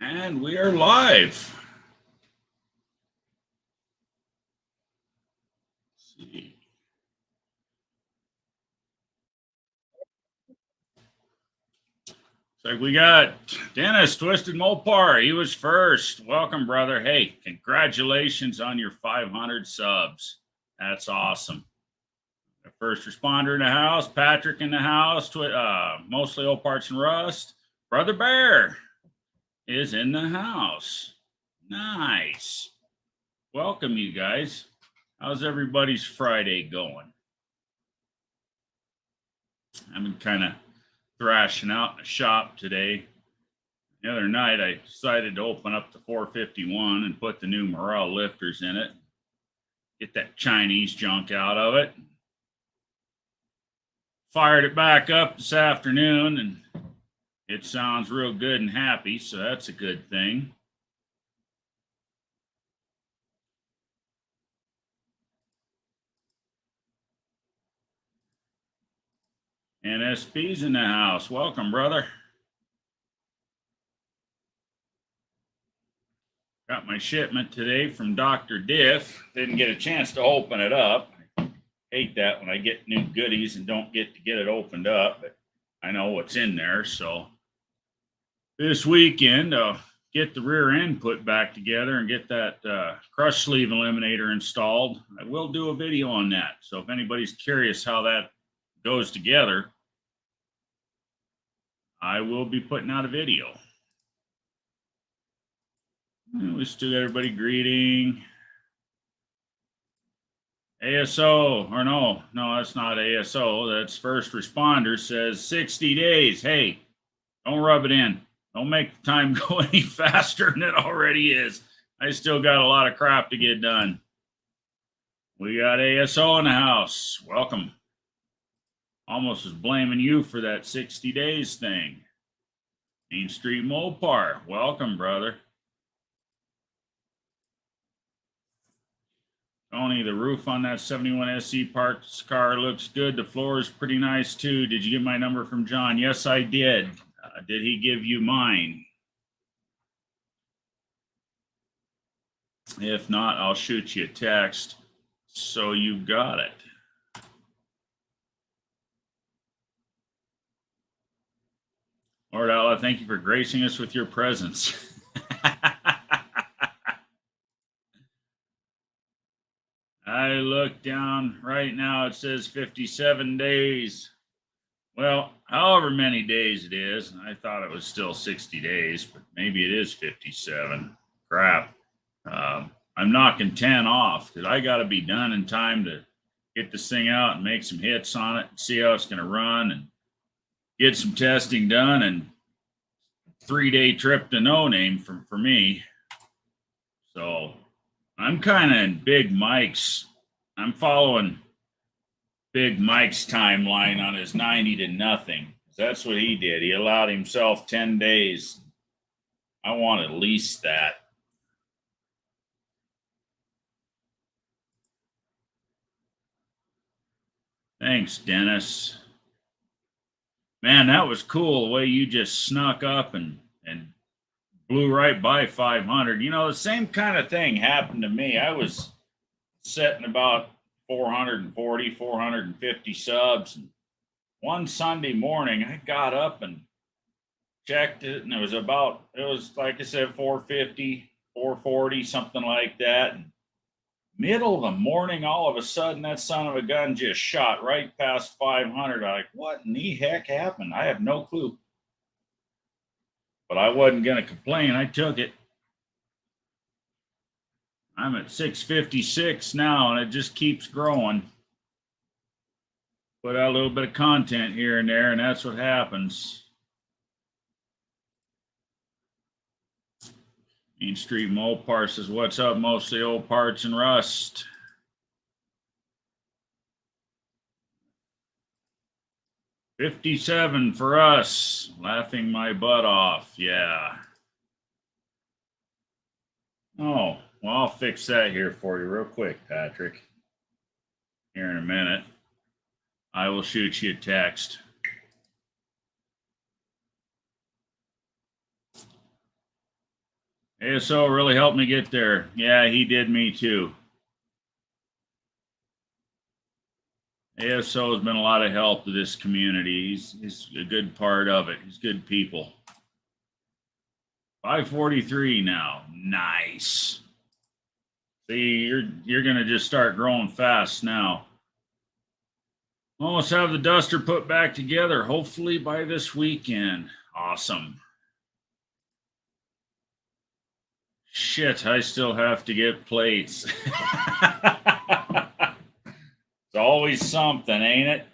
And we are live. Let's see. So we got Dennis Twisted Mopar. He was first. Welcome, brother. Hey, congratulations on your 500 subs. That's awesome. The first responder in the house, Patrick in the house, mostly old parts and rust. Brother Bear is in the house. Nice. Welcome, you guys. How's everybody's Friday going? I've been kind of thrashing out in the shop today. The other night, I decided to open up the 451 and put the new Morel lifters in it. Get that Chinese junk out of it. Fired it back up this afternoon, and it sounds real good and happy, so that's a good thing. NSB's in the house. Welcome, brother. Got my shipment today from Dr. Diff. Didn't get a chance to open it up. I hate that when I get new goodies and don't get to get it opened up, but I know what's in there. So this weekend, I'll get the rear end put back together and get that crush sleeve eliminator installed. I will do a video on that. So if anybody's curious how that goes together, I will be putting out a video. We still got everybody greeting. ASO, or no, that's not ASO. That's first responder says 60 days. Hey, don't rub it in. Don't make the time go any faster than it already is. I still got a lot of crap to get done. We got ASO in the house. Welcome. Almost was blaming you for that 60 days thing. Main Street Mopar. Welcome, brother. Tony, the roof on that 71 SC Parks car looks good. The floor is pretty nice too. Did you get my number from John? Yes, I did. Did he give you mine? If not, I'll shoot you a text so you got it. Lord Allah, thank you for gracing us with your presence. I look down right now, it says 57 days. Well, however many days it is, I thought it was still 60 days, but maybe it is 57. Crap. I'm knocking 10 off because I got to be done in time to get this thing out and make some hits on it and see how it's going to run and get some testing done, and 3-day trip to No Name for me. So I'm kind of in Big Mike's. I'm following Big Mike's timeline on his 90 to nothing. That's what he did. He allowed himself 10 days. I want at least that. Thanks, Dennis. Man, that was cool the way you just snuck up and blew right by 500. You know, the same kind of thing happened to me. I was setting about 440, 450 subs. And one Sunday morning, I got up and checked it, and it was like I said, 450, 440, something like that. And middle of the morning, all of a sudden, that son of a gun just shot right past 500. I'm like, what in the heck happened? I have no clue. But I wasn't going to complain. I took it. I'm at 656 now, and it just keeps growing. Put out a little bit of content here and there, and that's what happens. Main Street Mopar says, what's up? Mostly old parts and rust. $57 for us. Laughing my butt off. Yeah. Oh, well, I'll fix that here for you real quick, Patrick. Here in a minute. I will shoot you a text. ASO really helped me get there. Yeah, he did me too. ASO has been a lot of help to this community. He's a good part of it. He's good people. 543 now. Nice. See, you're gonna just start growing fast now. Almost have the duster put back together, hopefully by this weekend. Awesome. Shit, I still have to get plates. It's always something, ain't it?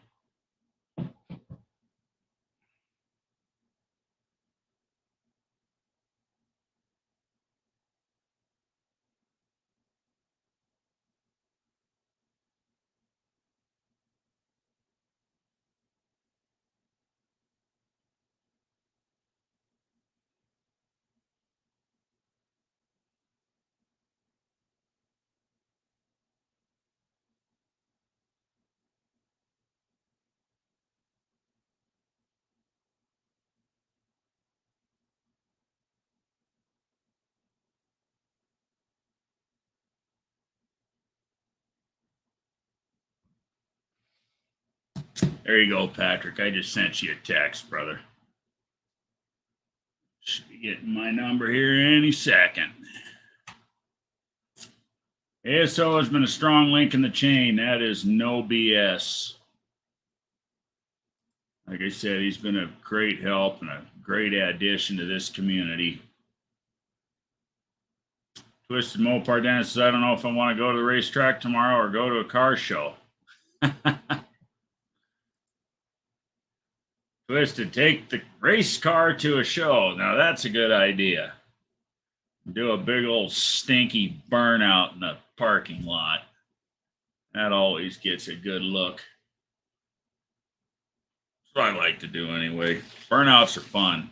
There you go, Patrick. I just sent you a text, brother. Should be getting my number here any second. ASO has been a strong link in the chain. That is no BS. Like I said, he's been a great help and a great addition to this community. Twisted Mopar Dan says, I don't know if I want to go to the racetrack tomorrow or go to a car show. Twisted, take the race car to a show. Now that's a good idea. Do a big old stinky burnout in the parking lot. That always gets a good look. That's what I like to do anyway. Burnouts are fun.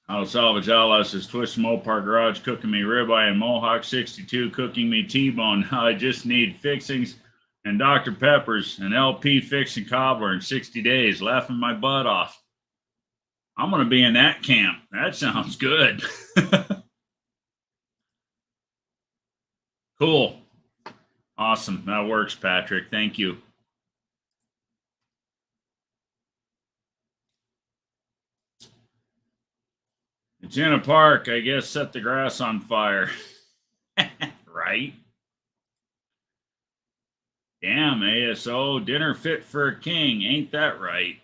I'll salvage Alice says Twist Mopar Garage cooking me ribeye and Mohawk 62 cooking me T-bone. I just need fixings and Dr. Pepper's and LP fixing cobbler in 60 days. Laughing my butt off. I'm going to be in that camp. That sounds good. Cool. Awesome. That works, Patrick. Thank you. It's in a park. I guess set the grass on fire. Right? Damn, ASO. Dinner fit for a king. Ain't that right?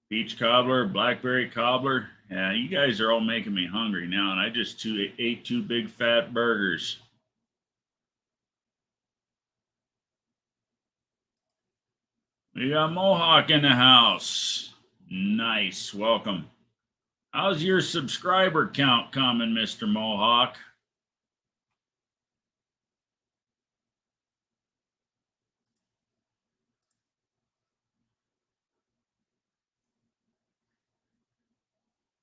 Peach cobbler, blackberry cobbler. Yeah, you guys are all making me hungry now, and I just ate two big fat burgers. We got Mohawk in the house. Nice. Welcome. How's your subscriber count coming, Mr. Mohawk?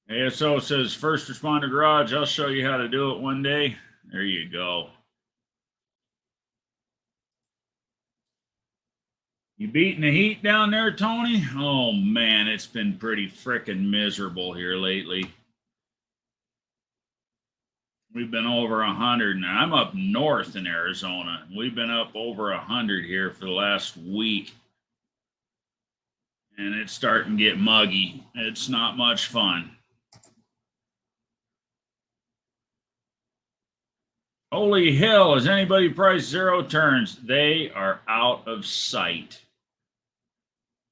ASO says, First Responder Garage, I'll show you how to do it one day. There you go. You beating the heat down there, Tony? Oh, man, it's been pretty frickin' miserable here lately. We've been over 100, and I'm up north in Arizona. We've been up over 100 here for the last week. And it's starting to get muggy. It's not much fun. Holy hell, has anybody priced zero turns? They are out of sight.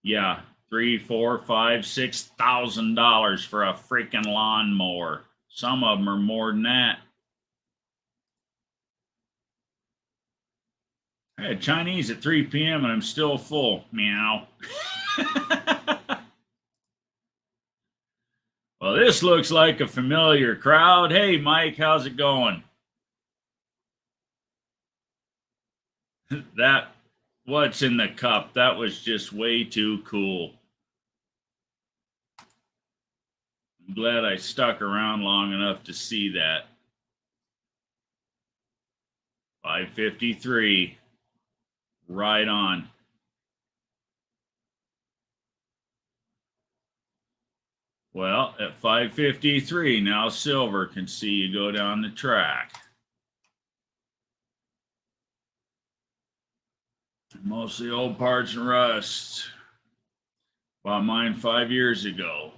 Yeah, $3, $4, $5, $6,000 for a freaking lawnmower. Some of them are more than that. I had Chinese at 3 p.m. and I'm still full. Meow. Well, this looks like a familiar crowd. Hey, Mike, how's it going? That, what's in the cup? That was just way too cool. I'm glad I stuck around long enough to see that. 553. Right on. Well, at 553, now Silver can see you go down the track. Mostly old parts and rust. Bought mine 5 years ago.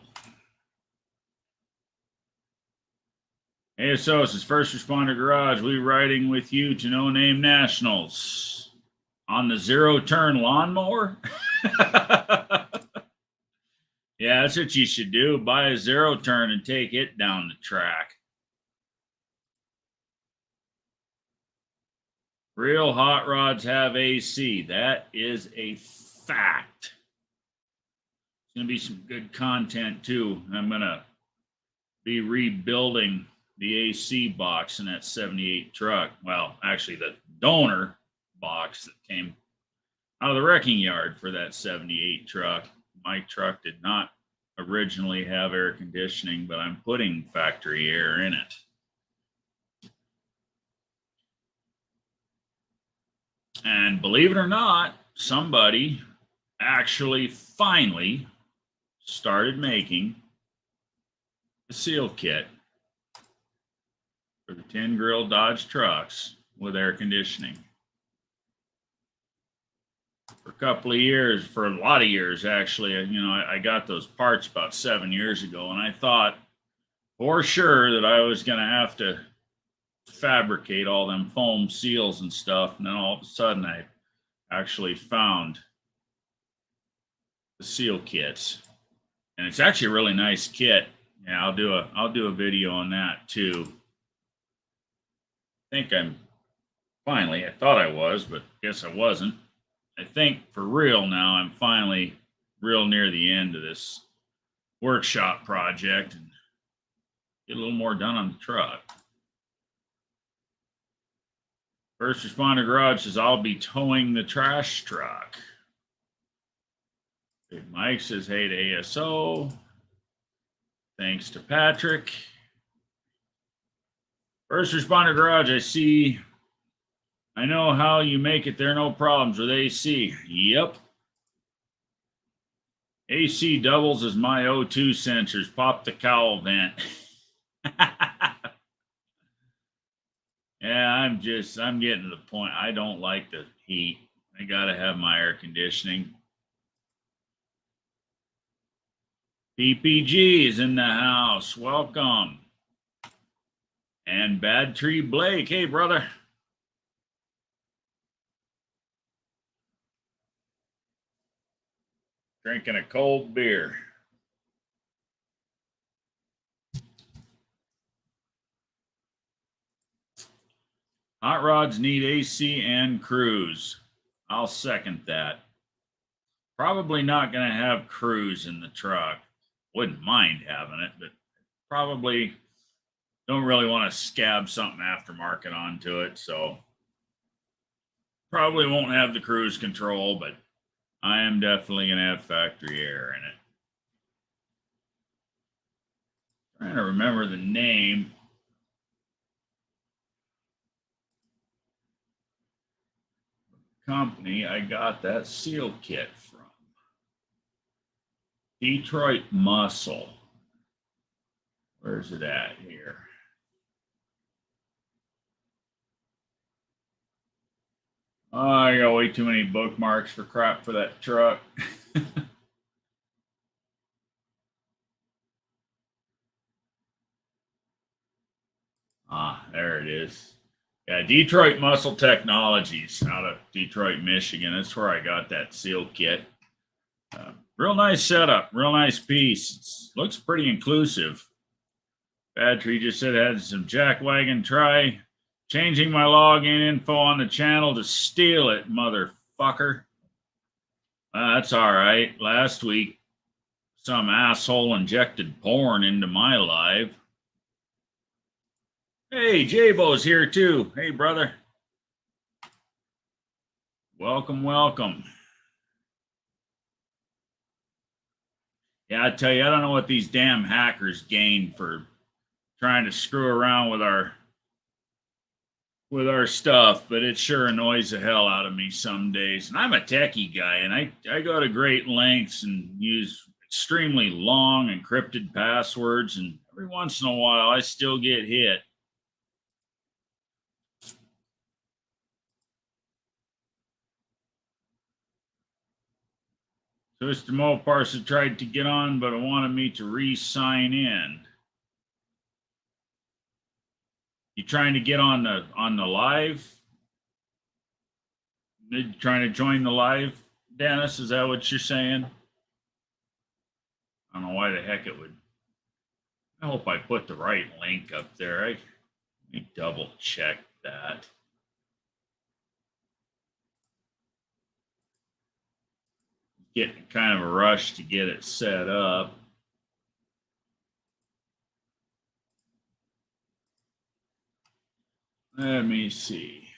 ASO, this is First Responder Garage. We riding with you to No Name Nationals on the zero turn lawnmower. Yeah, that's what you should do. Buy a zero turn and take it down the track. Real hot rods have AC. That is a fact. It's going to be some good content too. I'm going to be rebuilding the AC box in that 78 truck. Well, actually, the donor box that came out of the wrecking yard for that 78 truck. My truck did not originally have air conditioning, but I'm putting factory air in it. And believe it or not, somebody actually finally started making a seal kit for the 10 grill Dodge trucks with air conditioning. For a couple of years, for a lot of years, actually, I got those parts about 7 years ago, and I thought for sure that I was going to have to fabricate all them foam seals and stuff. And then all of a sudden, I actually found the seal kits, and it's actually a really nice kit. Yeah, I'll do a video on that too. I think I thought I was, but guess I wasn't. I think for real now, I'm finally real near the end of this workshop project and get a little more done on the truck. First Responder Garage says, I'll be towing the trash truck. Big Mike says, hey to ASO. Thanks to Patrick. First Responder Garage, I know how you make it there, no problems with AC. Yep. AC doubles as my O2 sensors. Pop the cowl vent. Yeah, I'm getting to the point. I don't like the heat. I gotta have my air conditioning. PPG is in the house. Welcome. And Bad Tree Blake. Hey, brother. Drinking a cold beer. Hot rods need AC and cruise. I'll second that. Probably not going to have cruise in the truck. Wouldn't mind having it, but probably don't really want to scab something aftermarket onto it. So probably won't have the cruise control, but I am definitely going to have factory air in it. Trying to remember the name. Company I got that seal kit from. Detroit Muscle. Where's it at here? Oh, I got way too many bookmarks for crap for that truck. There it is. Yeah, Detroit Muscle Technologies out of Detroit, Michigan. That's where I got that seal kit. Real nice setup, real nice piece. It looks pretty inclusive. Battery just said it had some jackwagon. Try changing my login info on the channel to steal it, motherfucker. That's all right. Last week, some asshole injected porn into my live. Hey, J-Bo's here too. Hey, brother. Welcome, welcome. Yeah, I tell you, I don't know what these damn hackers gained for trying to screw around with our with our stuff, but it sure annoys the hell out of me some days. And I'm a techie guy, and I go to great lengths and use extremely long encrypted passwords, and every once in a while I still get hit. So Mr. Mopar tried to get on, but it wanted me to re-sign in. You trying to get on the live? You trying to join the live, Dennis? Is that what you're saying? I don't know why the heck it would. I hope I put the right link up there. Let me double check that. Getting kind of a rush to get it set up. Let me see.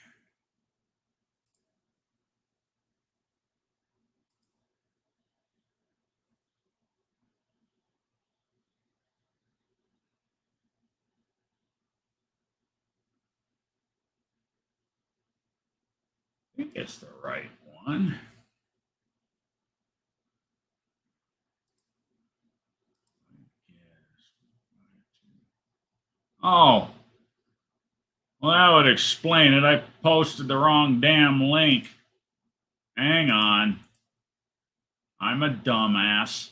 I think it's the right one. Oh, well, that would explain it. I posted the wrong damn link. Hang on. I'm a dumbass.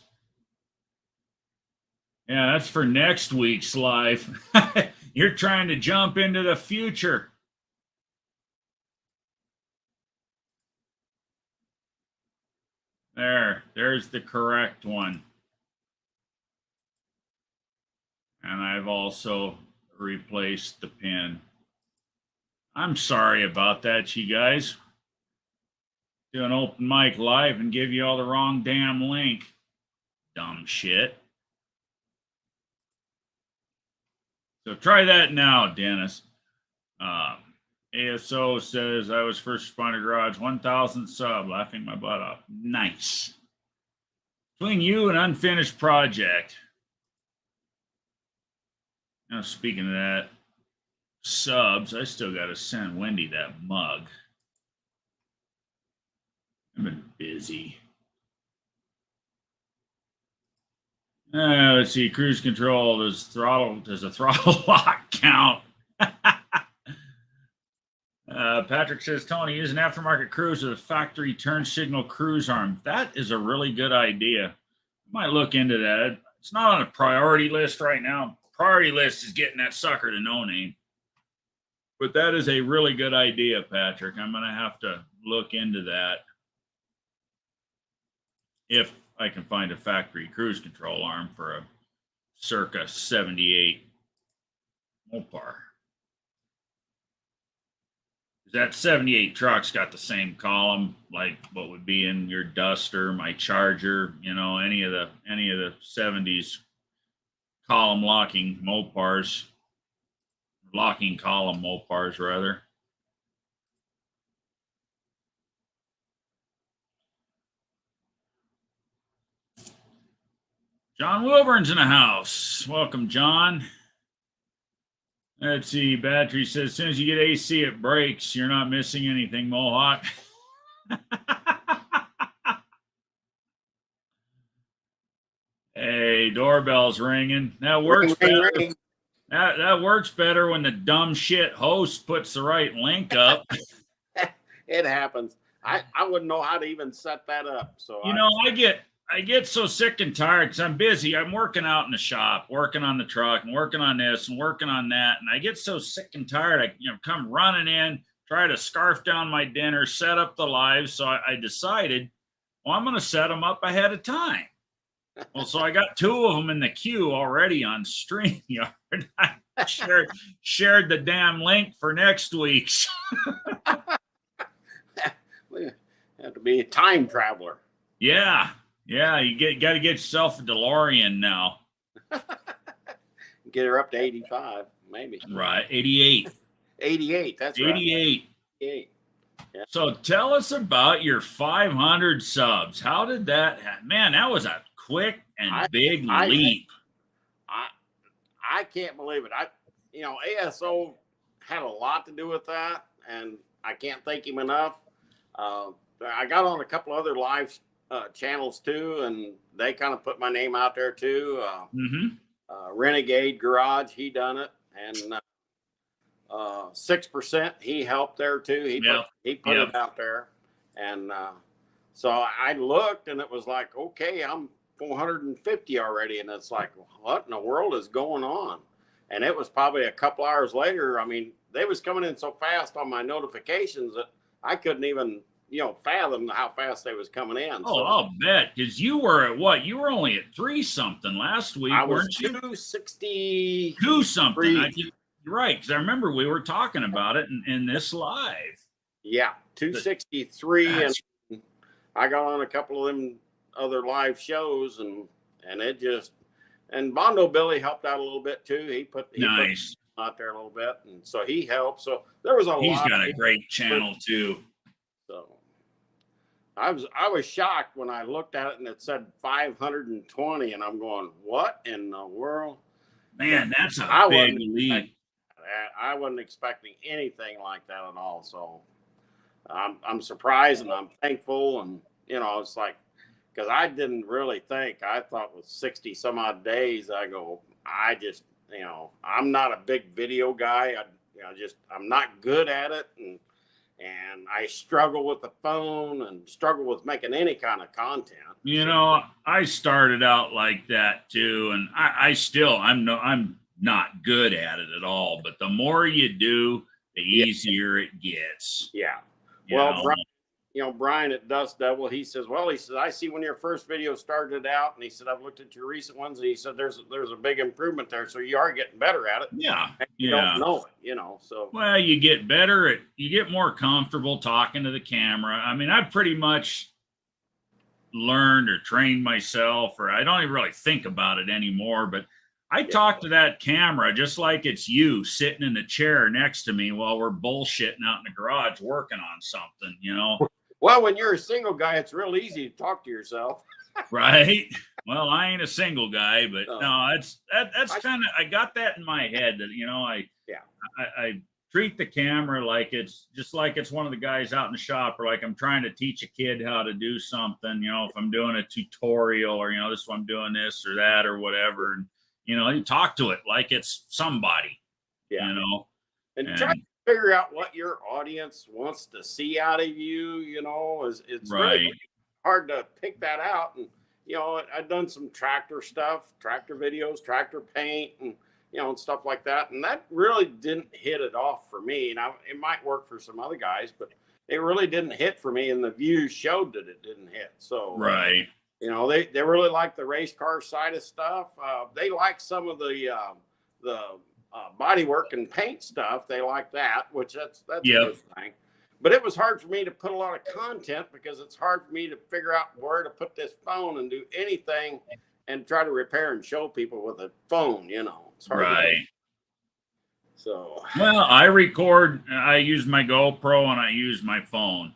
Yeah, that's for next week's live. You're trying to jump into the future. There's the correct one. And I've also replaced the pin. I'm sorry about that, you guys. Do an open mic live and give you all the wrong damn link. Dumb shit. So try that now, Dennis. ASO says I was first responder garage, 1,000 sub, laughing my butt off. Nice. Between you and unfinished project. Now, speaking of that, subs, I still got to send Wendy that mug. I've been busy. Let's see. Cruise control. Does a throttle lock count? Patrick says, Tony, use an aftermarket cruise with a factory turn signal cruise arm. That is a really good idea. I might look into that. It's not on a priority list right now. Priority list is getting that sucker to no name. But that is a really good idea, Patrick. I'm going to have to look into that if I can find a factory cruise control arm for a circa 78 Mopar. That 78 truck's got the same column like what would be in your Duster, my Charger, any of the 70s column locking Mopars, locking column Mopars rather. John Wilburn's in the house. Welcome, John. Let's see. Battery says, as soon as you get AC, it breaks. You're not missing anything, Mohawk. Hey, doorbell's ringing. That works better. Ring. That works better when the dumb shit host puts the right link up. It happens. I wouldn't know how to even set that up. So I get so sick and tired because I'm busy. I'm working out in the shop, working on the truck, and working on this and working on that. And I get so sick and tired. I come running in, try to scarf down my dinner, set up the live. So I decided, well, I'm going to set them up ahead of time. Well, so I got 2 of them in the queue already on StreamYard. I shared the damn link for next week's. You have to be a time traveler. Yeah, you got to get yourself a DeLorean now. Get her up to 85, maybe. Right, 88. 88, that's 88. Right. 88. Yeah. So tell us about your 500 subs. How did that happen? Man, that was a quick and big leap. I can't believe it. ASO had a lot to do with that, and I can't thank him enough. I got on a couple other live channels too, and they kind of put my name out there too. Renegade Garage, he done it, and 6%, he helped there too. He put it out there, and so I looked, and it was like, okay, I'm 450 already, and it's like, what in the world is going on? And it was probably a couple hours later. I mean, they was coming in so fast on my notifications that I couldn't even, fathom how fast they was coming in. Oh, I'll bet, because you were at what? You were only at 3 something last week, weren't you? 260. 2 something. You're right, because I remember we were talking about it in this live. Yeah, 263, and I got on a couple of them other live shows, and it just, and Bondo Billy helped out a little bit too. He put out there a little bit, and so he helped. So there was He's got a great channel too. So I was shocked when I looked at it and it said 520, and I'm going, what in the world? Man, that's a big leap. I wasn't expecting anything like that at all. So I'm surprised, and I'm thankful, and it's like, because I didn't really think. I thought with 60 some odd days, I just, I'm not a big video guy. I'm not good at it, and I struggle with the phone and struggle with making any kind of content. I started out like that too, and I'm not good at it at all. But the more you do, the easier it gets. Yeah. Well, Brian at Dust Devil, he says, I see when your first video started out, and he said, I've looked at your recent ones, and he said, there's a big improvement there. So you are getting better at it. Yeah. You don't know it, so. Well, you get better you get more comfortable talking to the camera. I mean, I've pretty much learned or trained myself, or I don't even really think about it anymore, but I talk to that camera just like it's you sitting in the chair next to me while we're bullshitting out in the garage working on something, Well, when you're a single guy, it's real easy to talk to yourself. Right. Well, I ain't a single guy, but no, that's kind of, I got that in my head that, I treat the camera like it's just like it's one of the guys out in the shop, or like I'm trying to teach a kid how to do something, if I'm doing a tutorial, or, this one, I'm doing this or that or whatever. And, you talk to it like it's somebody, and try to figure out what your audience wants to see out of you, it's really hard to pick that out. And, I've done some tractor stuff, tractor videos, tractor paint, and, and stuff like that. And that really didn't hit it off for me. Now, it might work for some other guys, but it really didn't hit for me. And the views showed that it didn't hit. So, they really like the race car side of stuff. They like some of the body work and paint stuff. They like that, which that's a good thing. But it was hard for me to put a lot of content, because it's hard for me to figure out where to put this phone and do anything and try to repair and show people with a phone, It's hard. So, well, I use my GoPro and I use my phone.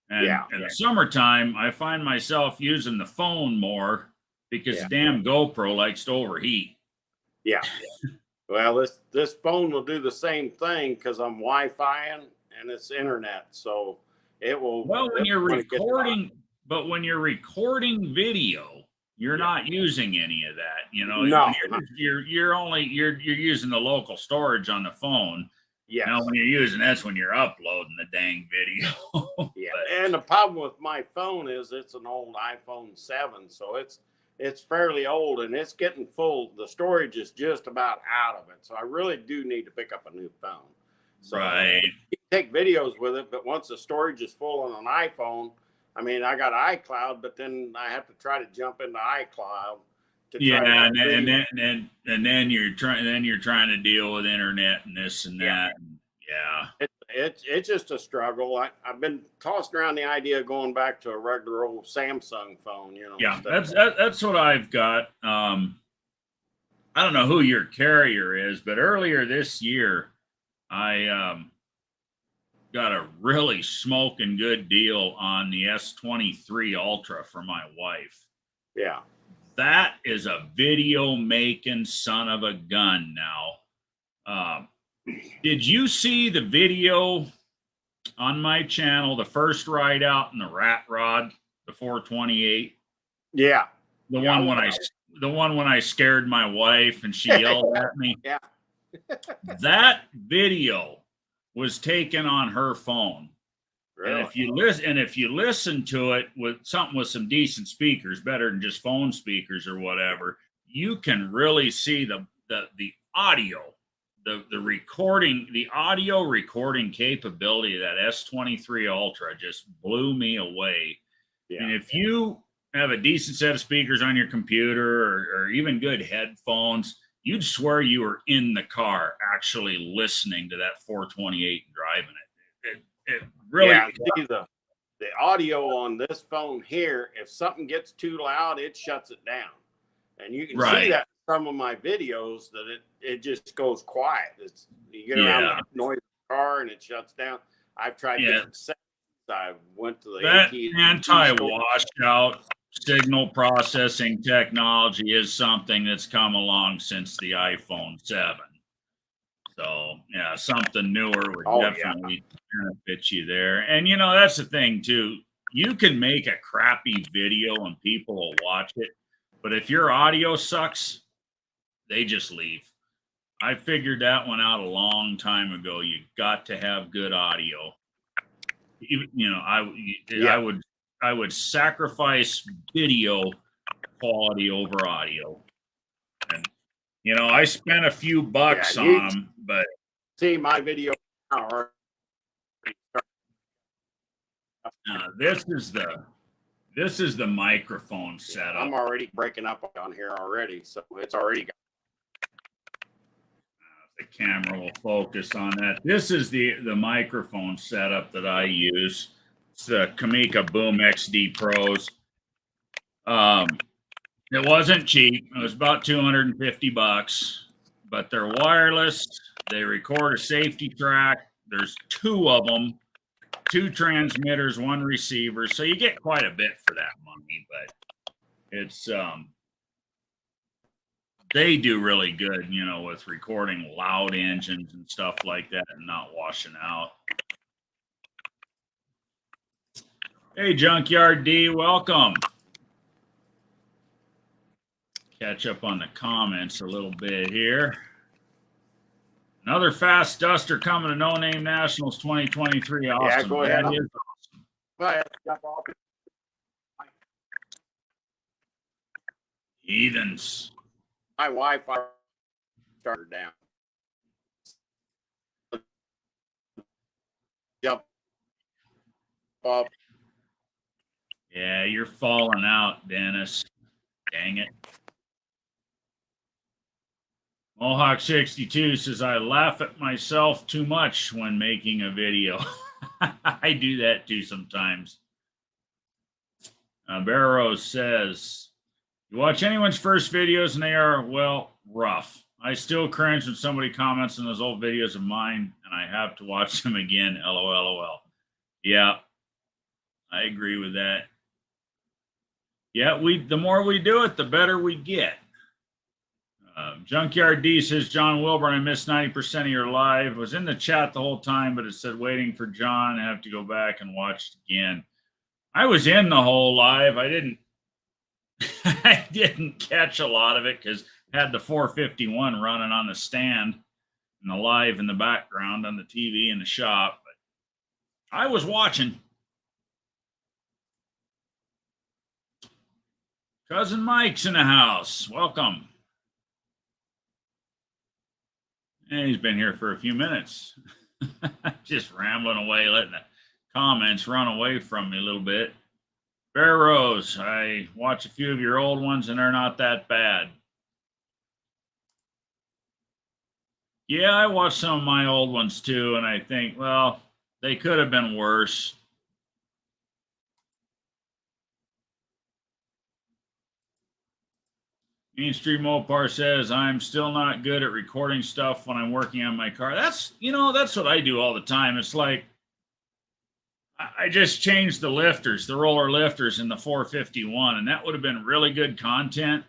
And in the summertime, I find myself using the phone more because the damn GoPro likes to overheat. Yeah. Well, this phone will do the same thing, because I'm Wi-Fi and it's internet, so it will. Well, when you're recording, but when you're recording video, you're not using any of that. No, you're using the local storage on the phone. Yes. When you're using, that's when you're uploading the dang video. And the problem with my phone is it's an old iPhone 7, so it's fairly old, and it's getting full. The storage is just about out of it, so I really do need to pick up a new phone. So you can take videos with it, but once the storage is full on an iPhone, I mean, I got iCloud, but then I have to try to jump into iCloud. And then you're trying to deal with internet and this and that. It's just a struggle. I've been tossing around the idea of going back to a regular old Samsung phone. That's what I've got. I don't know who your carrier is, but earlier this year, I got a really smoking good deal on the S23 Ultra for my wife. Yeah. That is a video making son of a gun now. Did you see the video on my channel, the first ride out in the rat rod, the 428? Yeah. The one when I scared my wife and she yelled at me. Yeah. That video was taken on her phone. Really? And if you listen to it with some decent speakers, better than just phone speakers or whatever, you can really see the audio, the audio recording capability of that S23 Ultra just blew me away. Yeah. And if you have a decent set of speakers on your computer or even good headphones, you'd swear you were in the car actually listening to that 428 and driving it. It really, yeah, see the audio on this phone here, if something gets too loud, it shuts it down. And you can see that in some of my videos that it just goes quiet. You get around the noise of the car and it shuts down. I've tried different settings. I went to the that anti-washout signal processing technology is something that's come along since the iPhone 7. So yeah, something newer would definitely benefit you there. And you know, that's the thing too. You can make a crappy video and people will watch it, but if your audio sucks, they just leave. I figured that one out a long time ago. You got to have good audio. You know, I would sacrifice video quality over audio. And you know, I spent a few bucks on them, but see my video now. This is the microphone setup. I'm already breaking up on here already, so it's already got. The camera will focus on that. This is the microphone setup that I use. It's the Kamika Boom XD Pros. It wasn't cheap. It was about $250, but they're wireless. They record a safety track. There's 2 of them, 2 transmitters, 1 receiver. So you get quite a bit for that money, but it's, they do really good, you know, with recording loud engines and stuff like that and not washing out. Hey, Junkyard D, welcome. Catch up on the comments a little bit here. Another fast duster coming to No Name Nationals 2023. Awesome. Yeah, go ahead. That is awesome. Go ahead. Heathens. My Wi-Fi started down. Jump up. Yeah, you're falling out, Dennis. Dang it. Mohawk 62 says, I laugh at myself too much when making a video. I do that too sometimes. Barrows says, you watch anyone's first videos and they are, well, rough. I still cringe when somebody comments on those old videos of mine and I have to watch them again. LOL. Yeah, I agree with that. Yeah, the more we do it, the better we get. Junkyard D says, John Wilburn, I missed 90% of your live. Was in the chat the whole time, but it said waiting for John. I have to go back and watch it again. I was in the whole live. I didn't catch a lot of it because I had the 451 running on the stand and the live in the background on the TV in the shop. But I was watching. Cousin Mike's in the house. Welcome. And he's been here for a few minutes. Just rambling away, letting the comments run away from me a little bit. Bear Rose, I watch a few of your old ones and they're not that bad. Yeah, I watched some of my old ones too, and I think, well, they could have been worse. Main Street Mopar says, I'm still not good at recording stuff when I'm working on my car. That's what I do all the time. It's like, I just changed the lifters, the roller lifters in the 451, and that would have been really good content.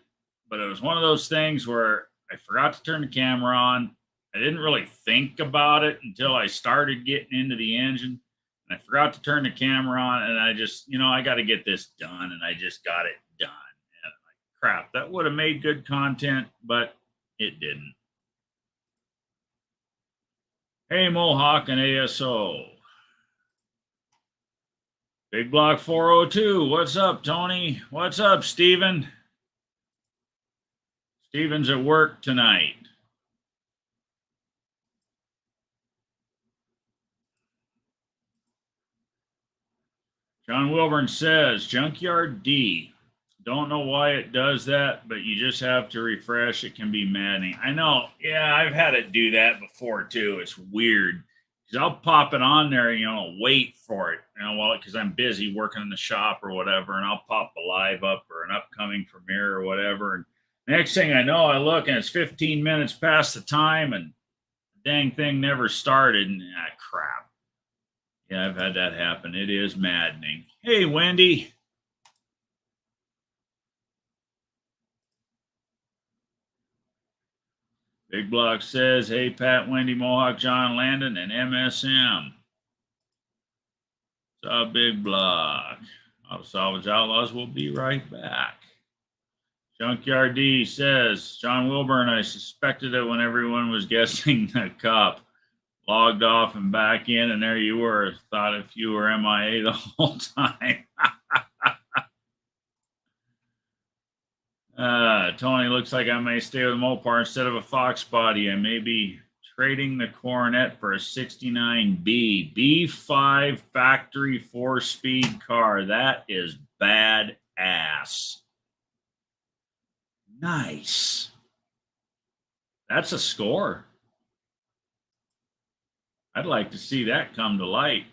But it was one of those things where I forgot to turn the camera on. I didn't really think about it until I started getting into the engine. And I forgot to turn the camera on, and I just, I got to get this done, and I just got it done. And I'm like, crap, that would have made good content, but it didn't. Hey, Mohawk and ASO. Big Block 402. What's up, Tony? What's up, Steven? Steven's at work tonight. John Wilburn says, Junkyard D. Don't know why it does that, but you just have to refresh. It can be maddening. I know. Yeah, I've had it do that before, too. It's weird. Because I'll pop it on there, wait for it, because I'm busy working in the shop or whatever, and I'll pop a live up or an upcoming premiere or whatever. And next thing I know, I look, and it's 15 minutes past the time, and the dang thing never started. And crap. Yeah, I've had that happen. It is maddening. Hey, Wendy. Big Block says, hey, Pat, Wendy, Mohawk, John, Landon, and MSM. What's up, Big Block? Auto Salvage Outlaws will be right back. Junkyard D says, John Wilburn, I suspected it when everyone was guessing the cup. Logged off and back in, and there you were. Thought if you were MIA the whole time. Tony, looks like I may stay with a Mopar instead of a Fox body. I may be trading the Coronet for a 69B. B5 factory 4-speed car. That is badass. Nice. That's a score. I'd like to see that come to light.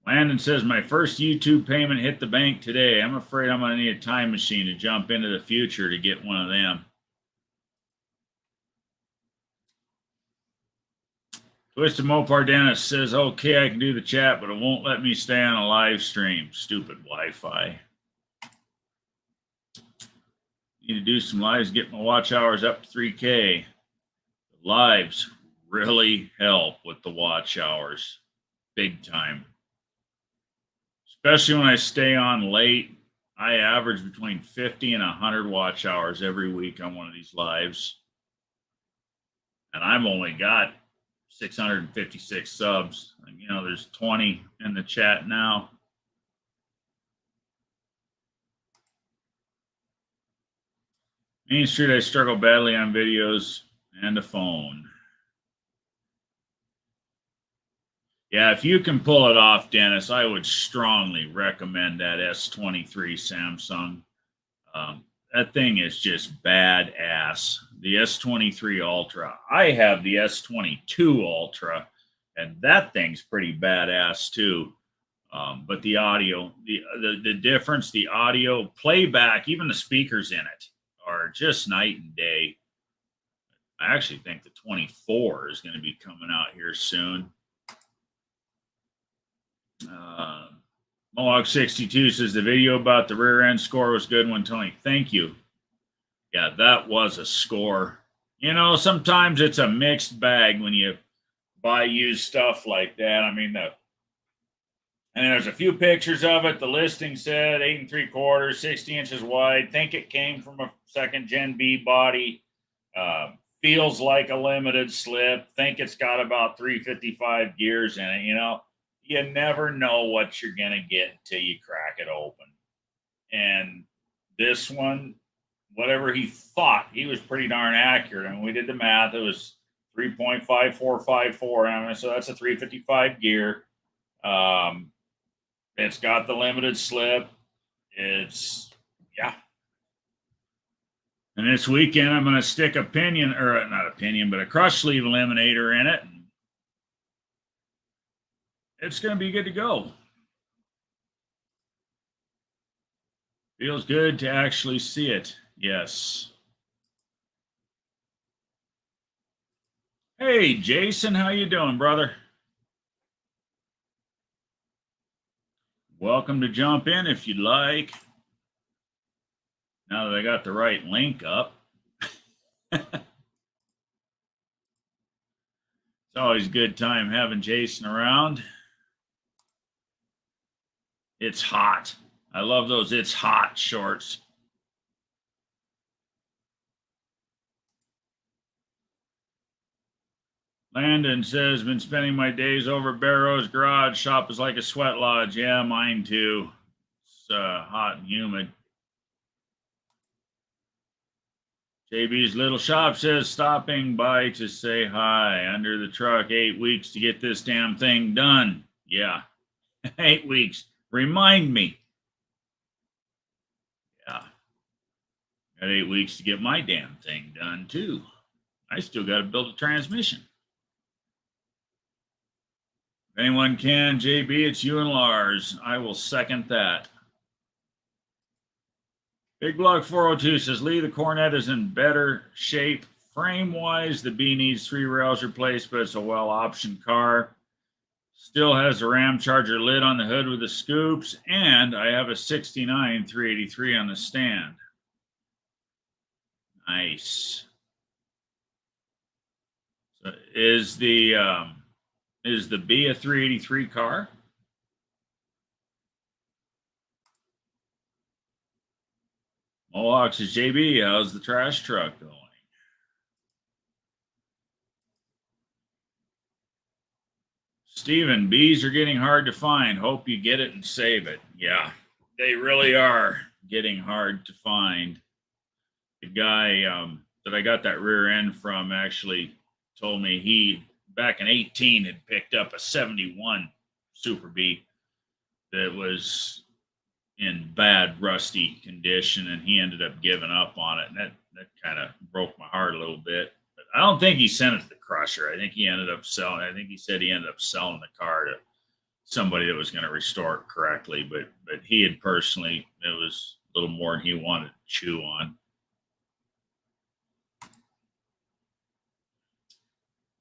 Landon says, my first YouTube payment hit the bank today. I'm afraid I'm going to need a time machine to jump into the future to get one of them. Twisted Mopar Dennis says, okay, I can do the chat, but it won't let me stay on a live stream. Stupid Wi-Fi. Need to do some lives, get my watch hours up to 3K. The lives really help with the watch hours. Big time. Especially when I stay on late, I average between 50 and 100 watch hours every week on one of these lives. And I've only got 656 subs. There's 20 in the chat now. Main Street, I struggle badly on videos and a phone. Yeah, if you can pull it off, Dennis, I would strongly recommend that S23 Samsung. That thing is just badass. The S23 Ultra. I have the S22 Ultra, and that thing's pretty badass too. But the audio, the difference, the audio playback, even the speakers in it are just night and day. I actually think the 24 is going to be coming out here soon. Mohawk 62 says the video about the rear end score was good one, Tony. Thank you. Yeah, that was a score. Sometimes it's a mixed bag when you buy used stuff like that. And there's a few pictures of it. The listing said 8 3/4, 60 inches wide. Think it came from a second gen B body. Feels like a limited slip. Think it's got about 355 gears in it. You never know what you're going to get until you crack it open. And this one, whatever he thought, he was pretty darn accurate. And we did the math. It was 3.5454. So that's a 355 gear. It's got the limited slip. It's, yeah. And this weekend, I'm going to stick a pinion, or not a pinion, but a crush sleeve eliminator in it. It's going to be good to go. Feels good to actually see it. Yes. Hey, Jason, how you doing, brother? Welcome to jump in if you'd like. Now that I got the right link up. always a good time having Jason around. It's hot. I love those it's hot shorts. Landon says, been spending my days over at Barrow's garage. Shop is like a sweat lodge. Yeah, mine too. It's hot and humid. JB's Little Shop says, stopping by to say hi. Under the truck, 8 weeks to get this damn thing done. Yeah, 8 weeks. Remind me. Yeah. Got 8 weeks to get my damn thing done, too. I still got to build a transmission. If anyone can, JB, it's you and Lars. I will second that. Big Block 402 says, Lee, the Cornet is in better shape frame-wise. The B needs 3 rails replaced, but it's a well-optioned car. Still has a Ram Charger lid on the hood with the scoops, and I have a 69 383 on the stand. Nice. So is the B a 383 car? Mohawk says, JB, how's the trash truck going? Steven, bees are getting hard to find. Hope you get it and save it. Yeah, they really are getting hard to find. The guy that I got that rear end from actually told me he, back in 18, had picked up a 71 Super Bee that was in bad, rusty condition, and he ended up giving up on it. And that kind of broke my heart a little bit. But I don't think he sent it to the crusher. I think he ended up selling. I think he said he ended up selling the car to somebody that was going to restore it correctly. But he had personally, it was a little more than he wanted to chew on.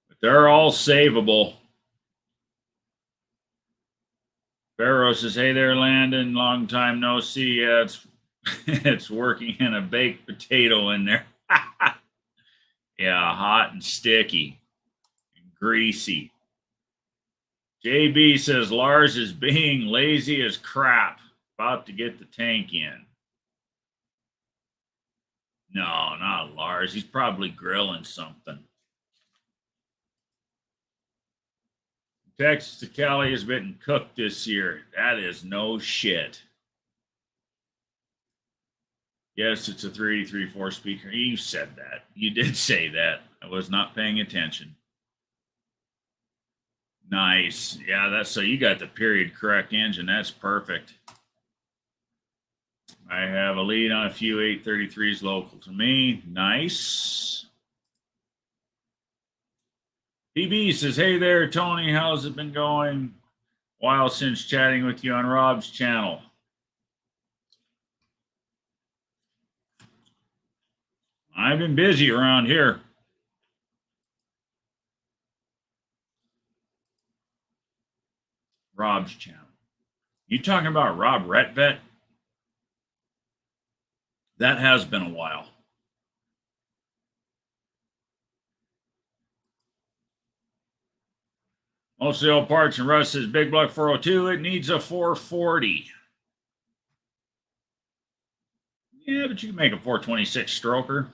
But they're all savable. Barrow says, hey there, Landon. Long time no see. Yeah, it's working in a baked potato in there. Yeah, hot and sticky and greasy. JB says, Lars is being lazy as crap. About to get the tank in. No, not Lars. He's probably grilling something. Texas to Cali has been cooked this year. That is no shit. Yes, it's a 383 4-speaker. You said that. You did say that. I was not paying attention. Nice. Yeah, that's so you got the period correct engine. That's perfect. I have a lead on a few 833s local to me. Nice. PB says, hey there, Tony. How's it been going? While since chatting with you on Rob's channel. I've been busy around here. Rob's channel. You talking about Rob Retvet? That has been a while. Most of the old parts and Russ says Big Block 402. It needs a 440. Yeah, but you can make a 426 stroker.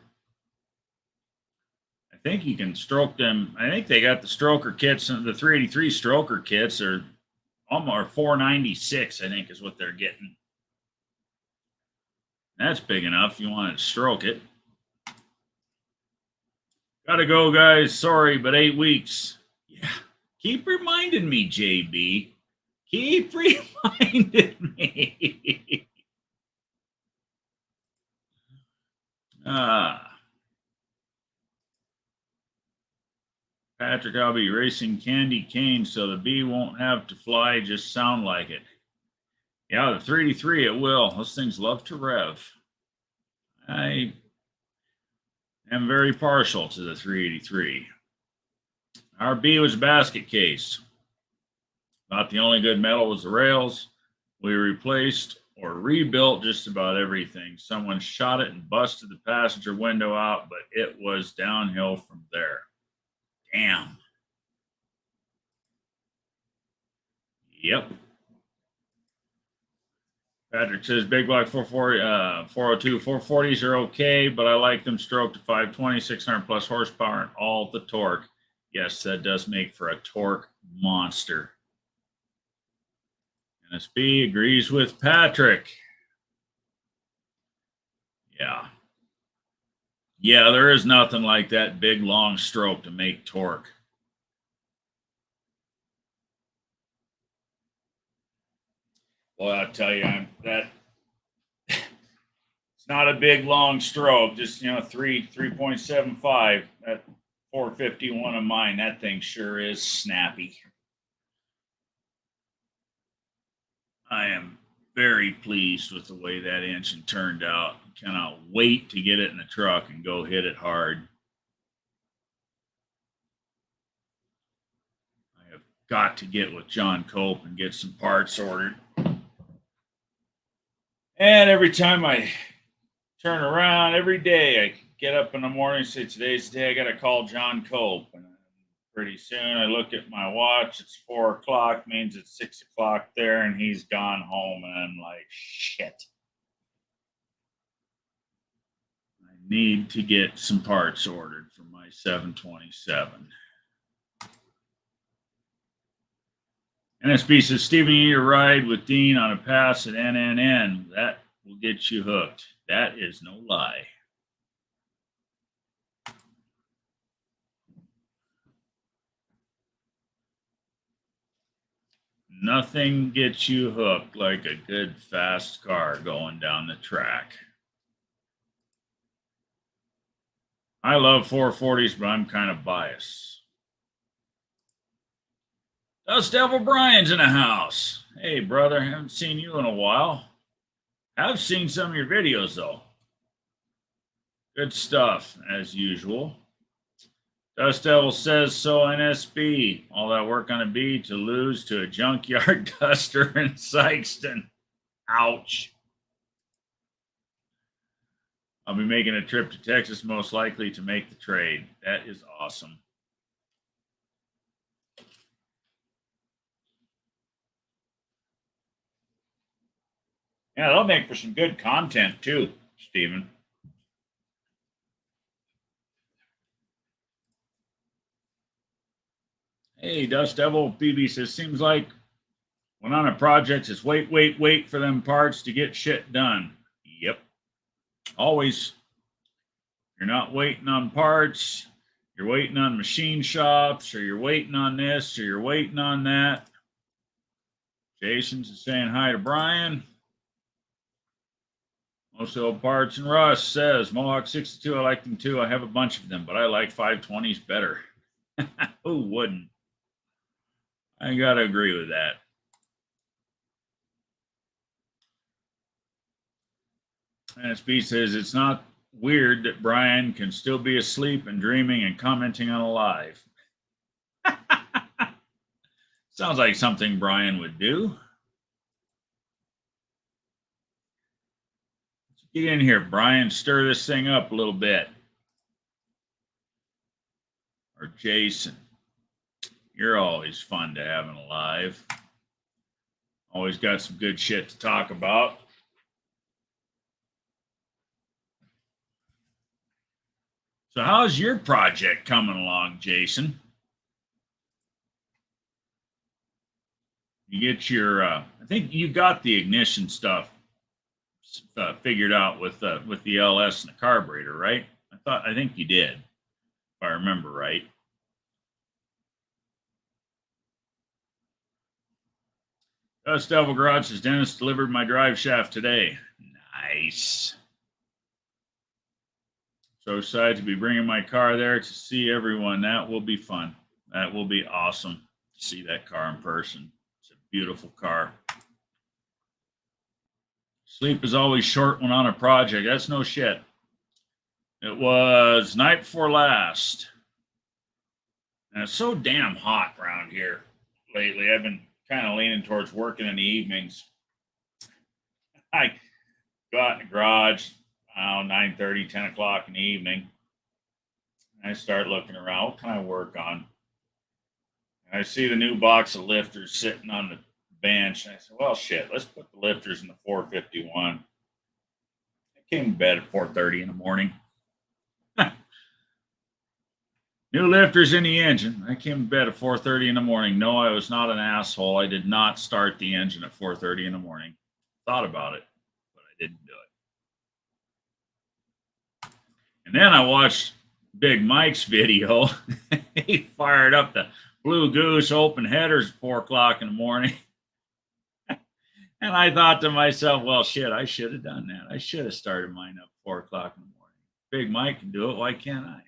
I think you can stroke them. I think they got the stroker kits, and the 383 stroker kits are almost 496, I think is what they're getting. That's big enough. You want to stroke it. Gotta go, guys. Sorry, but 8 weeks. Yeah. Keep reminding me, JB. Keep reminding me. Patrick, I'll be racing Candy Cane so the bee won't have to fly, just sound like it. Yeah, the 383, it will. Those things love to rev. I am very partial to the 383. Our B was a basket case. About the only good metal was the rails. We replaced or rebuilt just about everything. Someone shot it and busted the passenger window out, but it was downhill from there. Damn. Yep. Patrick says big block 440, 402, 440s are okay, but I like them stroked to 520, 600 plus horsepower, and all the torque. Yes, that does make for a torque monster. NSB agrees with Patrick. Yeah. Yeah, there is nothing like that big long stroke to make torque. Well, I'll tell you, that it's not a big long stroke, just 3.75. That 451 of mine, that thing sure is snappy. I am very pleased with the way that engine turned out. Cannot wait to get it in the truck and go hit it hard. I have got to get with John Cope and get some parts ordered. And every time I turn around, every day I get up in the morning and say, today's the day I got to call John Cope. And pretty soon I look at my watch, it's 4 o'clock, means it's 6 o'clock there, and he's gone home. And I'm like, shit. I need to get some parts ordered for my 727. NSB says, Steven, you need to ride with Dean on a pass at NNN. That will get you hooked. That is no lie. Nothing gets you hooked like a good fast car going down the track. I love 440s, but I'm kind of biased. Dust Devil Brian's in the house. Hey, brother, haven't seen you in a while. I've seen some of your videos, though. Good stuff, as usual. Dust Devil says so, NSB. All that work on a B to lose to a junkyard duster in Sykeston. Ouch. I'll be making a trip to Texas, most likely to make the trade. That is awesome. Yeah, that'll make for some good content too, Stephen. Hey, Dust Devil BB says, seems like when on a project, it's wait for them parts to get shit done. Yep. Always. You're not waiting on parts. You're waiting on machine shops, or you're waiting on this, or you're waiting on that. Jason's saying hi to Brian. Most old parts and Russ says Mohawk 62. I like them too. I have a bunch of them, but I like 520s better. Who wouldn't? I gotta agree with that. NSB says it's not weird that Brian can still be asleep and dreaming and commenting on a live. Sounds like something Brian would do. Let's get in here, Brian. Stir this thing up a little bit. Or Jason. You're always fun to have in a live. Always got some good shit to talk about. So how's your project coming along, Jason? You get your, I think you got the ignition stuff figured out with the LS and the carburetor, right? I think you did, if I remember right. Dust Devil Garage says, Dennis delivered my drive shaft today. Nice. So excited to be bringing my car there to see everyone. That will be fun. That will be awesome to see that car in person. It's a beautiful car. Sleep is always short when on a project. That's no shit. It was night before last. And it's so damn hot around here lately. I've been kind of leaning towards working in the evenings. I go out in the garage, 9:30, 10 o'clock in the evening. And I start looking around. What can I work on? And I see the new box of lifters sitting on the bench. And I said, well, shit, let's put the lifters in the 451. I came to bed at 4:30 in the morning. New lifters in the engine. I came to bed at 4:30 in the morning. No, I was not an asshole. I did not start the engine at 4:30 in the morning. Thought about it, but I didn't do it. And then I watched Big Mike's video. He fired up the Blue Goose open headers at 4 o'clock in the morning. And I thought to myself, well, shit, I should have done that. I should have started mine up at 4 o'clock in the morning. Big Mike can do it. Why can't I?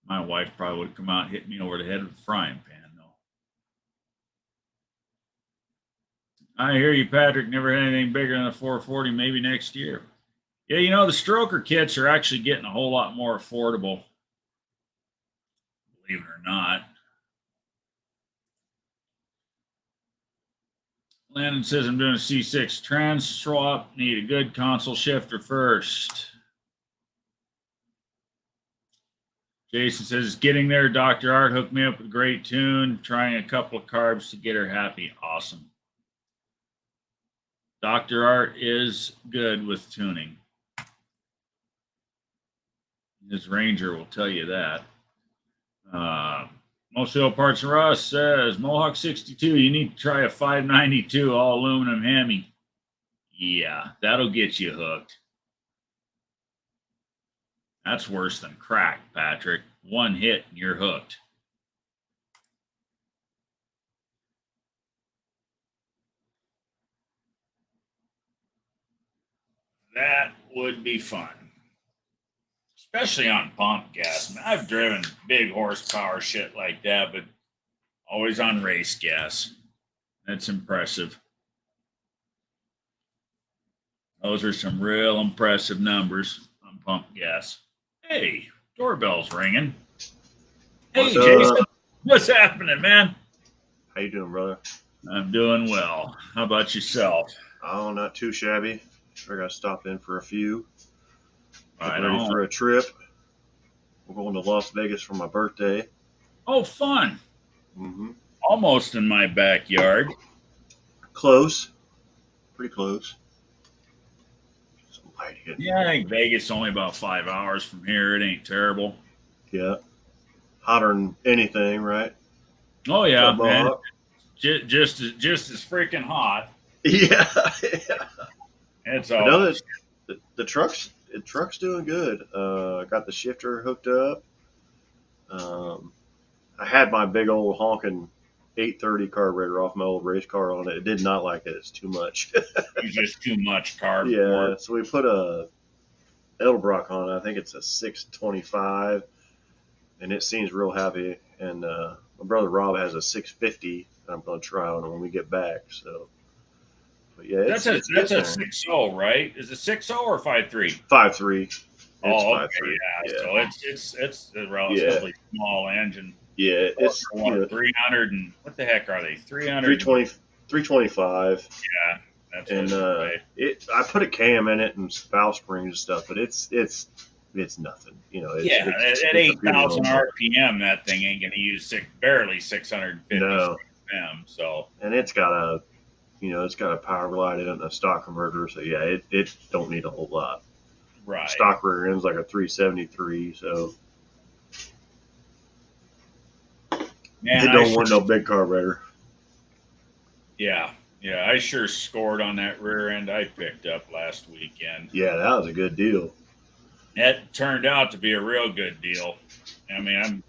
My wife probably would come out and hit me over the head with a frying pan, though. I hear you, Patrick. Never had anything bigger than a 440, maybe next year. Yeah, you know, the stroker kits are actually getting a whole lot more affordable. Believe it or not. Landon says I'm doing a C6 trans swap. Need a good console shifter first. Jason says, getting there. Dr. Art hooked me up with a great tune. Trying a couple of carbs to get her happy. Awesome. Dr. Art is good with tuning. His Ranger will tell you that. Most oil parts of Russ says, Mohawk 62, you need to try a 592 all aluminum Hemi. Yeah, that'll get you hooked. That's worse than crack, Patrick. One hit and you're hooked. That would be fun. Especially on pump gas. I mean, I've driven big horsepower shit like that, but always on race gas. That's impressive. Those are some real impressive numbers on pump gas. Hey, doorbell's ringing. Hey, Jason. What's happening, man? How you doing, brother? I'm doing well. How about yourself? Oh, not too shabby. I got to stop in for a few. Right Ready on. for a trip. We're going to Las Vegas for my birthday. Oh, fun. Mm-hmm. Almost in my backyard. Close. Pretty close. Some light hitting. Yeah, I think Vegas is only about 5 hours from here. It ain't terrible. Yeah. Hotter than anything, right? Oh, yeah, man. Mohawk? Just as freaking hot. Yeah. It's I all. know that the truck's doing good. I got the shifter hooked up. I had my big old honking 830 carburetor off my old race car on it. It did not like it. It's too much. It's just too much carb. Yeah, so we put a Edelbrock on it. I think it's a 625, and it seems real heavy. And my brother Rob has a 650 that I'm going to try on when we get back. So, but yeah, that's a 6.0, right? Is it 6.0 or 5.3? 5.3. Oh, okay, 5.3. yeah. So it's a relatively small engine. Yeah, it's 300 and what the heck are they? 325. Yeah, that's and I put a cam in it and valve springs and stuff, but it's nothing. You know, it's at 8,000 RPM, that thing ain't gonna use barely 650 RPM. So, and it's got a power glide in it and a stock converter. So yeah, it don't need a whole lot. Right. Stock rear end's like a 373, so man, it don't want no big carburetor. Yeah, I sure scored on that rear end I picked up last weekend. Yeah, that was a good deal. That turned out to be a real good deal. I mean,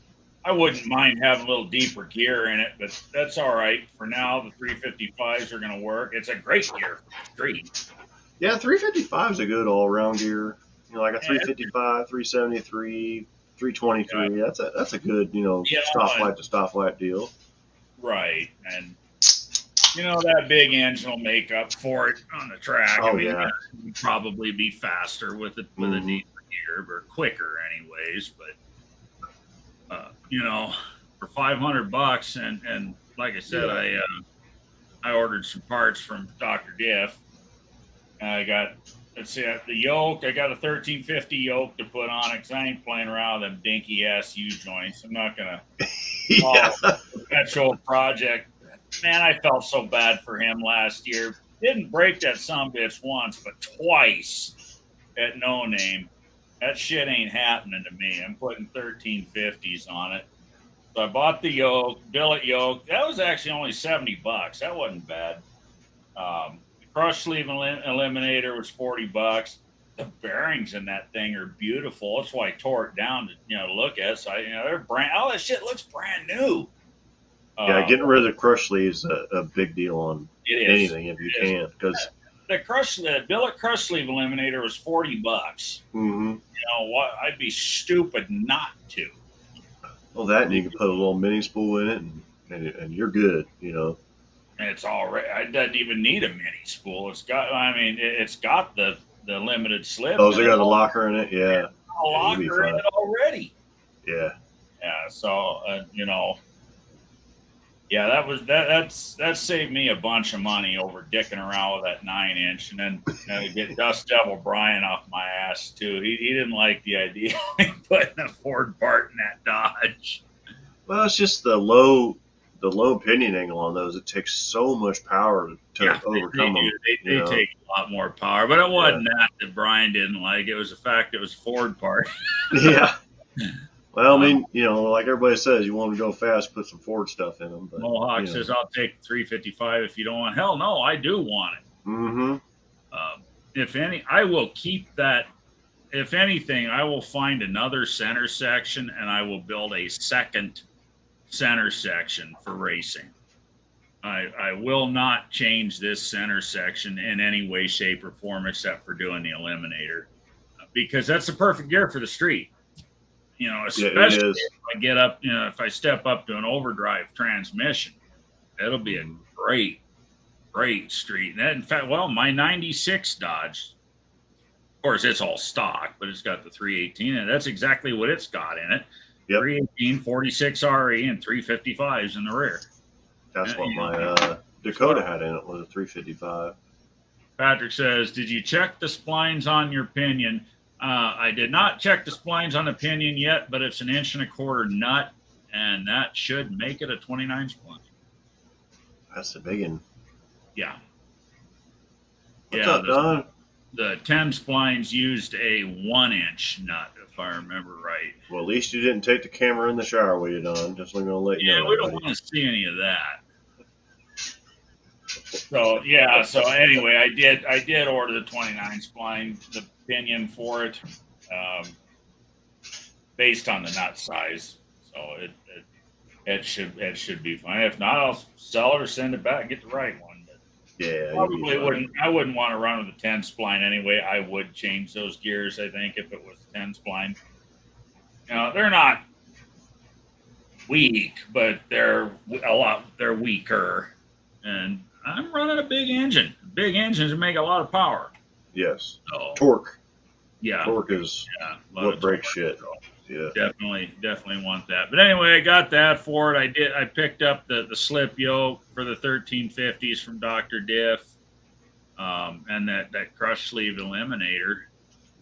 I wouldn't mind having a little deeper gear in it, but that's all right. For now, the 355s are going to work. It's a great gear for the street. Yeah, 355 is a good all-around gear. You know, like a 355, 373, 323. Yeah. That's a good, stoplight to stoplight deal. Right, and that big engine will make up for it on the track. Oh, yeah. It'd probably be faster with a deeper gear, or quicker, anyways. But for $500, and like I said, I ordered some parts from Dr. Diff. I got, let's see, the yoke. I got a 1350 yoke to put on it because I ain't playing around with them dinky ass U joints. I'm not gonna Perpetual project. Man, I felt so bad for him last year. Didn't break that sumbitch once, but twice at No Name. That shit ain't happening to me. I'm putting 1350s on it. So I bought the yoke, billet yoke. That was actually only $70. That wasn't bad. The crush sleeve eliminator was $40. The bearings in that thing are beautiful. That's why I tore it down to look at. So they're brand. All that shit looks brand new. Yeah, getting rid of the crush sleeve is a big deal on anything if you can, because the billet crush sleeve eliminator was $40. mm-hmm. What? I'd be stupid not to. Well, that and you can put a little mini spool in it, and you're good. And it's already. It doesn't even need a mini spool. It's got. I mean, it's got the limited slip. Oh, they got the locker in it. Yeah, a locker in it already. Yeah. Yeah. So yeah, that saved me a bunch of money over dicking around with that 9-inch, and then get Dust Devil Brian off my ass too. He didn't like the idea of putting a Ford part in that Dodge. Well, it's just the low pinion angle on those. It takes so much power to overcome them. They take a lot more power, but it wasn't that Brian didn't like. It was the fact it was a Ford part. Yeah. Well, I mean, like everybody says, you want to go fast, put some Ford stuff in them. But, Mohawk says, I'll take 355 if you don't want. Hell no, I do want it. Mm-hmm. If any, I will keep that. If anything, I will find another center section and I will build a second center section for racing. I will not change this center section in any way, shape, or form except for doing the eliminator, because that's the perfect gear for the street. Especially if I get up, if I step up to an overdrive transmission, it'll be a great street. And that, in fact, my 96 Dodge, of course, it's all stock, but it's got the 318, and that's exactly what it's got in it. Yep. 318, 46 RE, and 355s in the rear. That's what my Dakota had in it, was a 355. Patrick says, did you check the splines on your pinion? I did not check the splines on the pinion yet, but it's an 1.25 inch nut, and that should make it a 29 spline. That's a big one. Yeah. What's up, Don? The 10 splines used a 1-inch nut, if I remember right. Well, at least you didn't take the camera in the shower with you, Don. Just going to let you know. Yeah, we don't want to see any of that. So yeah. So anyway, I did order the 29 spline, the pinion for it, based on the nut size. So it should be fine. If not, I'll sell it or send it back and get the right one. But yeah, probably wouldn't. I wouldn't want to run with a 10 spline anyway. I would change those gears, I think, if it was 10 spline. They're not weak, but they're weaker, and I'm running a big engine. Big engines make a lot of power. Yes. So, torque. Yeah. Torque is what breaks shit. So yeah. Definitely want that. But anyway, I got that for it. I picked up the slip yoke for the 1350s from Dr. Diff, and that crush sleeve eliminator,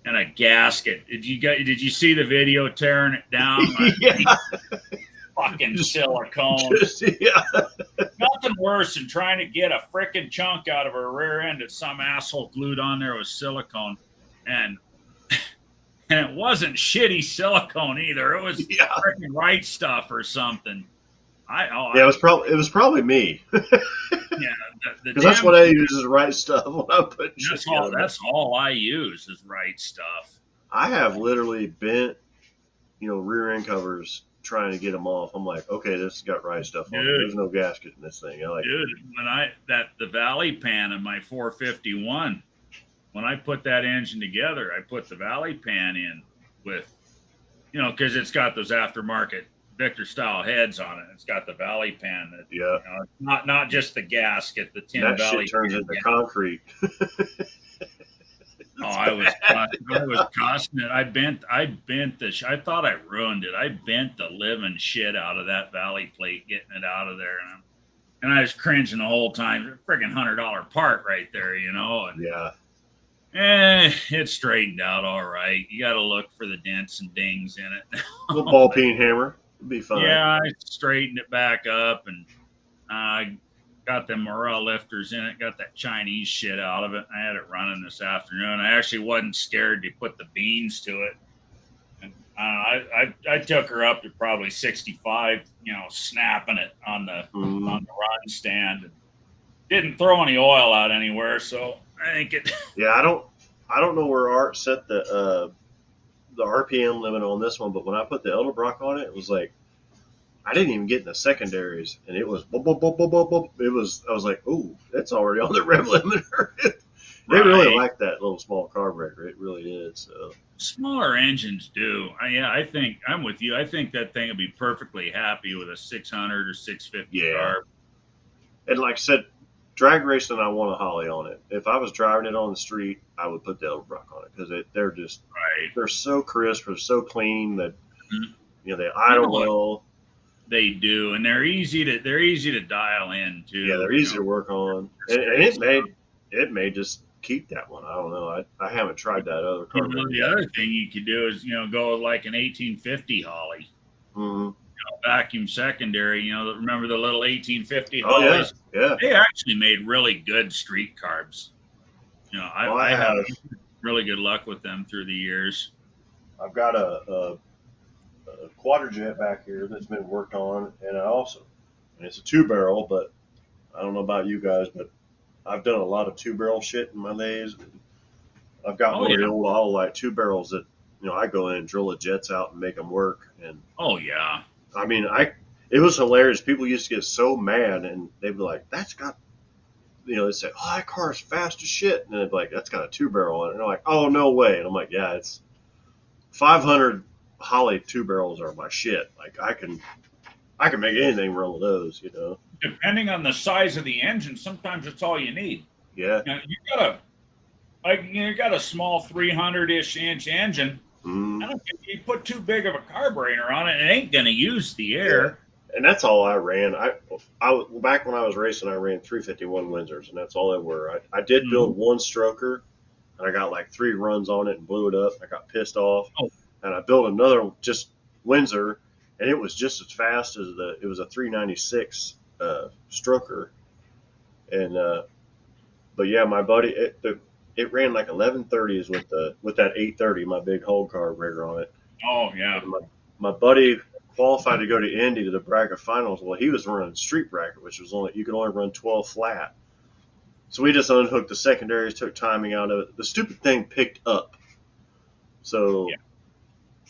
and a gasket. Did you see the video tearing it down? Yeah. Fucking silicone. Yeah. Nothing worse than trying to get a frickin' chunk out of her rear end that some asshole glued on there with silicone, and it wasn't shitty silicone either. It was frickin' right stuff or something. It was probably me. Because that's what I use is right stuff when I'm putting shit together. That's all I use is right stuff. I have literally bent, rear end covers trying to get them off. I'm like, okay, this has got right stuff on it. There's no gasket in this thing. When the Valley pan in my 451, when I put that engine together, I put the Valley pan in with, because it's got those aftermarket Victor style heads on it. It's got the Valley pan that, not just the gasket, the tin Valley shit turns into concrete. I was cussing it. I bent I thought I ruined it. I bent the living shit out of that Valley plate getting it out of there, and I was cringing the whole time. Freaking $100 part right there, and it straightened out all right. You got to look for the dents and dings in it. Little ball peen hammer. It'll be fine. Yeah, I straightened it back up and I got them morale lifters in it, got that Chinese shit out of it. I had it running this afternoon. I actually wasn't scared to put the beans to it. And I took her up to probably 65, snapping it on the rod stand. And didn't throw any oil out anywhere, so I think it. Yeah, I don't know where Art set the RPM limit on this one, but when I put the Elderbrock on it, it was like I didn't even get in the secondaries, and it was boop, boop, boop, boop, boop, boop. It was I was like, ooh, that's already on the rev limiter. They really like that little small carburetor. It really is. So. Smaller engines do. I think I'm with you. I think that thing would be perfectly happy with a 600 or 650 carb. And like I said, drag racing, I want a Holly on it. If I was driving it on the street, I would put the Elderbrock on it because they're just they're so crisp, they're so clean that they idle well. They do, and they're easy to dial in too. Yeah, they're easy to work on, and it may just keep that one. I don't know. I haven't tried that other car. The other thing you could do is go with like an 1850 Holly. Vacuum secondary. Remember the little 1850 Hollies? Yeah. They actually made really good street carbs. I had really good luck with them through the years. I've got a quadrijet back here that's been worked on, and it's a 2-barrel, but I don't know about you guys, but I've done a lot of 2-barrel shit in my days. I've got one of the old Autolite 2-barrels that I go in and drill the jets out and make them work. And I mean, it was hilarious. People used to get so mad, and they'd be like, "That's got," they'd say, "Oh, that car's fast as shit," and they'd be like, "That's got a 2-barrel in it." And they're like, "Oh, no way!" And I'm like, "Yeah, it's 500 Holly 2-barrels are my shit. Like I can make anything run with those, Depending on the size of the engine, sometimes it's all you need. Yeah. You got a small 300-ish inch engine. I don't think you put too big of a carburetor on it, it ain't going to use the air. Yeah. And that's all I ran. I back when I was racing, I ran 351 Windsors, and that's all they were. I did build one stroker, and I got like 3 runs on it and blew it up. I got pissed off, and I built another just Windsor, and it was just as fast as it was a 396 stroker, and but yeah, my buddy it ran like 1130s with that 830, my big Hog carburetor on it. Oh yeah. My buddy qualified to go to Indy to the bracket finals. Well, he was running street bracket, which was you could only run 12 flat. So we just unhooked the secondaries, took timing out of it. The stupid thing picked up. So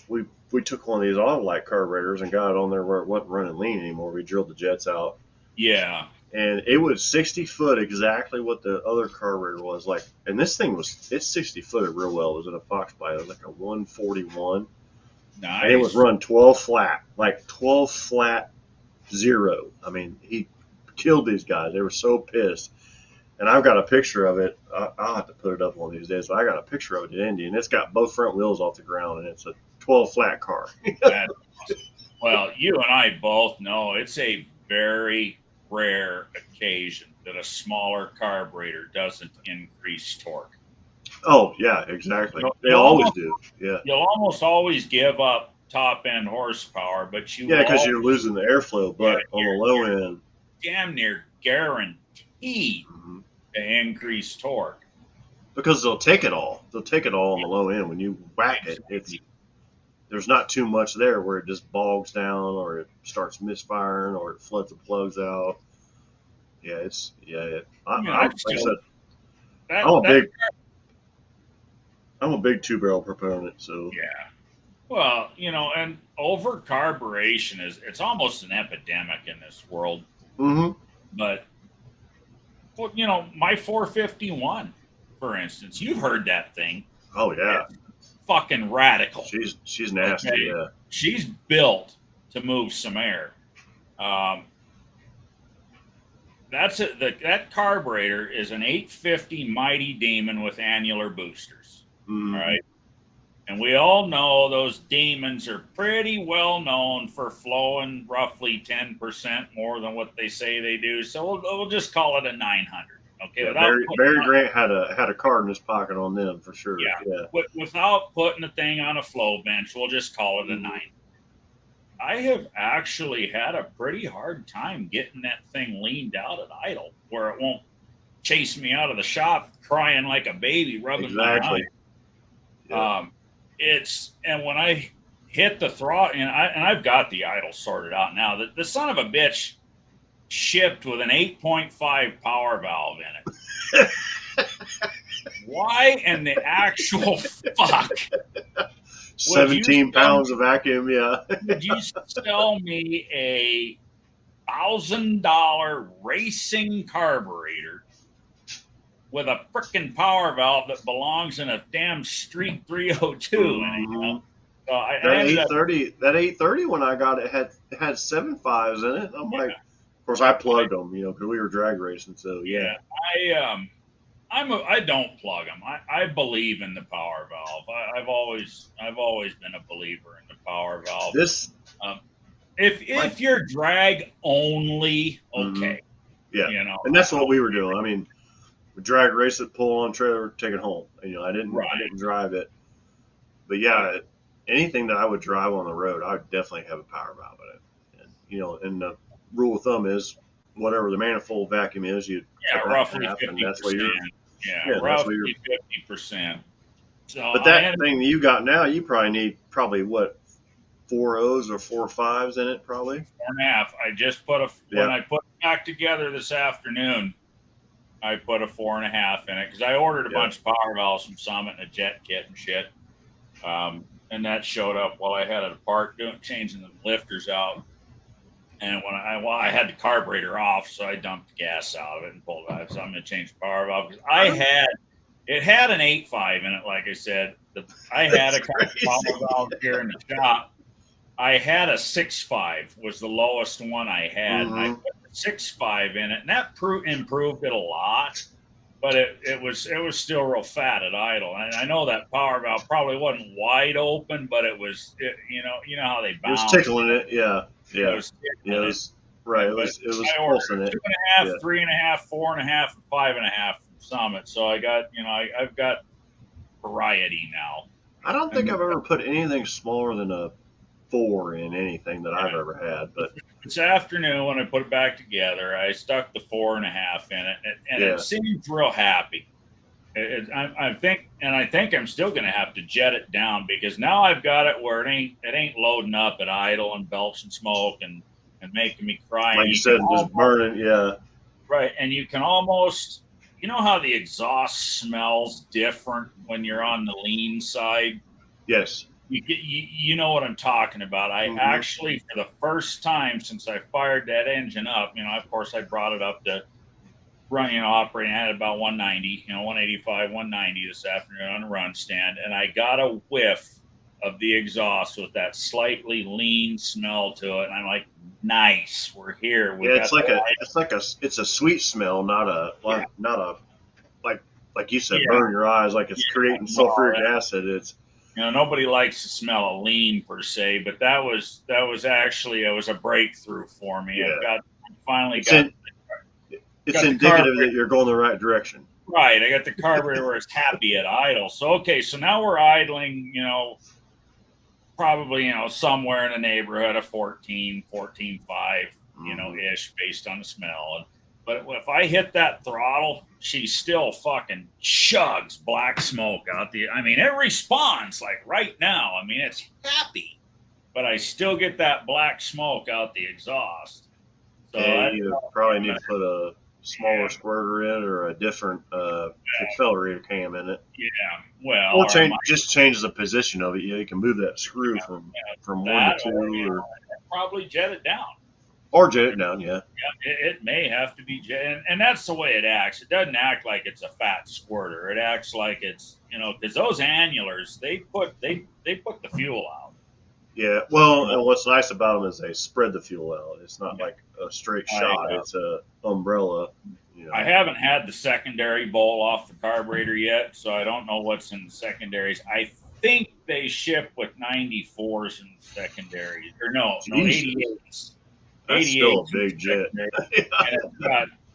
we took one of these Autolite carburetors and got it on there where it wasn't running lean anymore. We drilled the jets out. Yeah. And it was 60 foot exactly what the other carburetor was like. And this thing it's 60 footed real well. It was in a Fox bite. It was like a 141. Nice. And it was run 12 flat, like 12 flat 0. I mean, he killed these guys. They were so pissed. And I've got a picture of it. I'll have to put it up one of these days. But I got a picture of it at Indy, and it's got both front wheels off the ground, and it's a 12 flat car. That's awesome. Well, you and I both know it's a very rare occasion that a smaller carburetor doesn't increase torque. Oh, yeah, exactly. They always do. Yeah. You'll almost always give up top end horsepower, but because you're losing the airflow, but on the low end, damn near guaranteed to increase torque. Because they'll take it all. They'll take it all on the low end. When you whack it, there's not too much there where it just bogs down or it starts misfiring or it floods the plugs out. Yeah, I'm a big 2-barrel proponent. So yeah. Well, and over carburation it's almost an epidemic in this world. But my 451, for instance, you've heard that thing. Oh yeah. It's fucking radical. She's nasty. Okay? Yeah. She's built to move some air. That carburetor is an 850 Mighty Demon with annular boosters. All right. And we all know those demons are pretty well known for flowing roughly 10% more than what they say they do. So we'll just call it a 900. Okay. Yeah, Barry Grant had a card in his pocket on them for sure. Yeah. Without putting the thing on a flow bench, we'll just call it a 9. I have actually had a pretty hard time getting that thing leaned out at idle where it won't chase me out of the shop crying like a baby, rubbing my Exactly. eye. Yeah. And when I hit the throttle, and I've got the idle sorted out now. The son of a bitch shipped with an 8.5 power valve in it. Why in the actual fuck? 17 pounds of vacuum, yeah. Would you sell me a $1,000 racing carburetor with a frickin' power valve that belongs in a damn Street 302? Mm-hmm. You know? So I That ended up, 830 when I got it had 7.5s in it. I'm like, of course I plugged them, because we were drag racing. So yeah. I don't plug them. I believe in the power valve. I've always been a believer in the power valve. This if you're drag only, okay. Yeah. And that's what we were doing. I mean, we drag race it, pull on trailer, take it home. I didn't drive it. But yeah, anything that I would drive on the road, I would definitely have a power valve in it. And the rule of thumb is whatever the manifold vacuum is, you cut that roughly in half, 50%. and that's what you're. Roughly 50%. So But that thing that you got now, you probably need what, 4 O's or 4 5s in it, probably 4.5. I just put when I put it back together this afternoon, I put a 4.5 in it because I ordered a bunch of power valves from Summit and a jet kit and shit. And that showed up while I had it apart changing the lifters out. And when I had the carburetor off, so I dumped the gas out of it and pulled it out. So I'm going to change the power valve because it had an 8.5 in it. Like I said, I had a power valve here in the shop. I had a 6.5 was the lowest one I had. And I put the 6.5 in it, and that improved it a lot. But it was still real fat at idle, and I know that power valve probably wasn't wide open, but it was. You know how they bounce. It was tickling it, yeah. It was tickling it was pulsing it. 2.5, 3.5, 4.5, and 5.5 from Summit. So I got I've got variety now. I don't think I've ever put anything smaller than a 4 in anything that I've ever had, but this afternoon when I put it back together, I stuck the 4.5 in it, and it seems real happy. I think I'm still going to have to jet it down because now I've got it where it ain't loading up at idle and belching smoke and making me cry. Like you said, just burning, yeah. Right, and you can almost, how the exhaust smells different when you're on the lean side. Yes. You know what I'm talking about. I actually, for the first time since I fired that engine up, of course I brought it up to run, operating. I had about 190, 185, 190 this afternoon on a run stand, and I got a whiff of the exhaust with that slightly lean smell to it, and I'm like, nice, we're here. It's a sweet smell, not a like you said, burn your eyes, like it's creating sulfuric acid. It's nobody likes the smell of lean per se, but that was actually it was a breakthrough for me. Yeah. It's indicative that you're going the right direction. Right. I got the carburetor where it's happy at idle. So so now we're idling, probably, somewhere in the neighborhood of 14.5, ish based on the smell. But if I hit that throttle, she still fucking chugs black smoke out it responds like right now. It's happy, but I still get that black smoke out the exhaust. So you probably need to put a smaller squirter in or a different accelerator cam in it. Yeah, well, or change the position of it. You can move that screw from 1 to 2, or probably jet it down. Or jet it down, yeah. It may have to be jet, and that's the way it acts. It doesn't act like it's a fat squirter. It acts like it's because those annulars they put the fuel out. Yeah, well, and what's nice about them is they spread the fuel out. It's not like a straight shot. It's a umbrella. I haven't had the secondary bowl off the carburetor yet, so I don't know what's in the secondaries. I think they ship with 94s in secondaries, or no 88s. That's still a big jet.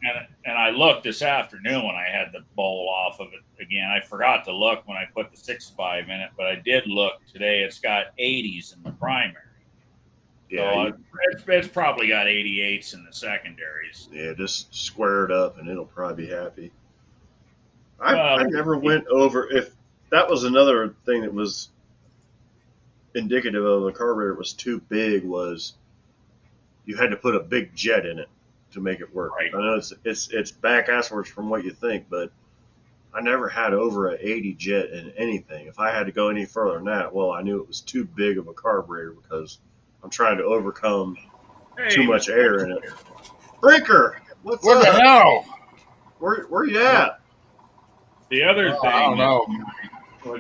And I looked this afternoon when I had the bowl off of it again. I forgot to look when I put the 6.5 in it, but I did look today. It's got 80s in the primary. Yeah, So it's probably got 88s in the secondaries. yeah, just square it up and it'll probably be happy. I Well, never went over if that was another thing that was indicative of a carburetor was too big was you had to put a big jet in it to make it work. right. I know it's back asswards from what you think, but I never had over an 80 jet in anything. If I had to go any further than that, well, I knew it was too big of a carburetor because I'm trying to overcome too Hey, much air in it. Brinker, what's What the up? hell? Where you at? the other Oh, I don't thing, know.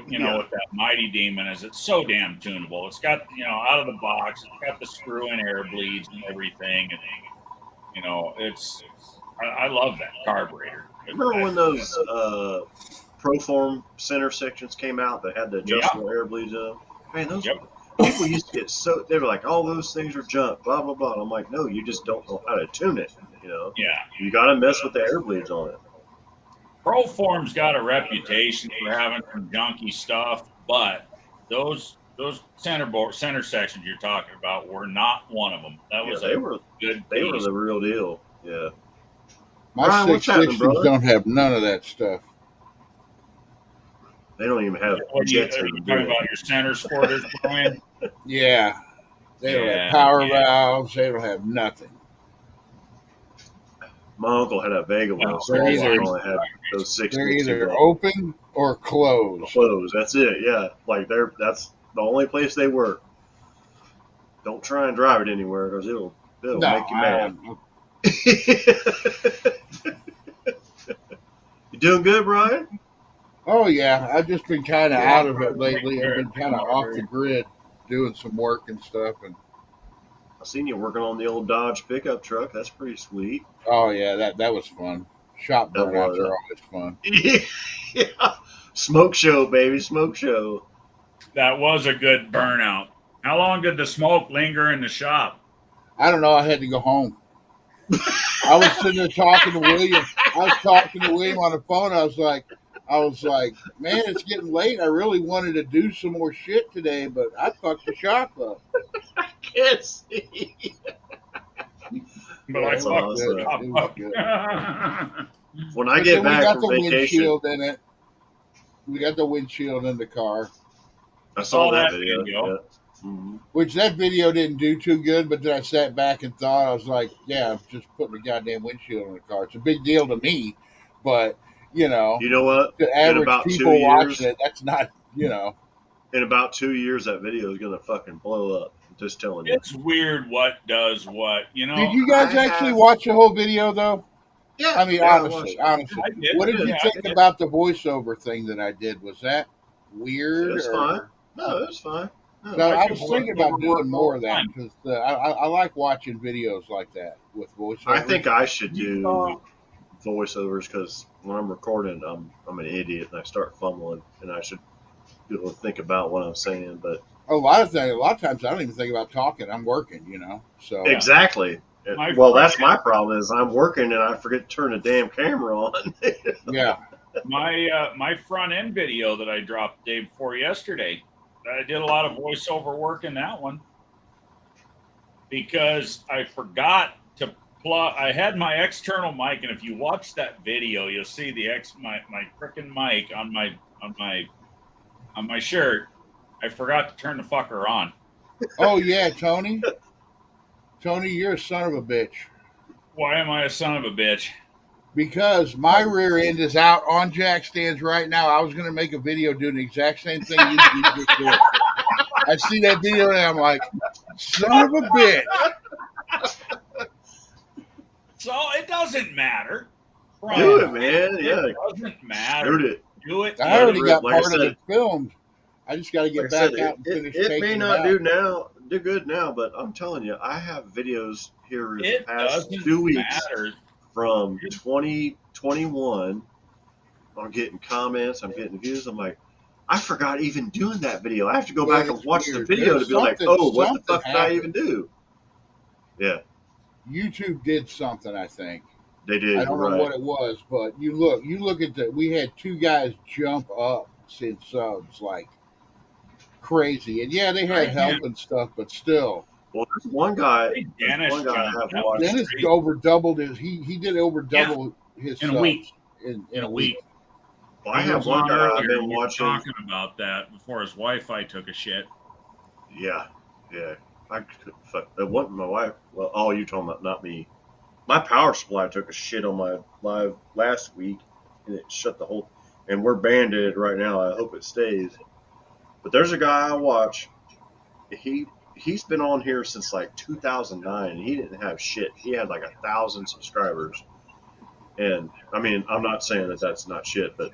Yeah. with that Mighty Demon is it's so damn tunable. It's got, out of the box, it's got the screw-in air bleeds and everything, and I love that carburetor. Remember when those Proform center sections came out that had the adjustable air bleeds in them? Man, those Yep. people used to get so they were like, all those things are junk, blah blah blah. And I'm like, no, you just don't know how to tune it. Yeah. You got to mess with the air bleeds on it. Proform's got a reputation for having some junky stuff, but those center sections you're talking about were not one of them. That was they were good they were piece. the real deal. Yeah. My Ryan, what's happening, 660s brother? don't have none of that stuff. They don't even have What are you jets in them. talking about your center squirters, Brian? Yeah. They don't Yeah, have power yeah. valves. They don't have nothing. My uncle had a Vega one, so They're I either- only had those They're 660s either open or closed. closed. That's it. Yeah, like that's the only place they work. Don't try and drive it anywhere because it'll No, make you mad. I- You doing good, Brian? Oh yeah, I've just been kind of Yeah. out of it lately. I've been kind of off the grid, doing some work and stuff. And I seen you working on the old Dodge pickup truck. That's pretty sweet. oh yeah, that was fun. Shop That burnouts was. are always fun. Yeah, smoke show, baby, smoke show. That was a good burnout. How long did the smoke linger in the shop? I don't know. I had to go home. I was sitting there talking to William. I was talking to William on the phone. I was like, man, it's getting late. I really wanted to do some more shit today, but I fucked the shop up. Can't see. But I That's fucked awesome. the shop It was up. good. When I But get then we back got from the vacation, windshield in it. We got the windshield in the car, I saw that video. video. Yeah. Mhm. which that video didn't do too good. But then I sat back and thought, I was like, yeah, I'm just putting a goddamn windshield in the car. It's a big deal to me, but You know what? to average about 2 people years- watching it, that's not, In about 2 years, that video is gonna fucking blow up. I'm just telling you. It's weird what does what. Did you guys I actually have- watch the whole video though? Yeah. I mean, yeah, honestly, I what did. did you Yeah, think I did. about the voiceover thing that I did? Was that weird? It was fine. No, it was fine. No, No, I was thinking about doing more of that because I like watching videos like that with voiceovers. I think I should You do thought- voiceovers because when I'm recording, I'm an idiot and I start fumbling, and I should be able to think about what I'm saying. But a lot of times I don't even think about talking. I'm working, So exactly. My Well, friend- that's my problem is I'm working and I forget to turn the damn camera on. yeah, My front end video that I dropped the day before yesterday, I did a lot of voiceover work in that one because I forgot to plug. I had my external mic, and if you watch that video, you'll see my frickin' mic on my shirt. I forgot to turn the fucker on. Oh yeah, Tony. Tony, you're a son of a bitch. Why am I a son of a bitch? Because my rear end is out on jack stands right now. I was going to make a video doing the exact same thing you just did. I see that video and I'm like, son of a bitch. So it doesn't matter. Do it, man. Yeah. It doesn't matter. Shoot it. Do it. I already got Like I part of said- it filmed. I just got to get Like I back said, out and finish it taking may it not out. do good now, but I'm telling you, I have videos here the It past doesn't 2 weeks matter. from 2021. I'm getting comments, I'm getting views. I'm like, I forgot even doing that video. I have to go Well, back and it's watch weird. the video There's to be like, something- oh, what the something fuck did I even happened. do? Yeah, YouTube did something, I think. they did. I don't know right. what it was, but you look at the. We had two guys jump up since subs like crazy, and yeah, they had I help can't- and stuff, but still, Well, there's one guy. I think There's Dennis one guy I jumped have out watched. Dennis straight over doubled his. He did over double his in a subs week. in a week. Well, I He have was one on guy I've earlier. been And we were watching. talking about that before his Wi-Fi took a shit. Yeah, yeah. Fuck. That wasn't my wife. Well, oh, you talking about not me? My power supply took a shit on my live last week, and it shut the whole. And we're banded right now. I hope it stays. But there's a guy I watch. He's been on here since like 2009. And he didn't have shit. He had like 1,000 subscribers. And I mean, I'm not saying that that's not shit, but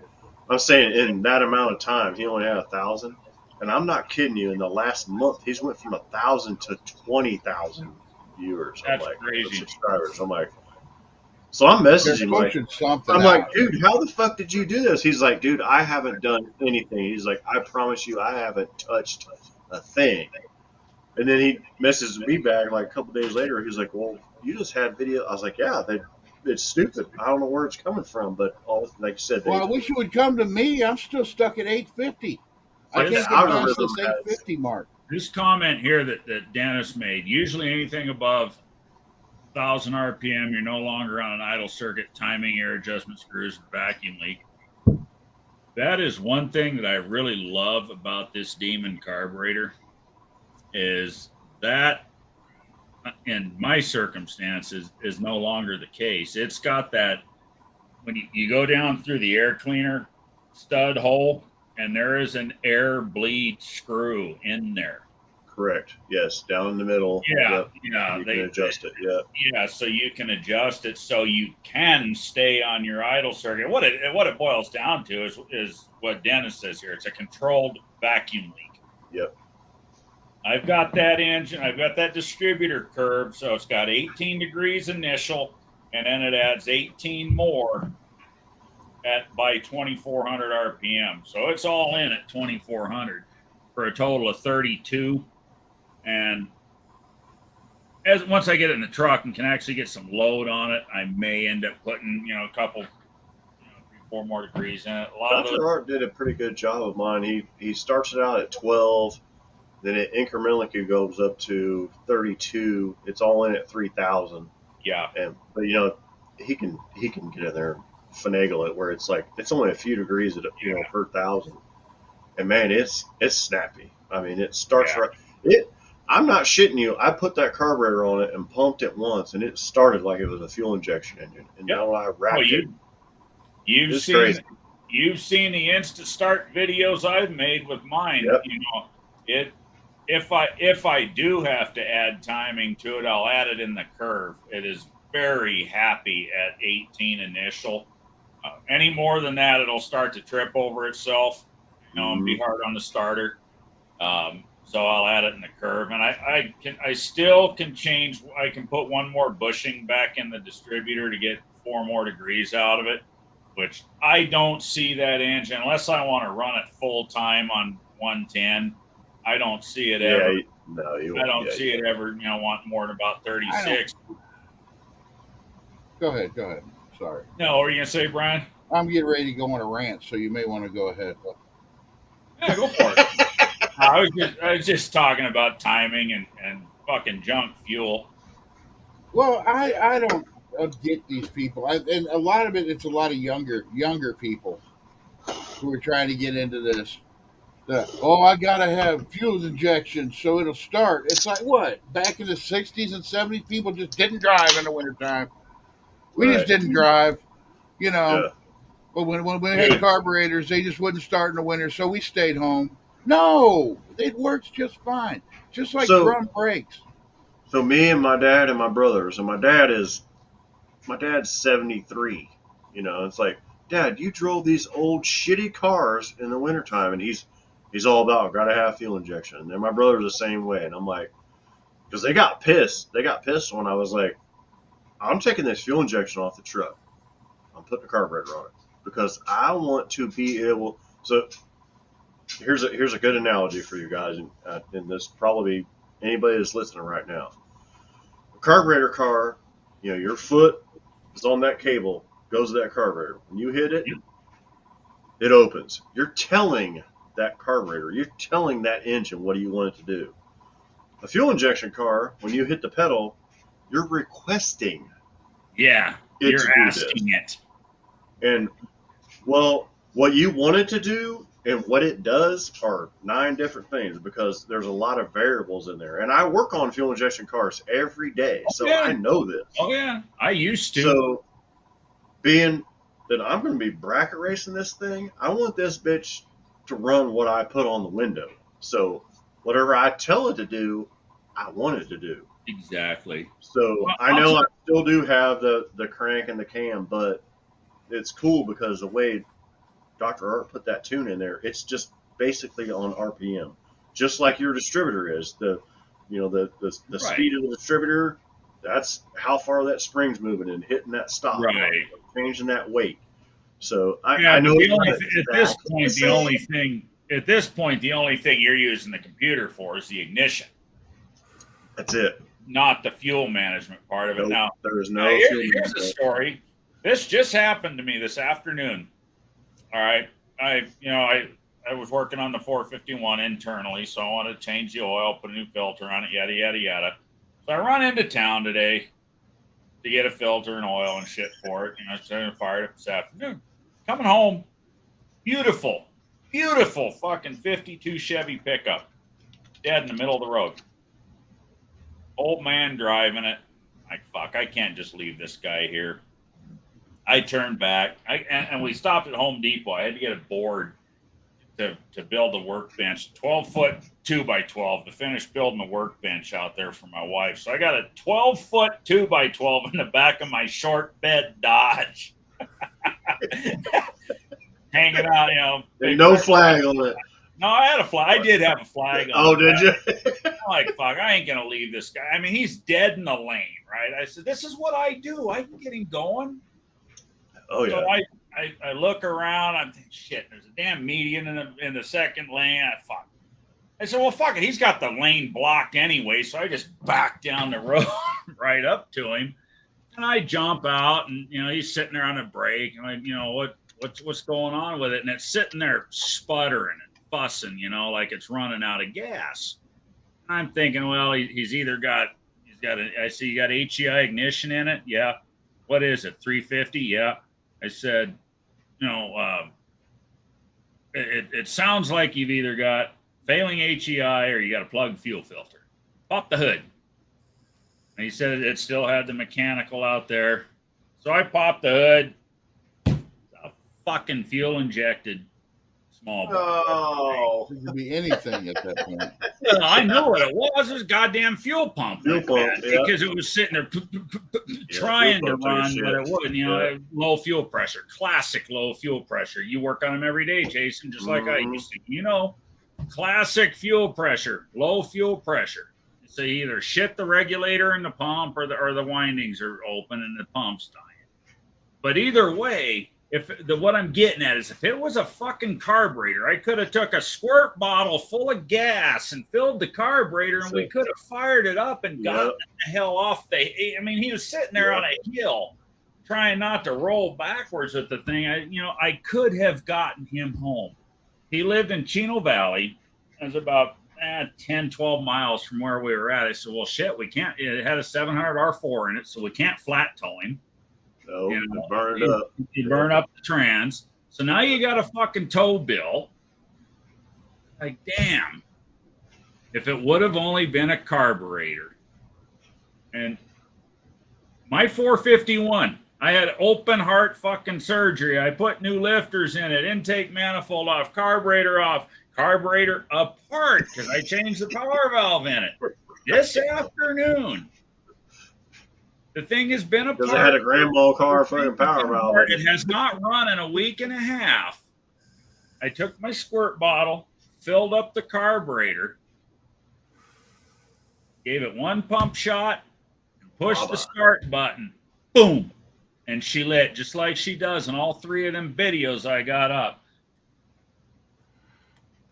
I'm saying in that amount of time, he only had 1,000. And I'm not kidding you. In the last month, he's went from 1,000 to 20,000 viewers. I'm That's like, crazy. subscribers. I'm like, so I'm They're messaging like, pushing something I'm out. like, dude, how the fuck did you do this? He's like, dude, I haven't done anything. He's like, I promise you, I haven't touched a thing. And then he messages me back like a couple days later. He's like, well, you just had video. I was like, yeah, it's stupid. I don't know where it's coming from, but like you said, Well, I wish you would come to me. I'm still stuck at 850. I like the can't get past algorithm this 850 mark. This comment here that Dennis made, usually anything above 1,000 RPM, you're no longer on an idle circuit, timing, air adjustment screws, and vacuum leak. That is one thing that I really love about this Demon carburetor is that in my circumstances is no longer the case. It's got that when you go down through the air cleaner stud hole and there is an air bleed screw in there. Correct. Yes, down in the middle. Yeah, Yep. yeah. You can adjust it. Yeah. Yeah, so you can adjust it so you can stay on your idle circuit. What it boils down to is what Dennis says here. It's a controlled vacuum leak. Yep. I've got that engine. I've got that distributor curve, so it's got 18 degrees initial, and then it adds 18 more by 2,400 RPM. So it's all in at 2,400 for a total of 32. And once I get it in the truck and can actually get some load on it, I may end up putting a couple, 3-4 more degrees in it. A lot Dr. of Art did a pretty good job of mine. He starts it out at 12, then it incrementally goes up to 32. It's all in at 3,000. yeah, But he can get in there and finagle it where it's like it's only a few degrees at per 1,000. And man, it's snappy. I mean, it starts right. I'm not shitting you. I put that carburetor on it and pumped it once, and it started like it was a fuel injection engine. And now I wrapped it. You've seen crazy. You've seen the instant start videos I've made with mine. Yep. If I do have to add timing to it, I'll add it in the curve. It is very happy at 18 initial. Any more than that, it'll start to trip over itself, and be hard on the starter. So I'll add it in the curve, and I still can change. I can put one more bushing back in the distributor to get 4 more degrees out of it, which I don't see that engine unless I want to run it full time on 110. I don't see it ever. I don't see it ever. Want more than about 36. Go ahead. Sorry. No, what are you gonna say, Brian? I'm getting ready to go on a rant, so you may want to go ahead. Yeah, go for it. I was just talking about timing and fucking junk fuel. Well, I don't get these people, and a lot of it's a lot of younger people who are trying to get into this. I gotta have fuel injection so it'll start. It's like what? Back in the 60s and 70s, people just didn't drive in the wintertime. We just didn't drive, Yeah. But when we had carburetors, they just wouldn't start in the winter, so we stayed home. No, it works just fine, just like drum brakes. So me and my dad and my brothers, and my dad's 73. It's like, Dad, you drove these old shitty cars in the wintertime, and he's all about gotta have fuel injection. And my brother's the same way, and I'm like, because they got pissed. They got pissed when I was like, I'm taking this fuel injection off the truck. I'm putting a carburetor on it because I want to be able. So here's a good analogy for you guys, and this probably anybody that's listening right now. A carburetor car, your foot is on that cable, goes to that carburetor. When you hit it, it opens. You're telling that carburetor, you're telling that engine what do you want it to do. A fuel injection car, when you hit the pedal, you're requesting Yeah, it you're to do asking this. it. And well, what you want it to do and what it does are 9 different things because there's a lot of variables in there. And I work on fuel injection cars every day, so yeah. I know this. Oh yeah, I used to. So being that I'm going to be bracket racing this thing, I want this bitch to run what I put on the window. So whatever I tell it to do, I want it to do. Exactly. So Well, I know I still do have the crank and the cam, but it's cool because the way Dr. Art put that tune in there, it's just basically on RPM, just like your distributor is. The Right. speed of the distributor, that's how far that spring's moving and hitting that stop, Right. changing that weight. So Yeah, I know but it's not at this exactly point, the same. only thing you're using the computer for is the ignition, That's it. not the fuel management part of it. Nope, Now, there is no fuel here's a management. story. This just happened to me this afternoon. All right, I was working on the 451 internally, so I wanted to change the oil, put a new filter on it, yada yada yada. So I run into town today to get a filter and oil and shit for it. So I fired up this afternoon. Coming home, beautiful fucking 52 Chevy pickup, dead in the middle of the road. Old man driving it. Like, fuck, I can't just leave this guy here. I turned back, and we stopped at Home Depot. I had to get a board to build a workbench, 12-foot 2x12 to finish building the workbench out there for my wife. So I got a 12-foot 2x12 in the back of my short bed Dodge, hanging out. And no flag on it. No, I had a flag. I did have a flag on. Oh, did you? I'm like, fuck, I ain't gonna leave this guy. I mean, he's dead in the lane, right? I said, this is what I do. I can get him going. Oh yeah. So I look around. I'm thinking, shit. There's a damn median in the second lane. I said, well, fuck it. He's got the lane blocked anyway, so I just back down the road right up to him, and I jump out, and he's sitting there on a brake, and what's going on with it, and it's sitting there sputtering and fussing, like it's running out of gas. And I'm thinking, well, he's I see you got HEI ignition in it. Yeah. What is it? 350? Yeah. I said, it sounds like you've either got failing HEI or you got a plugged fuel filter. Pop the hood. And he said it still had the mechanical out there. So I popped the hood. A fucking fuel injected small block. Oh. It could be anything at that point. I know what it was. It was a goddamn fuel pump. Fuel pump, yeah. Because it was sitting there trying to run, but it wouldn't. Low fuel pressure. Classic low fuel pressure. You work on them every day, Jason, just like I used to. Classic fuel pressure. Low fuel pressure. So you either shit the regulator in the pump or the windings are open and the pump's dying. But either way, what I'm getting at is if it was a fucking carburetor, I could have took a squirt bottle full of gas and filled the carburetor, and we could have fired it up and gotten the hell off he was sitting there on a hill trying not to roll backwards at the thing. I could have gotten him home. He lived in Chino Valley. It was about 10, 12 miles from where we were at. I said, well, shit, we can't. It had a 700 R4 in it, so we can't flat tow him. No, burn it up. You burn up the trans. So now you got a fucking tow bill. Like, damn. If it would have only been a carburetor. And my 451, I had open heart fucking surgery. I put new lifters in it, intake manifold off, carburetor apart, because I changed the power valve in it this afternoon. The thing has been apart. Because it had a grandma car fucking power valve. It has not run in a week and a half. I took my squirt bottle, filled up the carburetor, gave it one pump shot, and pushed the start button. Boom. And she lit just like she does in all 3 of them videos I got up.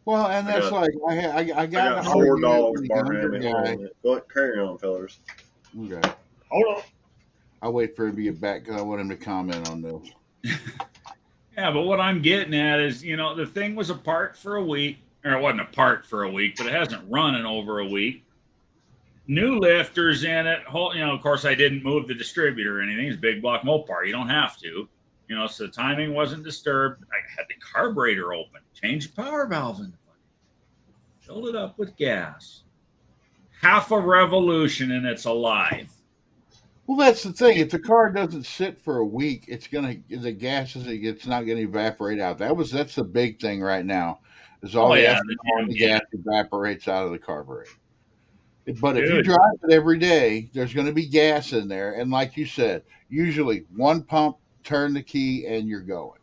Well, and that's I got 4 dogs barking at me. Go ahead, carry on, fellas. Okay. Hold on. I'll wait for him to get back because I want him to comment on those. Yeah, but what I'm getting at is, the thing was apart for a week, or it wasn't apart for a week, but it hasn't run in over a week. new lifters in it. Of course, I didn't move the distributor or anything. It's big block Mopar. You don't have to. So the timing wasn't disturbed. I had the carburetor open, changed the power valve in the fucking, filled it up with gas. Half a revolution and it's alive. Well, that's the thing. If the car doesn't sit for a week, the gas it's not gonna evaporate out. That's the big thing right now. Is all the ethanol and the gas evaporates out of the carburetor. But if you drive it every day, there's going to be gas in there, and like you said, usually one pump, turn the key, and you're going.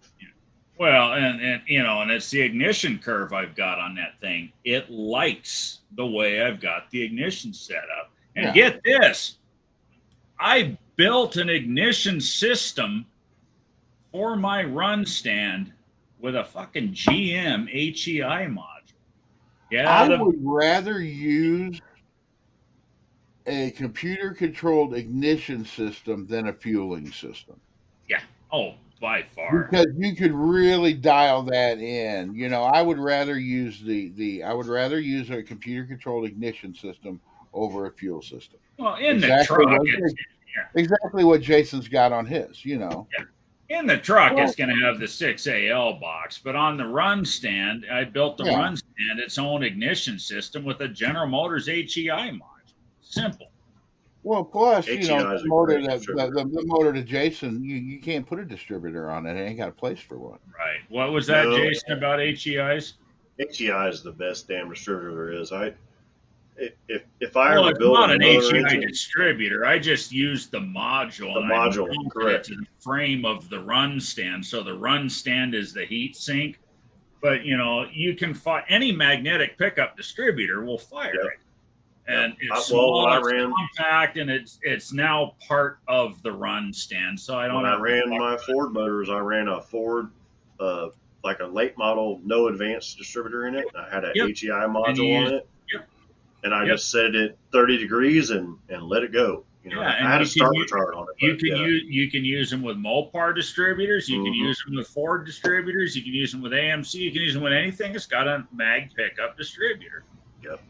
Well, and it's the ignition curve I've got on that thing. It likes the way I've got the ignition set up. And get this, I built an ignition system for my run stand with a fucking GM HEI module. Yeah, I would rather use a computer-controlled ignition system than a fueling system. Yeah. Oh, by far. Because you could really dial that in. I would rather use I would rather use a computer-controlled ignition system over a fuel system. Well, the truck, exactly what Jason's got on his. Yeah. In the truck, it's going to have the 6AL box, but on the run stand, I built the run stand its own ignition system with a General Motors HEI module. Simple. Well, plus, the motor to Jason, you can't put a distributor on it. It ain't got a place for one. Right. What was that, Jason, about HEIs? HEI is the best damn distributor there is. If I ever build not an HEI distributor, I just used the module. The module, correct. To the frame of the run stand. So the run stand is the heat sink. But, you can find any magnetic pickup distributor will fire it. And it's small, it's compact, and it's now part of the run stand. So I don't. When I ran my Ford motors, I ran a Ford, like a late model, no advanced distributor in it. I had a HEI module on it, and I just set it 30 degrees and let it go. I had a start retard on it. You can use them with Mopar distributors. You can use them with Ford distributors. You can use them with AMC. You can use them with anything. It's got a mag pickup distributor. Yep.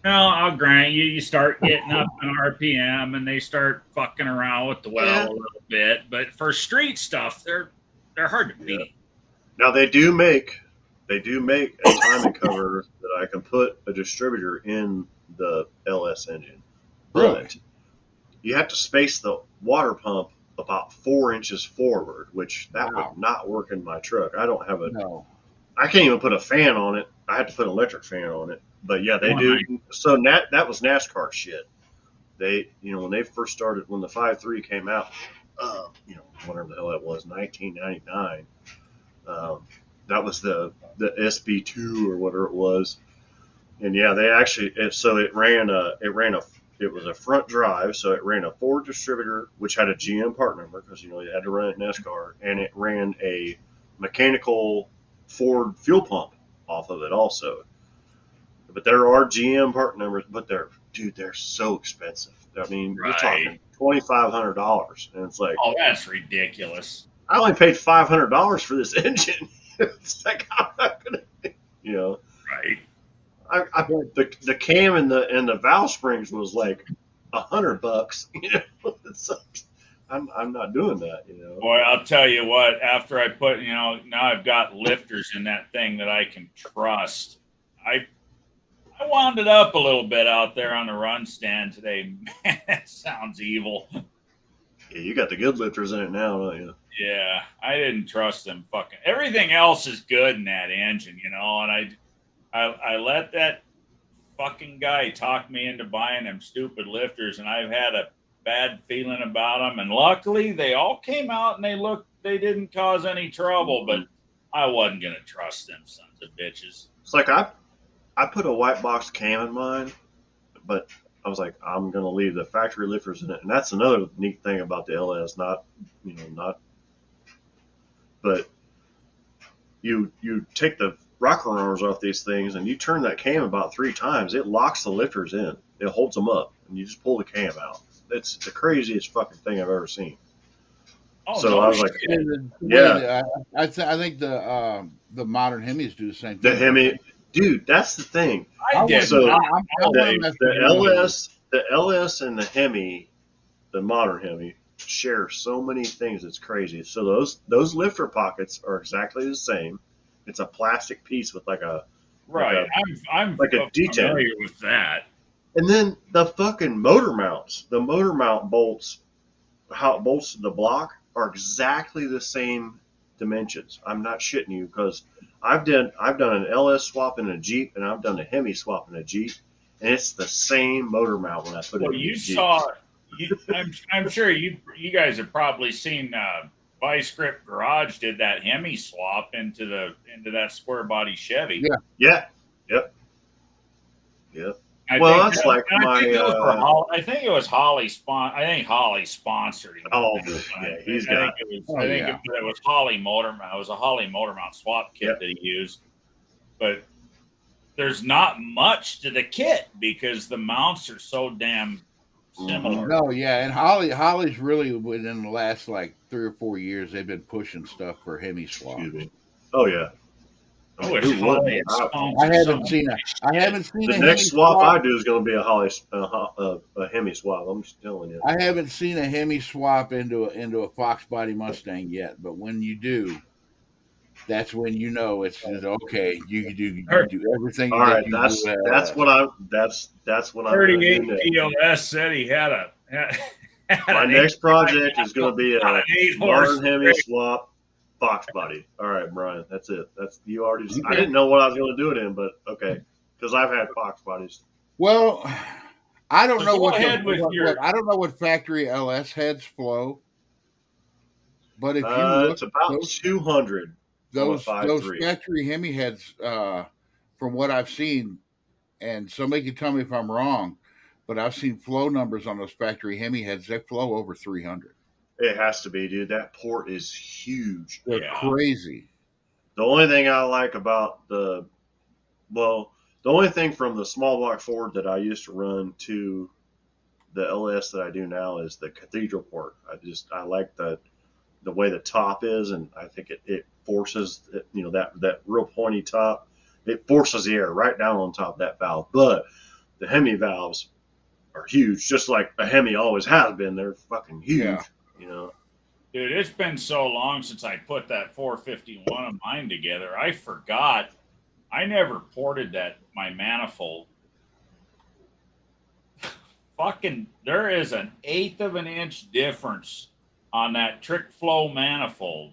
Now, I'll grant you start getting up in RPM and they start fucking around with the well a little bit. But for street stuff, they're hard to beat. Now they do make a timing cover that I can put a distributor in the LS engine. But you have to space the water pump about 4 inches forward, which would not work in my truck. I don't have I can't even put a fan on it. I had to put an electric fan on it. But yeah, they do. So that was NASCAR shit. They, when they first started, when the 5.3 came out, whatever the hell that was, 1999. That was the SB2 or whatever it was. And yeah, they actually, it was a front drive, so it ran a Ford distributor, which had a GM part number because you had to run it NASCAR, and it ran a mechanical Ford fuel pump off of it also. But there are GM part numbers, but they're so expensive. I mean, you're talking $2,500, and it's like, oh, that's ridiculous. I only paid $500 for this engine. It's like, I'm not gonna, right. The cam and the valve springs was like $100. It's like, I'm not doing that. Boy, I'll tell you what. After I put, now I've got lifters in that thing that I can trust. I wound it up a little bit out there on the run stand today. Man, that sounds evil. Yeah, you got the good lifters in it now, don't you? Yeah, I didn't trust them. Fucking everything else is good in that engine, and I let that fucking guy talk me into buying them stupid lifters, and I've had a bad feeling about them. And luckily, they all came out and they didn't cause any trouble. But I wasn't gonna trust them sons of bitches. It's like I put a white box cam in mine, but I was like, I'm going to leave the factory lifters in it. And that's another neat thing about the LS, but you take the rocker arms off these things and you turn that cam about 3 times, it locks the lifters in. It holds them up and you just pull the cam out. It's the craziest fucking thing I've ever seen. Oh, so I was like, I think the modern Hemis do the same thing. The Hemi, dude, that's the thing. I did. So the LS the LS and the Hemi, the modern Hemi, share so many things. It's crazy. So those lifter pockets are exactly the same. It's a plastic piece with like a Right. I'm like a D10. familiar with that. And then the fucking motor mounts, the motor mount bolts, how it bolts to the block are exactly the same dimensions. I'm not shitting you because I've done an LS swap in a Jeep and I've done a Hemi swap in a Jeep, and it's the same motor mount when I put it Well, in you these saw. Jeeps. I'm sure you guys have probably seen Vice Grip Garage did that Hemi swap into that square body Chevy. Yeah. Yeah. Yep. Yep. I Well, think that's that, like and I think my those were I think it was Holly I think Holly sponsored him. yeah, he's got I think it was Holly Motor Mount. It was a Holly Motor Mount swap kit that he used. But there's not much to the kit because the mounts are so damn similar. No, yeah, and Holly's really within the last like 3 or 4 years they've been pushing stuff for Hemi swaps. excuse me. Oh yeah. I wish Holly had sponsored I haven't some seen of a The Hemi next swap swap. I do is going to be a Hemi swap. I'm just telling you. I haven't seen a Hemi swap into a Fox Body Mustang yet, but when you do, that's when you know it's just, okay. You do everything All that right, you that's do. what I'm going to 38 do next. POS said he had My next project is going to be an a 8-horse modern Hemi swap Fox Body. All right, Brian, that's it. That's you already. I didn't know what I was going to do it in, but okay, because I've had Fox Bodies. Well, I don't So know go ahead with your- I don't know what factory LS heads flow, but if you look It's about 200. those 5.3. factory Hemi heads, from what I've seen, and somebody can tell me if I'm wrong, but I've seen flow numbers on those factory Hemi heads. They flow over 300. It has to be, dude. That port is huge. They're crazy. The only thing I like about the only thing from the small block Ford that I used to run to the LS that I do now is the cathedral port. I like the way the top is, and I think it forces that real pointy top. It forces the air right down on top of that valve. But the Hemi valves are huge, just like a Hemi always has been. They're fucking huge. Yeah. Dude, it's been so long since I put that 451 of mine together. I forgot. I never ported my manifold. Fucking, there is an 1/8 of an inch difference on that trick flow manifold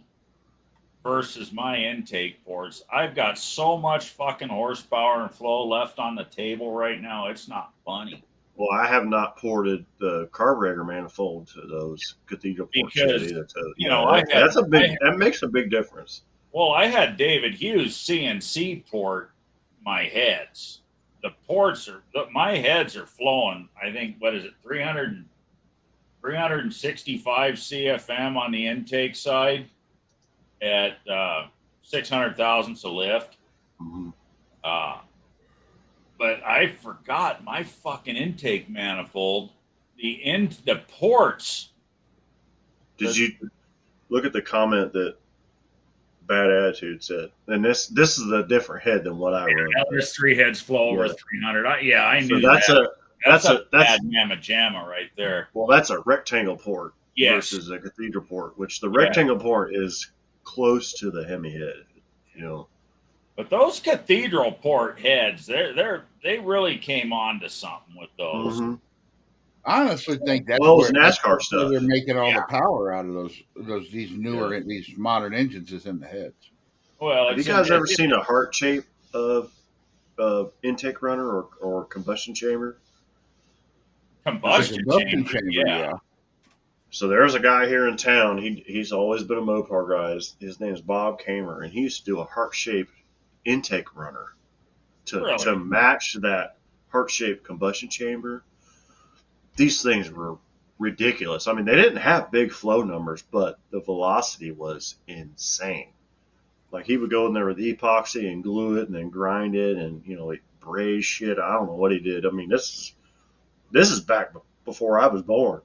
versus my intake ports. I've got so much fucking horsepower and flow left on the table right now. It's not funny. Well, I have not ported the carburetor manifold to those cathedral ports yet either. That makes a big difference. Well, I had David Hughes CNC port my heads. The ports my heads are flowing. I think, what is it, 365 CFM on the intake side at 600 thousandths of lift. Mm-hmm. But I forgot my fucking intake manifold. The ports. Did you look at the comment that Bad Attitude said? And this is a different head than what I run. There's 3 heads flow over 300. I knew so that's a bad mamma jamma right there. Well, that's a rectangle port versus a cathedral port, which the rectangle port is close to the Hemi head. But those cathedral port heads, they really came on to something with those. Mm-hmm. I honestly think that's where NASCAR stuff. They're making all the power out of these newer these modern engines is in the heads. Well, have you guys ever seen a heart shape of intake runner or combustion chamber? Combustion chamber, yeah. So there's a guy here in town. He's always been a Mopar guy. His name is Bob Kamer, and he used to do a heart-shaped intake runner to match that heart-shaped combustion chamber. These things were ridiculous. I mean, they didn't have big flow numbers, but the velocity was insane. Like, he would go in there with epoxy and glue it and then grind it and, like braze shit. I don't know what he did. I mean, this is back before I was born.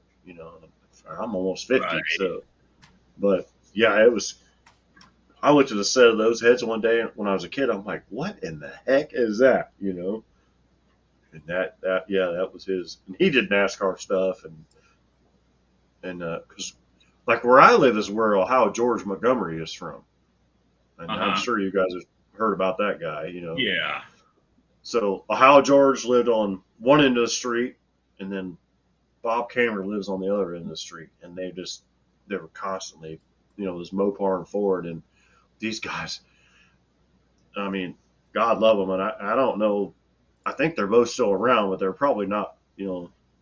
I'm almost 50, so. But, yeah, it was. I looked at a set of those heads one day when I was a kid. I'm like, what in the heck is that, And that was his. And he did NASCAR stuff, and because like where I live is where Ohio George Montgomery is from, and I'm sure you guys have heard about that guy. Yeah. So Ohio George lived on one end of the street, and then Bob Cameron lives on the other end of the street, and they were constantly, this Mopar and Ford, and these guys. I mean, God love them, and I don't know. I think they're both still around, but they're probably not,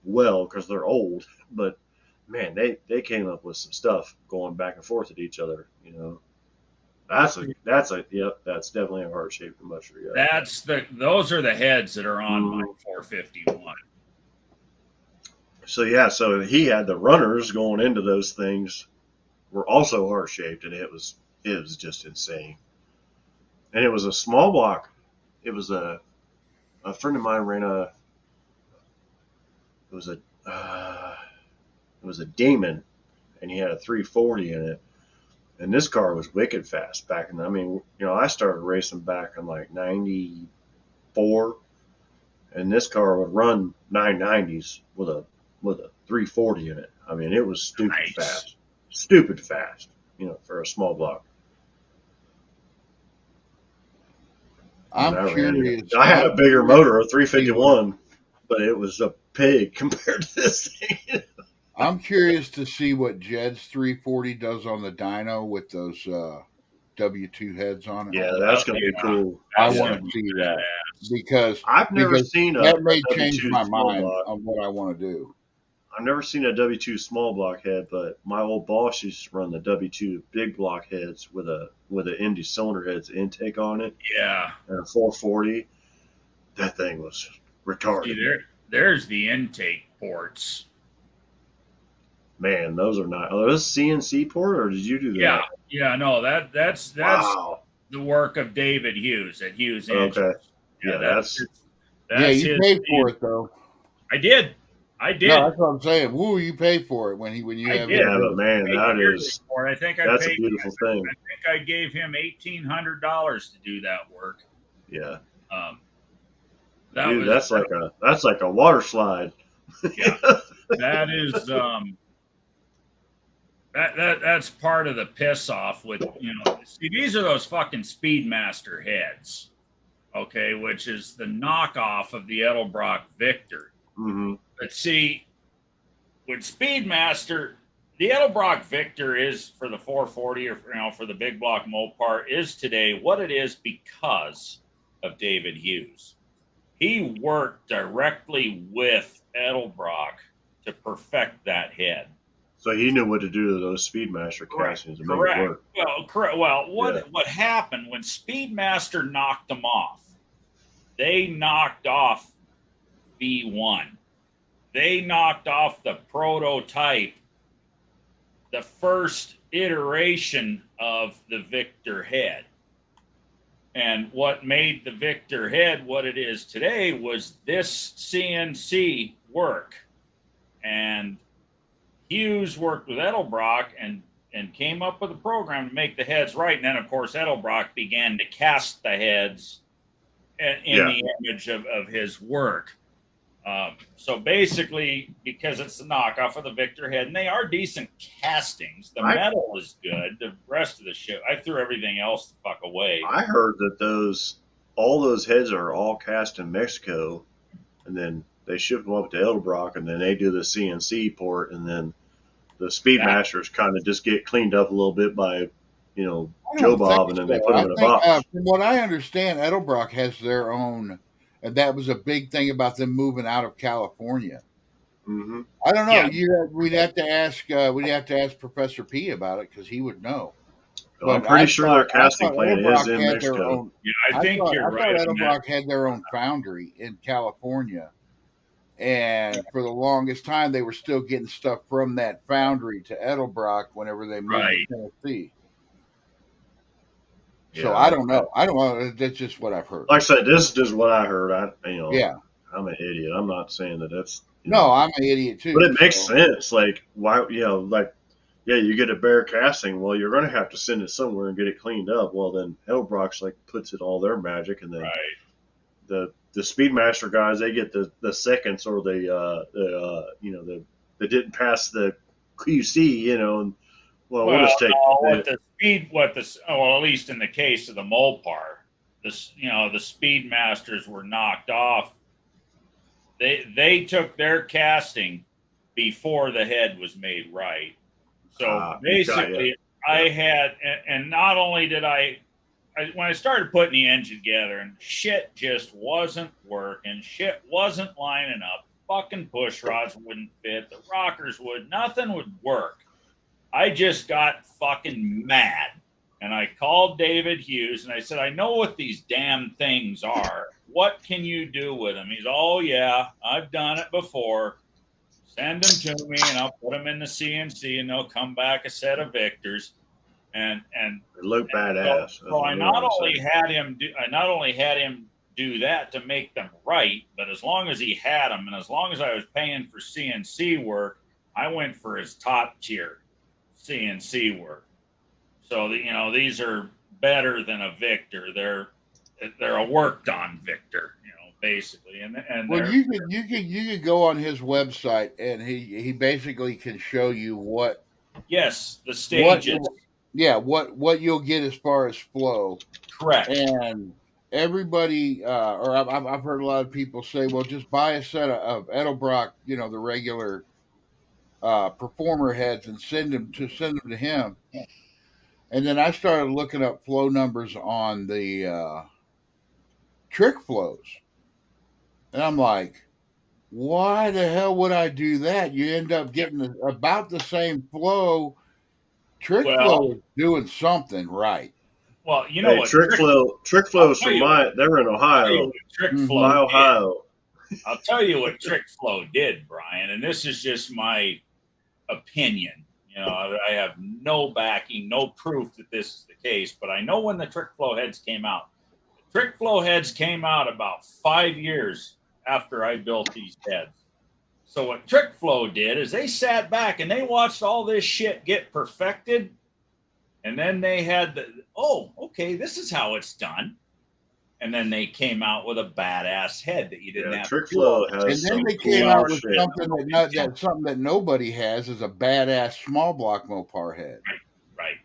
well, because they're old. But man, they came up with some stuff going back and forth at each other. That's definitely a heart shaped combustor. Yeah. Those are the heads that are on my 451. So he had the runners going into those things were also heart shaped, and it was just insane. And it was a small block. It was a friend of mine ran it was a Demon, and he had a 340 in it. And this car was wicked fast back in. I started racing back in like '94, and this car would run 990s with a 340 in it. I mean, it was stupid fast, for a small block. I'm curious. I had a bigger motor, a 351, but it was a pig compared to this thing. I'm curious to see what Jed's 340 does on the dyno with those W2 heads on it. Yeah, that's going to be cool. I want to see that because I've never seen that may a change W2 my small mind block. on what I want to do. I've never seen a W2 small block head, but my old boss used to run the W2 big block heads with an Indy cylinder heads intake on it. Yeah. And a 440. That thing was retarded. See, there's the intake ports. Man, those are not. Are those CNC port, or did you do that? Yeah. No, that's wow. The work of David Hughes at Hughes Engines. Okay. Yeah, that's you paid for it though. I did. No, that's what I'm saying. Woo, you pay for it when you have. Yeah, but man, that's a beautiful thing. I think I gave him $1,800 to do that work. Yeah. Dude, that's like a water slide. Yeah. That is that's part of the piss off with see, these are those fucking Speedmaster heads, okay, which is the knockoff of the Edelbrock Victor. Mm-hmm. But see, with Speedmaster, the Edelbrock Victor is for the 440 or for the big block Mopar is today what it is because of David Hughes. He worked directly with Edelbrock to perfect that head. So he knew what to do to those Speedmaster castings to make it work. Well, correct. Well, what happened when Speedmaster knocked them off? They knocked off V1. They knocked off the prototype, the first iteration of the Victor head. And what made the Victor head what it is today was this CNC work. And Hughes worked with Edelbrock and came up with a program to make the heads right. And then, of course, Edelbrock began to cast the heads in the image of his work. So basically, because it's the knockoff of the Victor head, and they are decent castings, the metal is good. The rest of the shit, I threw everything else the fuck away. I heard that all those heads are all cast in Mexico, and then they ship them up to Edelbrock, and then they do the CNC port, and then the Speedmasters kind of just get cleaned up a little bit by, Joe Bob, and then they put them in a box. From what I understand, Edelbrock has their own, and that was a big thing about them moving out of California. Mm-hmm. I don't know. Yeah. We'd have to ask Professor P about it because he would know. Well, I'm pretty sure their casting plant is in Mexico. I think you're right. I thought Edelbrock had their own foundry in California. And for the longest time, they were still getting stuff from that foundry to Edelbrock whenever they moved to Tennessee. So I don't know. That's just what I've heard. Like I said, this is what I heard. I'm an idiot. I'm not saying that that's. No, I'm an idiot too. But it makes sense. Like why? You get a bare casting. Well, you're going to have to send it somewhere and get it cleaned up. Well, then Edelbrock's puts it all their magic, and then the the Speedmaster guys, they get the seconds or they didn't pass the QC, you know. And, well, we'll just take what the speed, at least in the case of the Mopar, the Speedmasters were knocked off. They took their casting before the head was made right. So basically, I had, and not only did when I started putting the engine together and shit just wasn't working, shit wasn't lining up, fucking push rods wouldn't fit, the rockers nothing would work. I just got fucking mad. And I called David Hughes and I said, I know what these damn things are. What can you do with them? He's, oh, yeah, I've done it before. Send them to me and I'll put them in the CNC and they'll come back a set of Victors. And they look badass. So I not only had him do that to make them right, but as long as he had them and as long as I was paying for CNC work, I went for his top tier CNC work. So these are better than a Victor. They're a worked on Victor, basically. And well, you could go on his website and he basically can show you what. Yes, the stages. What you'll get as far as flow. Correct. And everybody, or I've heard a lot of people say, well, just buy a set of Edelbrock, the regular performer heads, and send them to him. And then I started looking up flow numbers on the trick flows, and I'm like, why the hell would I do that? You end up getting about the same flow. Trick flow is doing something right. Well, what Trick flows from they're in Ohio. Ohio. I'll tell you what Trick Flow did, Brian, and this is just my opinion. I have no backing, no proof that this is the case, but I know when the Trick Flow heads came out. The Trick Flow heads came out about 5 years after I built these heads. So what Trick Flow did is they sat back and they watched all this shit get perfected. And then they had this is how it's done. And then they came out with a badass head that you didn't have. Trick Flow has and then they came out with something that nobody has is a badass small block Mopar head. Right.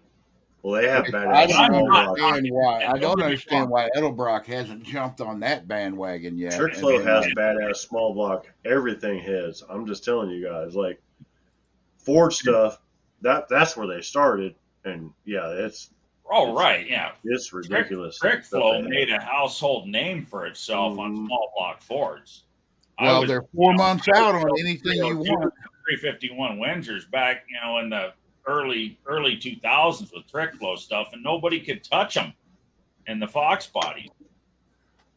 Well, they have badass small block. I don't understand why Edelbrock hasn't jumped on that bandwagon yet. Trick Flow has badass small block everything heads. I'm just telling you guys, like Ford stuff, that's where they started. And it's ridiculous. Trick Flow made a household name for itself on small block Fords. Well, they're 4 months out on anything you want. 351 Windsors back, in the early 2000s with Trick Flow stuff, and nobody could touch them in the Fox bodies.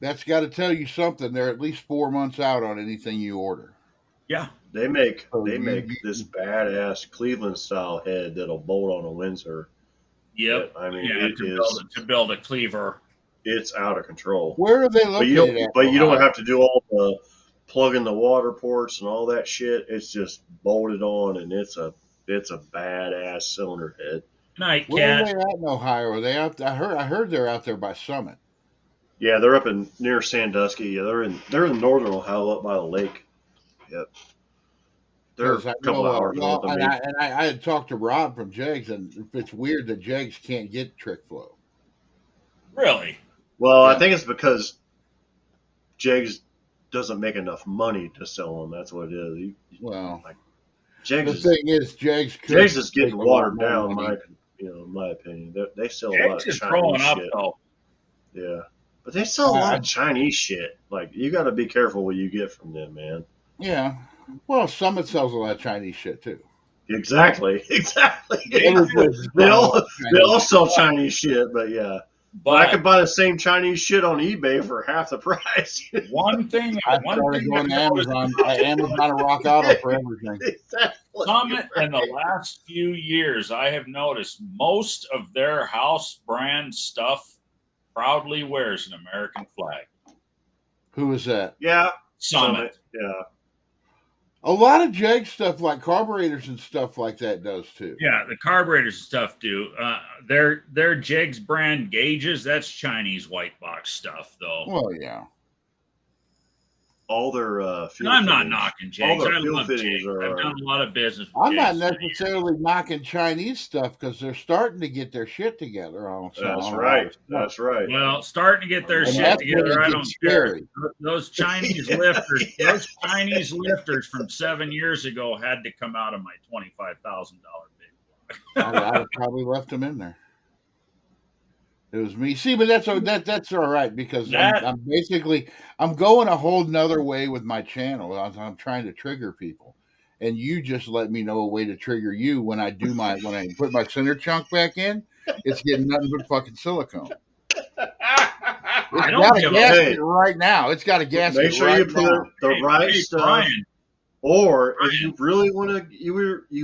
That's got to tell you something. They're at least 4 months out on anything you order. Yeah. They make this badass Cleveland style head that'll bolt on a Windsor. Yep. I mean, to build a cleaver. It's out of control. Where are they located? But you don't have to do all the plug in the water ports and all that shit. It's just bolted on, and it's a badass cylinder head. Night, Where are they at in Ohio? Are they out? I heard they're out there by Summit. Yeah, they're up near Sandusky. Yeah, they're in northern Ohio, up by the lake. Yep. They're a couple hours north of me. I had talked to Rob from Jegs, and it's weird that Jegs can't get Trick Flow. Really? Well, I think it's because Jegs doesn't make enough money to sell them. That's what it is. The thing is, Jegs is getting watered down. In my opinion, they sell a lot of Chinese shit. Yeah, but they sell a lot of Chinese shit. Like, you got to be careful what you get from them, man. Yeah. Well, Summit sells a lot of Chinese shit too. Exactly. They all sell Chinese shit, but yeah. But I could buy the same Chinese shit on eBay for half the price. I started going to Amazon and Rock Auto for everything. Exactly. Summit in the last few years, I have noticed most of their house brand stuff proudly wears an American flag. Who is that? Yeah. Summit. Yeah. A lot of Jag stuff, like carburetors and stuff like that, does too. Yeah, the carburetors stuff do. Their Jegs brand gauges, that's Chinese white box stuff, though. Well, yeah. all their fuel. I'm not fittings- knocking all Jakes. their I fuel love fittings Jakes. are. I've done a lot of business with I'm not Jakes. necessarily knocking Chinese stuff because they're starting to get their shit together on That's on a lot right. of stuff. That's right. Well, starting to get their And shit that's when together, it I gets don't care. scary. Those Chinese Yeah. lifters, Yeah. those Chinese lifters from 7 years ago had to come out of my $25,000 bid. I'd have probably left them in there. It was me. See, but that's all right because That- I'm basically I'm going a whole nother way with my channel. I'm trying to trigger people, and you just let me know a way to trigger you when I put my center chunk back in. It's getting nothing but fucking silicone. It's don't got a give a- gasket Hey. right now. It's got a gasket Make sure right you put now. the right Hey, stuff. Brian, Or if you really want to, you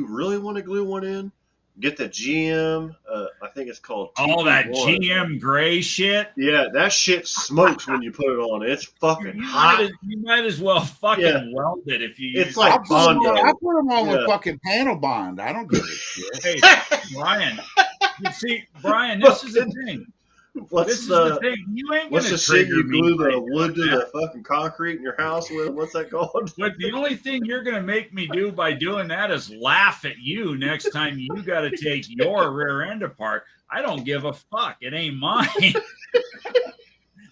really want to glue one in, get the GM. I think it's called. all that TP1. GM gray shit. Yeah, that shit smokes when you put it on. It's fucking You hot. might as well fucking Yeah. weld it if you It's use like I put 'em Bondo. on with Yeah. fucking panel bond. I don't give a shit. Hey, Brian. You see, Brian, this is the thing. What's This is the thing. You ain't what's gonna the shit trigger you me. glue by the wood to doing the that. fucking concrete in your house with? What's that called? But the only thing you're gonna make me do by doing that is laugh at you next time you got to take your rear end apart. I don't give a fuck. It ain't mine.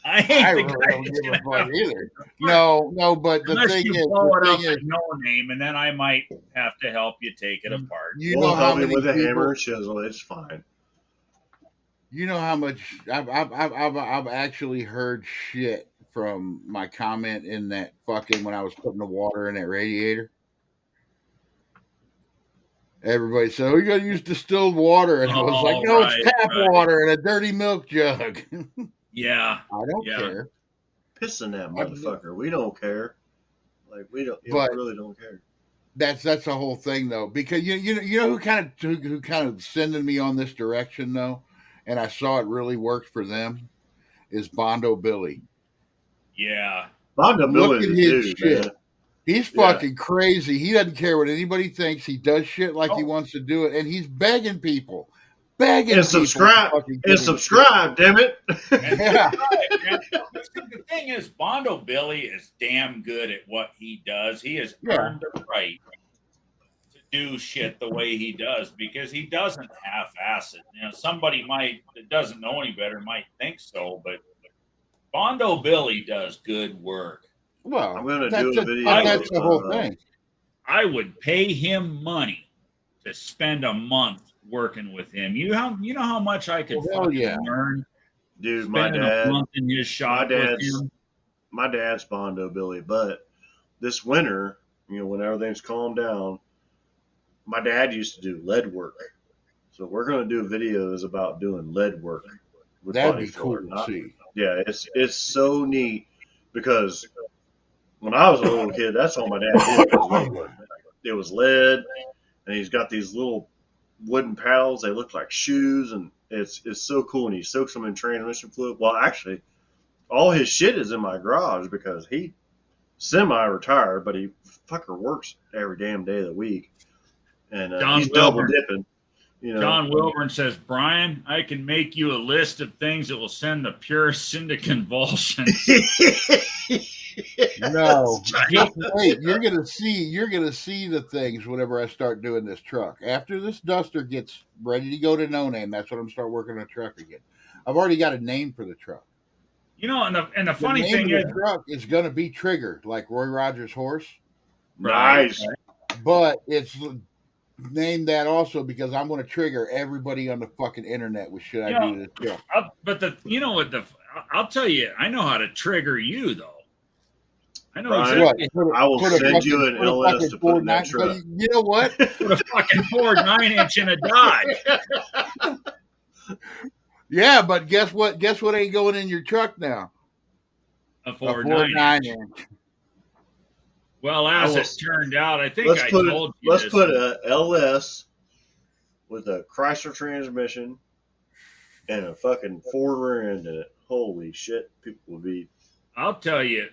I ain't I the really guy don't that's give a gonna fuck either. No, but the Unless thing you is, blow it the up thing with is, no name, and then I might have to help you take it apart. you We'll know how help you many with a hammer people, and chisel. It's fine. you know how much I've actually heard shit from my comment in that fucking when I was putting the water in that radiator. Everybody said, "Oh, you got to use distilled water," and I was like, Oh, "No, right, it's tap right. water in a dirty milk jug." Yeah, I don't Yeah. care. Pissing that motherfucker. We don't care. Like we don't. We But- really don't care. That's the whole thing though, because you know who kind of sending me on this direction though, and I saw it really worked for them is Bondo Billy. yeah. Bondo Look Billy's at a his dude, shit. man. He's Yeah. fucking crazy. He doesn't care what anybody thinks. He does shit like he Oh. wants to do it, and he's begging people, begging And people to subscribe. fucking give And him subscribe, damn it. shit. Yeah, And the thing is, Bondo Billy is damn good at what he does. He has Yeah. earned the right to do shit the way he does because he doesn't half-ass it. You know, somebody that doesn't know any better might think so, but Bondo Billy does good work. well, I'm gonna that's do a it. video That's the whole of, thing. I would pay him money to spend a month working with him. You know how much I could Well, hell fucking yeah. learn Dude, my spending a dad. month in his shop with dad's- him. My dad's Bondo Billy, but this winter, when everything's calmed down, my dad used to do lead work. So we're gonna do videos about doing lead work with That'd body be cool filler. to see. Yeah, it's so neat because when I was a little kid, that's all my dad did was lead work. It was lead, and he's got these little wooden paddles. They look like shoes, and it's so cool. And he soaks them in transmission fluid. Well, actually, all his shit is in my garage because he semi-retired, but he fucker works every damn day of the week, and John he's double Wilburn. dipping. John Wilburn says, Brian, I can make you a list of things that will send the purists into convulsions. No, just wait. You're gonna see the things whenever I start doing this truck. After this Duster gets ready to go to no name, that's when I'm start working on the truck again. I've already got a name for the truck. And the The funny name thing of is, the truck is gonna be Trigger, like Roy Rogers' horse, Nice. but it's named that also because I'm gonna trigger everybody on the fucking internet with shit I do to this truck. I'll tell you, I know how to trigger you though. I know Brian, exactly. I will send you an LS to put in that Ford 9 truck. You know what? Put a fucking Ford 9-inch in a Dodge. Yeah, but guess what? Guess what ain't going in your truck now? A A Ford Ford 9-inch. 9-inch. Well, as it turned out, I think Let's I put told you let's this. put a LS with a Chrysler transmission and a fucking Ford rear end in it. Holy shit, people will be. I'll tell you,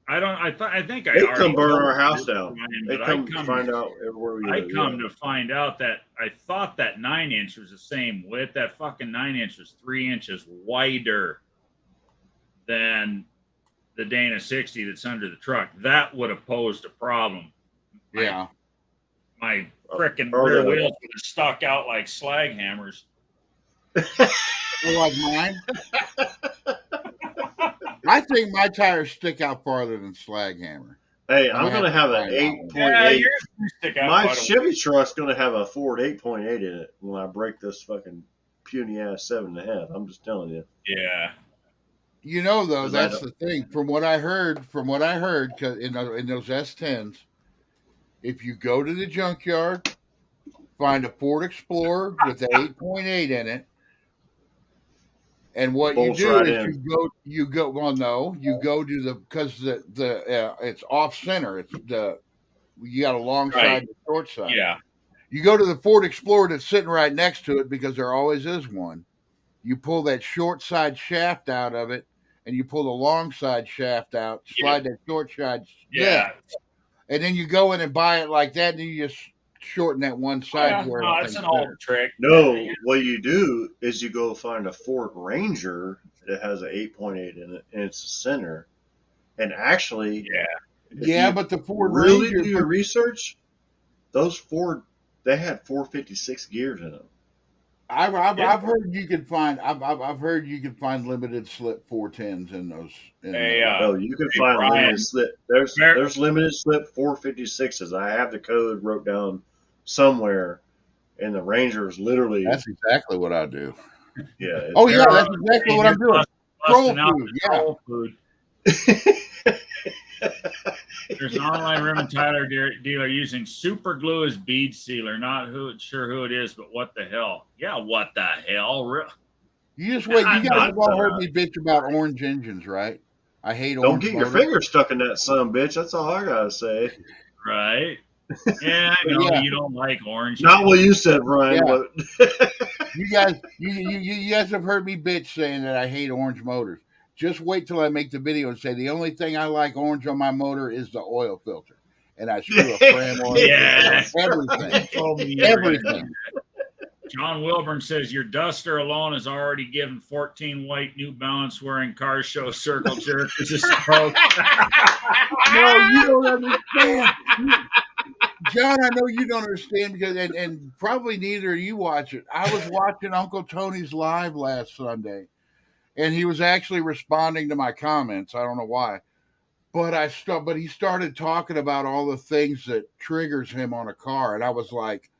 I think I They already come burn told our you house this, down. Brian, They but come to find out everywhere we I live. come to find out that I thought that 9-inch was the same width. That fucking 9-inch was 3 inches wider than the Dana 60 that's under the truck. That would have posed a problem. Yeah. My frickin' Or rear the- wheels would have stuck out like slag hammers. Like mine. I think my tires stick out farther than slag hammer. Hey, I'm I'm gonna going to have an have to find out. 8.8. Yeah, yours do stick out My quite a Chevy ways. truck's going to have a Ford 8.8 in it when I break this fucking puny ass 7.5. I'm just telling you. Yeah. You know, though, 'Cause I that's the thing. From what I heard, 'cause in those S10s, if you go to the junkyard, find a Ford Explorer with the 8.8 in it, and what you Bolts do right is in. you go. Well, no, you go to because the it's off center. It's you got a long Right. side and a short side. Yeah. You go to the Ford Explorer that's sitting right next to it because there always is one. You pull that short side shaft out of it, and you pull the long side shaft out. Slide that short side. Yeah. And then you go in and buy it like that, and you just shorten that one side Yeah. to where No, it's everything's an old better. trick. No, what you do is you go find a Ford Ranger that has an 8.8 in it, and it's a center. And actually, Yeah. if Yeah, you but the Ford really Ranger, do your research, those Ford, they had 456 gears in them. I've heard you can find I've heard you can find limited slip 410s in those. Hey, Oh, you can Hey, find Brian. limited slip. Mer- There's limited slip 456s. I have the code wrote down somewhere, and the Ranger's literally That's exactly what I do. yeah. Oh yeah, There that's are- exactly what I'm doing. busting Troll out food, the yeah. troll food. There's an online rim and tire dealer using super glue as bead sealer. Not sure who it is, but what the hell? Yeah, what the hell? You just wait. You I'm guys not, have all heard me bitch about orange engines, right? I hate Don't orange get your motors. finger stuck in that son bitch. That's all I gotta say. Right? Yeah, I know Yeah. you don't like orange. Not what you said, Ryan. Yeah. But You guys have heard me bitch saying that I hate orange motors. Just wait till I make the video and say the only thing I like orange on my motor is the oil filter, and I screw a cram oil Yeah. filter on everything. You told me you were gonna do Everything. that. John Wilburn says your duster alone has already given 14 white New Balance wearing car show circle jerkers a stroke. No, you don't understand. John, I know you don't understand because, and probably neither of you watch it. I was watching Uncle Tony's live last Sunday, and he was actually responding to my comments. I don't know why, but he started talking about all the things that triggers him on a car, and I was like,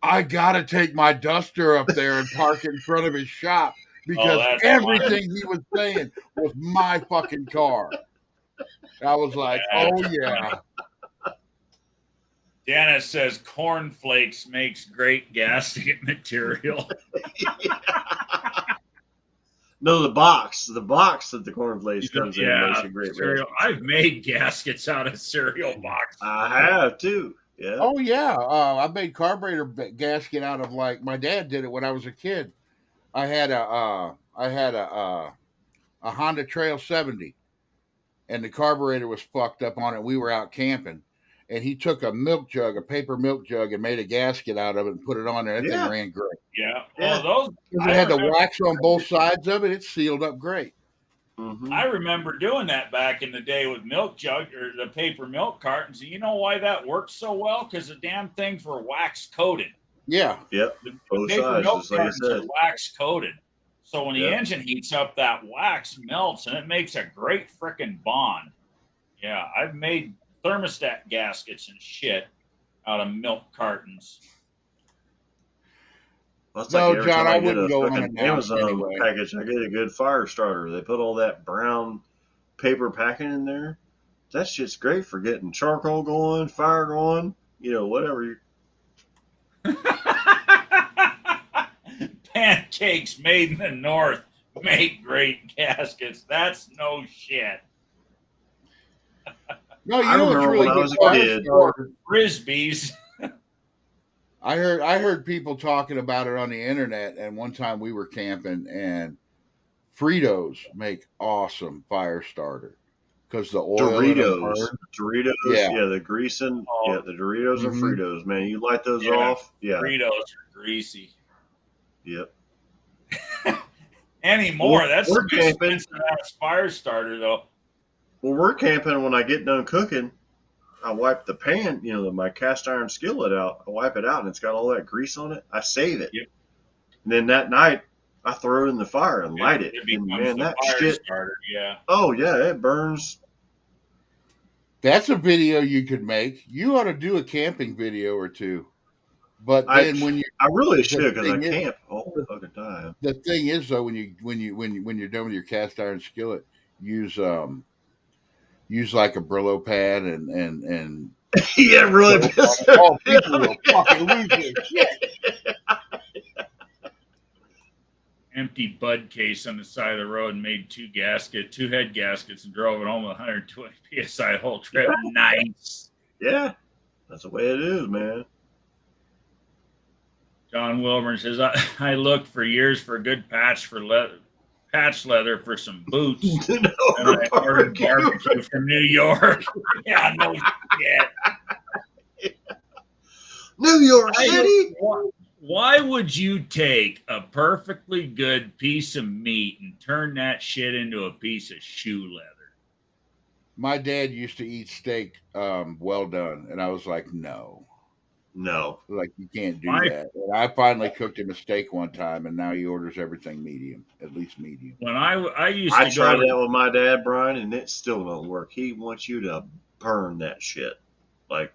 I gotta take my duster up there and park it in front of his shop because that's everything he was saying was my fucking car. I was like, That's oh yeah. Dennis says cornflakes makes great gasket material. no, the box that the cornflakes comes in makes Yeah, a great cereal. recipe. I've made gaskets out of cereal boxes. I have too. Yeah. Oh yeah, I made carburetor gasket out of like my dad did it when I was a kid. I had a Honda Trail 70, and the carburetor was fucked up on it. We were out camping, and he took a milk jug, a paper milk jug, and made a gasket out of it and put it on there. That Yeah. thing ran great. Yeah. Yeah. Well, those Because it had the wax on both sides of it. It sealed up great. Mm-hmm. I remember doing that back in the day with milk jug or the paper milk cartons. You know why that worked so well? Because the damn things were wax coated. Yeah. Yep. The Both paper sides, milk just like you cartons are said. wax coated. So when the Yep. engine heats up, that wax melts and it makes a great frickin' bond. Yeah, I've made thermostat gaskets and shit out of milk cartons. Well, that's No, like every John, time I I get wouldn't a go on fucking it now Amazon anyway. package, I get a good fire starter. They put all that brown paper packing in there. That shit's great for getting charcoal going, fire going, whatever. Pancakes made in the north make great gaskets. That's no shit. No, you I know what's remember really when I good was a fire kid. starter? Frisbees. I heard people talking about it on the internet, and one time we were camping, and Fritos make awesome fire starter because the oil in them Doritos, Yeah. the greasing, Oh. the Doritos and Mhm. Fritos, man. You light those Yeah. off, yeah, Fritos are greasy. yep. Anymore, that's We're some camping. expensive ass fire starter though. when we're camping, when I get done cooking, I wipe the pan, my cast iron skillet out. I wipe it out, and it's got all that grease on it. I save it. Yep. And then that night, I throw it in the fire and light it. It And becomes man, the that fire shit. starter. Yeah. Oh yeah, it burns. That's a video you could make. You ought to do a camping video or two. But then I really the should, because I thing is- camp all the fucking time. the thing is though, when you're done with your cast iron skillet, use like a Brillo pad and Yeah, really pissed. oh, people will fucking lose their shit. Empty bud case on the side of the road and made two head gaskets, and drove it home with 120 psi whole trip. Nice. Yeah, that's the way it is, man. John Wilburn says, I looked for years for a good patch leather for some boots. And I ordered barbecue from New York. Yeah, no shit. New York City. Why would you take a perfectly good piece of meat and turn that shit into a piece of shoe leather? My dad used to eat steak well done, and I was like, no, like you can't do that. And I finally cooked him a steak one time, and now he orders everything medium, at least medium. When I tried that with my dad, Brian, and it still don't work. He wants you to burn that shit. Like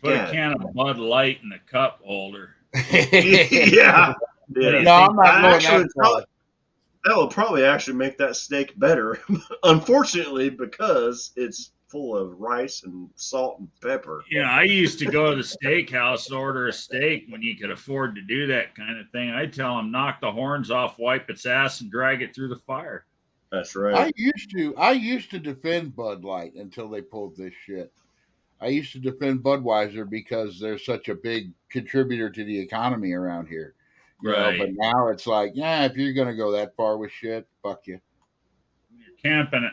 put a can of Bud Light in the cup holder. Yeah. No, I'm not going that far. That will probably actually make that steak better. Unfortunately, because it's full of rice and salt and pepper. Yeah, I used to go to the steakhouse and order a steak when you could afford to do that kind of thing. I'd tell them, knock the horns off, wipe its ass, and drag it through the fire. That's right. I used to defend Bud Light until they pulled this shit. I used to defend Budweiser because they're such a big contributor to the economy around here. You know, but now it's like, yeah, if you're going to go that far with shit, fuck you.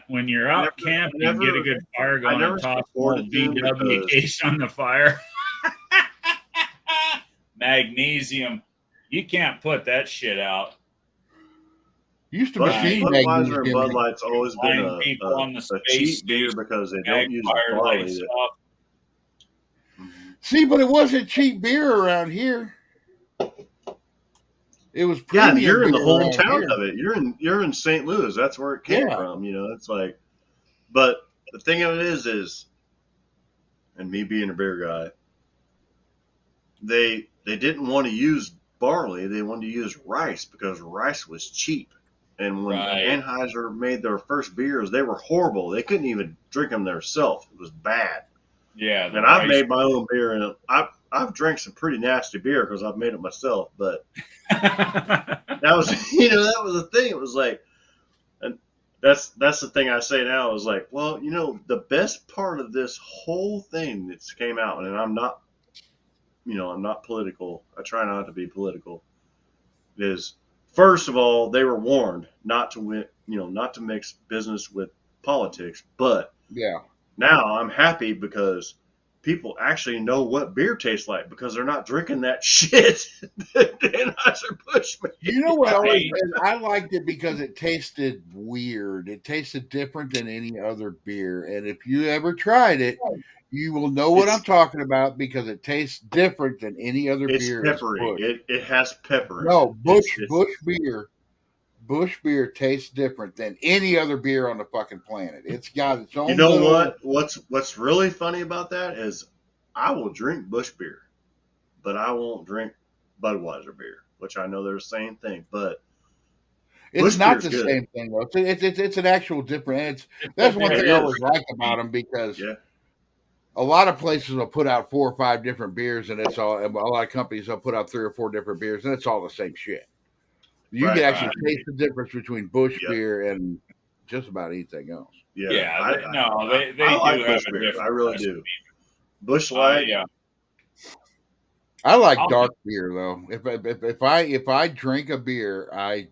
When you're out camping, get a good fire going and toss one VW case on the fire. Magnesium. You can't put that shit out. Used to Budweiser and Bud Light's always been a cheap beer because they don't use barley. See, but it wasn't cheap beer around here. It was premium. Yeah, you're in the hometown of it. You're in St. Louis. That's where it came from. It's like, but the thing of it is, and me being a beer guy, they didn't want to use barley. They wanted to use rice because rice was cheap. And when Anheuser made their first beers, they were horrible. They couldn't even drink them themselves. It was bad. Yeah. And I've made my own beer, and I've drank some pretty nasty beer because I've made it myself. But that was the thing. It was like, and that's the thing I say now is like, well, the best part of this whole thing that's came out, and I'm not political. I try not to be political. Is first of all, they were warned not to mix business with politics. But now I'm happy because people actually know what beer tastes like because they're not drinking that shit that Anheuser-Busch made. You know what? I liked it because it tasted weird. It tasted different than any other beer. And if you ever tried it, you will know what I'm talking about because it tastes different than any other beer. It's peppery. It has pepper. No, Busch beer tastes different than any other beer on the fucking planet. It's got its own. You know what's really funny about that is I will drink Busch beer, but I won't drink Budweiser beer, which I know they're the same thing, but it's not the same thing though. It's an actual different. That's one thing I always like about them because a lot of places will put out 4 or 5 different beers, and it's all. A lot of companies will put out 3 or 4 different beers, and it's all the same shit. You can actually taste the difference between Busch beer and just about anything else. They do like have a beer. different. I really do. Busch Light. I like dark beer though. If I drink a beer, I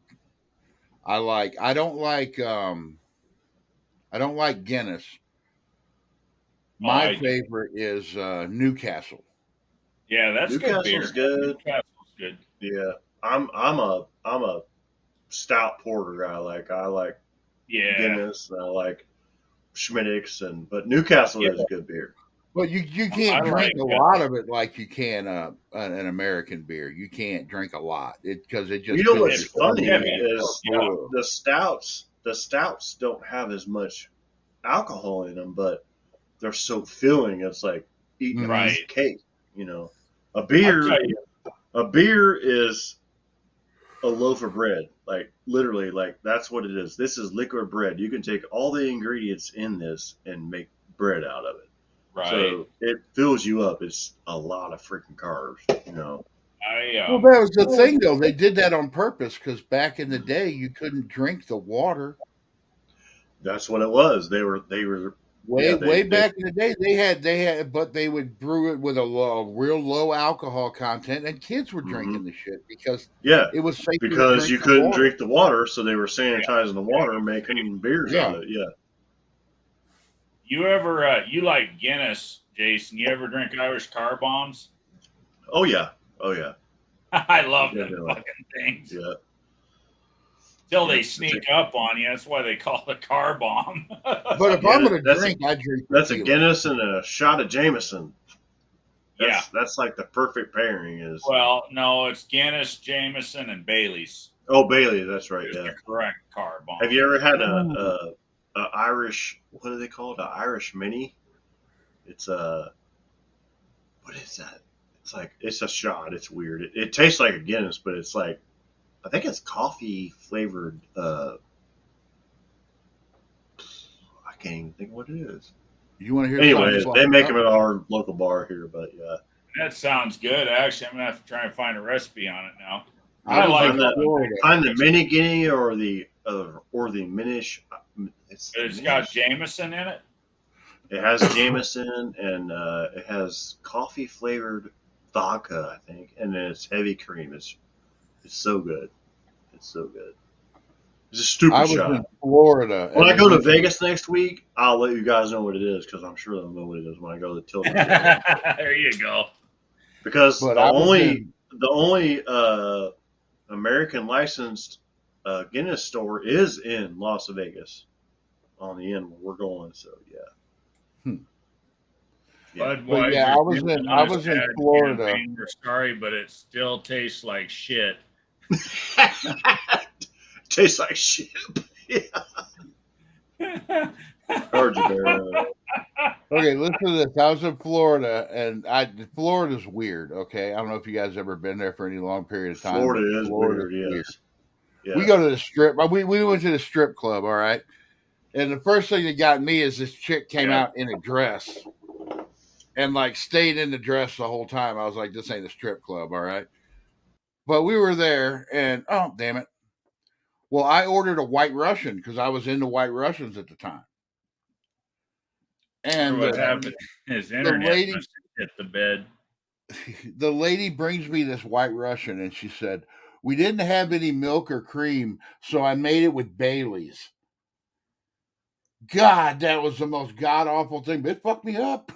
don't like Guinness. My favorite is Newcastle. Yeah, that's good beer. Good. Newcastle's good. Yeah, I'm a stout porter guy. I like Guinness. And I like Schmittix, but Newcastle is good beer. But you can't drink a lot of it like you can an American beer. You can't drink a lot because it just You know fills what's your funny stomach. is Yeah. the stouts don't have as much alcohol in them, but they're so filling. It's like eating a piece of cake. You know, a I'll beer tell you, is a loaf of bread. Like literally, like that's what it is. This is liquid bread. You can take all the ingredients in this and make bread out of it. right? So it fills you up. It's a lot of freaking carbs. You know. Well, that was the thing, though. They did that on purpose because back in the day, you couldn't drink the water. That's what it was. They were Way back in the day, but they would brew it with a real low alcohol content, and kids were drinking the shit because yeah, it was safer to because drink you the couldn't water. drink the water, so they were sanitizing the water, making beers out of it. Yeah. You ever you like Guinness, Jason? You ever drink Irish car bombs? Oh yeah. Oh yeah. I love them Definitely. fucking things. Yeah. Till they sneak up on you. That's why they call it a car bomb. But if I'm going to drink, I drink That's a tequila. Guinness and a shot of Jameson. Yeah. That's like the perfect pairing. Is Well, no, it's Guinness, Jameson, and Bailey's. oh Bailey, that's right. It's Yeah. the correct car bomb. Have you ever had a Irish? What do they call it? An Irish mini? It's a what is that? It's like it's a shot. It's weird. It tastes like a Guinness, but it's like I think it's coffee flavored. I can't even think what it is. You want to hear? Anyways, something they make them at our local bar here, but yeah. That sounds good. Actually, I'm gonna have to try and find a recipe on it now. I like find the mini guinea or the minish. It's got Jameson in it. It has Jameson and it has coffee flavored vodka, I think, and then it's heavy cream. It's so good. It's so good. It's a stupid I was shot. in Florida. When I go to Vegas next week, I'll let you guys know what it is because I'm sure they'll know what it is when I go to the Tilden. There you go. Because But the only American licensed Guinness store is in Las Vegas on the end where we're going. So yeah. Budweiser, yeah, I was in Florida. We're sorry, but it still tastes like shit. Tastes like shit. Yeah. Heard you there. Okay, listen to this. I was in Florida, and Florida's weird. Okay, I don't know if you guys ever been there for any long period of time. Florida is weird. Yes. Yeah. We go to the strip. We went to the strip club. All right, and the first thing that got me is this chick came out in a dress, and like stayed in the dress the whole time. I was like, this ain't a strip club. All right, but we were there, and oh damn it. Well, I ordered a White Russian because I was into White Russians at the time. And what happened? His internet must have hit the bed. The lady brings me this White Russian, and she said, "We didn't have any milk or cream, so I made it with Bailey's." God, that was the most god awful thing. But it fucked me up.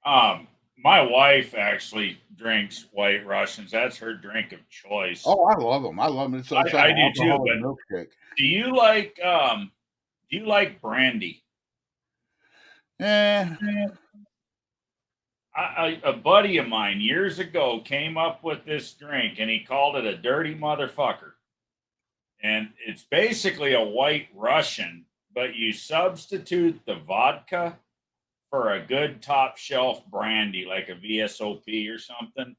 My wife actually drinks White Russians. That's her drink of choice. Oh, I love them. I love them. It's I do too. But milkshake. Do you like brandy? A buddy of mine years ago came up with this drink, and he called it a dirty motherfucker. And it's basically a White Russian, but you substitute the vodka for a good top shelf brandy, like a VSOP or something.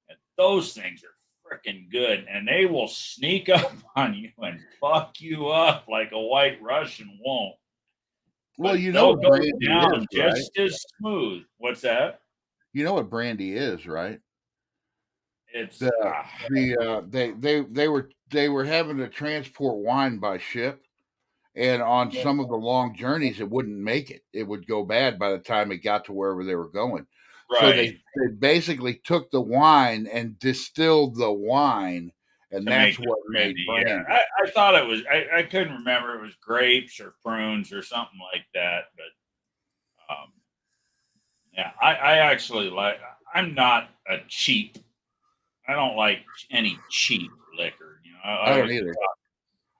And those things are freaking good, and they will sneak up on you and fuck you up like a White Russian won't. Well, but you know what brandy down is, just right? as smooth. What's that? You know what brandy is, right? It's they were having to transport wine by ship, and on some of the long journeys, it wouldn't make it. It would go bad by the time it got to wherever they were going. Right. So they basically took the wine and distilled the wine, and that's what made brandy. Yeah. I thought it was. I couldn't remember. It was grapes or prunes or something like that. But yeah, I actually like. I'm not a cheap. I don't like any cheap liquor. You know, I don't either.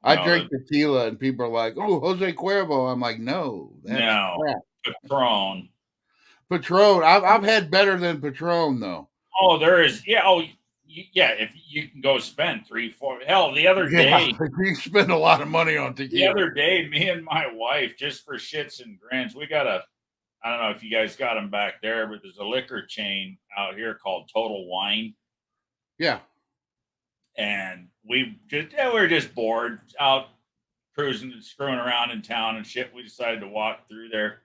I No, drink tequila, and people are like, "Oh, Jose Cuervo." I'm like, "No, that's no, crap." Patron. Patron. I've had better than Patron though. Oh, there is. Yeah. Oh, yeah. If you can go spend 3-4. Hell, the other Yeah, day, you spend a lot of money on tequila. me and my wife, just for shits and grins, we got a. I don't know if you guys got them back there, but there's a liquor chain out here called Total Wine, Yeah. and we were just bored out cruising and screwing around in town and shit. We decided to walk through there.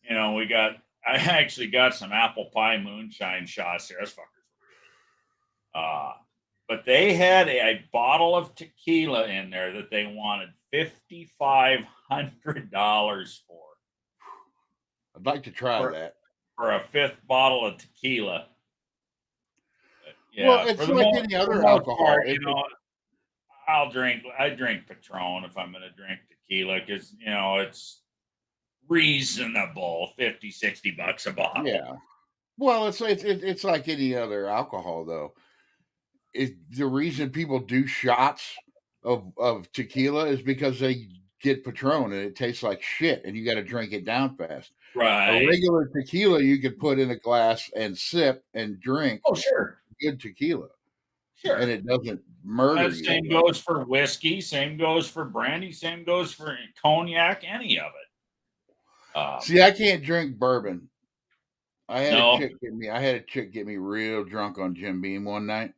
You know, I actually got some apple pie moonshine shots there. Those fuckers were good. But they had a bottle of tequila in there that they wanted $5,500 for. I'd like to try that. For a fifth bottle of tequila. Yeah, well, it's like any other alcohol. You know, I drink Patron if I'm going to drink tequila because, you know, it's reasonable, $50-$60 a bottle. Yeah. Well, it's like any other alcohol though. The reason people do shots of tequila is because they get Patron and it tastes like shit and you got to drink it down fast. Right. A regular tequila you could put in a glass and sip and drink. Oh, sure. Good tequila. Sure. And it doesn't murder you. Same goes for whiskey. Same goes for brandy. Same goes for cognac. Any of it. See, I can't drink bourbon. I had No. a chick get me real drunk on Jim Beam one night.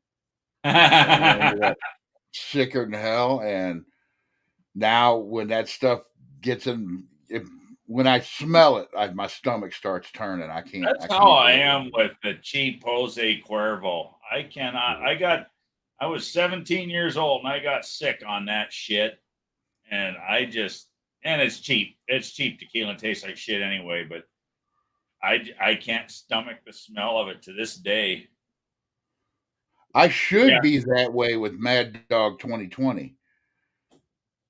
Sicker than hell. And now when that stuff gets in, when I smell it, my stomach starts turning. I can't. That's how I am with the cheap Jose Cuervo. I cannot. I was 17 years old and I got sick on that shit. And it's cheap. It's cheap tequila and tastes like shit anyway. But I can't stomach the smell of it to this day. I should be that way with Mad Dog 2020,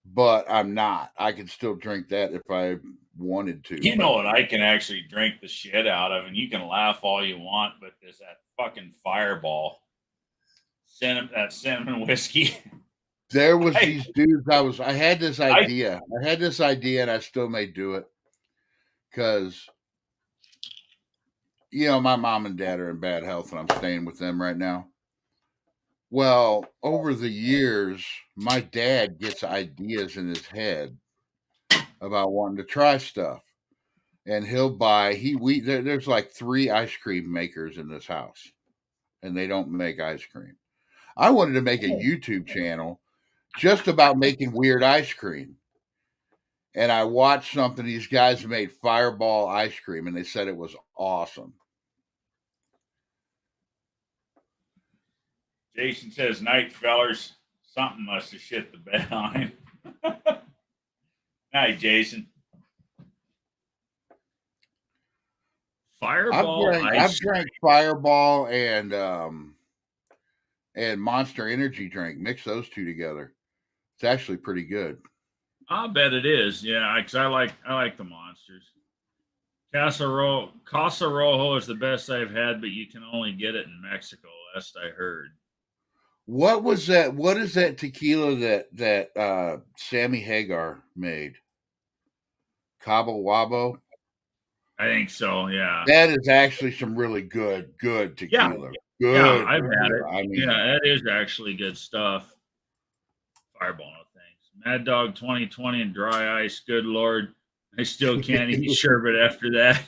but I'm not. I could still drink that if I wanted to. You know what I can actually drink the shit out of, and you can laugh all you want, but there's that fucking Fireball. That cinnamon whiskey. There was these dudes. I had this idea. And I still may do it because, you know, my mom and dad are in bad health and I'm staying with them right now. Well, over the years, my dad gets ideas in his head about wanting to try stuff. And he'll buy, there's like 3 ice cream makers in this house and they don't make ice cream. I wanted to make a YouTube channel just about making weird ice cream. And I watched something, these guys made Fireball ice cream and they said it was awesome. Jason says, night, fellers. Something must have shit the bed on him. Night, Jason. Fireball. I've drank Fireball and Monster Energy drink. Mix those two together. It's actually pretty good. I bet it is. Yeah, because I like the monsters. Casa Rojo is the best I've had, but you can only get it in Mexico, last I heard. What was that? What is that tequila that Sammy Hagar made? Cabo Wabo? I think so, yeah. That is actually some really good tequila. Yeah, good. I've had it. I mean, yeah, that is actually good stuff. Fireball, no thanks. Mad Dog 2020 and dry ice. Good Lord. I still can't eat sherbet after that.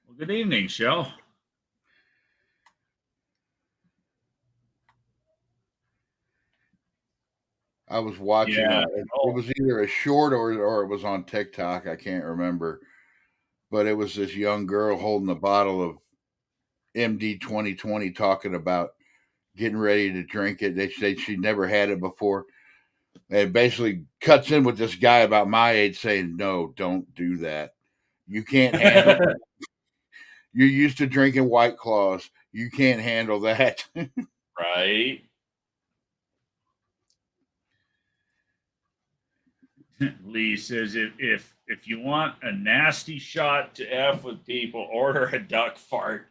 Well, good evening, Shell. I was watching it was either a short or it was on TikTok. I can't remember. But it was this young girl holding a bottle of MD 2020 talking about getting ready to drink it. They said she never had it before. And it basically cuts in with this guy about my age saying, no, don't do that. You can't handle it. You're used to drinking White Claws. You can't handle that. Right. Lee says if you want a nasty shot to F with people, order a duck fart.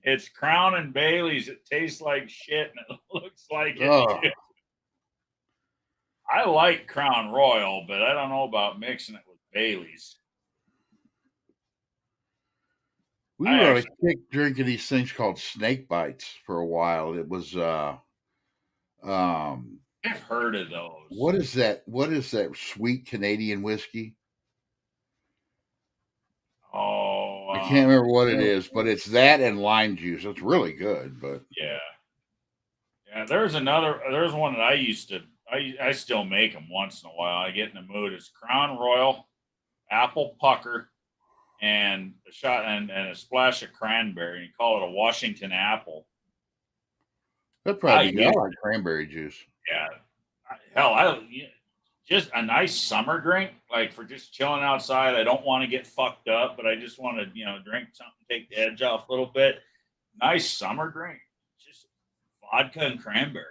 It's Crown and Bailey's. It tastes like shit and it looks like it Oh, too. I like Crown Royal, but I don't know about mixing it with Bailey's. we I were on a actually kick drinking these things called snake bites for a while. It was um I've heard of those. what is that? What is that sweet Canadian whiskey? Oh, I can't remember what it is, but it's that and lime juice. It's really good, but yeah. Yeah, there's one that I used to, I still make them once in a while. I get in the mood. It's Crown Royal, apple pucker, and a shot and a splash of cranberry. You call it a Washington apple. that'd I probably be good. I use, like cranberry juice. yeah, hell, just a nice summer drink, like for just chilling outside. I don't want to get fucked up, but I just want to, drink something, take the edge off a little bit. Nice summer drink, just vodka and cranberry.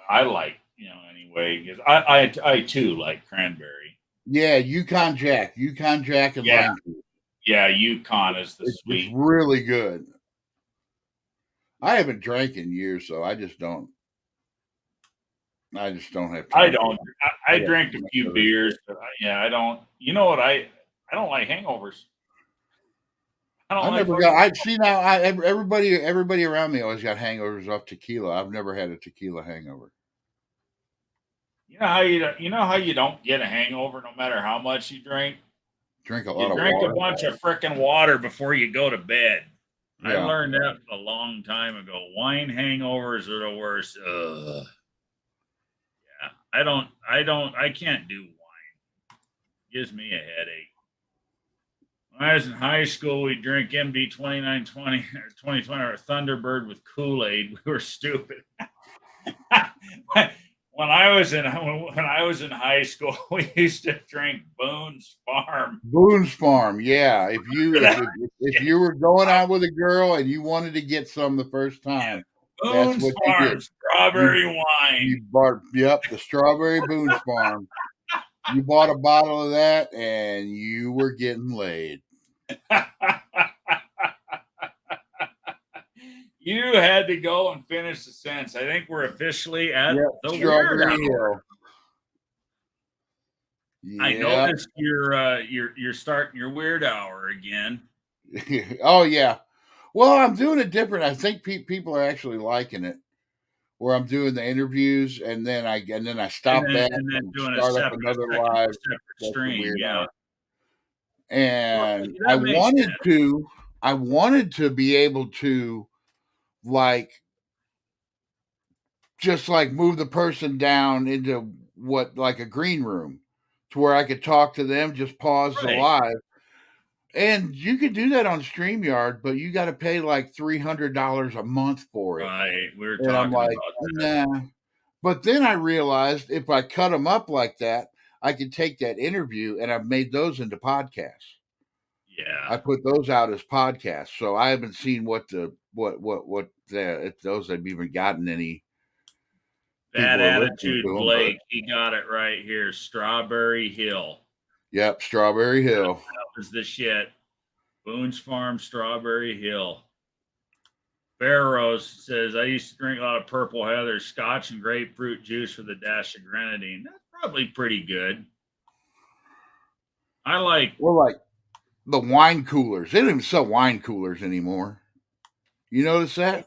I like, anyway, because I too like cranberry. Yeah, Yukon Jack and Yeah, lime juice. yeah, Yukon is the It's sweet. really good. I haven't drank in years, so I just don't have time. I drink a few beers, but I don't. You know what? I don't like hangovers. I never got. I see now. Everybody around me always got hangovers off tequila. I've never had a tequila hangover. You know how you don't get a hangover no matter how much you drink. Drink a You lot of drink water. a bunch of frickin' water before you go to bed. I Yeah. learned that a long time ago. Wine hangovers are the worst. Ugh. Yeah, I can't do wine. Gives me a headache. When I was in high school, we'd drink MD 2920 or 2020 or Thunderbird with Kool-Aid. We were stupid. When I was in high school, we used to drink Boone's Farm. Boone's Farm, yeah. If you were going out with a girl and you wanted to get some the first time, that's Boone's what Farm you did. strawberry You wine. bought the strawberry Boone's Farm. You bought a bottle of that and you were getting laid. You had to go and finish the sentence. I think we're officially at the Strawberry Weird Hour. Hill. I noticed you're starting your Weird Hour again. Oh yeah. Well, I'm doing it different. I think people are actually liking it. Where I'm doing the interviews and then I stop that and doing start up another live stream. Yeah. And Well, I wanted to be able to just move the person down into like a green room to where I could talk to them, just pause the live. And you could do that on StreamYard, but you got to pay like $300 a month for it. Right. We were talking about that. Nah. But then I realized if I cut them up like that, I could take that interview and I've made those into podcasts. Yeah. I put those out as podcasts. So I haven't seen if those have even gotten any. Bad Attitude Blake, he got it right here. Strawberry Hill. Yep, Strawberry Hill. That was the shit. Boone's Farm, Strawberry Hill. Barrows says, I used to drink a lot of Purple Heather, scotch and grapefruit juice with a dash of grenadine. That's probably pretty good. I like the wine coolers. They don't even sell wine coolers anymore. You notice that?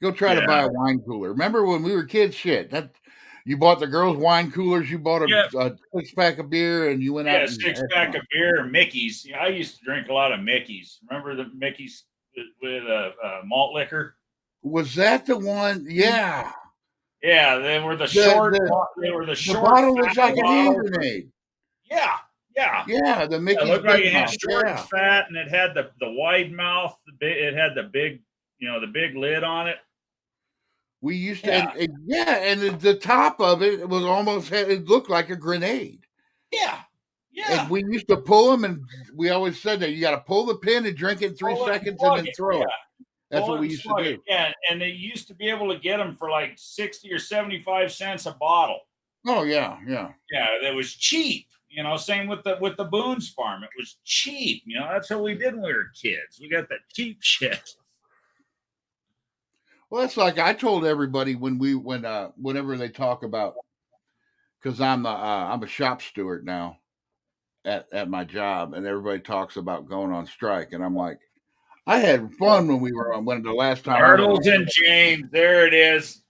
Go try to buy a wine cooler. Remember when we were kids? Shit, that you bought the girls wine coolers. You bought a 6-pack of beer, and you went out. A 6-pack of beer, Mickey's. Yeah, I used to drink a lot of Mickey's. Remember the Mickey's with malt liquor? Was that the one? Yeah. Yeah, they were the short. They were the short. The bottle looks like an hand grenade. Yeah. Yeah. Yeah, the Mickey's. It looked like it had short and fat, and it had the wide mouth. It had the big, the big lid on it. We used to, and the top of it was it looked like a grenade. Yeah. Yeah. And we used to pull them, and we always said that you got to pull the pin and drink it in 3 seconds and then throw it. That's what we used to do. Yeah, and they used to be able to get them for like 60 or 75 cents a bottle. Oh, yeah, yeah. Yeah, that was cheap. You know, same with the Boone's Farm. It was cheap. You know, that's what we did when we were kids. We got that cheap shit. Well, it's like I told everybody whenever they talk about, because I'm a shop steward now at my job, and everybody talks about going on strike, and I'm like, I had fun when we were on when the last time I went. Turtles and James, there it is.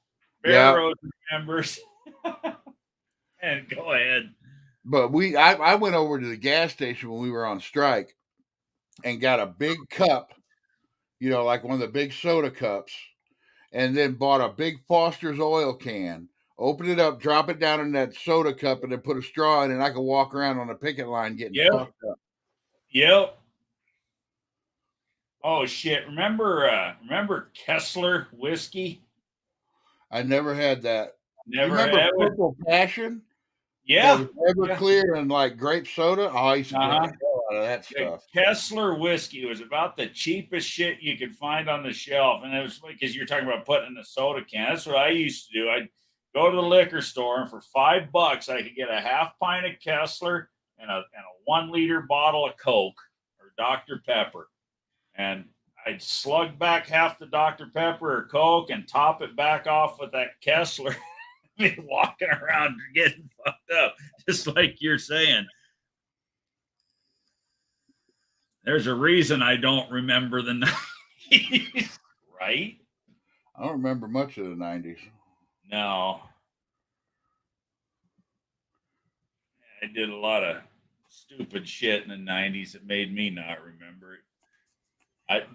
Bear Yeah. Road members. And go ahead. But I went over to the gas station when we were on strike and got a big cup, you know, like one of the big soda cups, and then bought a big Foster's oil can, open it up, drop it down in that soda cup, and then put a straw in, and I could walk around on the picket line getting fucked up. Yep. Oh shit! Remember Kessler whiskey? I never had that. Never you remember had it. Purple Passion? Yeah. That was Everclear and like grape soda. Oh, I used to drink the hell out of that stuff. Kessler whiskey was about the cheapest shit you could find on the shelf, and it was because you're talking about putting in a soda can. That's what I used to do. I'd go to the liquor store, and for $5, I could get a half pint of Kessler and a 1 liter bottle of Coke or Dr. Pepper, and I'd slug back half the Dr. Pepper or Coke and top it back off with that Kessler. Walking around getting fucked up, just like you're saying. There's a reason I don't remember the 90s, right? I don't remember much of the 90s. No. I did a lot of stupid shit in the 90s that made me not remember it.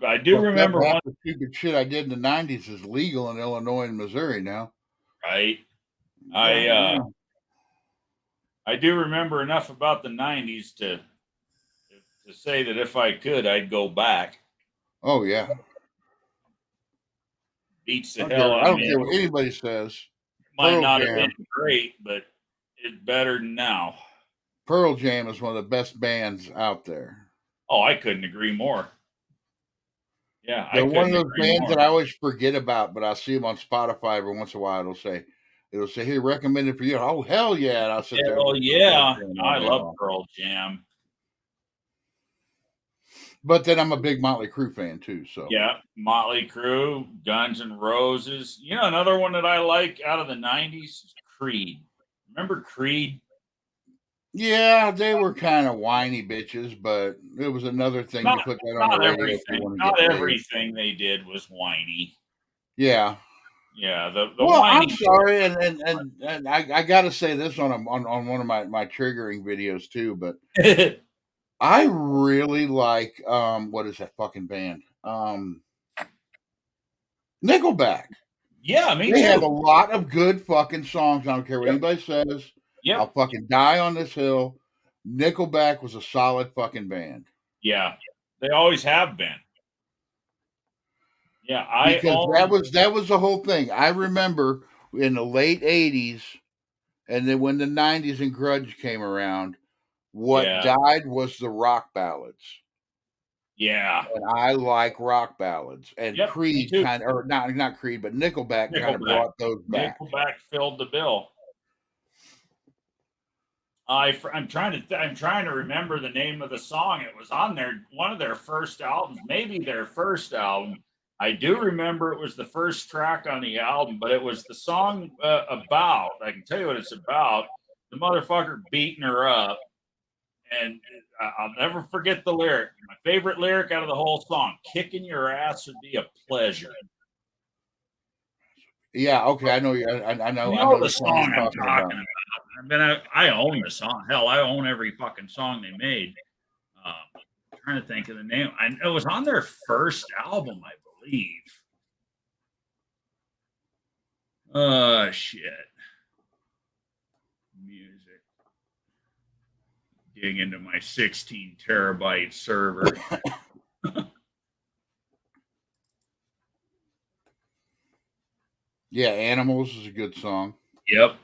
I do remember half the stupid shit I did in the 90s is legal in Illinois and Missouri now. Right. Yeah. I do remember enough about the 90s to say that if I could, I'd go back. Oh yeah. Beats the hell out I of don't me. care what anybody says. Might not have been great, but it's better than now. Pearl Jam is one of the best bands out there. Oh, I couldn't agree more. Yeah, they're one of those bands that I always forget about, but I see them on Spotify every once in a while. It'll say, "Hey, recommended for you." Oh, hell yeah! And I'll sit there. Oh yeah, I love Pearl Jam. But then I'm a big Motley Crue fan too. So yeah, Motley Crue, Guns N' Roses. You know, another one that I like out of the '90s is Creed. Remember Creed? Yeah, they were kind of whiny bitches, but it was another thing to put that on the radio. Not everything they did was whiny. Yeah. Yeah. The well, whiny. I'm sorry, and I got to say this on one of my triggering videos too, but I really like what is that fucking band? Nickelback. Yeah, me too. They have a lot of good fucking songs. I don't care what anybody says. Yep. I'll fucking die on this hill. Nickelback was a solid fucking band. Yeah, they always have been. Yeah, that was the whole thing. I remember in the late '80s, and then when the '90s and grunge came around, what died was the rock ballads. Yeah, and I like rock ballads, and Creed kind of, or not Creed, but Nickelback kind of brought those back. Nickelback filled the bill. I'm trying to remember the name of the song. It was on one of their first albums, maybe their first album. I do remember it was the first track on the album, but it was the song about. I can tell you what it's about. The motherfucker beating her up, and I'll never forget the lyric. My favorite lyric out of the whole song: "Kicking your ass would be a pleasure." Yeah, okay, I know. I know. You know the song I'm talking about. I own the song. Hell, I own every fucking song they made. I'm trying to think of the name. It was on their first album, I believe. Shit. Music. Dig into my 16 terabyte server. Yeah, Animals is a good song. Yep.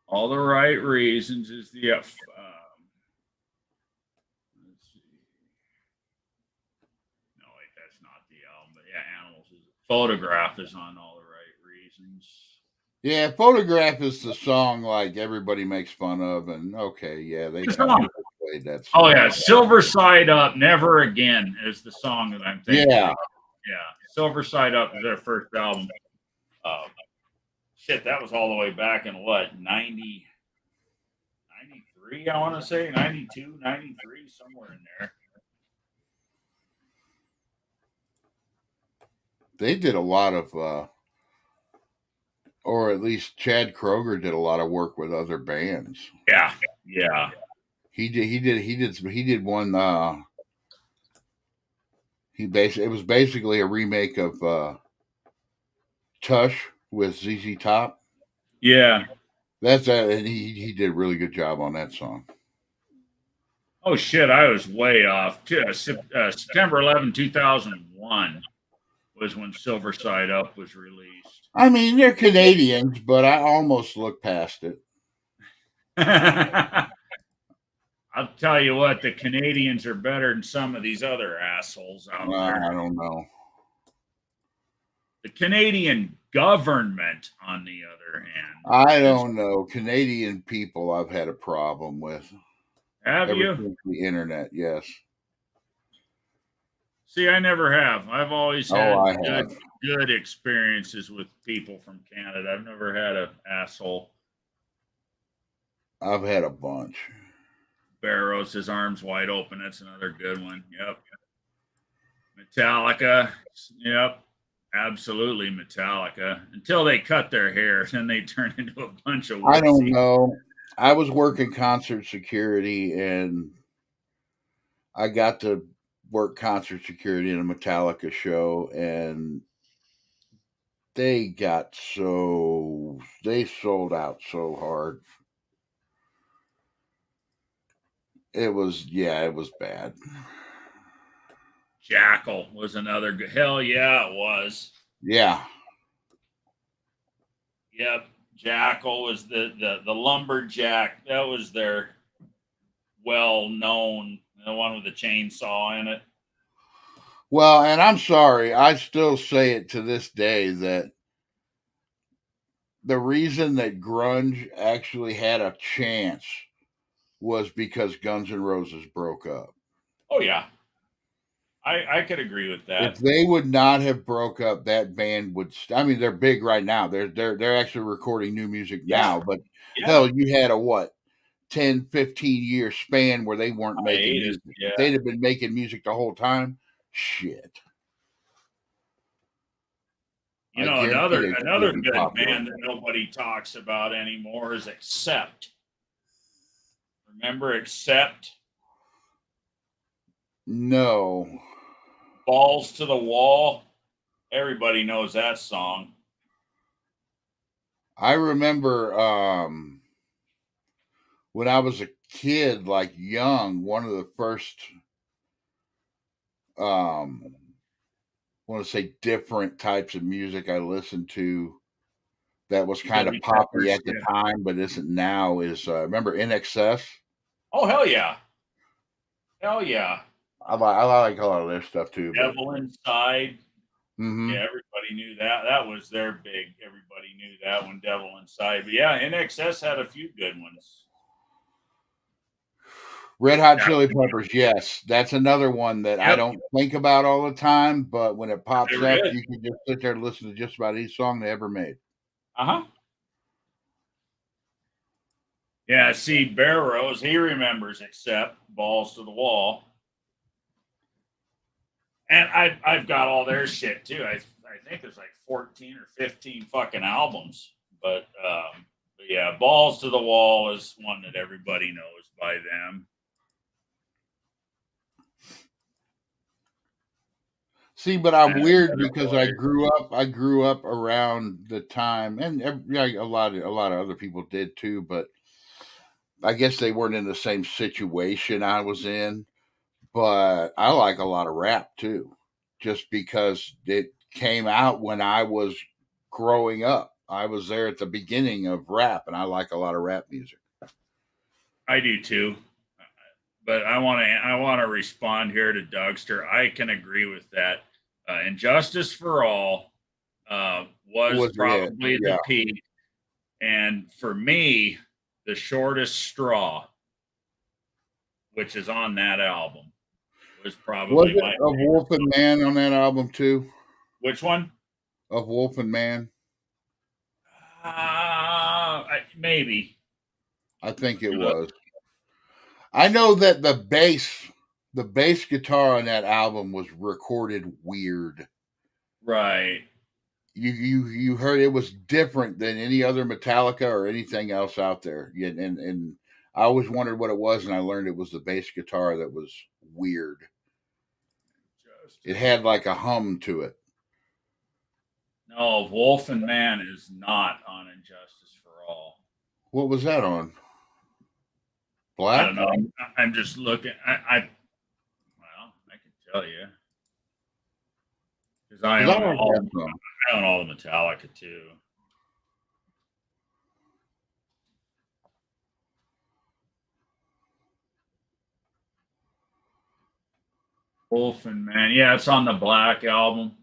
All the Right Reasons is the let's see. No, wait, that's not the album, but yeah, Animals is Photograph is on All the Right Reasons. Yeah, Photograph is the song like everybody makes fun of, and okay, yeah, they Good kind of song. played that Oh song. yeah, Silver Side Up, Never Again is the song that I'm thinking. Yeah. Of. Yeah, Silver Side Up is their first album. Shit, that was all the way back in what, 90, 93, I want to say, 92, 93, somewhere in there. They did a lot of, or at least Chad Kroger did a lot of work with other bands. Yeah, yeah. He did one. It was basically a remake of Tush with ZZ Top. Yeah. That's that, and he did a really good job on that song. Oh shit, I was way off. September 11, 2001 was when Silver Side Up was released. I mean, they're Canadians, but I almost looked past it. I'll tell you what, the Canadians are better than some of these other assholes out there. I don't know. The Canadian government, on the other hand, I don't know. Canadian people I've had a problem with. Have you? Since the internet, yes. See, I never have. I've always had good experiences with people from Canada. I've never had an asshole. I've had a bunch. Barrows, his arms wide open. That's another good one. Yep. Metallica. Yep. Absolutely Metallica. Until they cut their hair, then they turn into a bunch of wussies. I don't know. I was working concert security, and I got to work concert security in a Metallica show, and they sold out so hard. It was bad. Jackal was another good. Hell yeah, it was. Yeah. Yep. Jackal was the lumberjack. That was their well-known, the one with the chainsaw in it. Well, and I'm sorry, I still say it to this day that the reason that grunge actually had a chance was because Guns N' Roses broke up. Oh yeah, I could agree with that. If they would not have broke up, that band would. I mean, they're big right now. They're actually recording new music now. But hell, you had a 10, 15 year span where they weren't making music. Yeah. If they'd have been making music the whole time, shit. You know, another good band that nobody talks about anymore is Accept. Remember Accept? No. Balls to the Wall. Everybody knows that song. I remember when I was a kid, like young, one of the first I want to say different types of music I listened to that was kind of poppy at the time, but isn't now is remember In Excess? Oh hell yeah. Hell yeah. I like a lot of their stuff too. Devil Inside. Mm-hmm. Yeah, everybody knew that. That was their big. Everybody knew that one, Devil Inside. But yeah, NXS had a few good ones. Red Hot Chili Peppers, yes. That's another one that I don't think about all the time, but when it pops up, you can just sit there and listen to just about each song they ever made. Uh-huh. Yeah, see, Barrows, he remembers Accept, Balls to the Wall. And I've got all their shit too. I think there's like 14 or 15 fucking albums. But yeah, Balls to the Wall is one that everybody knows by them. See, but I'm weird because I grew up around the time, and a lot of other people did too, but I guess they weren't in the same situation I was in. But I like a lot of rap too, just because it came out when I was growing up. I was there at the beginning of rap, and I like a lot of rap music. I do too, but I want to respond here to Dougster. I can agree with that. And Justice for All was probably the peak. And for me, the shortest straw, which is on that album, was probably Was it Of Wolf and Man on that album too? Which one? Of Wolf and Man. Maybe. I think it was. I know that the bass guitar on that album was recorded weird. Right. You heard it was different than any other Metallica or anything else out there. And I always wondered what it was, and I learned it was the bass guitar that was weird. It had like a hum to it. No, Wolf and Man is not on Injustice for All. What was that on? Black? I don't know. I'm just looking. I can tell you. Because I own all the Metallica too. Wolf and Man. Yeah, it's on the Black album.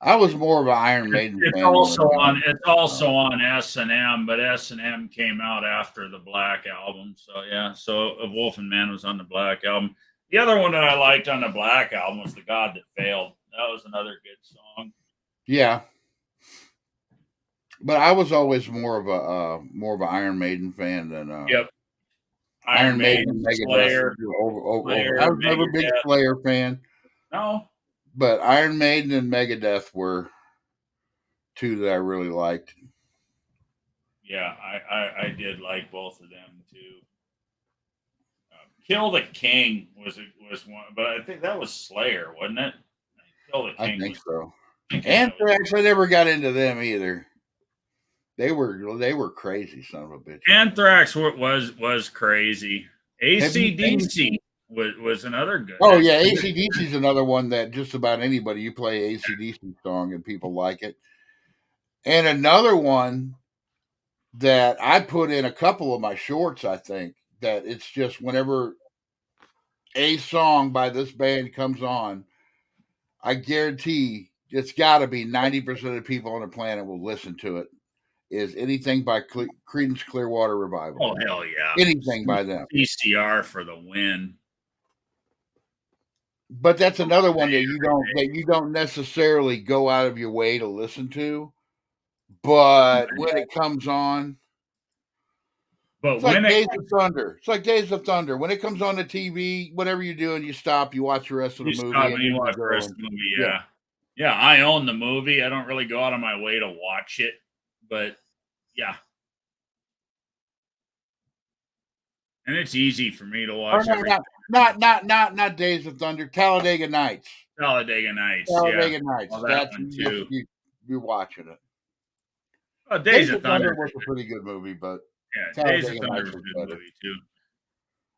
I was more of an Iron Maiden fan. It's also on S&M, but S&M came out after the Black album. So yeah, so Wolf and Man was on the Black album. The other one that I liked on the Black album was The God That Failed. That was another good song. Yeah. But I was always more of an Iron Maiden fan than Yep. Iron Maiden, Slayer. I was never a big Slayer fan. No. But Iron Maiden and Megadeth were two that I really liked. Yeah, I did like both of them too. Kill the King was one, but I think that was Slayer, wasn't it? Kill the King. I think so. Anthrax, I never got into them either. They were crazy, son of a bitch. Anthrax was crazy. AC/DC was another good. Oh yeah, AC/DC is another one that just about anybody you play AC/DC song and people like it. And another one that I put in a couple of my shorts, I think, that it's just whenever a song by this band comes on, I guarantee it's got to be 90% of the people on the planet will listen to it. Is anything by Creedence Clearwater Revival? Oh hell yeah! Anything by them. PCR for the win. But that's another one that you don't necessarily go out of your way to listen to. But when it comes on, it's like Days of Thunder. It's like Days of Thunder. When it comes on the TV, whatever you're doing, you stop, you watch the rest of the movie. You watch the rest of the movie, yeah. Yeah, I own the movie. I don't really go out of my way to watch it, but yeah. And it's easy for me to watch. Not Days of Thunder. Talladega Nights. Talladega Nights. Well, that's one too. You're watching it. Oh, Days of Thunder was a pretty good movie, but Days of Thunder was a good movie too.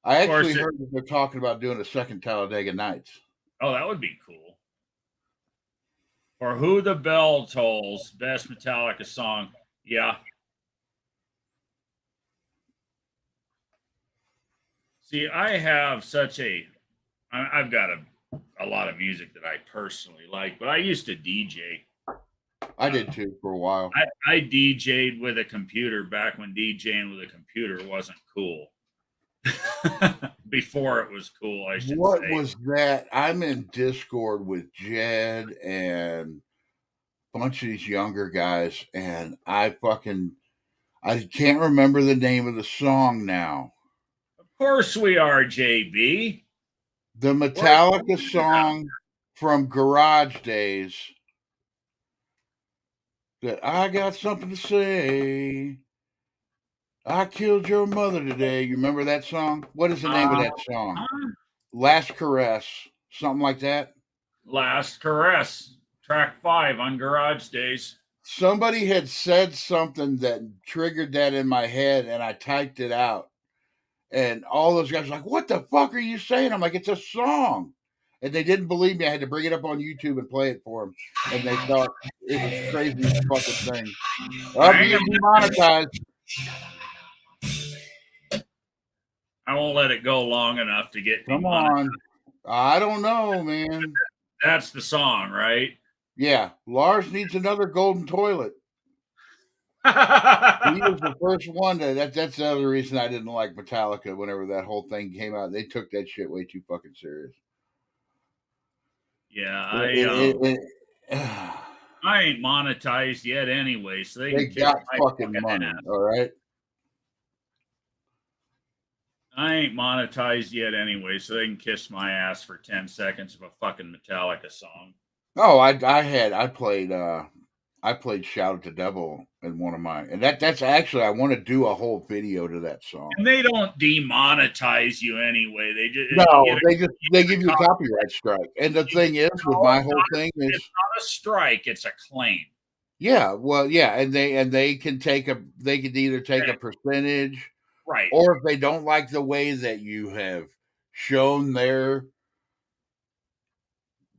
I actually heard that they're talking about doing a second Talladega Nights. Oh, that would be cool. Or Who the Bell Tolls, best Metallica song. Yeah. See, I have I've got a lot of music that I personally like, but I used to DJ. I did too for a while. I DJ'd with a computer back when DJing with a computer wasn't cool. Before it was cool, I should say. What was that? I'm in Discord with Jed and a bunch of these younger guys, and I can't remember the name of the song now. Of course we are, JB. The Metallica song from Garage Days. That I got something to say. I killed your mother today. You remember that song? What is the name of that song? Last Caress. Something like that? Last Caress. Track 5 on Garage Days. Somebody had said something that triggered that in my head, and I typed it out. And all those guys were like, what the fuck are you saying? I'm like, it's a song. And they didn't believe me. I had to bring it up on YouTube and play it for them. And they thought it was the craziest fucking thing. I'm being demonetized. I won't let it go long enough to get Come on. I don't know, man. That's the song, right? Yeah. Lars needs another golden toilet. He He was the first one that's the other reason I didn't like Metallica whenever that whole thing came out. They took that shit way too fucking serious. Yeah, I I ain't monetized yet anyway, so they they can kiss got my fucking fucking money, ass. all right? I ain't monetized yet anyway, so they can kiss my ass for 10 seconds of a fucking Metallica song. Oh, I played Shout at the Devil in one of mine. And that's actually I want to do a whole video to that song. And they don't demonetize you anyway. They just No, they give you a copyright strike. And the thing is with my whole thing is it's not a strike, it's a claim. yeah, well, yeah, and they can either take a percentage, right, or if they don't like the way that you have shown their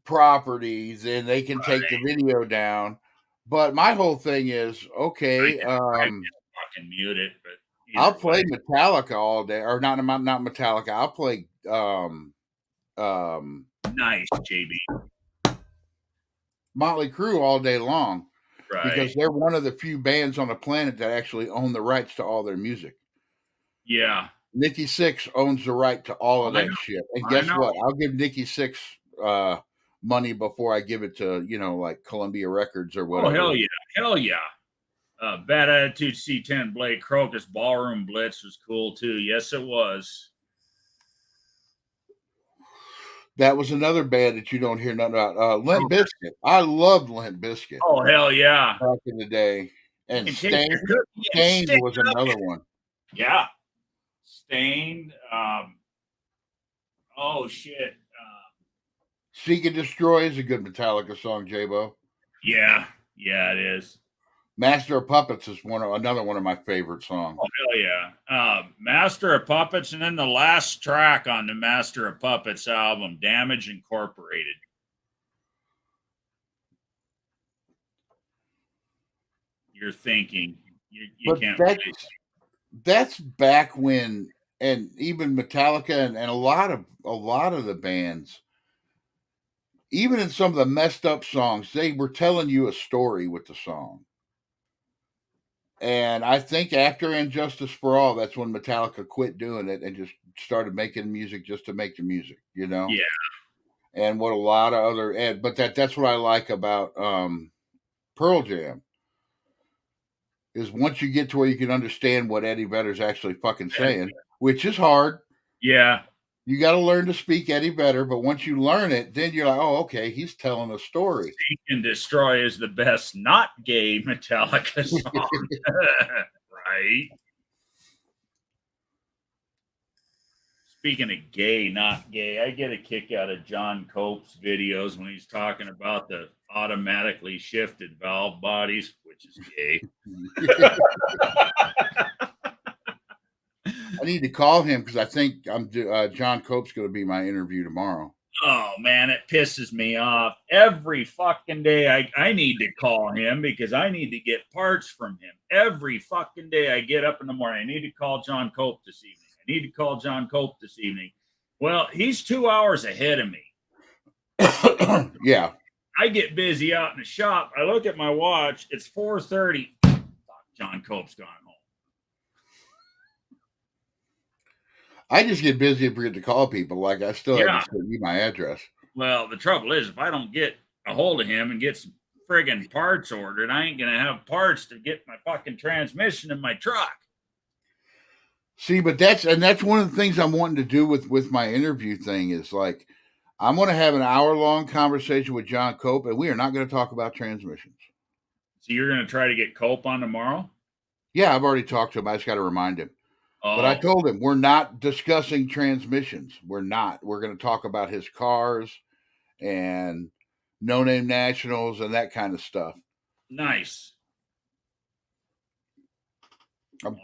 properties, then they can take the video down. But my whole thing is okay. I can fucking mute it, but I'll play Metallica all day, or not Metallica. I'll play nice, JB. Motley Crue all day long. Right. Because they're one of the few bands on the planet that actually own the rights to all their music. Yeah. Nikki Sixx owns the right to all of that shit. And guess what? I'll give Nikki Sixx money before I give it to, like Columbia Records or whatever. Oh, hell yeah. Hell yeah. Bad Attitude C10 Blake Crocus Ballroom Blitz was cool too. Yes, it was. That was another band that you don't hear nothing about. Limp Bizkit. I loved Limp Bizkit. Oh, hell yeah. Back in the day. And Stained was another one. Yeah. Stained. Oh, shit. Seek and Destroy is a good Metallica song, J-Bo. Yeah. Yeah, it is. Master of Puppets is another one of my favorite songs. Oh, hell yeah. Master of Puppets, and then the last track on the Master of Puppets album, Damage Incorporated. You're thinking. You can't that's back when, and even Metallica and a lot of the bands, even in some of the messed up songs, they were telling you a story with the song. And I think after Injustice for All, that's when Metallica quit doing it and just started making music just to make the music, Yeah. And what a lot of other, but that's what I like about Pearl Jam, is once you get to where you can understand what Eddie Vedder's actually fucking saying, which is hard. Yeah. You got to learn to speak Eddie Vedder, but once you learn it, then you're like, oh, okay, he's telling a story. Seek and Destroy is the best not gay Metallica song. Right? Speaking of gay, not gay, I get a kick out of John Cope's videos when he's talking about the automatically shifted valve bodies, which is gay. I need to call him because I think John Cope's going to be my interview tomorrow. Oh, man, it pisses me off. Every fucking day I need to call him because I need to get parts from him. Every fucking day I get up in the morning, I need to call John Cope this evening. I need to call John Cope this evening. Well, he's 2 hours ahead of me. Yeah. I get busy out in the shop. I look at my watch. It's 4:30. Fuck, John Cope's gone home. I just get busy and forget to call people. Like I still have to send you my address. Well, the trouble is, if I don't get a hold of him and get some friggin' parts ordered, I ain't gonna have parts to get my fucking transmission in my truck. See, but that's one of the things I'm wanting to do with my interview thing is like I'm going to have an hour-long conversation with John Cope, and we are not going to talk about transmissions. So you're going to try to get Cope on tomorrow? Yeah, I've already talked to him. I just got to remind him. Oh. But I told him we're not discussing transmissions. We're not. We're going to talk about his cars and no-name nationals and that kind of stuff. Nice.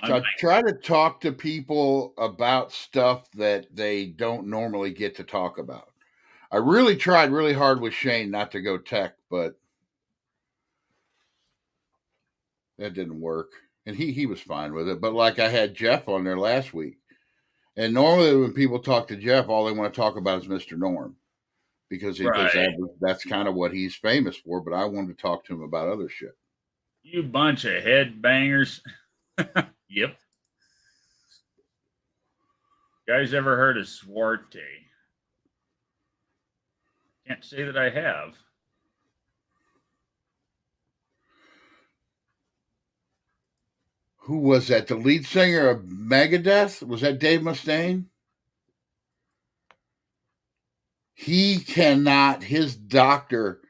I try to talk to people about stuff that they don't normally get to talk about. I really tried really hard with Shane not to go tech, but that didn't work. And he was fine with it. But like I had Jeff on there last week. And normally when people talk to Jeff, all they want to talk about is Mr. Norm. Because that's kind of what he's famous for. But I wanted to talk to him about other shit. You bunch of headbangers. Yep. Guys ever heard of Swarte? Can't say that I have. Who was that? The lead singer of Megadeth? Was that Dave Mustaine? He cannot. His doctor.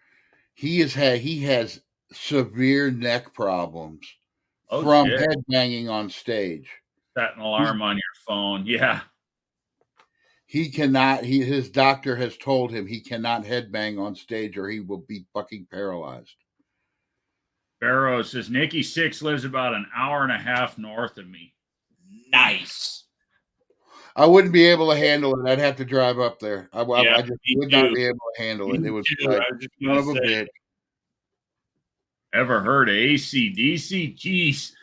He has severe neck problems from Shit. headbanging on stage. Set an alarm on your phone. Yeah. He cannot. His doctor has told him he cannot headbang on stage or he will be fucking paralyzed. Barrow says Nikki Six lives about an hour and a half north of me. Nice. I wouldn't be able to handle it. I'd have to drive up there. I just would not be able to handle it. It was like son of a bitch. Ever heard of AC/DC? Jeez.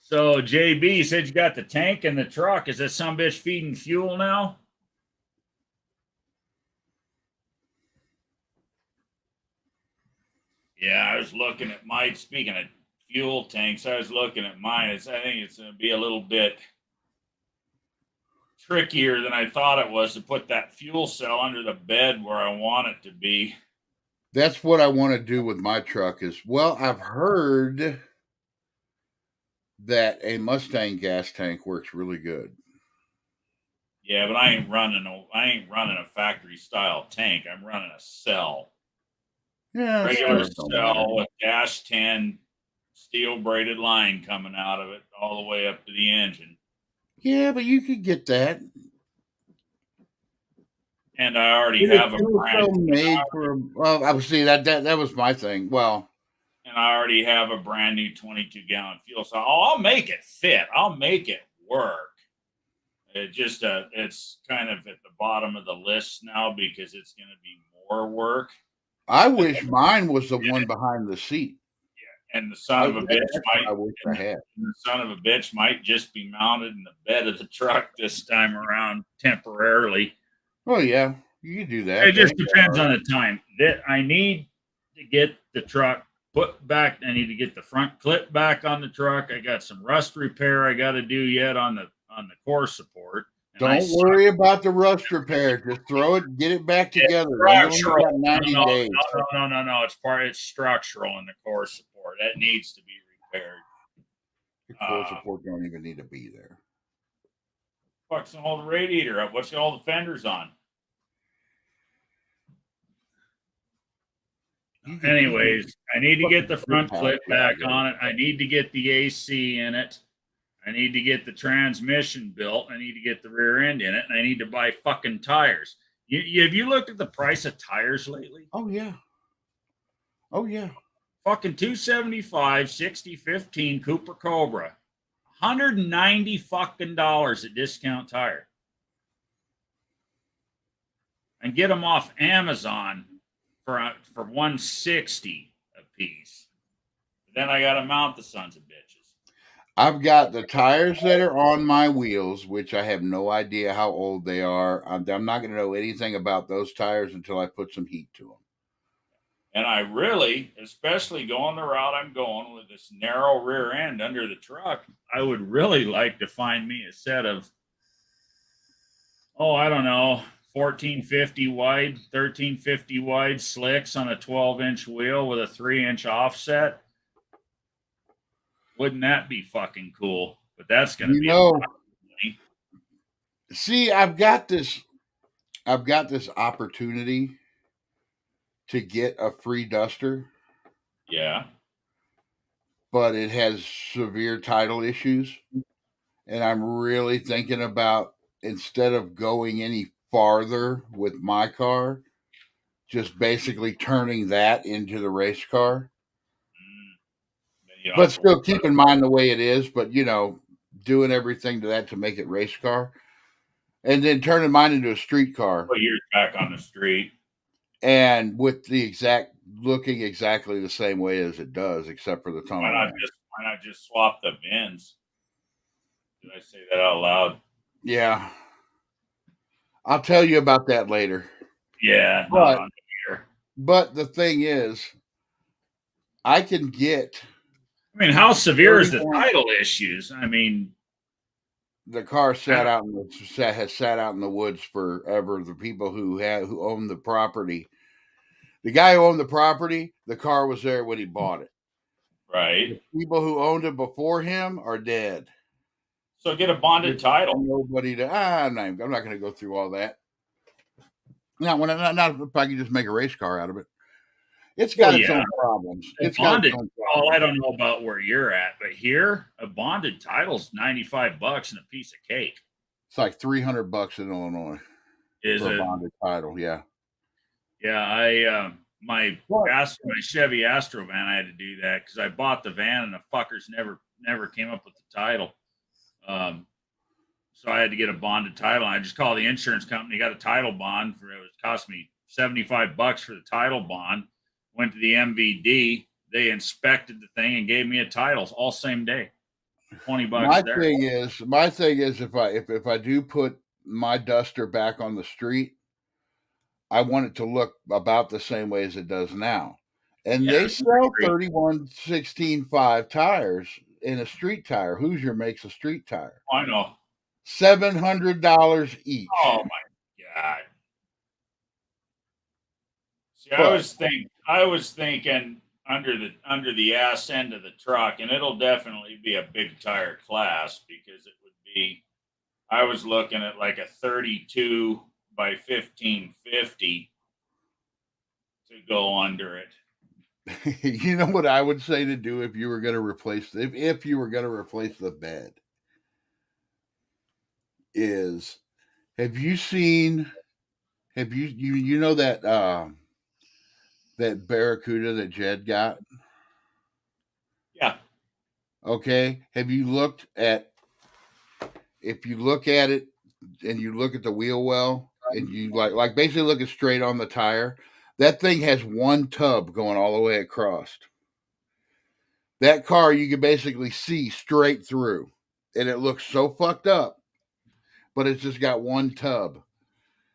So JB said you got the tank in the truck. Is that some bitch feeding fuel now? Yeah, I was looking at mine. Speaking of fuel tanks, I was looking at mine. I think it's going to be a little bit trickier than I thought it was to put that fuel cell under the bed where I want it to be. That's what I want to do with my truck as well. I've heard that a Mustang gas tank works really good. Yeah, but I ain't running a factory style tank. I'm running a cell. Yeah, regular cell with gas 10 steel braided line coming out of it all the way up to the engine. Yeah, but you could get that. And I already have a brand made for. Well, I was see that was my thing. Well, and I already have a brand new 22-gallon fuel cell. I'll make it fit. I'll make it work. It just it's kind of at the bottom of the list now because it's going to be more work. I wish mine was the one behind the seat. Yeah, and the son of a bitch might. I wish I had. The son of a bitch might just be mounted in the bed of the truck this time around temporarily. Oh yeah, you can do that. It just depends on the time. That I need to get the truck put back. I need to get the front clip back on the truck. I got some rust repair I got to do yet on the core support. Don't worry about the rust repair. Just throw it, get it back together. Structural. Got 90 days. No. It's structural in the core support. That needs to be repaired. The core support don't even need to be there. Fuck's all the radiator up. What's all the fenders on? Anyways, I need to get the front clip back on it. I need to get the AC in it. I need to get the transmission built. I need to get the rear end in it. And I need to buy fucking tires. Have you looked at the price of tires lately? Oh, yeah. Fucking $275, 60-15 Cooper Cobra. $190 fucking at discount tire. And get them off Amazon for $160 a piece. Then I got to mount the sons of bitches. I've got the tires that are on my wheels, which I have no idea how old they are. I'm not going to know anything about those tires until I put some heat to them. And I really, especially going the route I'm going with this narrow rear end under the truck, I would really like to find me a set of, 1450 wide, 1350 wide slicks on a 12-inch wheel with a 3-inch offset. Wouldn't that be fucking cool? But that's going to be a lot of money. See, I've got this opportunity to get a free duster. Yeah. But it has severe title issues. And I'm really thinking about, instead of going any farther with my car, just basically turning that into the race car. But still keep in mind the way it is, but doing everything to that to make it race car. And then turning mine into a street car. Put yours back on the street. And with looking exactly the same way as it does, except for the tunnel. Why not just swap the bins? Did I say that out loud? Yeah. I'll tell you about that later. Yeah. But the thing is, I can get. I mean, how severe is the 31 title issues? I mean, the car has sat out in the woods forever. The people who own the property, the guy who owned the property, the car was there when he bought it. right. The people who owned it before him are dead. So get a bonded title. Nobody to. I'm not going to go through all that. Not if I can just make a race car out of it. It's got its own problems. It's got its own problems. I don't know about where you're at, but here a bonded title's $95 and a piece of cake. It's like $300 in Illinois. Is for it? A bonded title? Yeah. Yeah, my Chevy Astro van, I had to do that because I bought the van and the fuckers never came up with the title. So I had to get a bonded title. I just called the insurance company, got a title bond for it. Was cost me $75 for the title bond. Went to the MVD. They inspected the thing and gave me a title all same day. $20 my there. My thing is if I do put my Duster back on the street, I want it to look about the same way as it does now. And they sell 31/16/5 tires in a street tire. Hoosier makes a street tire. I know. $700 each. Oh my God. See, I was thinking under the ass end of the truck, and it'll definitely be a big tire class because it would be. I was looking at like a 32 by 1550 to go under it. You know what I would say to do if you were going to replace the bed is, have you know that that Barracuda that Jed got? Yeah. Okay. If you look at it and you look at the wheel well and you like basically looking straight on the tire, that thing has one tub going all the way across. That car you can basically see straight through, and it looks so fucked up, but it's just got one tub.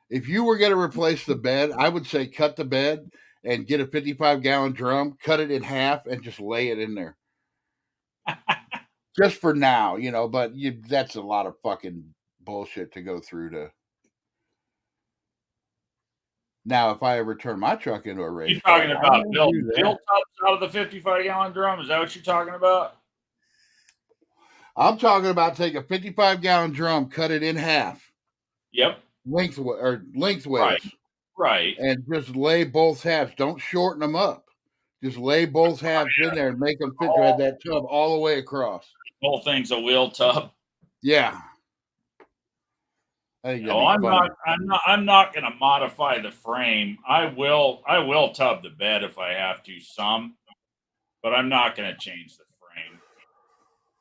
If you were going to replace the bed, I would say cut the bed and get a 55-gallon drum, cut it in half, and just lay it in there. Just for now, but that's a lot of fucking bullshit to go through to. Now, if I ever turn my truck into a race, you're talking about building wheel tubs out of the 55-gallon drum? Is that what you're talking about? I'm talking about take a 55-gallon drum, cut it in half. Yep. Lengthways. Right. And just lay both halves. Don't shorten them up. Just lay both halves in there and make them fit that tub all the way across. The whole thing's a wheel tub. Yeah. I'm not going to modify the frame. I will tub the bed if I have to but I'm not going to change the frame.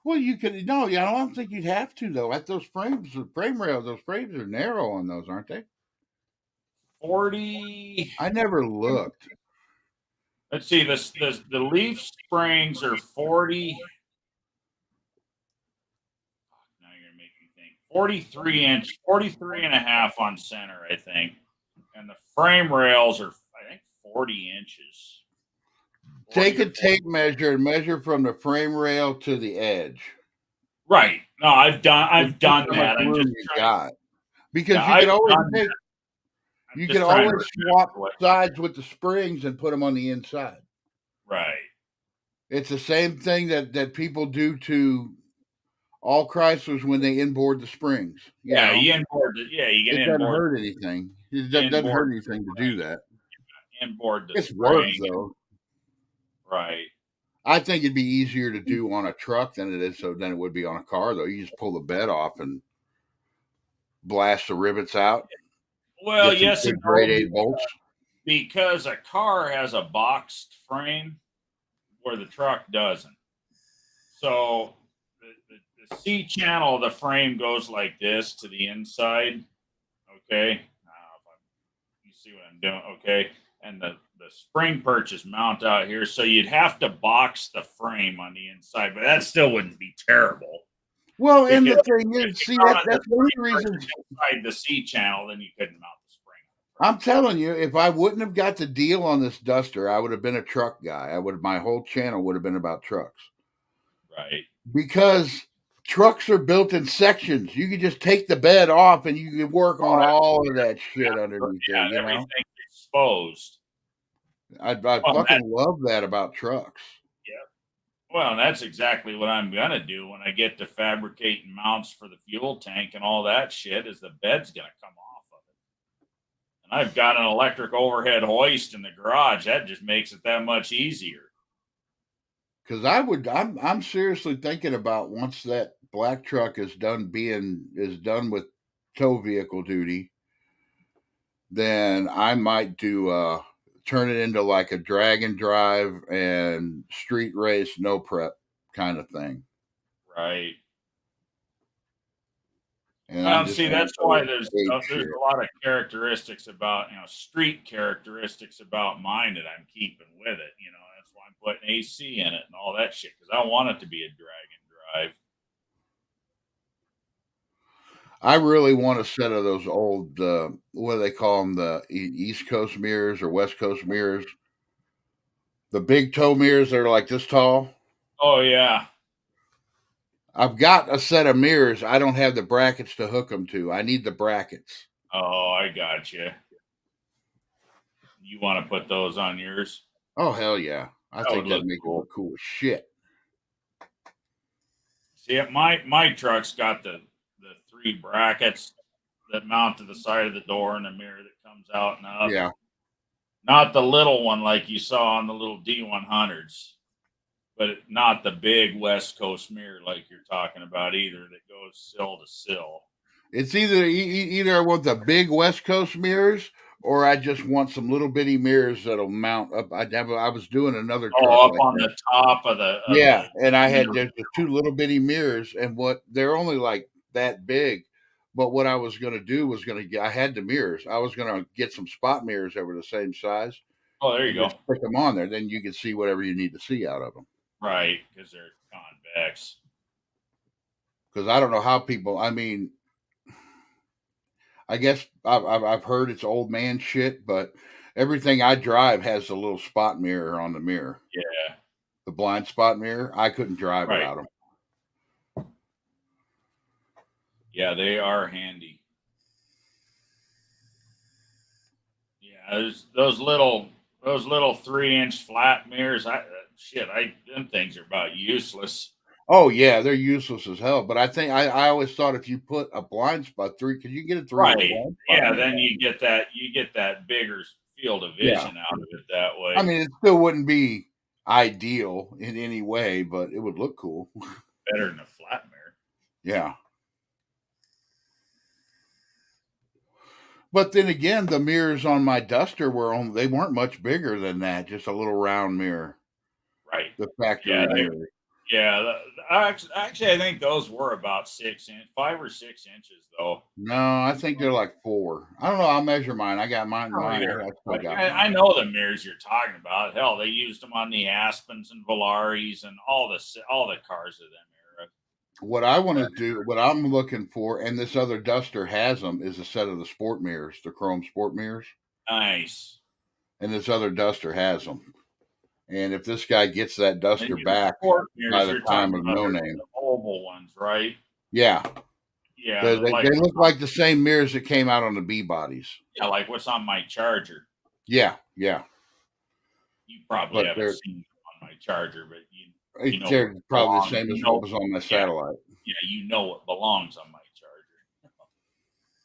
Well, you could. No, I don't think you'd have to though. At those frames, those frames are narrow on those, aren't they? 40. I never looked. Let's see. The leaf springs are 40. Now you're gonna make me think. 43 and a half on center, I think, and the frame rails are, I think, 40 inches. Take a tape measure and measure from the frame rail to the edge. Right. No, I've done that. I'm just got because you can always swap sides with the springs and put them on the inside. Right. It's the same thing that people do to all Chryslers when they inboard the springs. You inboard it. Yeah, you can inboard. It doesn't hurt anything. It doesn't hurt anything to do that. Inboard the it's work though. Right. I think it'd be easier to do on a truck than it would be on a car, though. You just pull the bed off and blast the rivets out. Well, yes, and grade 8 bolts. Because a car has a boxed frame where the truck doesn't. So the C channel of the frame goes like this to the inside. Okay. You see what I'm doing? Okay. And the spring perches mount out here, so you'd have to box the frame on the inside, but that still wouldn't be terrible. Well, and the thing is, see, that's one of the reasons. Inside the C channel, then you couldn't mount the spring on the I'm telling you, if I wouldn't have got the deal on this Duster, I would have been a truck guy. My whole channel would have been about trucks. Right. Because trucks are built in sections. You can just take the bed off and you can work on all of that shit underneath there, you know? Everything's exposed. I Well, fucking love that about trucks. yeah. Well, and that's exactly what I'm gonna do when I get to fabricating mounts for the fuel tank and all that shit. Is the bed's gonna come off of it, and I've got an electric overhead hoist in the garage. That just makes it that much easier. Because I'm seriously thinking about once that black truck is done with tow vehicle duty, then I might do turn it into like a drag and drive and street race no prep kind of thing. Right. And Well, see, that's why there's a lot of characteristics about, street characteristics about mine that I'm keeping with it. That's why I'm putting AC in it and all that shit, because I want it to be a drag and drive. I really want a set of those old, what do they call them, the East Coast mirrors or West Coast mirrors? The big toe mirrors that are like this tall. Oh, yeah. I've got a set of mirrors. I don't have the brackets to hook them to. I need the brackets. Oh, I got you. You want to put those on yours? Oh, hell yeah. I think that'd make it look cool as shit. See, my truck's got the 3 brackets that mount to the side of the door and a mirror that comes out and up. Yeah. Not the little one like you saw on the little D100s, but not the big West Coast mirror like you're talking about either that goes sill to sill. It's either I want the big West Coast mirrors or I just want some little bitty mirrors that'll mount up. I was doing another truck up like on that. The top of the and I had just 2 little bitty mirrors, and they're only like that big. But what I was going to do was I had the mirrors. I was going to get some spot mirrors that were the same size. Oh, there you go. Just put them on there. Then you can see whatever you need to see out of them. Right, because they're convex. Because I don't know how people, I guess I've heard it's old man shit, but everything I drive has a little spot mirror on the mirror. Yeah. The blind spot mirror. I couldn't drive without them. Yeah, they are handy. Yeah, there's those little 3-inch flat mirrors. Them things are about useless. Oh yeah, they're useless as hell. But I think I always thought if you put a blind spot 3, because you get a 3. Right. Yeah, then you get that bigger field of vision out of it that way. I mean, it still wouldn't be ideal in any way, but it would look cool. Better than a flat mirror. Yeah. But then again, the mirrors on my Duster they weren't much bigger than that, just a little round mirror. Right. The factory mirror. Yeah, actually, I think those were about 5 or 6 inches, though. No, I think they're like 4. I don't know. I'll measure mine. I got mine. I know the mirrors you're talking about. Hell, they used them on the Aspens and Valaris and all the cars of them era. What I want to do, what I'm looking for, and this other Duster has them, is a set of the sport mirrors, the chrome sport mirrors. Nice. And this other Duster has them. And if this guy gets that Duster back by the time of no name, the oval ones, right? Yeah, yeah. They look like the same mirrors that came out on the B bodies. Yeah, like what's on my Charger. Yeah. You probably haven't seen them on my Charger, but they're probably the same as what was on my satellite. Yeah, you know what belongs on my Charger.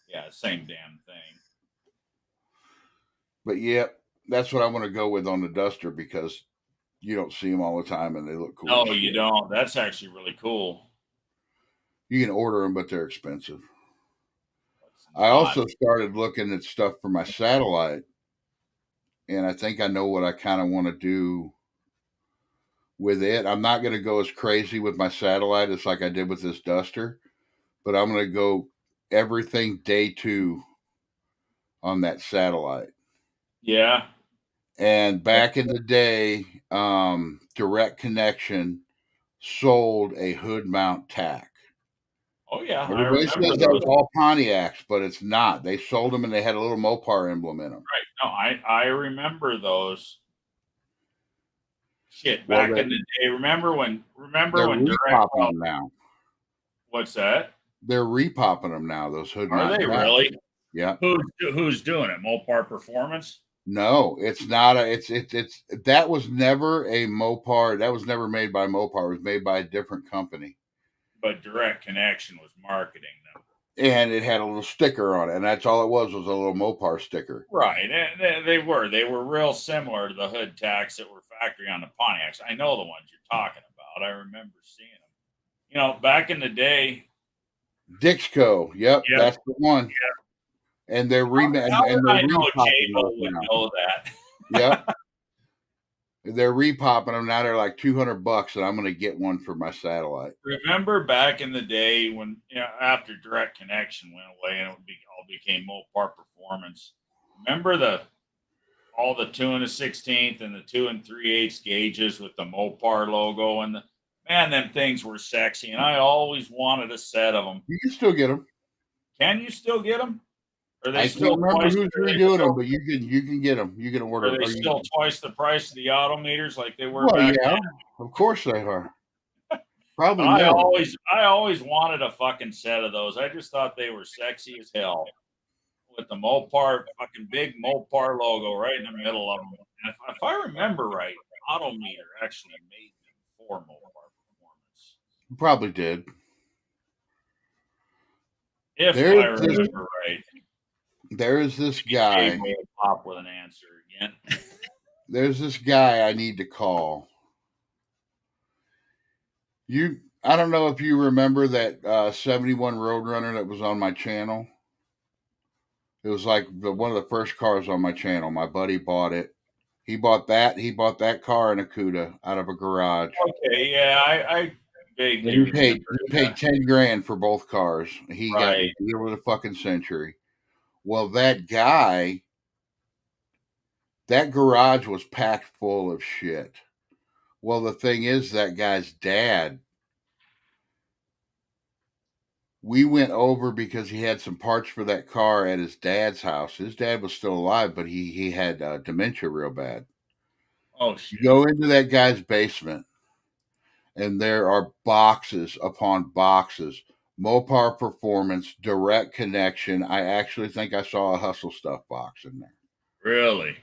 Yeah, same damn thing. But yeah, that's what I want to go with on the Duster because you don't see them all the time and they look cool. No, you don't. That's actually really cool. You can order them, but they're expensive. I also started looking at stuff for my satellite, and I think I know what I kind of want to do with it. I'm not going to go as crazy with my satellite as like I did with this Duster, but I'm going to go everything day 2 on that satellite. Yeah. And back in the day, Direct Connection sold a hood mount tack. Oh yeah, I Everybody remember says that was those. all Pontiacs, but it's not. They sold them and they had a little Mopar emblem in them. Right. No, I remember those. Shit, Well, back in the day. Remember when they're direct? repopping Well, them now. what's that? They're repopping them now. Those hood Are mount they guys. really? Yeah. Who's doing it? Mopar Performance? No, it's not a. It's that was never a Mopar. That was never made by Mopar. It was made by a different company, But Direct Connection was marketing them. and it had a little sticker on it, and that's all it was a little Mopar sticker. Right. They were real similar to the hood tacks that were factory on the Pontiacs. I know the ones you're talking about. I remember seeing them. You know, back in the day. Dixco, yep, that's the one. Yep. And they're I know J-Lo would know that. Yep. They're repopping them now. They're like $200, and I'm going to get one for my satellite. Remember back in the day when, you know, after Direct Connection went away and all became Mopar Performance. Remember all the 2 1/16 and the 2 3/8 gauges with the Mopar logo, and them things were sexy, and I always wanted a set of them. You can still get them. Can you still get them? Are they I still can't remember twice, who's redoing them, but you can get them. You can order. Are they still twice the price of the auto meters like they were well, back yeah, then? of course they are. Probably. I always wanted a fucking set of those. I just thought they were sexy as hell with the Mopar, fucking big Mopar logo right in the middle of them. And if I remember right, Auto Meter actually made them for Mopar Performance. Probably did. If I remember right. There is this guy. Pop with an answer again. There's this guy I need to call. I don't know if you remember that 71 Roadrunner that was on my channel. It was like one of the first cars on my channel. My buddy bought it. He bought that car in a CUDA out of a garage. Okay, yeah, I vaguely he paid $10,000 for both cars. He got the deal of the fucking century. Well, that garage was packed full of shit. Well, the thing is, that guy's dad, we went over because he had some parts for that car at his dad's house. His dad was still alive, but he had dementia real bad. Oh, shit. You go into that guy's basement, and there are boxes upon boxes. Mopar Performance, Direct Connection. I actually think I saw a Hustle Stuff box in there. Really?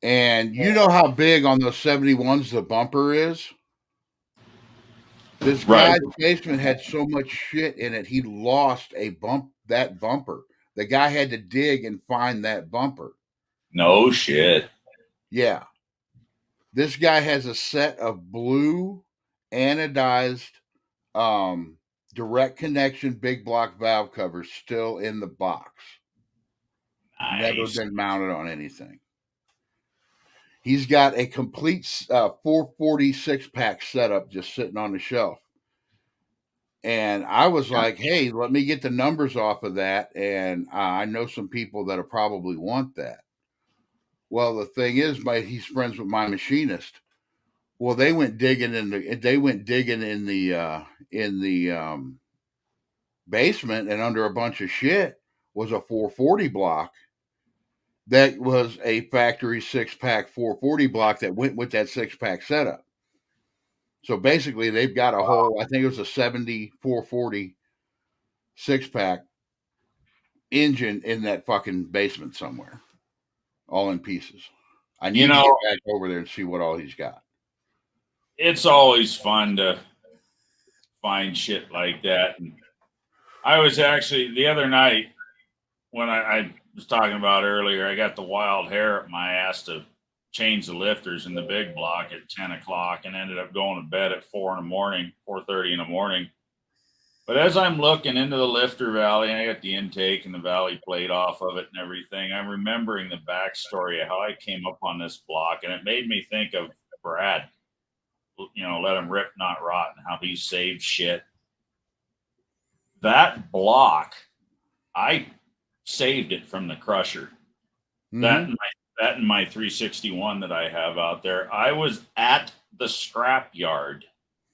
And you know how big on those 71s the bumper is? This guy's basement had so much shit in it, he lost that bumper. The guy had to dig and find that bumper. No shit. Yeah. This guy has a set of blue anodized Direct Connection big block valve covers still in the box. Nice. Never been mounted on anything. He's got a complete 440 6-pack setup just sitting on the shelf. And I was like, hey, let me get the numbers off of that. And I know some people that'll probably want that. Well, the thing is, he's friends with my machinist. Well, they went digging in the basement, and under a bunch of shit was a 440 block that was a factory 6-pack 440 block that went with that 6-pack setup. So basically, they've got a whole, I think it was a 70 440 6-pack engine in that fucking basement somewhere, all in pieces. I need to get back over there and see what all he's got. It's always fun to find shit like that. And I was actually, the other night, when I was talking about earlier, I got the wild hair up my ass to change the lifters in the big block at 10 o'clock and ended up going to bed at 4:30 in the morning. But as I'm looking into the lifter valley, I got the intake and the valley plate off of it and everything, I'm remembering the backstory of how I came up on this block, and it made me think of Brad. You know, let him rip, not rot, and how he saved shit. That block, I saved it from the crusher. Mm-hmm. That and my 361 that I have out there. I was at the scrap yard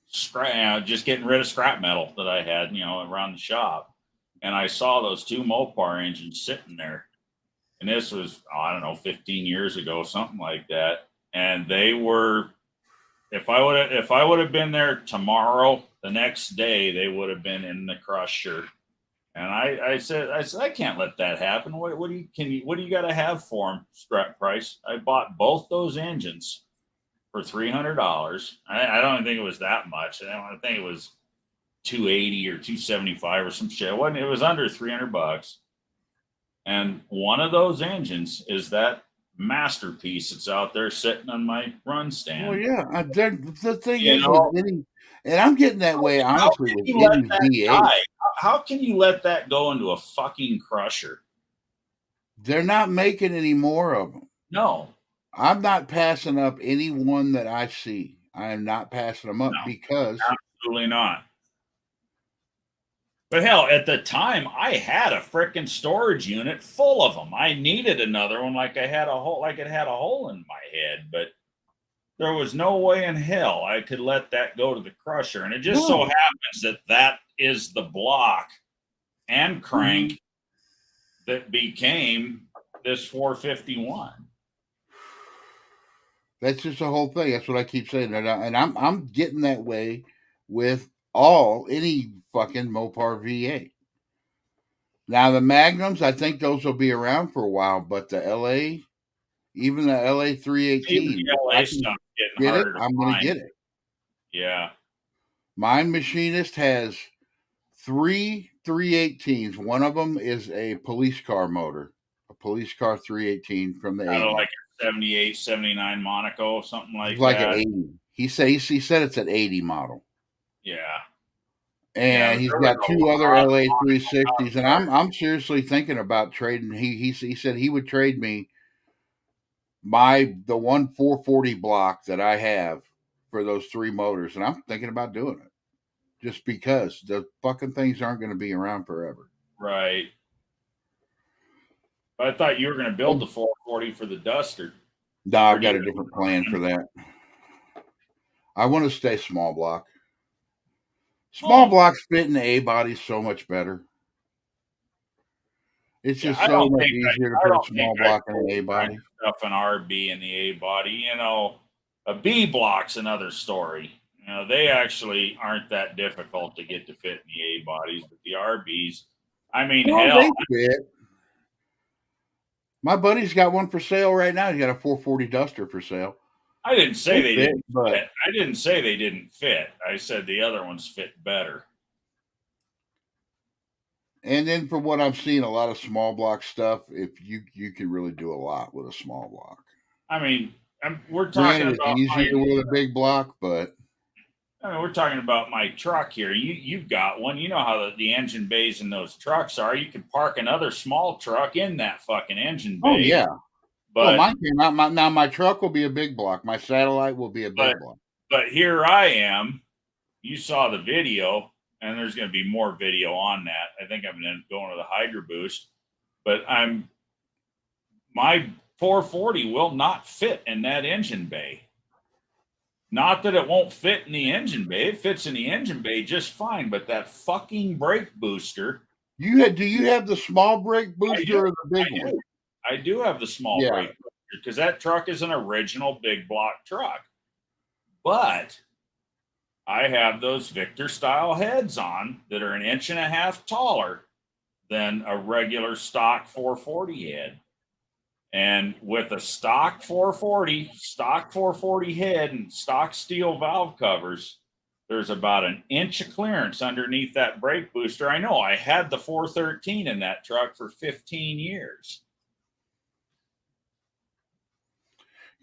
just getting rid of scrap metal that I had, around the shop. And I saw those 2 Mopar engines sitting there. And this was, I don't know, 15 years ago, something like that. And they were, if I would have been there tomorrow, the next day, they would have been in the crusher. And I said, I can't let that happen. What do you got to have for them? Scrap price. I bought both those engines for $300. I don't think it was that much. I think it was 280 or 275 or some shit. It was under $300. And one of those engines is that masterpiece that's out there sitting on my run stand. Well, yeah. The thing is with any, and I'm getting that way honestly with any V8. How can you let that go into a fucking crusher? They're not making any more of them. No. I'm not passing up any one that I see. I am not passing them up because absolutely not. But hell, at the time, I had a freaking storage unit full of them. I needed another one, like it had a hole in my head. But there was no way in hell I could let that go to the crusher. And it just so happens that is the block and crank that became this 451. That's just the whole thing. That's what I keep saying. And I'm getting that way with any fucking Mopar V8. Now the Magnums, I think those will be around for a while, but the LA, even the LA 318, LA stuff getting harder to I'm going to get it. Yeah. Mine Machinist has 3 318s. One of them is a police car motor, a police car 318 from the 80s. Like a 78, 79 Monaco, something like that. An 80. He said it's an 80 model. Yeah. And he's got 2 other LA 360s, and I'm seriously thinking about trading. He said he would trade me the 1 440 block that I have for those 3 motors, and I'm thinking about doing it just because the fucking things aren't going to be around forever. Right. I thought you were going to build the 440 for the Duster. No, I've got a different plan for that. I want to stay small block. Small blocks fit in the A body so much better. It's just so much easier to put a small block in an A body. Stuff an RB in the A body. A B block's another story. They actually aren't that difficult to get to fit in the A bodies, but the RBs, hell, they fit. My buddy's got one for sale right now. He's got a 440 Duster for sale. I didn't say they didn't fit. I didn't say they didn't fit. I said the other ones fit better. And then for what I've seen, a lot of small block stuff, if you can really do a lot with a small block. We're talking about easier with a big block, but we're talking about my truck here. You've got one. You know how the engine bays in those trucks are. You can park another small truck in that fucking engine bay. Oh yeah. But mine came out. Now my truck will be a big block. My satellite will be a big block. But here I am. You saw the video, and there's going to be more video on that. I think I'm going to the Hydro Boost, but my 440 will not fit in that engine bay. Not that it won't fit in the engine bay. It fits in the engine bay just fine, but that fucking brake booster. Do you have the small brake booster or the big one? I do have the small brake booster because that truck is an original big block truck. But I have those Victor style heads on that are 1.5 inches taller than a regular stock 440 head. And with a stock 440 head and stock steel valve covers, there's about 1 inch of clearance underneath that brake booster. I know I had the 413 in that truck for 15 years.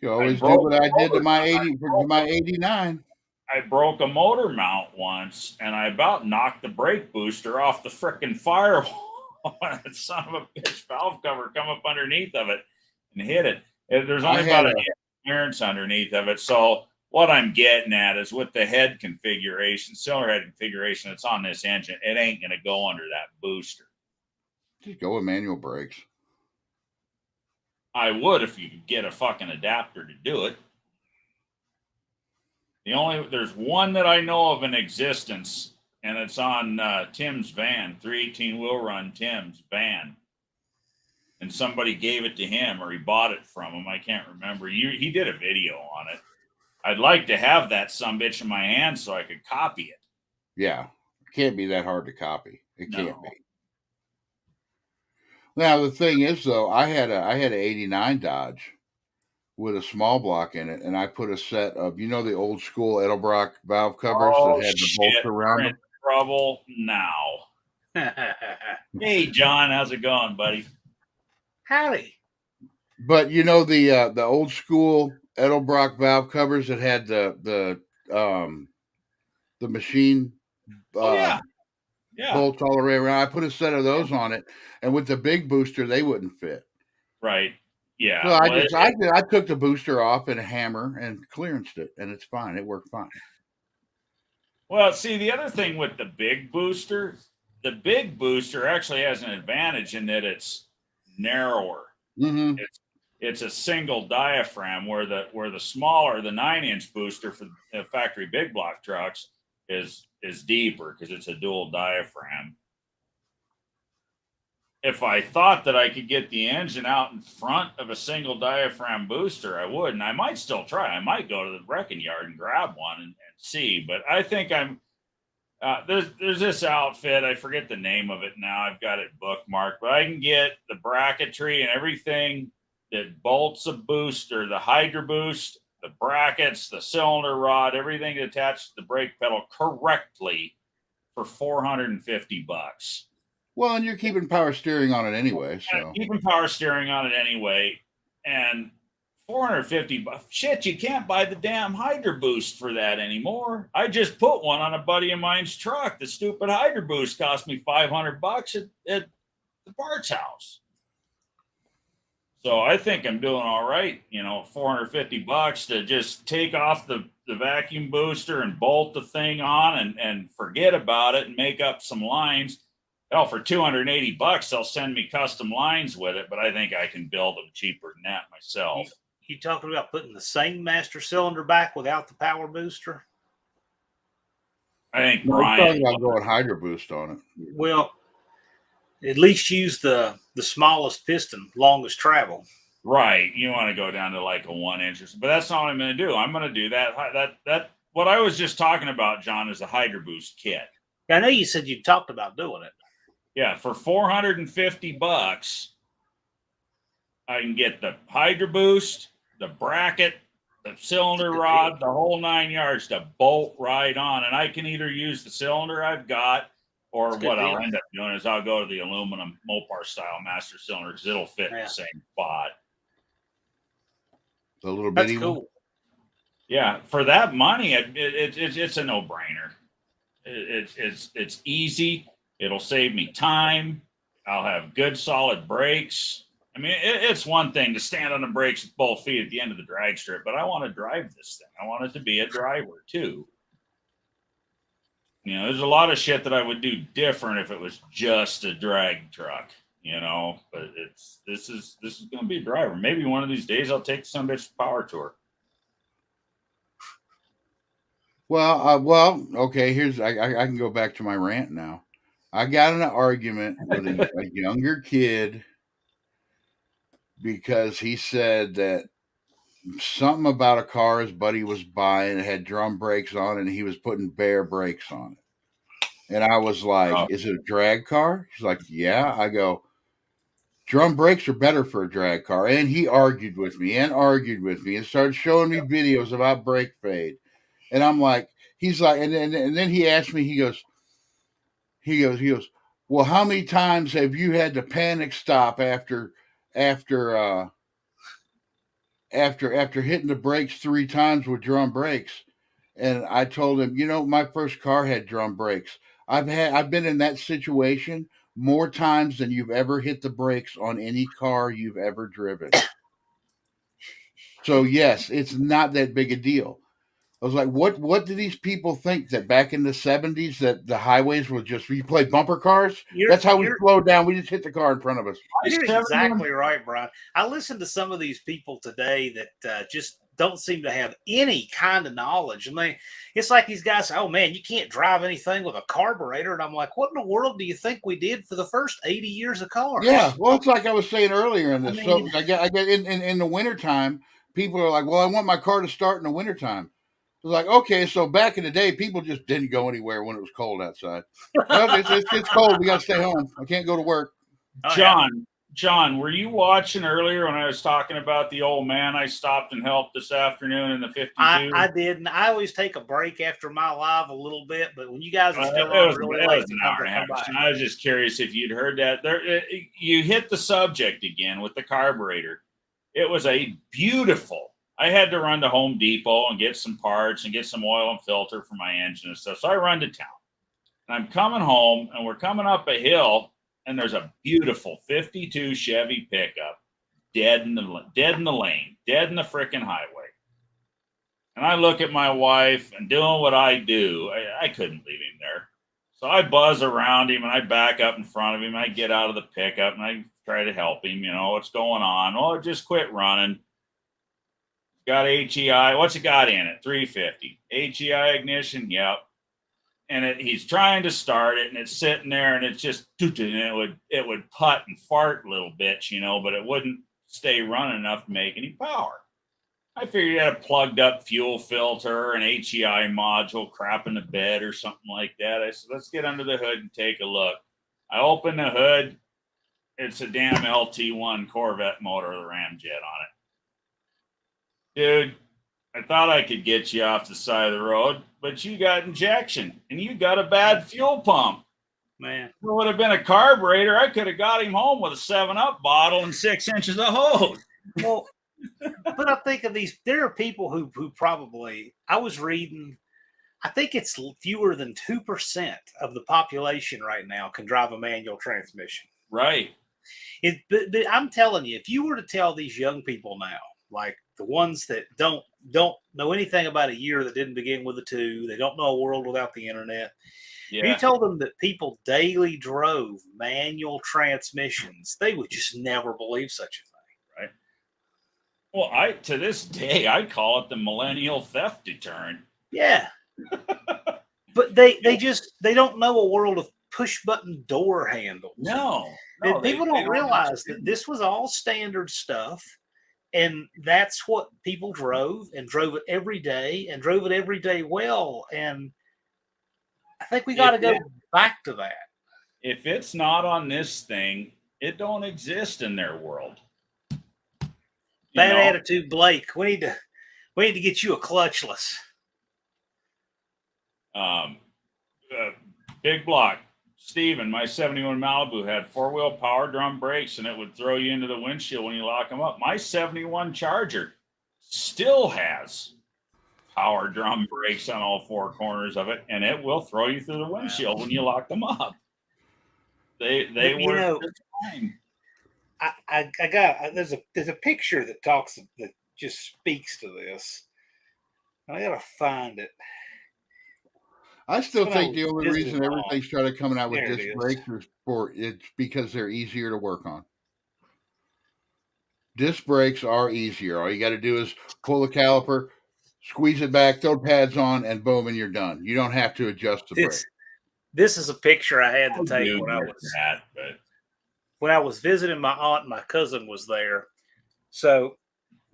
You always do what I did to my 89. I broke a motor mount once, and I about knocked the brake booster off the frickin' firewall. That son of a bitch valve cover come up underneath of it and hit it. There's only about 1 inch clearance underneath of it. So what I'm getting at is with the head configuration, cylinder head configuration that's on this engine, it ain't going to go under that booster. Just go with manual brakes. I would if you could get a fucking adapter to do it. There's one that I know of in existence, and it's on Tim's van, 318 Will Run Tim's van. And somebody gave it to him, or he bought it from him. I can't remember. He did a video on it. I'd like to have that sumbitch in my hand so I could copy it. Yeah, it can't be that hard to copy. It No. can't be. Now the thing is, though, I had an '89 Dodge with a small block in it, and I put a set of the old school Edelbrock valve covers that had the bolts around We're in them. trouble now. Hey, John, how's it going, buddy? Howdy. But the old school Edelbrock valve covers that had the machine Yeah. bolts all the way around. I put a set of those on it, and with the big booster, they wouldn't fit. Right. Yeah. So I took the booster off and a hammer and clearanced it, and it's fine. It worked fine. Well, see, the other thing with the big booster actually has an advantage in that it's narrower. Mm-hmm. It's a single diaphragm, where the smaller, the 9-inch booster for the factory big block trucks is deeper because it's a dual diaphragm. If I thought that I could get the engine out in front of a single diaphragm booster, I would, and I might still try. I might go to the wrecking yard and grab one and see. But I think I'm there's this outfit. I forget the name of it now. I've got it bookmarked, but I can get the bracketry and everything that bolts a booster, the Hydro Boost, the brackets, the cylinder rod, everything attached to the brake pedal correctly for $450. Well, and you're keeping power steering on it anyway, so keeping power steering on it anyway, and $450. Shit, you can't buy the damn Hydro Boost for that anymore. I just put one on a buddy of mine's truck. The stupid Hydro Boost cost me $500 at the parts house. So I think I'm doing all right. $450 to just take off the vacuum booster and bolt the thing on and forget about it and make up some lines. Hell, for $280, they'll send me custom lines with it, but I think I can build them cheaper than that myself. You talking about putting the same master cylinder back without the power booster? I think I'm Brian talking about going Hydro Boost on it. Well, at least use the smallest piston, longest travel. Right. You want to go down to like a 1-inch, but that's not what I'm going to do. I'm going to do that. What I was just talking about, John, is a Hydro Boost kit. I know you said you talked about doing it. Yeah, for $450, I can get the Hydro Boost, the bracket, the cylinder rod, the whole 9 yards to bolt right on. And I can either use the cylinder I've got, or what I'll end up doing is I'll go to the aluminum Mopar style master cylinder because it'll fit in the same spot. The little bitty one? Cool. Yeah, for that money, it's a no-brainer. It's easy. It'll save me time. I'll have good, solid brakes. I mean, it's one thing to stand on the brakes with both feet at the end of the drag strip, but I want to drive this thing. I want it to be a driver, too. There's a lot of shit that I would do different if it was just a drag truck, but this is going to be a driver. Maybe one of these days I'll take some bitch power tour. Well, okay. I can go back to my rant now. I got in an argument with a younger kid because he said that something about a car his buddy was buying had drum brakes on it, and he was putting bare brakes on it. And I was like, Is it a drag car? He's like, yeah. I go, drum brakes are better for a drag car. And he argued with me and started showing me videos about brake fade. And I'm like, he's like, and then he asked me, he goes, well, how many times have you had to panic stop after hitting the brakes 3 times with drum brakes? And I told him, my first car had drum brakes. I've been in that situation more times than you've ever hit the brakes on any car you've ever driven. So yes, it's not that big a deal. I was like, what do these people think that back in the 70s that the highways were just, you play bumper cars? That's how we slowed down. We just hit the car in front of us. You're exactly right, Brian. I listen to some of these people today that just don't seem to have any kind of knowledge. I mean, it's like these guys say, oh man, you can't drive anything with a carburetor. And I'm like, what in the world do you think we did for the first 80 years of cars? Yeah, well, it's like I was saying earlier in this. I mean, So I get in the wintertime, people are like, well, I want my car to start in the wintertime. It's like, okay, so back in the day, people just didn't go anywhere when it was cold outside. Well, it's cold. We got to stay home. I can't go to work. John, were you watching earlier when I was talking about the old man I stopped and helped this afternoon in the 52? I did, and I always take a break after my live a little bit, but when you guys are still on really late, it was an hour and a half. I was just curious if you'd heard that. You hit the subject again with the carburetor. It was a beautiful. I had to run to Home Depot and get some parts and get some oil and filter for my engine and stuff. So I run to town. And I'm coming home, and we're coming up a hill, and there's a beautiful 52 Chevy pickup dead in the lane, dead in the freaking highway. And I look at my wife and doing what I do. I couldn't leave him there. So I buzz around him and I back up in front of him. I get out of the pickup and I try to help him. What's going on? Oh, just quit running. Got HEI. What's it got in it? 350. HEI ignition. Yep. And he's trying to start it, and it's sitting there, and it's just, and it would putt and fart little bits, but it wouldn't stay running enough to make any power. I figured you had a plugged up fuel filter, an HEI module, crap in the bed or something like that. I said, let's get under the hood and take a look. I open the hood. It's a damn LT1 Corvette motor with a ramjet on it. Dude, I thought I could get you off the side of the road, but you got injection and you got a bad fuel pump. Man, if it would have been a carburetor, I could have got him home with a 7-Up bottle and 6 inches of hose. Well, but I think of these, there are people who probably, I was reading, I think it's fewer than 2% of the population right now can drive a manual transmission. Right. But I'm telling you, if you were to tell these young people now, like the ones that don't know anything about a year that didn't begin with a 2, they don't know a world without the internet. Yeah. If you told them that people daily drove manual transmissions, they would just never believe such a thing. Right. Well, to this day, I call it the millennial theft deterrent. Yeah. But they don't know a world of push button door handles. No. People don't realize that this was all standard stuff. And that's what people drove it every day and drove it every day well. And I think we got to go back to that. If it's not on this thing, it don't exist in their world. Bad attitude, Blake. We need to get you a clutchless. Big block. Steven, my 71 Malibu had 4-wheel power drum brakes, and it would throw you into the windshield when you lock them up. My 71 Charger still has power drum brakes on all 4 corners of it, and it will throw you through the windshield when you lock them up. They work just fine. I got there's a picture that just speaks to this. I gotta find it. I still think the only reason everything started coming out with disc brakes is because they're easier to work on. Disc brakes are easier. All you got to do is pull the caliper, squeeze it back, throw pads on, and boom, and you're done. You don't have to adjust the brake. This is a picture I had to take when I was visiting my aunt. My cousin was there, so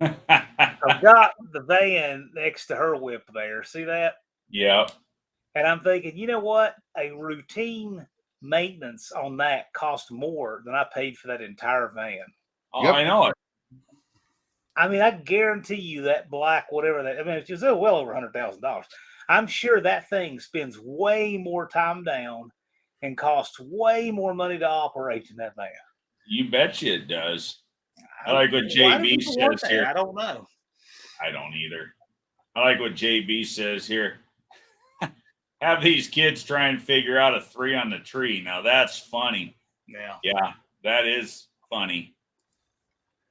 I've got the van next to her whip there. See that? Yeah. And I'm thinking, you know what? A routine maintenance on that cost more than I paid for that entire van. Oh, yep. I know it. I mean, I guarantee you that black, whatever that, I mean, it's just well over $100,000. I'm sure that thing spends way more time down and costs way more money to operate than that van. You betcha it does. I like what JB says here. I don't know. I don't either. I like what JB says here. Have these kids try and figure out a 3 on the tree. Now that's funny. Yeah, that is funny.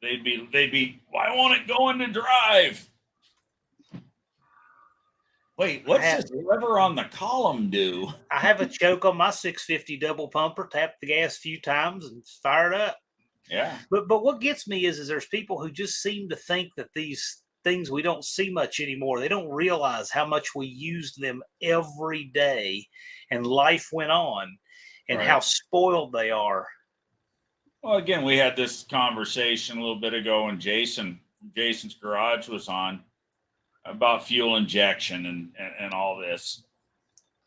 They'd be. Why won't it go into drive? Wait, what's this lever on the column do? I have a choke on my 650 double pumper. Tap the gas a few times and fire it up. Yeah. But what gets me is there's people who just seem to think that these things we don't see much anymore. They don't realize how much we used them every day, and life went on, and how Right. spoiled they are. Well, again, we had this conversation a little bit ago when Jason's garage was on about fuel injection and all this.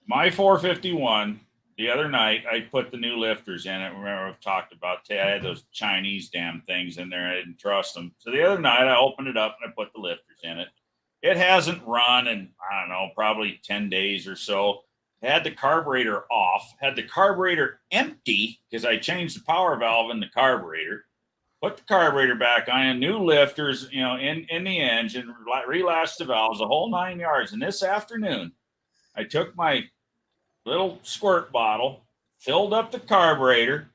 My 451, the other night, I put the new lifters in it. Remember, I've talked about, I had those Chinese damn things in there. I didn't trust them. So the other night, I opened it up and I put the lifters in it. It hasn't run in, I don't know, probably 10 days or so. Had the carburetor off, had the carburetor empty because I changed the power valve in the carburetor, put the carburetor back on, new lifters, in the engine, relashed the valves, the whole 9 yards. And this afternoon, I took my little squirt bottle, filled up the carburetor,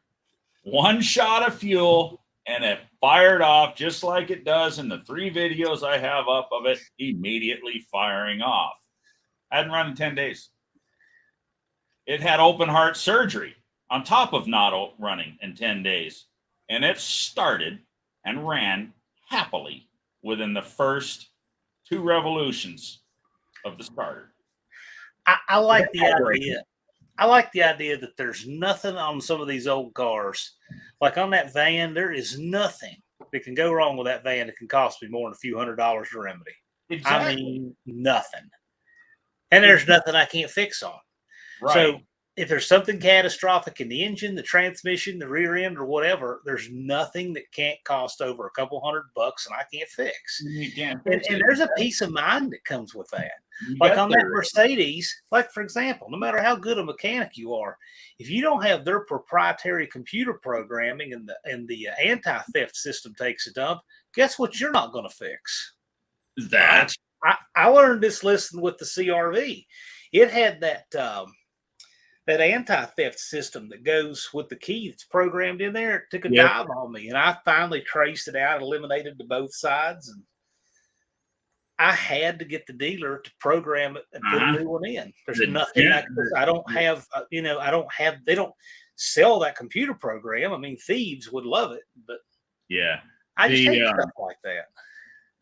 one shot of fuel, and it fired off just like it does in the 3 videos I have up of it, immediately firing off. I hadn't run in 10 days. It had open heart surgery on top of not running in 10 days. And it started and ran happily within the first 2 revolutions of the starter. I like the idea. I like the idea that there's nothing on some of these old cars. Like on that van, there is nothing that can go wrong with that van that can cost me more than a few $100s to remedy. Exactly. I mean, nothing. And there's nothing I can't fix on. Right. So if there's something catastrophic in the engine, the transmission, the rear end, or whatever, there's nothing that can't cost over a couple $100 and I can't fix. You can't And, fix it. and there's a peace of mind that comes with that. You Like get on that there. Mercedes, like for example, no matter how good a mechanic you are, if you don't have their proprietary computer programming and the anti-theft system takes a dump, guess what you're not going to fix? That. I learned this listening with the CRV. It had that anti-theft system that goes with the key that's programmed in there. It took a dive on me, and I finally traced it out, eliminated to both sides, and I had to get the dealer to program it and put a new one in. There's nothing I don't have, they don't sell that computer program. I mean, thieves would love it, but yeah, I just hate stuff like that.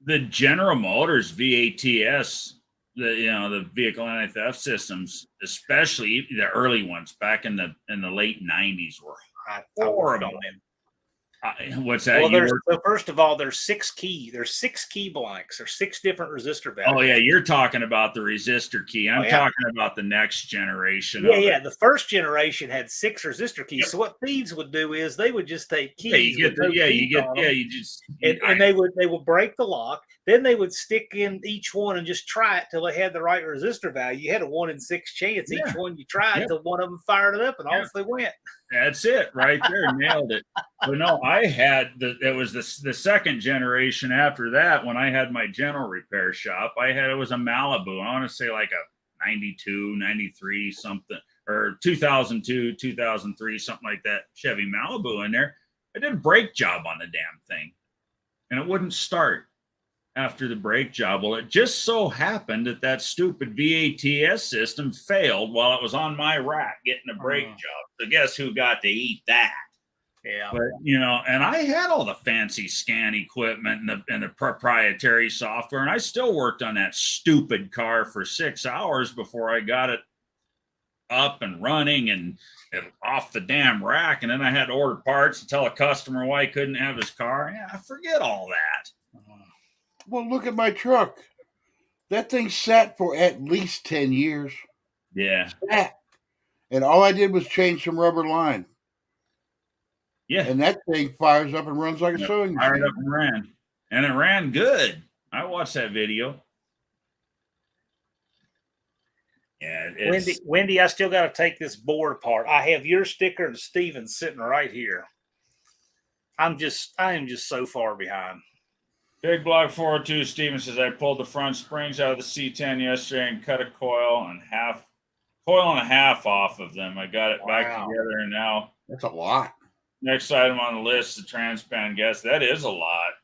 The General Motors VATS, the vehicle anti-theft systems, especially the early ones back in the late 90s, were horrible. What's that? Well, so first of all, there's 6 key. There's 6 key blanks. There's 6 different resistor values. Oh yeah, you're talking about the resistor key. I'm talking about the next generation. Yeah. The first generation had 6 resistor keys. Yep. So what thieves would do is they would just take keys. And they would break the lock. Then they would stick in each one and just try it till they had the right resistor value. You had a 1 in 6 chance. Each one you tried till one of them fired it up and off they went. That's it right there. Nailed it. But no, I had it was the second generation after that when I had my general repair shop. It was a Malibu. I want to say like a 92, 93 something, or 2002, 2003, something like that Chevy Malibu in there. I did a brake job on the damn thing and it wouldn't start after the brake job. Well, it just so happened that stupid VATS system failed while it was on my rack getting a brake job. So guess who got to eat that? Yeah. But, and I had all the fancy scan equipment and the proprietary software, and I still worked on that stupid car for 6 hours before I got it up and running and off the damn rack. And then I had to order parts and tell a customer why he couldn't have his car. Yeah, I forget all that. Well, look at my truck. That thing sat for at least 10 years. Yeah. And all I did was change some rubber line. Yeah. And that thing fires up and runs like a sewing machine. Fired up and ran. And it ran good. I watched that video. Yeah. Wendy, I still got to take this board apart. I have your sticker and Steven's sitting right here. I am just so far behind. Big Block 402 Steven says, I pulled the front springs out of the C10 yesterday and cut a coil and a half off of them. I got it back together, and now that's a lot. Next item on the list, the transpan gas. That is a lot.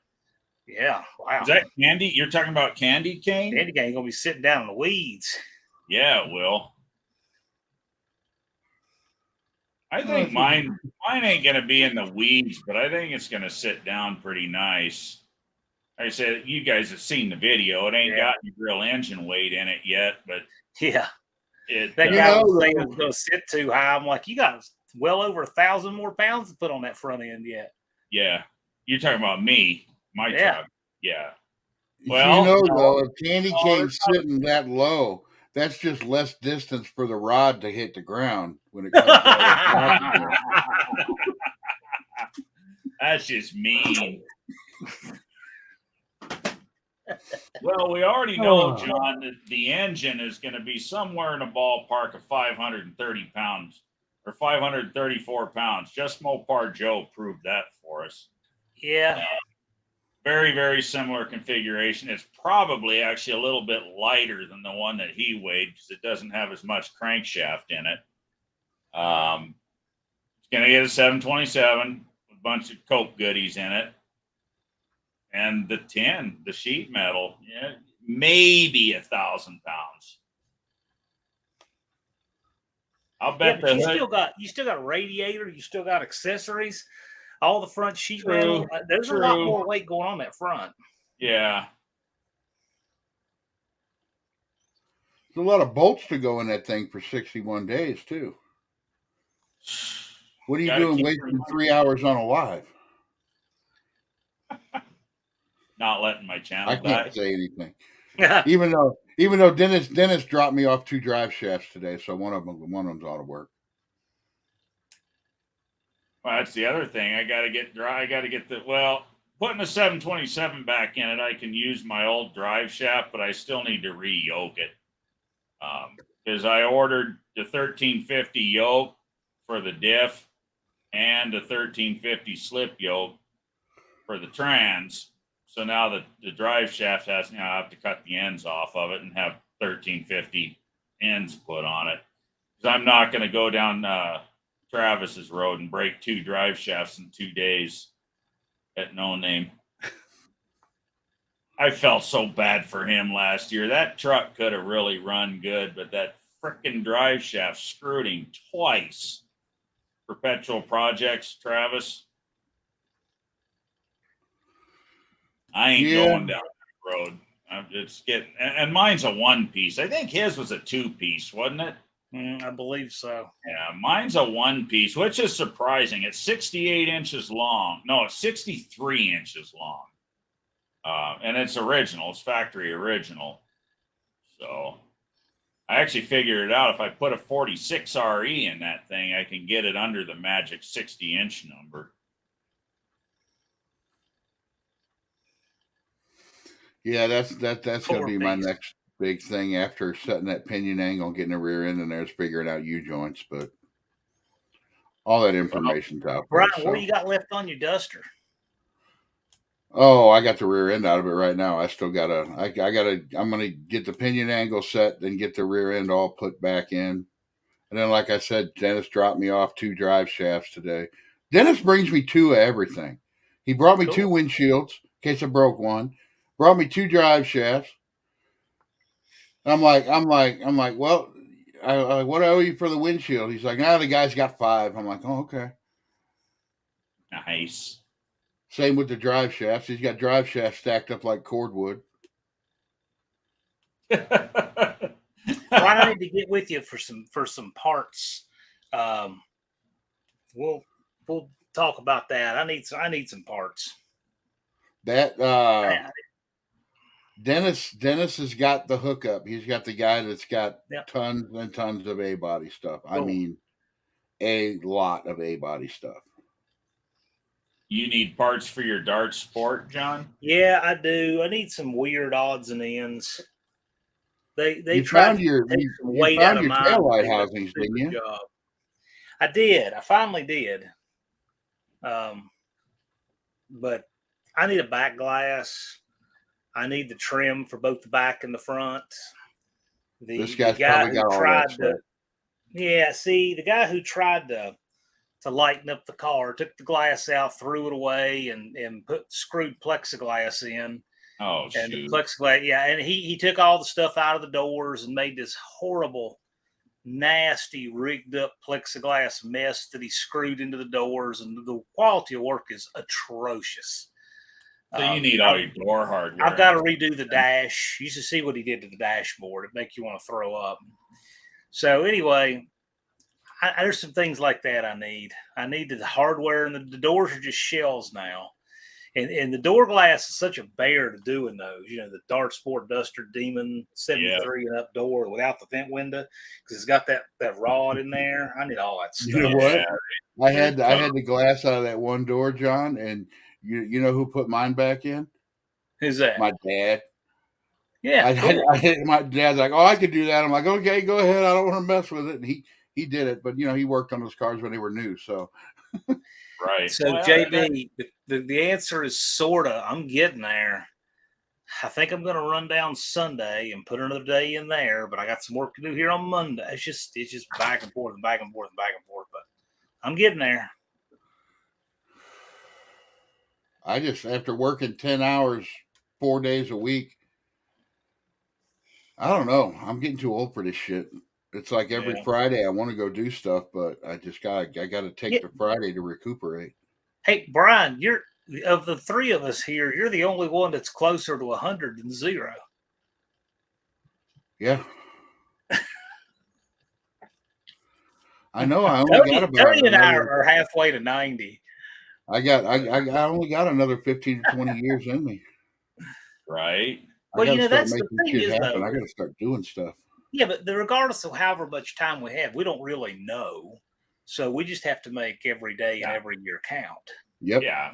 Yeah. Wow. Is that Candy? You're talking about Candy Cane? Candy Cane gonna be sitting down in the weeds. Yeah, it will. I think mine ain't gonna be in the weeds, but I think it's gonna sit down pretty nice. I said, you guys have seen the video. It ain't got any real engine weight in it yet, but yeah. It, That guy was saying it was going to sit too high. I'm like, you got well over 1,000 more pounds to put on that front end yet. Yeah. You're talking about me, my truck. Yeah. Well, though, if candy cane's sitting that low, that's just less distance for the rod to hit the ground when it comes out. That's just mean. Well, we already know, John, that the engine is going to be somewhere in a ballpark of 530 pounds or 534 pounds. Just Mopar Joe proved that for us. Yeah. Very, very similar configuration. It's probably actually a little bit lighter than the one that he weighed because it doesn't have as much crankshaft in it. It's going to get a 727 with a bunch of Coke goodies in it. And the tin, the sheet metal, yeah, maybe 1,000 pounds. I'll bet you still got a radiator, you still got accessories, all the front sheet metal. There's a lot more weight going on that front. Yeah. There's a lot of bolts to go in that thing for 61 days, too. What are you doing wasting 3 hours on a live? Not letting my channel I can't die. say anything. even though Dennis dropped me off 2 drive shafts today, so one of them's ought to work. Well, that's the other thing. I got to get putting a 727 back in it. I can use my old drive shaft, but I still need to re-yoke it because I ordered the 1350 yoke for the diff and the 1350 slip yoke for the trans. So now the drive shaft I have to cut the ends off of it and have 1350 ends put on it because I'm not going to go down Travis's road and break 2 drive shafts in 2 days at no name. I felt so bad for him last year. That truck could have really run good, but that frickin' drive shaft screwed him twice. Perpetual projects, Travis. I ain't going down that road. And mine's a 1-piece. I think his was a 2-piece, wasn't it? I believe so. Yeah, mine's a 1-piece, which is surprising. It's 68 inches long. No, it's 63 inches long. And it's original. It's factory original. So I actually figured it out. If I put a 46 RE in that thing, I can get it under the magic 60-inch number. Yeah, that's going to be my next big thing after setting that pinion angle and getting the rear end in there is figuring out U-joints, but all that information's out there. Brian, what do you got left on your Duster? Oh, I got the rear end out of it right now. I still I'm going to get the pinion angle set and get the rear end all put back in. And then, like I said, Dennis dropped me off 2 drive shafts today. Dennis brings me 2 of everything. He brought me 2 windshields in case I broke one. Brought me 2 drive shafts. I'm like, well, what do I owe you for the windshield? He's like, the guy's got 5. I'm like, oh, okay. Nice. Same with the drive shafts. He's got drive shafts stacked up like cordwood. Brian, I need to get with you for some parts. We'll talk about that. I need some parts. That Dennis has got the hookup. He's got the guy that's got tons and tons of A-body stuff. Cool. I mean, a lot of A-body stuff. You need parts for your Dart Sport, John? Yeah, I do. I need some weird odds and ends. They tried to take some weight out of mine. Taillight housings, didn't you? Job. I did. I finally did. But I need a back glass. I need the trim for both the back and the front. This guy's probably got all that stuff. Yeah, see, the guy who tried to lighten up the car took the glass out, threw it away, and screwed plexiglass in. Oh, and shoot. The plexiglass, yeah, and he took all the stuff out of the doors and made this horrible, nasty, rigged up plexiglass mess that he screwed into the doors, and the quality of work is atrocious. So you need all your door hardware. I've got to redo the dash. You should see what he did to the dashboard. It make you want to throw up. So anyway, there's some things like that I need. I need the hardware, and the doors are just shells now. And the door glass is such a bear to do in those. You know, the Dart Sport Duster Demon 73 and up door without the vent window, because it's got that rod in there. I need all that stuff. You know what? I had the glass out of that one door, John, and you know who put mine back in? Who's that? My dad. Yeah, my dad's like, oh, I could do that. I'm like, okay, go ahead. I don't want to mess with it. And he did it, but you know, he worked on those cars when they were new. So, right. So well, JB, the answer is sorta. I'm getting there. I think I'm going to run down Sunday and put another day in there, but I got some work to do here on Monday. It's just back and forth and back and forth and back and forth, but I'm getting there. I just, after working 10 hours, 4 days a week, I don't know. I'm getting too old for this shit. It's like every Friday I want to go do stuff, but I got to take the Friday to recuperate. Hey, Brian, you're of the three of us here, you're the only one that's closer to 100 than 0. Yeah. I know. I only got about Tony and I are halfway to 90. I only got another 15 to 20 years in me. Right. Well, you know, that's the thing is, though. I got to start doing stuff. Yeah, but regardless of however much time we have, we don't really know. So we just have to make every day and every year count. Yep. Yeah.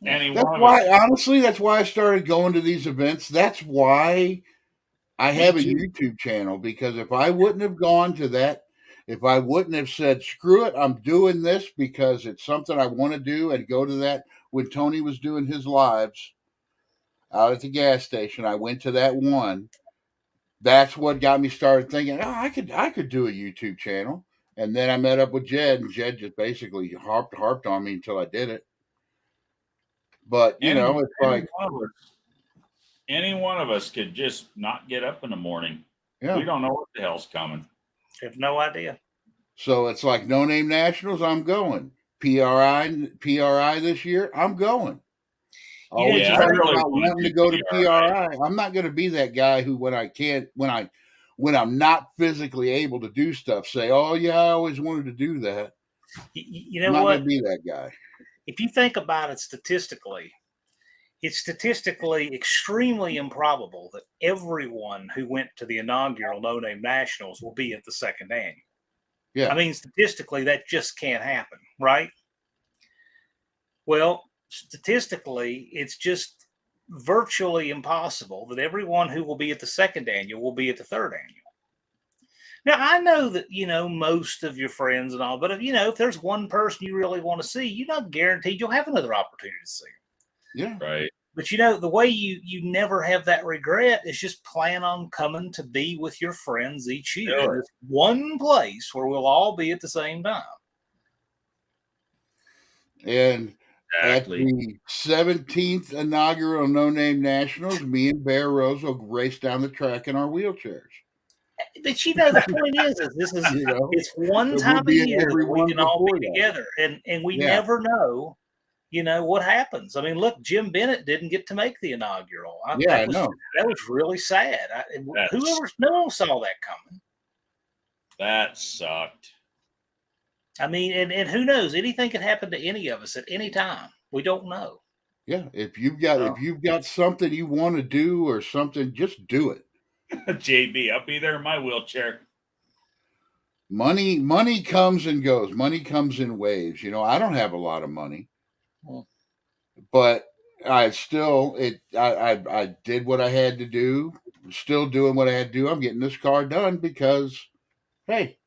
Honestly, that's why I started going to these events. That's why I have a YouTube channel, because if I wouldn't have gone to that, if I wouldn't have said, screw it, I'm doing this because it's something I want to do, and go to that when Tony was doing his lives out at the gas station, I went to that one. That's what got me started thinking, oh, I could do a YouTube channel. And then I met up with Jed, and Jed just basically harped on me until I did it. But you know, it's like any one of us could just not get up in the morning. Yeah. We don't know what the hell's coming. Have no idea. So it's like No Name Nationals, I'm going. PRI this year, I'm going. I really wanting to go to PRI. I'm not going to be that guy who, when I'm not physically able to do stuff, say, "Oh yeah, I always wanted to do that." You know I'm not what? Going to be that guy. If you think about it statistically, it's statistically extremely improbable that everyone who went to the inaugural No Name Nationals will be at the second annual. Yeah. I mean, statistically, that just can't happen, right? Well, statistically, it's just virtually impossible that everyone who will be at the second annual will be at the third annual. Now, I know that, you know, most of your friends and all, but if, you know, if there's one person you really want to see, you're not guaranteed you'll have another opportunity to see them. Yeah. Right. But, you know, the way you never have that regret is just plan on coming to be with your friends each year. Sure. There's one place where we'll all be at the same time. And at the 17th inaugural No Name Nationals, me and Bear Rose will race down the track in our wheelchairs. But you know, the point is this is you know, it's one time a year that we can all be together, and we never know, you know, what happens. I mean, look, Jim Bennett didn't get to make the inaugural. I know that was really sad. No one saw that coming. That sucked. I mean, and who knows? Anything can happen to any of us at any time. We don't know. Yeah, if you've got something you want to do or something, just do it. JB, I'll be there in my wheelchair. Money comes and goes. Money comes in waves. You know, I don't have a lot of money, but I did what I had to do. I'm still doing what I had to do. I'm getting this car done because, hey,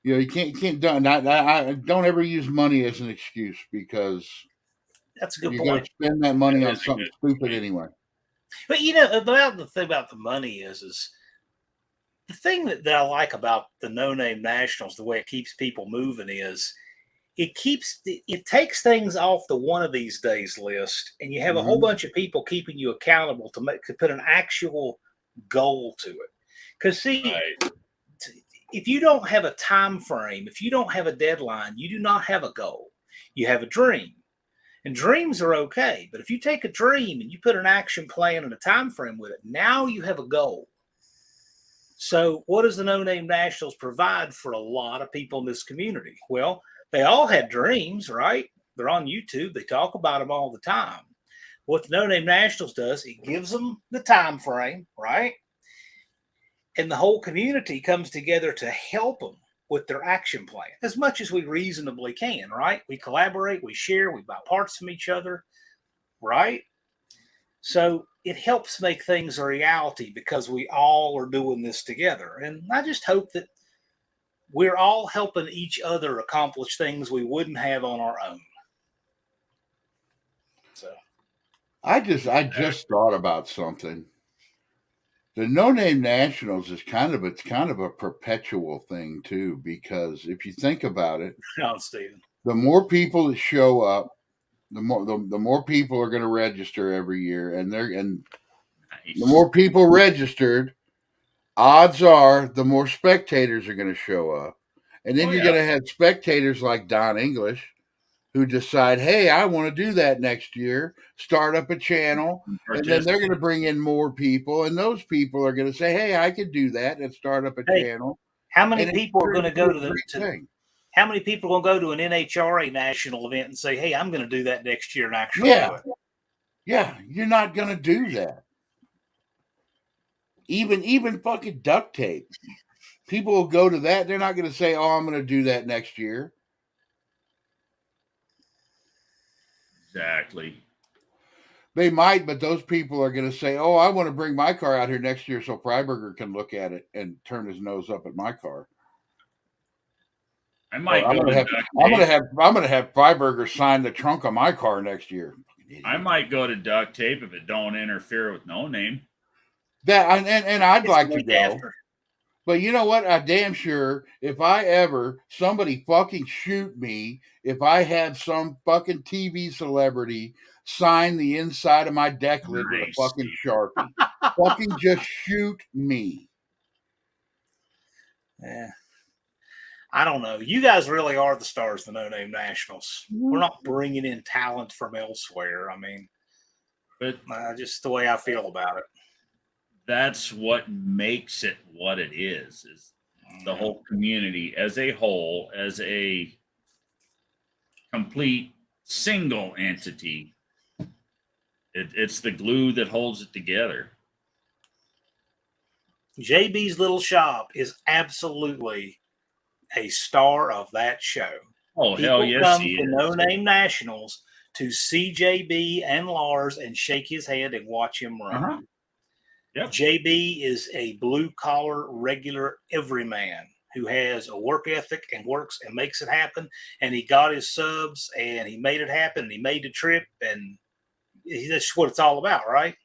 you know, you can't done. I don't ever use money as an excuse, because that's a good you're point. Going to spend that money on something stupid anyway. But you know, the thing about the money is the thing that I like about the No Name Nationals, the way it keeps people moving, is it takes things off the one of these days list, and you have a whole bunch of people keeping you accountable to put an actual goal to it. Because if you don't have a time frame, if you don't have a deadline, you do not have a goal. You have a dream. And dreams are okay, but if you take a dream and you put an action plan and a time frame with it, now you have a goal. So, what does the No Name Nationals provide for a lot of people in this community? Well, they all had dreams, right? They're on YouTube. They talk about them all the time. What the No Name Nationals does, it gives them the time frame, right? And the whole community comes together to help them with their action plan as much as we reasonably can, right? We collaborate, we share, we buy parts from each other, right? So it helps make things a reality because we all are doing this together. And I just hope that we're all helping each other accomplish things we wouldn't have on our own. So I just thought about something. The No Name Nationals is kind of a perpetual thing too, because if you think about it, no, Stephen. the more people that show up, the more people are going to register every year, and Nice. the more people registered, odds are the more spectators are going to show up, and then you're going to have spectators like Don English who decide, hey, I want to do that next year, start up a channel, and then they're going to bring in more people, and those people are going to say, hey, I could do that and start up a channel. How many people are going to go to the thing? How many people are going to go to an NHRA national event and say, hey, I'm going to do that next year and actually do it? Yeah, you're not going to do that. Even fucking duct tape. People will go to that. They're not going to say, oh, I'm going to do that next year. Exactly. They might, but those people are going to say, oh, I want to bring my car out here next year so Freiberger can look at it and turn his nose up at my car. I might I'm going to have Freiberger sign the trunk of my car next year. I might go to duct tape if it don't interfere with No Name. That and I'd like to go. But you know what? I'm damn sure if somebody fucking shoot me, if I had some fucking TV celebrity sign the inside of my deck lid with a fucking Sharpie, fucking just shoot me. Yeah. I don't know. You guys really are the stars of the No Name Nationals. We're not bringing in talent from elsewhere. I mean, but just the way I feel about it. That's what makes it what it is the whole community as a whole, as a complete single entity. It's the glue that holds it together. JB's Little Shop is absolutely a star of that show. Oh, people hell yes, come he to is. No Name Nationals to see JB and Lars and shake his head and watch him run. Yep. JB is a blue collar, regular everyman who has a work ethic and works and makes it happen. And he got his subs and he made it happen. And he made the trip, and that's what it's all about, right?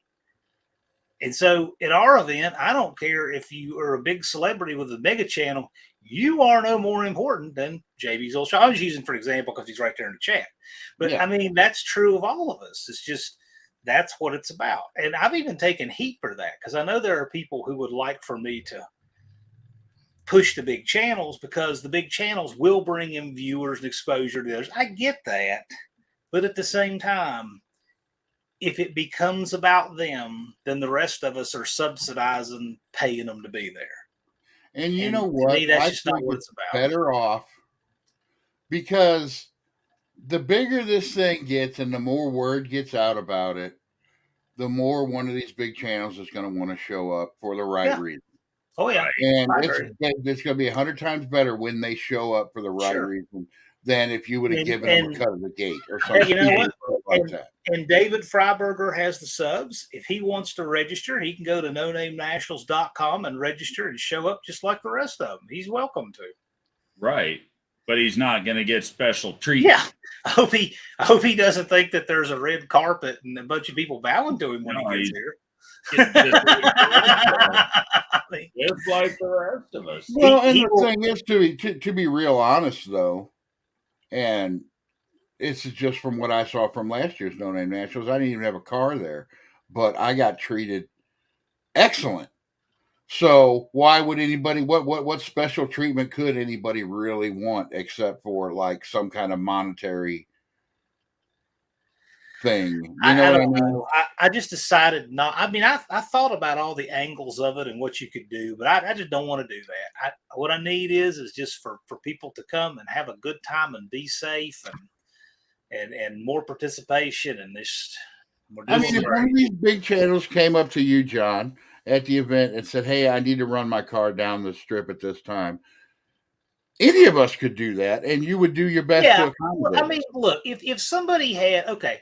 And so at our event, I don't care if you are a big celebrity with a mega channel, you are no more important than JB's Little Shop. I was using for example because he's right there in the chat. But yeah. I mean, that's true of all of us. It's just, that's what it's about. And I've even taken heat for that because I know there are people who would like for me to push the big channels because the big channels will bring in viewers and exposure to others. I get that. But at the same time, if it becomes about them, then the rest of us are subsidizing, paying them to be there. And you know what? Me, that's just not what it's about. Better off because the bigger this thing gets and the more word gets out about it, the more one of these big channels is going to want to show up for the right reason. Oh, yeah. And it's going to be 100 times better when they show up for the right reason than if you would have given them a cut of the gate or something. You know what? And David Freiberger has the subs. If he wants to register, he can go to nonamenationals.com and register and show up just like the rest of them. He's welcome to. Right. But he's not going to get special treatment. Yeah. I hope he doesn't think that there's a red carpet and a bunch of people bowing to him when he gets here. Just like the rest of us. Well, and the thing is, to be real honest, though, and this is just from what I saw from last year's No Name Nationals. I didn't even have a car there, but I got treated excellent. So why would anybody? What special treatment could anybody really want except for like some kind of monetary thing. You I know what I don't mean? know. I just decided not. I mean, I thought about all the angles of it and what you could do, but I just don't want to do that. What I need is just for people to come and have a good time and be safe and more participation and this. We're I doing mean, if one great. of these big channels came up to you, John, at the event and said, "Hey, I need to run my car down the strip at this time," any of us could do that, and you would do your best to Yeah. Well, I accommodate mean, us. look, if somebody had okay,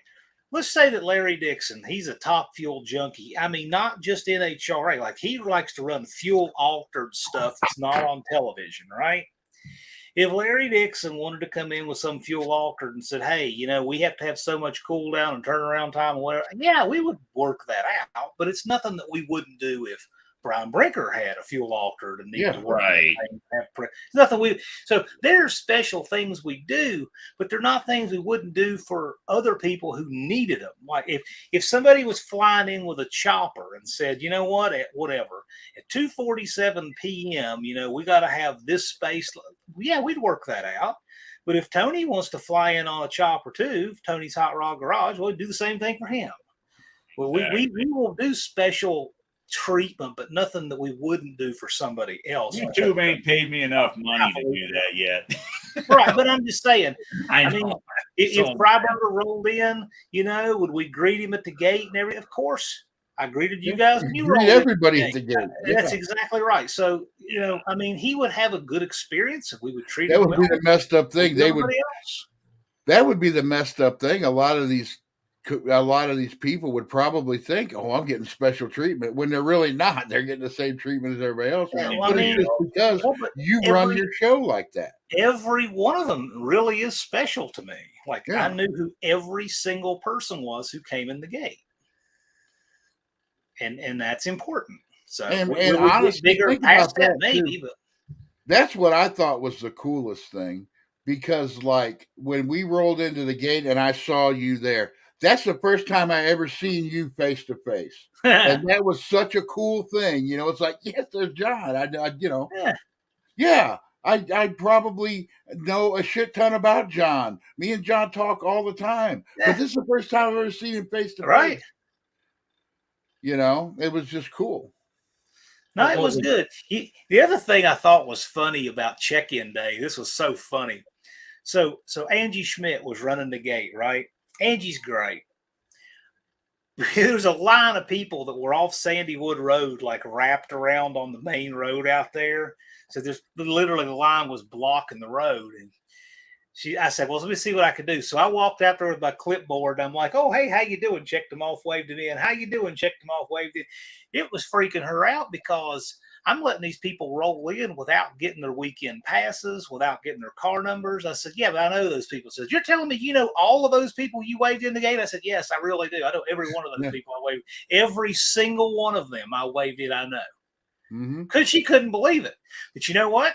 let's say that Larry Dixon, he's a top fuel junkie. I mean, not just NHRA, like he likes to run fuel altered stuff that's not on television, right? If Larry Dixon wanted to come in with some fuel altered and said, "Hey, we have to have so much cool down and turnaround time and whatever," yeah, we would work that out. But it's nothing that we wouldn't do if Brian Brinker had a fuel altered and needed to Yeah. work. Right. It's nothing we. So there's special things we do, but they're not things we wouldn't do for other people who needed them. Like if somebody was flying in with a chopper and said, "You know what? At whatever at 2:47 p.m., we got to have this space." Yeah, we'd work that out. But if Tony wants to fly in on a chopper too, Tony's Hot Rod Garage, we'll do the same thing for him. Well, we will do special treatment, but nothing that we wouldn't do for somebody else. YouTube ain't paid me enough money to do that yet. Right, but I'm just saying. I mean, know. if So Freiberger rolled in, would we greet him at the gate and everything? Of course, I greeted you guys when you rolled Greet in. everybody at the gate. That's Yeah. exactly right. So, I mean, he would have a good experience if we would treat That him would well. be the messed up thing. Like everybody else. That would be the messed up thing. A lot of these people would probably think, "Oh, I'm getting special treatment," when they're really not. They're getting the same treatment as everybody else. Yeah, But it's just because you run your show like that. Every one of them really is special to me. Like Yeah. I knew who every single person was who came in the gate, and that's important. So And we honestly, bigger think past about that that maybe, too. but That's what I thought was the coolest thing, because like when we rolled into the gate and I saw you there, that's the first time I ever seen you face to face. And that was such a cool thing. It's like, yes, there's John. yeah. I'd probably know a shit ton about John. Me and John talk all the time, Yeah. but this is the first time I've ever seen him face to Right. face. It was just cool. No, it was good. The other thing I thought was funny about check-in day, this was so funny. So Angie Schmidt was running the gate, right? Angie's great. There was a line of people that were off Sandywood Road, like wrapped around on the main road out there. So there's literally the line was blocking the road. And I said, "Well, let me see what I could do." So I walked out there with my clipboard. And I'm like, "Oh, hey, how you doing?" Checked them off, waved it in. "How you doing?" Checked them off, waved it. It was freaking her out because I'm letting these people roll in without getting their weekend passes, without getting their car numbers. I said, "Yeah, but I know those people." She said, "You're telling me you know all of those people you waved in the gate?" I said, "Yes, I really do. I know every one of those people I waved. Every single one of them I waved in, I know." Because she couldn't believe it. But you know what?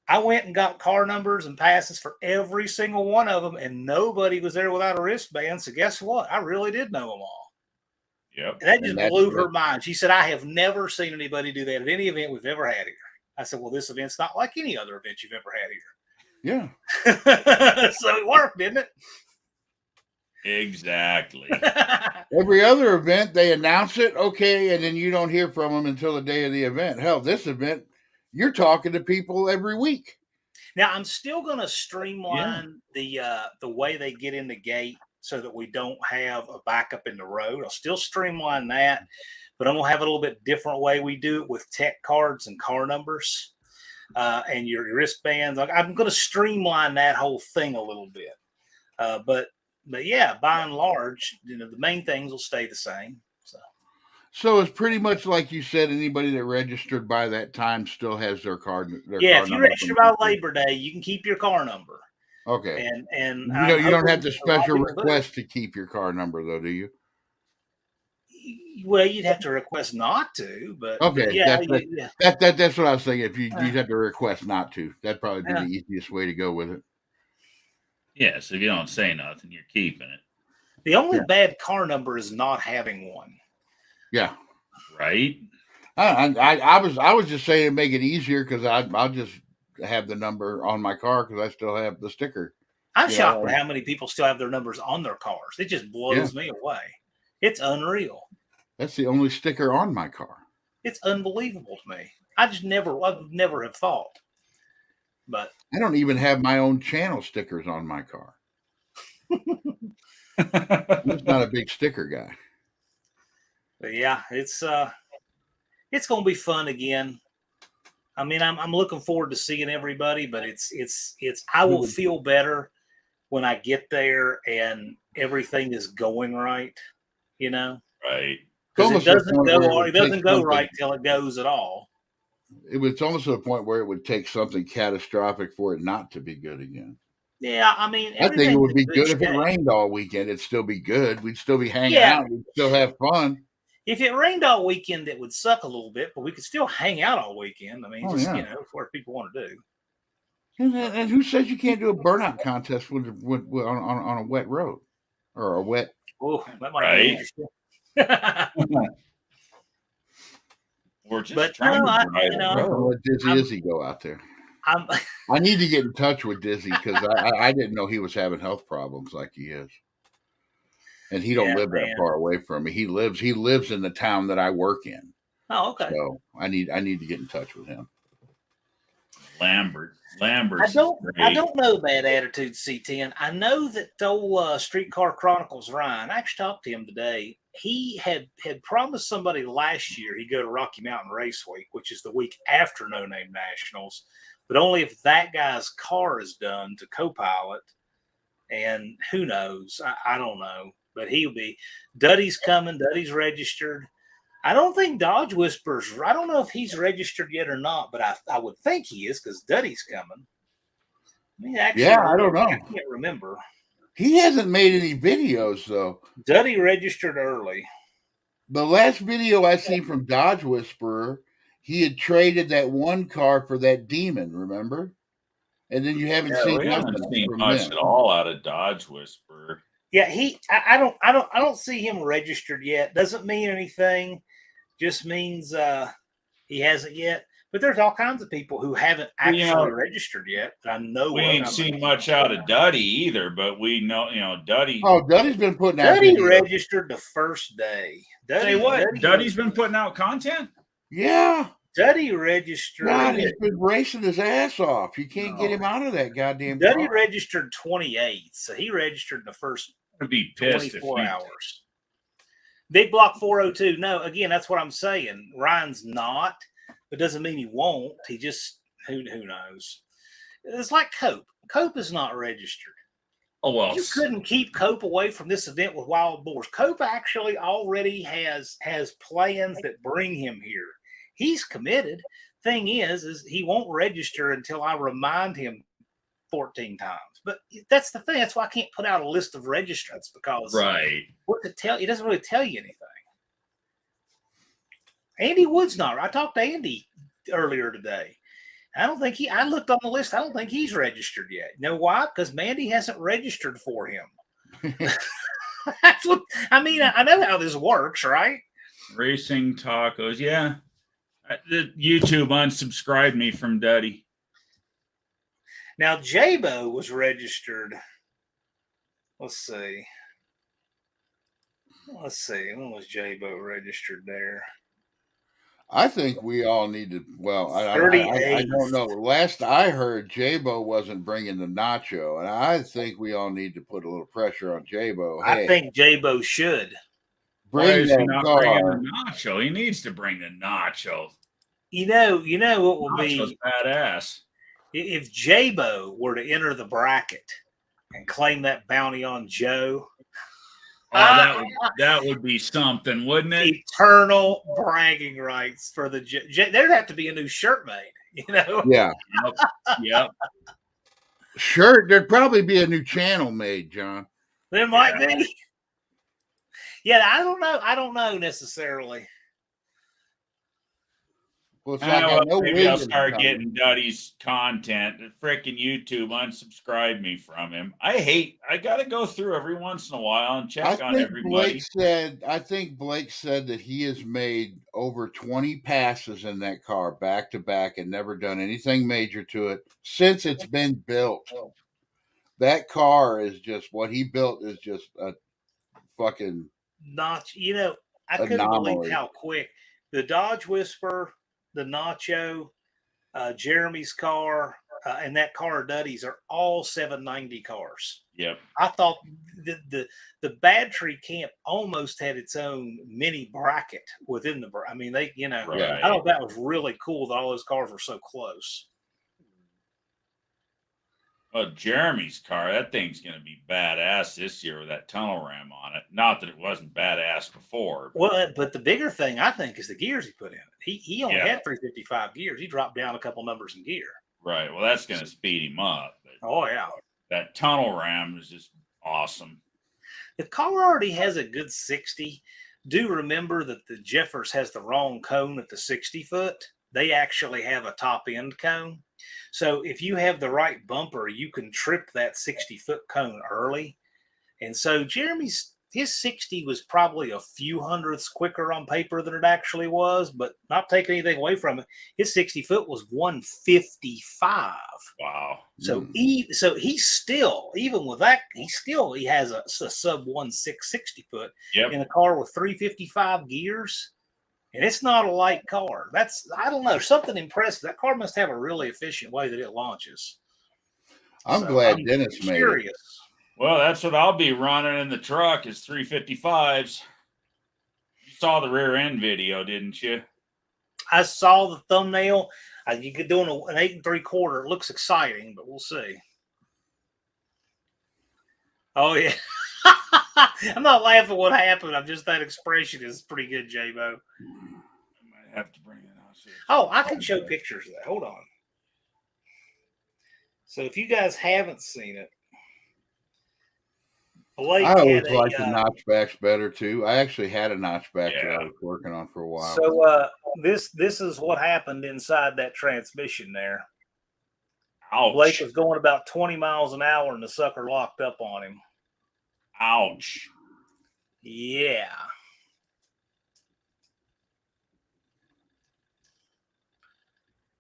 I went and got car numbers and passes for every single one of them, and nobody was there without a wristband. So guess what? I really did know them all. Yep. And that just blew her mind. She said, "I have never seen anybody do that at any event we've ever had here." I said, "Well, this event's not like any other event you've ever had here." Yeah. So it worked, didn't it? Exactly. Every other event, they announce it, okay, and then you don't hear from them until the day of the event. Hell, this event, you're talking to people every week. Now, I'm still going to streamline the way they get in the gate so that we don't have a backup in the road. I'll still streamline that, but I'm going to have a little bit different way we do it with tech cards and car numbers and your wristbands. I'm going to streamline that whole thing a little bit. But yeah, by and large, the main things will stay the same. So it's pretty much like you said, anybody that registered by that time still has their card. If you register by Labor Day, you can keep your car number. Okay. And you don't have to special request to keep your car number, though, do you? Well, you'd have to request not to, but okay, yeah, that's what I was thinking. If you'd have to request not to, that'd probably be the easiest way to go with it. Yes, if you don't say nothing, you're keeping it. The only bad car number is not having one. Yeah. Right. I was just saying to make it easier because I'll just have the number on my car because I still have the sticker. I'm shocked at how many people still have their numbers on their cars. It just blows me away. It's unreal. That's the only sticker on my car. It's unbelievable to me. I would never have thought. But I don't even have my own channel stickers on my car. I'm just not a big sticker guy. But yeah, it's going to be fun again. I mean, I'm looking forward to seeing everybody, but it's I will feel better when I get there and everything is going right, you know? Right. Because it doesn't go right till it goes at all. It was almost to the point where it would take something catastrophic for it not to be good again. Yeah, I mean, I think it would be good if it rained all weekend. It'd still be good. We'd still be hanging out. We'd still have fun. If it rained all weekend, it would suck a little bit, but we could still hang out all weekend. I mean, it's what people want to do. And who says you can't do a burnout contest on a wet road or a wet? Oh, that might be interesting. We're just trying to let Dizzy Izzy go out there. I need to get in touch with Dizzy because I didn't know he was having health problems like he is. And he don't live that far away from me. He lives in the town that I work in. Oh, okay. So I need to get in touch with him. Lambert. I don't know Bad Attitude C10. I know that old Streetcar Chronicles Ryan, I actually talked to him today. He had promised somebody last year he'd go to Rocky Mountain Race Week, which is the week after No Name Nationals, but only if that guy's car is done to co-pilot. And who knows? I don't know. But he'll be. Duddy's coming. Duddy's registered. I don't think Dodge Whispers. I don't know if he's registered yet or not, but I would think he is because Duddy's coming. I mean, actually, I don't know. I can't remember. He hasn't made any videos though. Duddy registered early. The last video I seen from Dodge Whisperer, he had traded that one car for that Demon. Remember? And then you haven't seen much at all out of Dodge Whisperer. Yeah, I don't see him registered yet. Doesn't mean anything. Just means he hasn't yet. But there's all kinds of people who haven't actually registered yet. I know we ain't seen much out of Duddy either, but we know, Duddy. Oh, Duddy's been putting out. Duddy registered the first day. Duddy's been putting out content? Yeah. Duddy registered. God, he's been racing his ass off. You can't get him out of that goddamn Duddy car. registered 28th, so he registered the first 24 hours. Big Block 402. No, again, that's what I'm saying. Ryan's not. It doesn't mean he won't. He just, who knows? It's like Cope. Cope is not registered. Oh, well. You couldn't keep Cope away from this event with Wild Boars. Cope actually already has plans that bring him here. He's committed. Thing is he won't register until I remind him 14 times. But that's the thing. That's why I can't put out a list of registrants because what to tell? It doesn't really tell you anything. Andy Wood's not. I talked to Andy earlier today. I don't think I looked on the list. I don't think he's registered yet. You know why? Because Mandy hasn't registered for him. That's what I mean. I know how this works, right? Racing Tacos. Yeah. The YouTube unsubscribed me from Duddy. Now, Jabo was registered. Let's see. When was Jabo registered there? I think we all need to. Well, I don't know. Last I heard, Jabo wasn't bringing the nacho, and I think we all need to put a little pressure on Jabo. I think Jabo should bring that car. Bringing the nacho? He needs to bring the nacho. You know what will Nacho's be badass. If Jabo were to enter the bracket and claim that bounty on Joe. Oh, that would be something, wouldn't it? Eternal bragging rights for the there'd have to be a new shirt made, Yeah. Yep. Shirt. There'd probably be a new channel made, John. There might be. Yeah, I don't know necessarily. Well, it's like maybe I'll start getting Duddy's content. Freaking YouTube unsubscribed me from him. I got to go through every once in a while and check on everybody. I think Blake said that he has made over 20 passes in that car back to back and never done anything major to it since it's been built. that car is just what he built is just a fucking Notch, I couldn't believe anomaly. how quick the Dodge Whisper, the Nacho, Jeremy's car, and that car Duddy's are all 790 cars. Yep. I thought the Bad Tree Camp almost had its own mini bracket within the. I mean, they, Right. I thought that was really cool that all those cars were so close. Well, Jeremy's car, that thing's going to be badass this year with that tunnel ram on it. Not that it wasn't badass before. Well, but the bigger thing I think is the gears he put in it. He only Yeah. had 355 gears. He dropped down a couple numbers in gear. Right. Well, that's going to speed him up. But Oh yeah. that tunnel ram is just awesome. The car already has a good 60. Do remember that the Jeffers has the wrong cone at the 60 foot. They actually have a top end cone. So if you have the right bumper, you can trip that 60-foot cone early. And so his 60 was probably a few hundredths quicker on paper than it actually was, but not taking anything away from it. His 60-foot was 155. Wow. So he's still, even with that, he has a sub 1660 foot Yep. in a car with 355 gears. And it's not a light car. I don't know, something impressive. That car must have a really efficient way that it launches. I'm glad Dennis made it. Well, that's what I'll be running in the truck is 355s. You saw the rear end video, didn't you? I saw the thumbnail. You could do an 8 3/4. It looks exciting, but we'll see. Oh yeah. I'm not laughing at what happened. I'm just, that expression is pretty good, J-Bo. I might have to bring it out. Oh, I can show pictures of that. Hold on. So if you guys haven't seen it, Blake I always had liked the notchbacks better too. I actually had a notchback that I was working on for a while. So this is what happened inside that transmission there. Ouch. Blake was going about 20 miles an hour and the sucker locked up on him. Ouch. Yeah.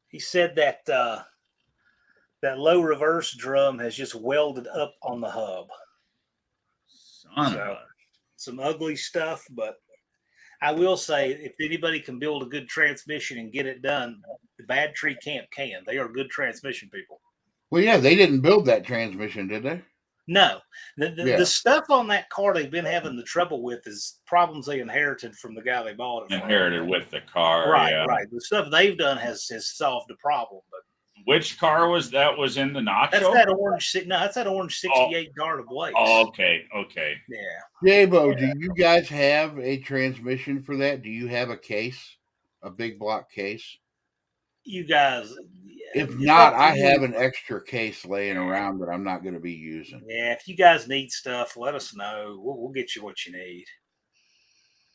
He said that that low reverse drum has just welded up on the hub. Some ugly stuff, but I will say, if anybody can build a good transmission and get it done, the Bad Tree Camp can. They are good transmission people. Well, yeah, they didn't build that transmission, did they? No. The stuff on that car they've been having the trouble with is problems they inherited from the guy they bought it from. Inherited with the car. Right, yeah. right. The stuff they've done has solved the problem. But which car was that? Was in the Nacho? That's that orange. No, that's that orange 68 Garda Blaze. Oh, okay. Yeah. J-Bo, do you guys have a transmission for that? Do you have a case, a big block case? You guys. If not, I have an extra case laying around that I'm not going to be using. Yeah, if you guys need stuff, let us know. We'll get you what you need.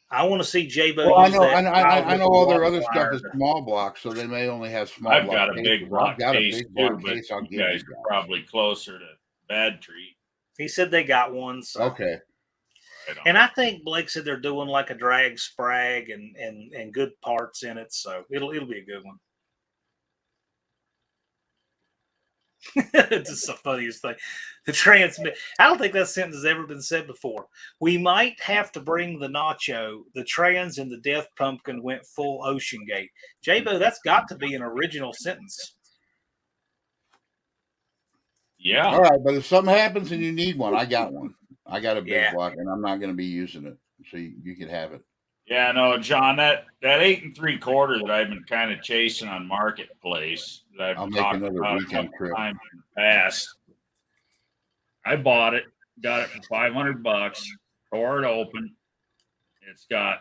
I want to see J-Bo. Well, I know all their other stuff is small blocks, so they may only have small. I've got a big block case too, but you guys are probably closer to Bad Tree. He said they got one. So. Okay. And I think Blake said they're doing like a drag sprag and good parts in it, so it'll be a good one. It's just the funniest thing. The transmit. I don't think that sentence has ever been said before. We might have to bring the Nacho. The trans and the Death Pumpkin went full Ocean Gate. J-Bo, that's got to be an original sentence. Yeah. All right, but if something happens and you need one, I got one. I got a big block, and I'm not going to be using it, so you can have it. Yeah, no, John, that 8 3/4 that I've been kind of chasing on Marketplace that I've talked about a couple times in the past. I bought it, got it for $500, tore it open.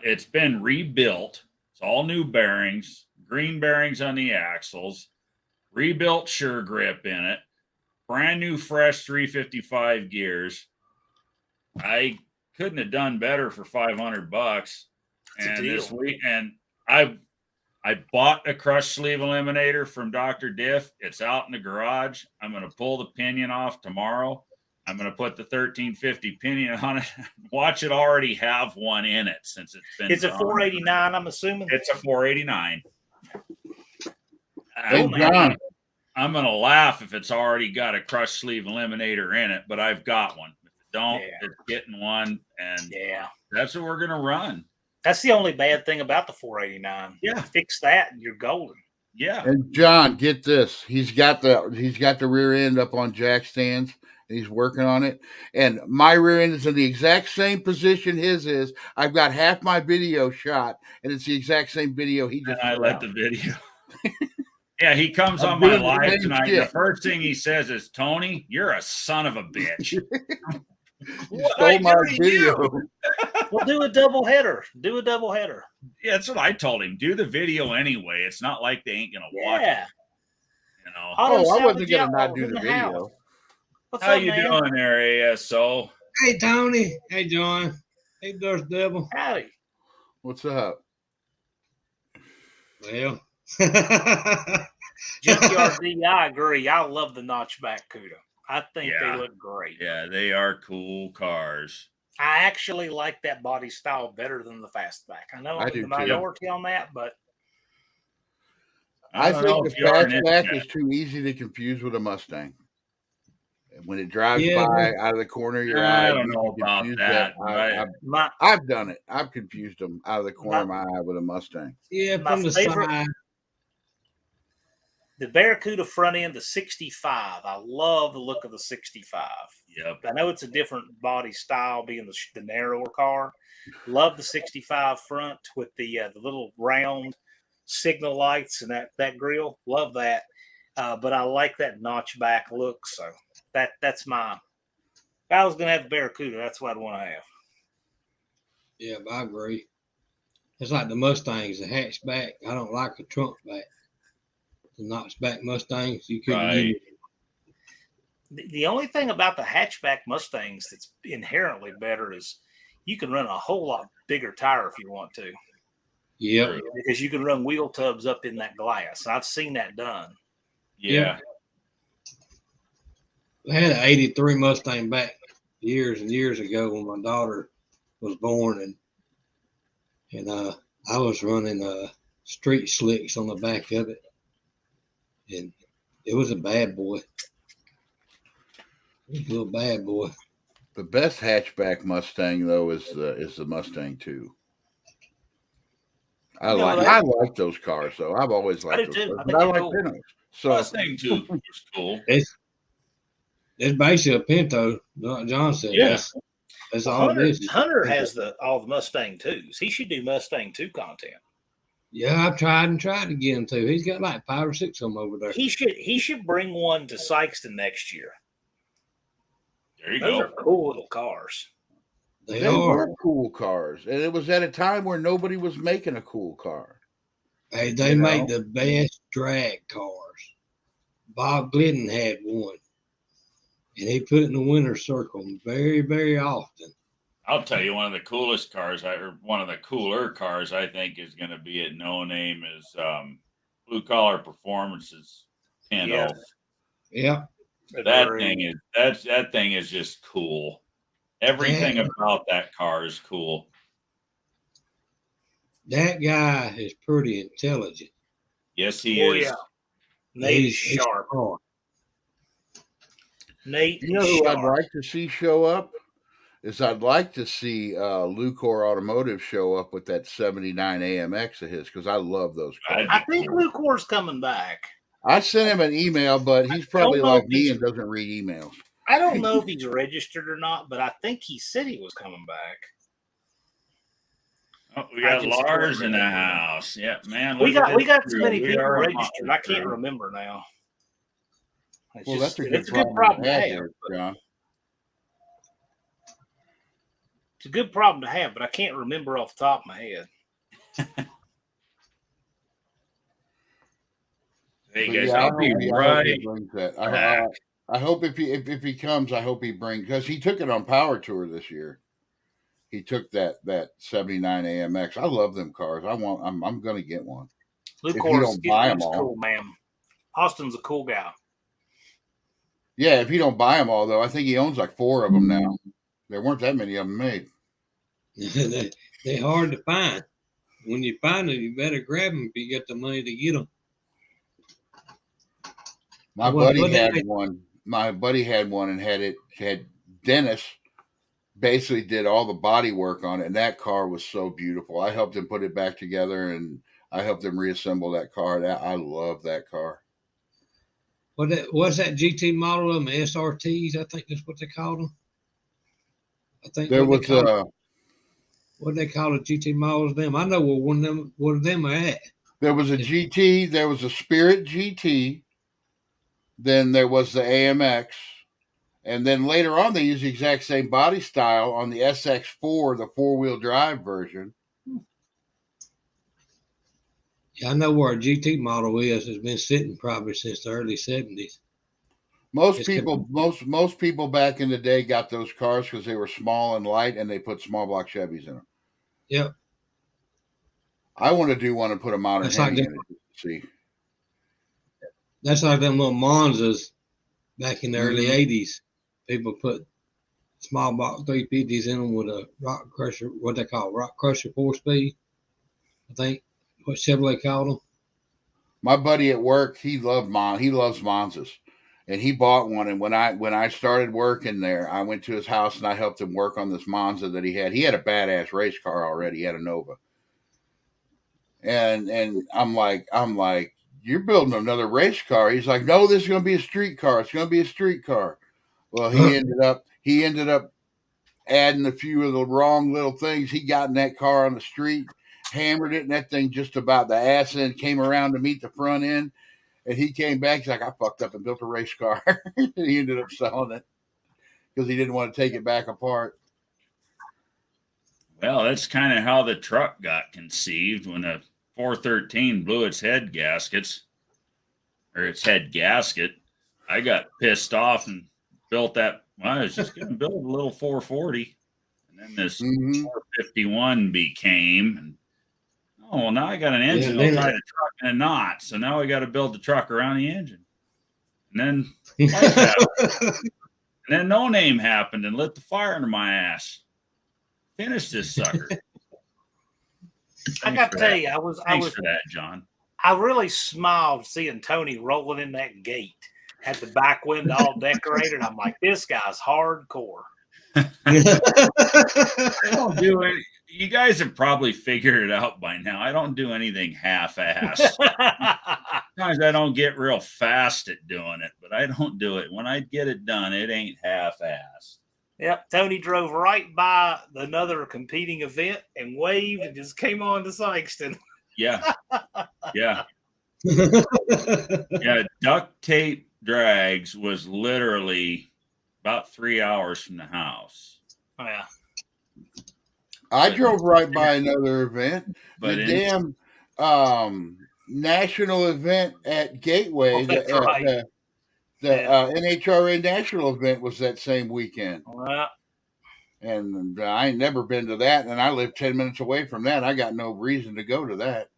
It's been rebuilt. It's all new bearings, green bearings on the axles, rebuilt Sure Grip in it, brand new fresh 355 gears. I couldn't have done better for $500. And this week, and I bought a crushed sleeve eliminator from Dr. Diff. It's out in the garage. I'm going to pull the pinion off tomorrow. I'm going to put the 1350 pinion on it. Watch it already have one in it since it's been. It's a 489, I'm assuming. It's a 489. Hey, John, I'm gonna laugh if it's already got a crush sleeve eliminator in it, but I've got one. If it don't, it's getting one, and that's what we're gonna run. That's the only bad thing about the 489. Yeah, fix that, and you're golden. Yeah. And John, get this. He's got the rear end up on jack stands, and he's working on it. And my rear end is in the exact same position his is. I've got half my video shot, and it's the exact same video he just. And I let the video. Yeah, he comes I'm on my doing the live same tonight. shit. The first thing he says is, "Tony, you're a son of a bitch." You stole my video. Well, do a double header. Yeah, that's what I told him. Do the video anyway. It's not like they ain't gonna watch it. You know. Oh, I wasn't gonna not do the video. What's How up, you man? doing there, ASO? Hey, Tony. Hey, John. Hey, Dust Devil. Howdy. What's up? Well, Junkyard D, I agree. I love the notchback CUDA. I think they look great. Yeah, they are cool cars. I actually like that body style better than the fastback. I know I'm the minority on that, but I think the fastback is too easy to confuse with a Mustang. When it drives by out of the corner of your eye, I don't know about that. I've done it. I've confused them out of the corner of my eye with a Mustang. Yeah, from the side. The Barracuda front end, the 65. I love the look of the 65. Yep. I know it's a different body style, being the narrower car. Love the 65 front with the little round signal lights and that grill. Love that. But I like that notchback look. So that's mine. If I was going to have a Barracuda, that's what I'd want to have. Yeah, I agree. It's like the Mustangs, the hatchback. I don't like the trunk back. The notchback Mustangs, you couldn't use it. The only thing about the hatchback Mustangs that's inherently better is you can run a whole lot bigger tire if you want to. Yeah. Because you can run wheel tubs up in that glass. I've seen that done. Yeah. I had an 83 Mustang back years and years ago when my daughter was born, and I was running street slicks on the back of it. And it was a bad boy. It was a little bad boy. The best hatchback Mustang though is the Mustang 2. I like those cars though. I've always liked those cars, but I like Pintos. So Mustang 2 was cool. It's basically a Pinto. John said that's all it is. Hunter has all the Mustang 2s. He should do Mustang 2 content. Yeah, I've tried to get him to. He's got like 5 or 6 of them over there. He should bring one to Sykeston next year. There you Those go. are cool little cars. They were cool cars, and it was at a time where nobody was making a cool car. Hey, they make the best drag cars. Bob Glidden had one, and he put it in the winner's circle very, very often. I'll tell you, one of the coolest cars, or one of the cooler cars, I think is going to be at No Name is Blue Collar Performances Pinto. Yeah, that thing is just cool. Everything about that car is cool. That guy is pretty intelligent. Yes, he is. Yeah. Nate is sharp. Nate, you know who I'd like to see show up? I'd like to see Lucor Automotive show up with that 79 AMX of his, because I love those cars. I think Lucor's coming back. I sent him an email, but he's probably like me and doesn't read emails. I don't know if he's registered or not, but I think he said he was coming back. Oh, we got Lars in the house. Yeah, man. We got too many people registered. I can't remember now. That's a good problem to have, John. It's a good problem to have, but I can't remember off the top of my head. Hey guys, I'll be right. I hope if he comes, I hope he brings, because he took it on Power Tour this year. He took that 79 AMX. I love them cars. I'm gonna get one. Lucor's cool, man. Austin's a cool guy. Yeah, if he don't buy them all though, I think he owns like 4 of them now. There weren't that many of them made. They're hard to find. When you find them, you better grab them if you get the money to get them. My What- buddy what they had make- one. My buddy had one and had Dennis basically did all the body work on it, and that car was so beautiful. I helped him put it back together, and I helped him reassemble that car. I love that car. What's that GT model of them? SRTs, I think that's what they called them. I think There was what they call the GT models of them. I know where one of them are at. there was a GT, there was a Spirit GT, then there was the AMX, and then later on they used the exact same body style on the SX4, the 4-wheel drive version. Yeah, I know where a GT model is. It's been sitting probably since the early 70s. Most people back in the day got those cars because they were small and light, and they put small block Chevys in them. Yep. I want to do one and put a modern That's like Hemi in it. See, That's like them little Monzas back in the early Mhm. 80s. People put small block 350s in them with a rock crusher, what they call rock crusher 4-speed. I think what Chevrolet called them. my buddy at work, he loves Monzas, and he bought one. And when I started working there, I went to his house and I helped him work on this Monza that he had. He had a badass race car already. He had a Nova, and I'm like, you're building another race car. He's like, no, this is going to be a street car. It's going to be a street car. Well, he ended up adding a few of the wrong little things. He got in that car on the street, hammered it, and that thing just about the ass end came around to meet the front end. And he came back. He's like, I fucked up and built a race car. And he ended up selling it because he didn't want to take it back apart. Well, that's kind of how the truck got conceived when a 413 blew its head gaskets, or its head gasket. I got pissed off and built that. Well, I was just going to build a little 440. And then this 451 became. And, oh, well, now I got an engine then inside a truck and a knot. So now we got to build the truck around the engine. And then life happened. And then No Name happened and lit the fire under my ass. Finish this sucker. I got to tell you, Thanks for that, John. I really smiled seeing Tony rolling in that gate. Had the back window all decorated. I'm like, this guy's hardcore. I don't do any. You guys have probably figured it out by now. I don't do anything half-assed. Sometimes I don't get real fast at doing it, but I don't do it. When I get it done, it ain't half-assed. Yep, Tony drove right by another competing event and waved and just came on to Sykeston. Yeah. Yeah. Yeah. Duct tape drags was literally about 3 hours from the house. Oh, yeah. I drove right by another event. But The damn national event at Gateway, Oh, that's right. the NHRA national event was that same weekend. Well, And I ain't never been to that. And I live 10 minutes away from that. I got no reason to go to that.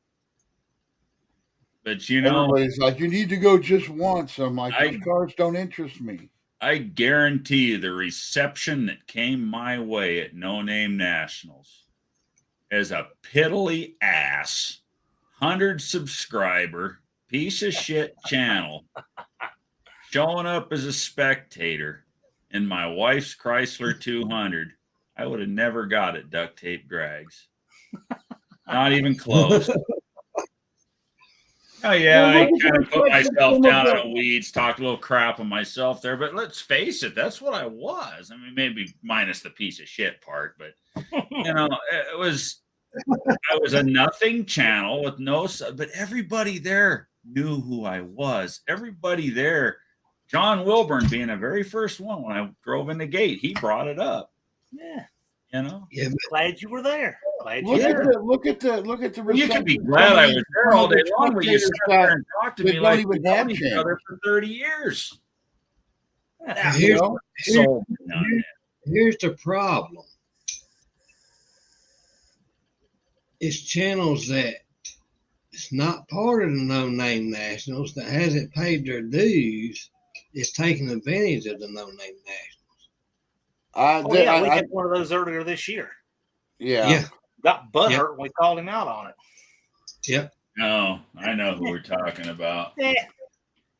But you know, everybody's like, you need to go just once. I'm like, I- those cars don't interest me. I guarantee you the reception that came my way at No Name Nationals as a piddly ass, 100 subscriber, piece of shit channel, showing up as a spectator in my wife's Chrysler 200, I would have never got it duct tape drags. Not even close. Oh, yeah, I kind of put myself down in the weeds, talked a little crap on myself there, but let's face it, that's what I was. I mean, maybe minus the piece of shit part, but, you know, I was a nothing channel with no, but everybody there knew who I was. Everybody there, John Wilburn being the very first one when I drove in the gate, he brought it up. yeah. You know? Yeah, Glad you were there. Glad you Look were at there. the look at the Well, you can be reception glad I from was there all day the long, but you sat there and talked to they me don't like even we've have known each channels. other for 30 years. Yeah. You know? Sold me on that. Here's the problem. It's channels that it's not part of the No Name Nationals that hasn't paid their dues is taking advantage of the No Name Nationals. Oh, yeah, we had one of those earlier this year. Yeah. Got butthurt when we called him out on it. Yep. No, I know who we're talking about. Yeah.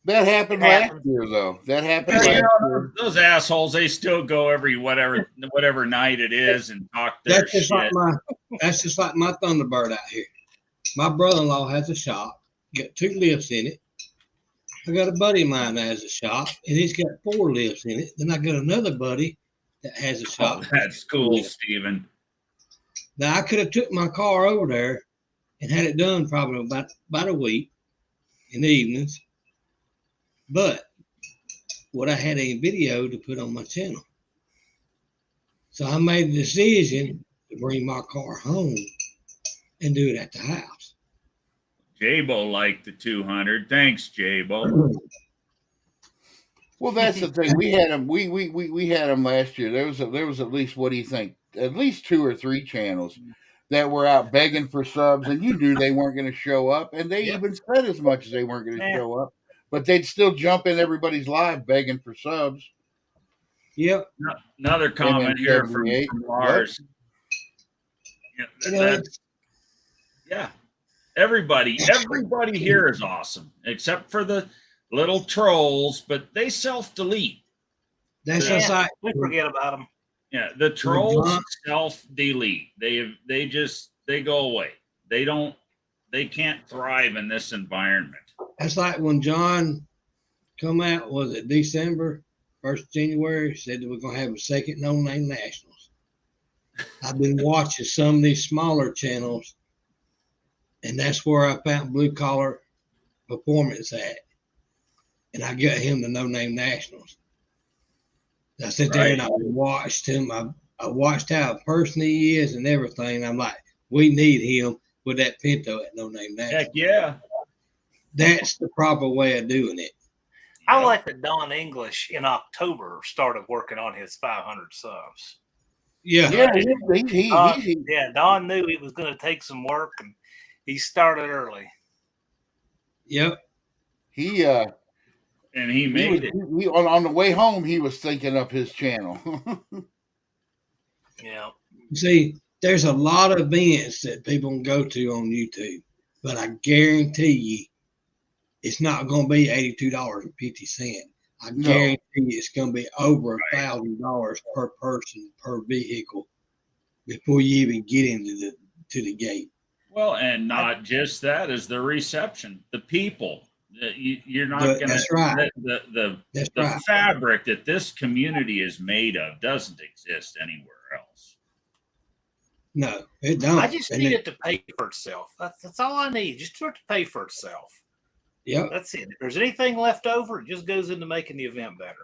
That happened It last happened. year, though. That happened Well, last you know, year. those assholes, they still go every whatever night it is and talk their That's just shit. that's just like my Thunderbird out here. My brother-in-law has a shop, got 2 lifts in it. I got a buddy of mine that has a shop, and he's got 4 lifts in it. Then I got another buddy that has a shop. Oh, that's cool, Steven. Now I could have took my car over there and had it done probably about a week in the evenings, but would I had a video to put on my channel? So I made the decision to bring my car home and do it at the house. Jabo liked the 200. Thanks, Jabo. Well, that's the thing. We had him. We had him last year. There was at least, what do you think? At least 2 or 3 channels that were out begging for subs, and you knew they weren't going to show up, and they Yep. even said as much as they weren't going to Yeah. show up, but they'd still jump in everybody's live begging for subs. Yep. Another comment here from 78. Lars. Yeah, You know, that's, yeah. Everybody here is awesome, except for the little trolls, but they self-delete. that's Yeah, just like we forget about them. Yeah, the trolls self-delete. They go away. They can't thrive in this environment. that's like when John come out, was it December, 1st January, said that we're gonna have a second No Name Nationals. I've been watching some of these smaller channels, and that's where I found Blue Collar Performance at. And I got him the No Name Nationals. I sat there and I watched him. I watched how a person he is and everything. I'm like, we need him with that Pinto at No Name Nationals. Heck yeah. That's the proper way of doing it. I like that Don English in October started working on his 500 subs. Yeah. Yeah, Don knew it was going to take some work, and he started early. Yep. And he made it. On the way home, he was thinking up his channel. Yeah. See, there's a lot of events that people can go to on YouTube, but I guarantee you it's not going to be $82.50. I guarantee you it's going to be over $1,000 per person per vehicle before you even get into the gate. Well, and not just that, is the reception, the people. You're not going to. That's right. The fabric that this community is made of doesn't exist anywhere else. No, it don't. I just need it to pay for itself. That's all I need. Just for it to pay for itself. Yep. That's it. If there's anything left over, it just goes into making the event better.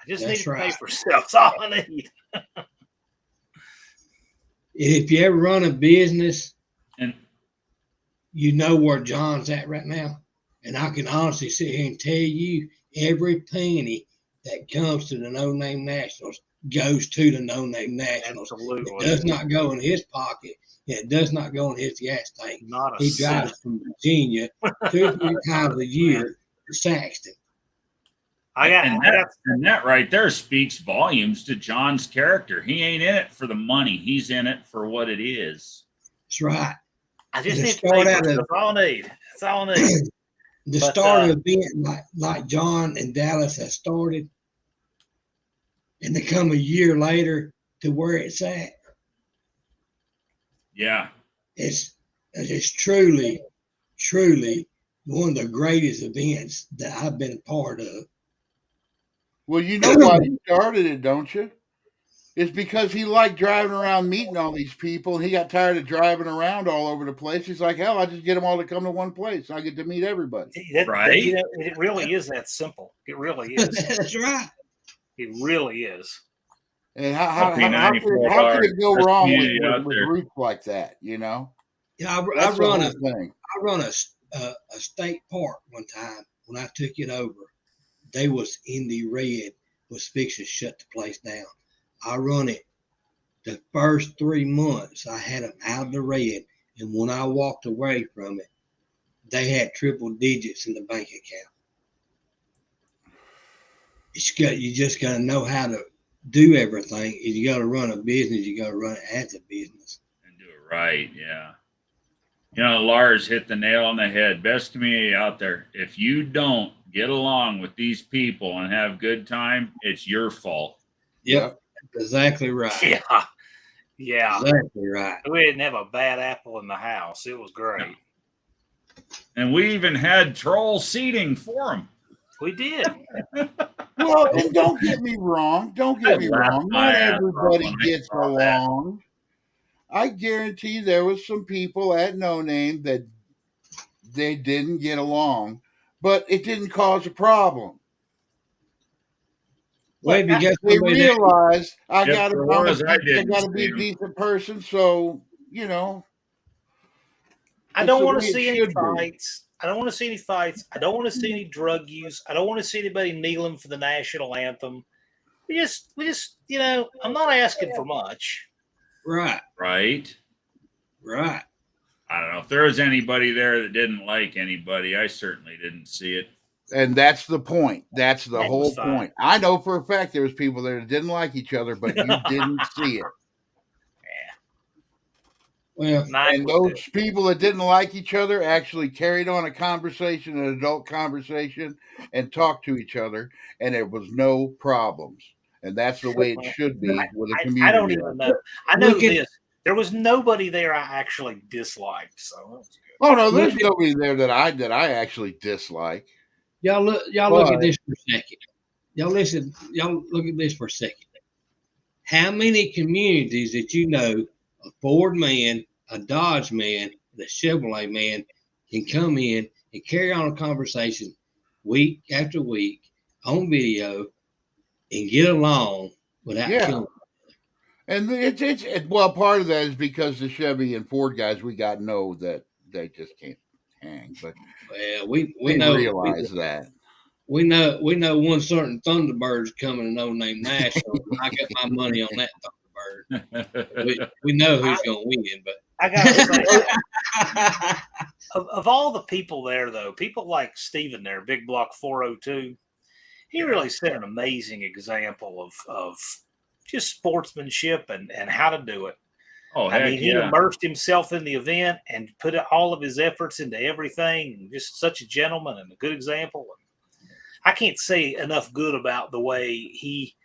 I just need it to pay for itself. That's all I need. If you ever run a business, and you know where John's at right now, and I can honestly sit here and tell you every penny that comes to the No Name Nationals goes to the No Name Nationals. Absolutely. It does not go in his pocket. It does not go in his gas tank. Not a He cent. drives from Virginia 2 or 3 times a year to Saxton. And that right there speaks volumes to John's character. He ain't in it for the money. He's in it for what it is. That's right. I just And need to to pay start for out it. of- That's all I need. That's all I need. The But, start of an event like John and Dallas has started, and to come a year later to where it's at, Yeah. it's truly one of the greatest events that I've been a part of. Well, you know why he started it, don't you? It's because he liked driving around meeting all these people, and he got tired of driving around all over the place. He's like, hell, I just get them all to come to one place. I get to meet everybody. Right. It really is that simple. It really is. That's right. It really is. And how could $94 it go best wrong community out with there. groups like that, you know? Yeah, I That's the run whole a thing. a state park one time when I took it over. They was in the red, was fixing to shut the place down. I run it the first 3 months. I had them out of the red, and when I walked away from it, they had triple digits in the bank account. You just got to know how to do everything. If you got to run a business, you got to run it as a business. And do it right. Yeah. You know, Lars hit the nail on the head. Best community out there. If you don't get along with these people and have good time, it's your fault. Yep. Exactly right. Yeah. Yeah. Exactly right. We didn't have a bad apple in the house. It was great. And we even had troll seating for them. We did. Well, and don't get me wrong. Don't get me laughed wrong. my Not ass off everybody when I gets saw that. along. I guarantee there was some people at No Name that they didn't get along, but it didn't cause a problem. Well, if you got They somebody that, realized I If got there was, I I didn't got to be see a 'em. decent person, so you know. I It's don't the want way to it see any should be. fights. I don't want to see any fights. I don't want to see any drug use. I don't want to see anybody kneeling for the national anthem. We just, I'm not asking for much. right, Right? right. I don't know. If there was anybody there that didn't like anybody, I certainly didn't see it. And that's the point. That's the That whole was fine. point. I know for a fact there was people there that didn't like each other, but you didn't see it. Well, And those people that didn't like each other actually carried on a conversation, an adult conversation, and talked to each other, and there was no problems. And that's the way it should be with a community. I don't even know. I know Look at- this. There was nobody there I actually disliked, so that was good. Oh no, there's nobody there that I actually dislike. y'all look at this for a second. Y'all look at this for a second. How many communities that you know, a Ford man, a Dodge man, and a Chevrolet man can come in and carry on a conversation week after week on video and get along without killing? And it's well, part of that is because the Chevy and Ford guys we got know that they just can't hang, but Well, we realize that. We know one certain Thunderbird's coming to No Name National. And I got my money on that Thunderbird. We know who's going to win, but I gotta say, of all the people there, though, people like Steven there, Big Block 402, he really set an amazing example of just sportsmanship and how to do it. Oh, I mean, heck he yeah. immersed himself in the event and put all of his efforts into everything. Just such a gentleman and a good example. I can't say enough good about the way he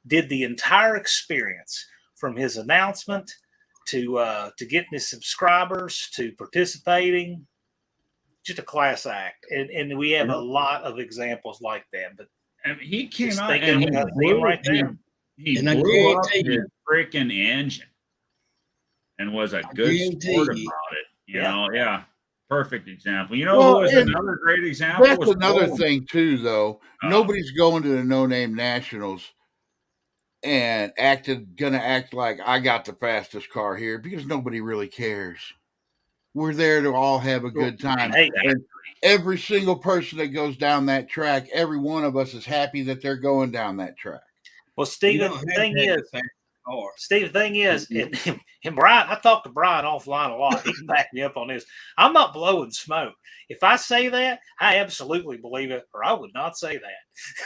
did the entire experience, from his announcement to getting his subscribers to participating. Just a class act, and we have a lot of examples like that. But I mean, he came just out thinking and he about blew, him right there. he And I blew up guarantee his you- freaking engine and was a good guarantee sport you- about it. You Yeah. know, yeah. Perfect example. You know Well, who was and another great example? That's Was another Cole. thing too, though. Nobody's going to the No Name Nationals and gonna act like I got the fastest car here, because nobody really cares. We're there to all have a good time. Hey, And every single person that goes down that track, every one of us is happy that they're going down that track. well, you Steven, don't the have thing to have is, a fast car. Steve, the thing is, and Brian, I talked to Brian offline a lot. He can back me up on this. I'm not blowing smoke. If I say that, I absolutely believe it, or I would not say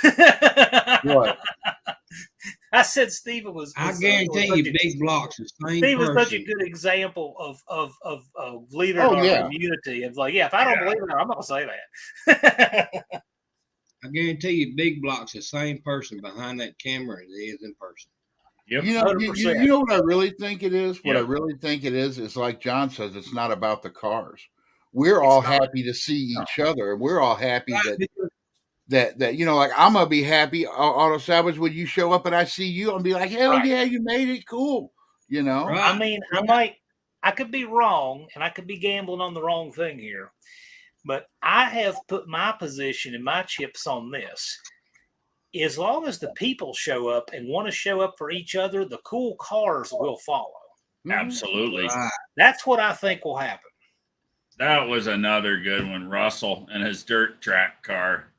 that. What? I said Steven was I was guarantee such you, a- Big Block's the same Steve was such a person. good example of leader Oh, in our yeah. community. It's like, if I don't believe it, I'm not gonna say that. I guarantee you, Big Block's the same person behind that camera as he is in person. Yep. You know, 100%. you know what I really think it is? What I Yep. really think it is like John says, it's not about the cars. We're all not. happy to see each other, and we're all happy Right. that you know, like I'm gonna be happy, Auto Salvage, when you show up and I see you, and be like, hell Right. yeah, you made it, cool. You know, Right. I mean, I could be wrong, and I could be gambling on the wrong thing here, but I have put my position and my chips on this. As long as the people show up and want to show up for each other, the cool cars will follow. Absolutely. Right. That's what I think will happen. That was another good one. Russell and his dirt track car.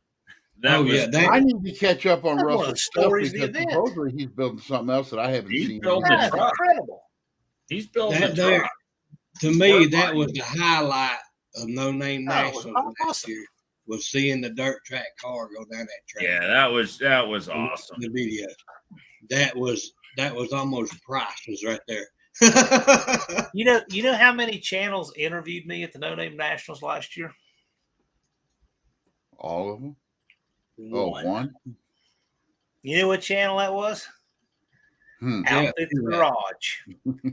That Oh, was yeah, that- I need to catch up on That's one of the Russell's stuff, stories of the because event. supposedly he's building something else that I haven't He's seen. building yet. a That's truck. incredible. He's building That a there, truck. to me, that was the highlight of No Name Oh, it was National last awesome. year, was seeing the dirt track car go down that track. Yeah, that was awesome. The video. That was almost priceless right there. You know how many channels interviewed me at the No Name Nationals last year? All of them. Oh, one. You know what channel that was? Outfits Garage.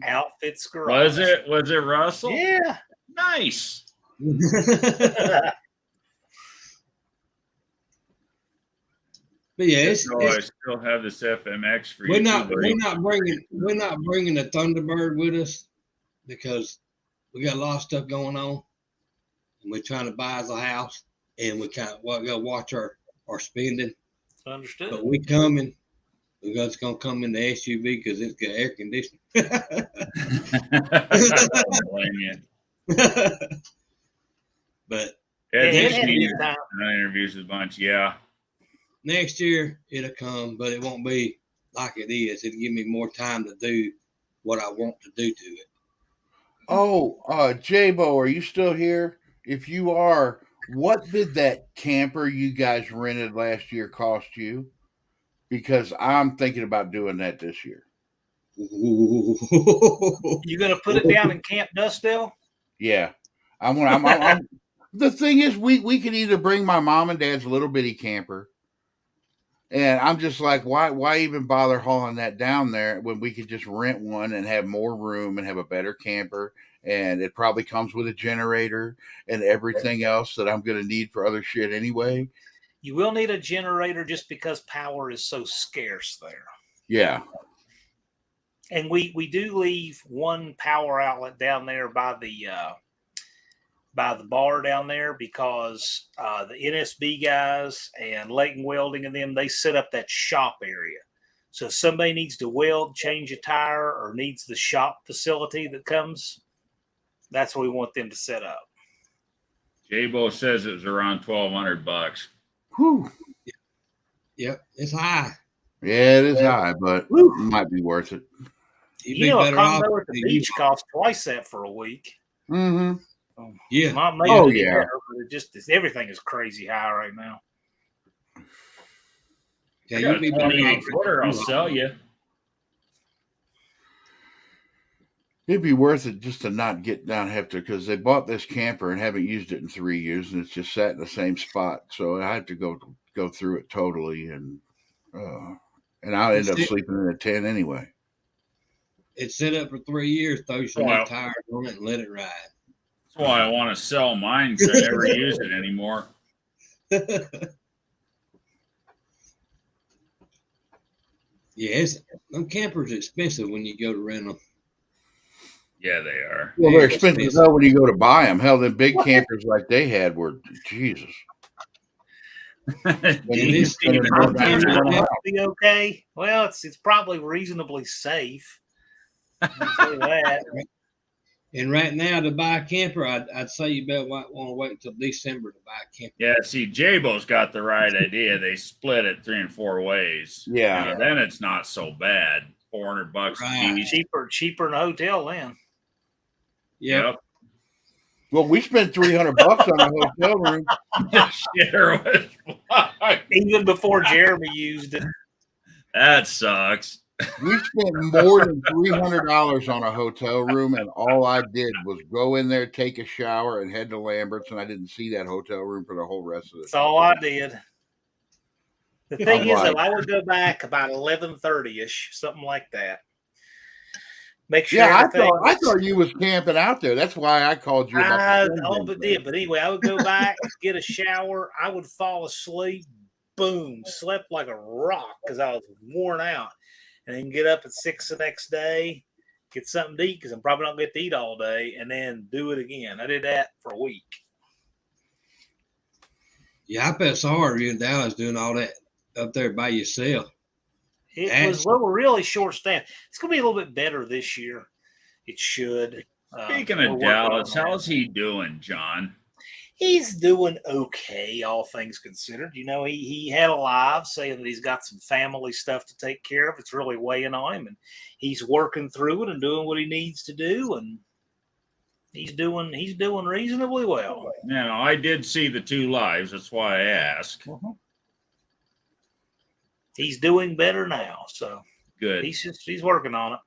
Outfits Garage. Was it Russell? Yeah. Nice. But yeah, I still have this FMX for you. We're not bringing the Thunderbird with us because we got a lot of stuff going on, and we're trying to buy us a house, and we kind of got to watch our spending. Understood. But we coming. It's gonna come in the SUV because it's got air conditioning. I don't blame you. But it had a good time. Interviews with a bunch. Yeah. Next year it'll come, but it won't be like it is. It'll give me more time to do what I want to do to it. Oh, J-Bo, are you still here? If you are, what did that camper you guys rented last year cost you? Because I'm thinking about doing that this year. You gonna put it down in Camp Dustdale? Yeah, I'm the thing is, we could either bring my mom and dad's little bitty camper, and I'm just like, why even bother hauling that down there when we could just rent one and have more room and have a better camper, and it probably comes with a generator and everything else that I'm going to need for other shit anyway. You will need a generator just because power is so scarce there. Yeah. And we do leave one power outlet down there by the bar down there because the NSB guys and Leighton Welding and them, they set up that shop area. So if somebody needs to weld, change a tire, or needs the shop facility that comes, that's what we want them to set up. J-Bo says it was around $1,200. Whew. Yep, it's high. Yeah, it is high, but it might be worth it. You know, a condo at the beach costs twice that for a week. Mm-hmm. Yeah. Yeah. But everything is crazy high right now. Yeah, you got a 28 footer. I'll sell you. It'd be worth it just to not get down Hefter because they bought this camper and haven't used it in 3 years, and it's just sat in the same spot. So I had to go through it totally, and I'll end up sleeping in a tent anyway. It's set up for 3 years. Throw some tires on it and let it ride. That's why I want to sell mine because I never use it anymore. Yes, them campers are expensive when you go to rent them. Yeah, they are. Well, they're expensive though when you go to buy them. Hell, the big campers like they had were Jesus. Be okay. Well, it's probably reasonably safe. And right now, to buy a camper, I'd say you better want to wait until December to buy a camper. Yeah, see, J-Bo's got the right idea. They split it 3 and 4 ways. Yeah. Then it's not so bad. $400 a piece. Cheaper than a hotel then. Yep. Well, we spent $300 on a hotel room. Even before Jeremy used it. That sucks. We spent more than $300 on a hotel room, and all I did was go in there, take a shower, and head to Lambert's, and I didn't see that hotel room for the whole rest of the That's all I did. The thing is, though, I would go back about 11:30ish, something like that. Make sure. Yeah, I thought you was camping out there. That's why I called you. But anyway, I would go back, get a shower. I would fall asleep. Boom, slept like a rock because I was worn out. And then get up at 6 the next day, get something to eat because I'm probably not going to get to eat all day, and then do it again. I did that for a week. Yeah, I bet it's hard you in Dallas doing all that up there by yourself. We're really short staffed. It's going to be a little bit better this year. It should. Speaking of Dallas, how's he doing, John? He's doing okay, all things considered. You know, he had a live saying that he's got some family stuff to take care of. It's really weighing on him, and he's working through it and doing what he needs to do, and he's doing reasonably well. Yeah, I did see the 2 lives. That's why I asked. Uh-huh. He's doing better now, so good. He's working on it.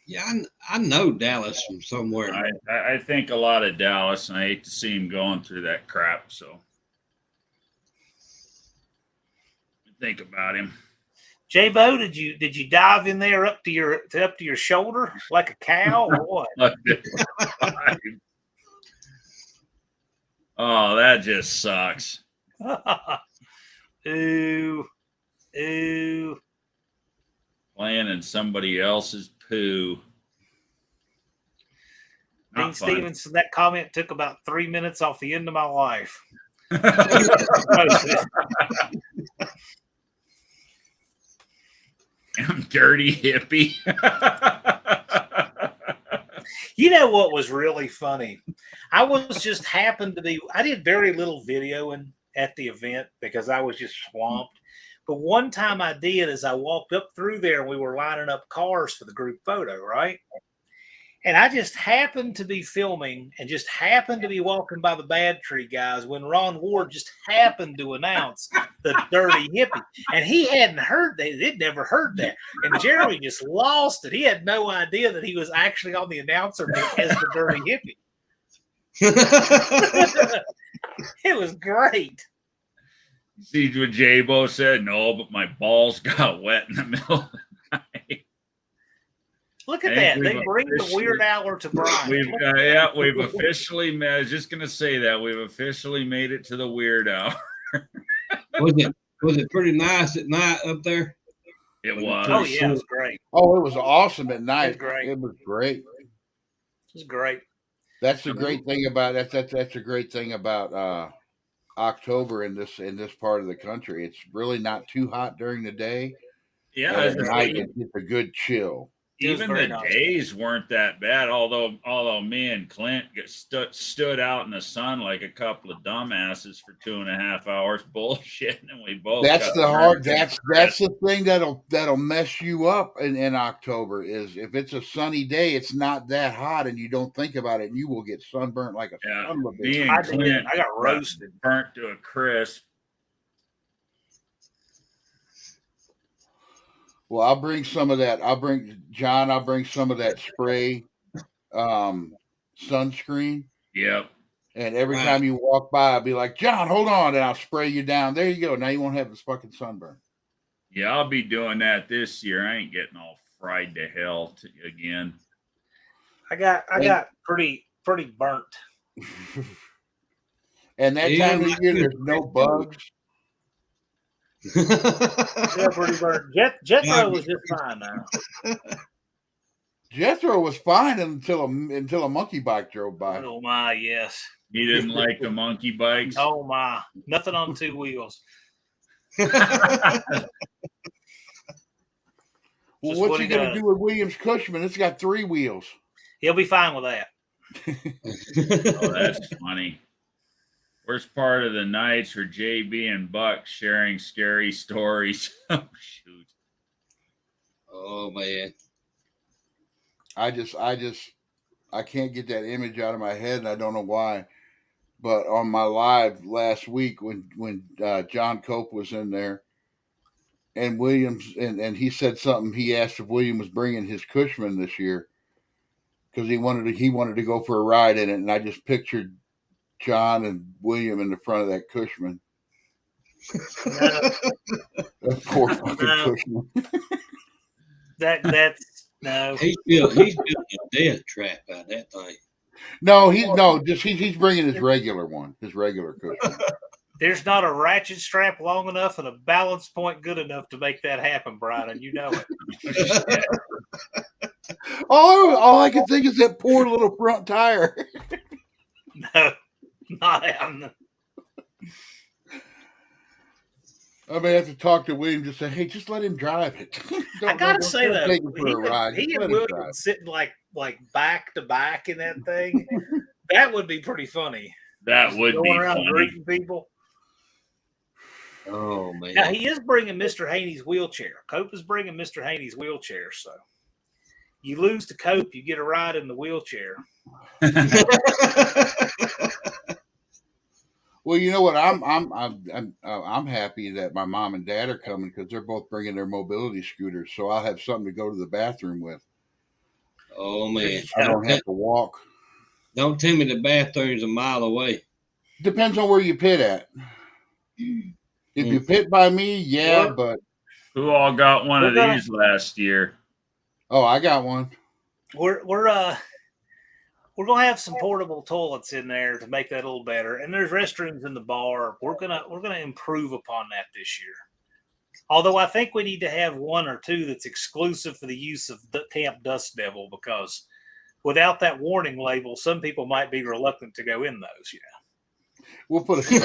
Yeah, I know Dallas from somewhere. I think a lot of Dallas, and I hate to see him going through that crap. So think about him. J-Bo, did you dive in there up to your shoulder like a cow or what? Oh, that just sucks. Ooh. Playing in somebody else's poo. Dean Stevenson, that comment took about 3 minutes off the end of my life. I'm dirty hippie. You know what was really funny? I did very little videoing at the event because I was just swamped. But one time I did is I walked up through there and we were lining up cars for the group photo, right? And I just happened to be filming and just happened to be walking by the Bad Tree guys when Ron Ward just happened to announce the dirty hippie. And he hadn't heard that. He'd never heard that. And Jeremy just lost it. He had no idea that he was actually on the announcer as the dirty hippie. It was great. See what J-Bo said? No, but my balls got wet in the middle of the night. Look at that. They bring the Weird Hour to Brian. We've officially, I was just going to say that. We've officially made it to the Weird Hour. Was it pretty nice at night up there? It was. Oh, yeah, it was great. Oh, it was awesome at night. It was great. It was great. It was great. That's the great thing about that's a great thing about October in this part of the country. It's really not too hot during the day. Yeah, at night it's a good chill. Even the days weren't that bad, although me and Clint stood out in the sun like a couple of dumbasses for 2.5 hours bullshitting, and we both. That's the thing that'll mess you up in October is if it's a sunny day, it's not that hot, and you don't think about it, and you will get sunburnt like a son of a bitch. I got roasted, burnt to a crisp. Well, I'll bring some of that. I'll bring some of that spray sunscreen. Yep. And every time you walk by, I'll be like, John, hold on, and I'll spray you down. There you go. Now you won't have this fucking sunburn. Yeah, I'll be doing that this year. I ain't getting all fried to hell again. I got pretty burnt. And that time of year, there's no bugs. Yeah, pretty burnt. Jethro was just fine now. Jethro was fine until a monkey bike drove by. Oh my, yes. You didn't like the monkey bikes? Oh my, nothing on 2 wheels. Well, what's he gonna do with Williams Cushman? It's got 3 wheels. He'll be fine with that. Oh, that's funny. Worst part of the nights were JB and Buck sharing scary stories. Oh, shoot. Oh, man. I can't get that image out of my head, and I don't know why. But on my live last week, when John Cope was in there, and Williams, and he said something, he asked if William was bringing his Cushman this year because he wanted to go for a ride in it, and I just pictured John and William in the front of that Cushman. That poor fucking Cushman. That's no. He's building a death trap out of that thing. No, he's bringing his regular one, his regular Cushman. There's not a ratchet strap long enough and a balance point good enough to make that happen, Brian, and you know it. all I can think is that poor little front tire. No, not happening. I may have to talk to William. Just say, hey, just let him drive it. I gotta say though, take him for a ride. He and William sitting like back to back in that thing. That would be pretty funny. That would going be around funny. greeting people. Oh man! Now he is bringing Mr. Haney's wheelchair. Cope is bringing Mr. Haney's wheelchair. So you lose to Cope, you get a ride in the wheelchair. Well, you know what? I'm happy that my mom and dad are coming because they're both bringing their mobility scooters, so I'll have something to go to the bathroom with. Oh man! I don't have to walk. Don't tell me the bathroom's a mile away. Depends on where you pit at. If you pit by me, yeah, but Who all got one of gonna- these last year? oh, I got one. We're gonna have some portable toilets in there to make that a little better, and there's restrooms in the bar. We're gonna improve upon that this year. Although I think we need to have one or two that's exclusive for the use of the Camp Dust Devil, because without that warning label, some people might be reluctant to go in those. We'll put a sign.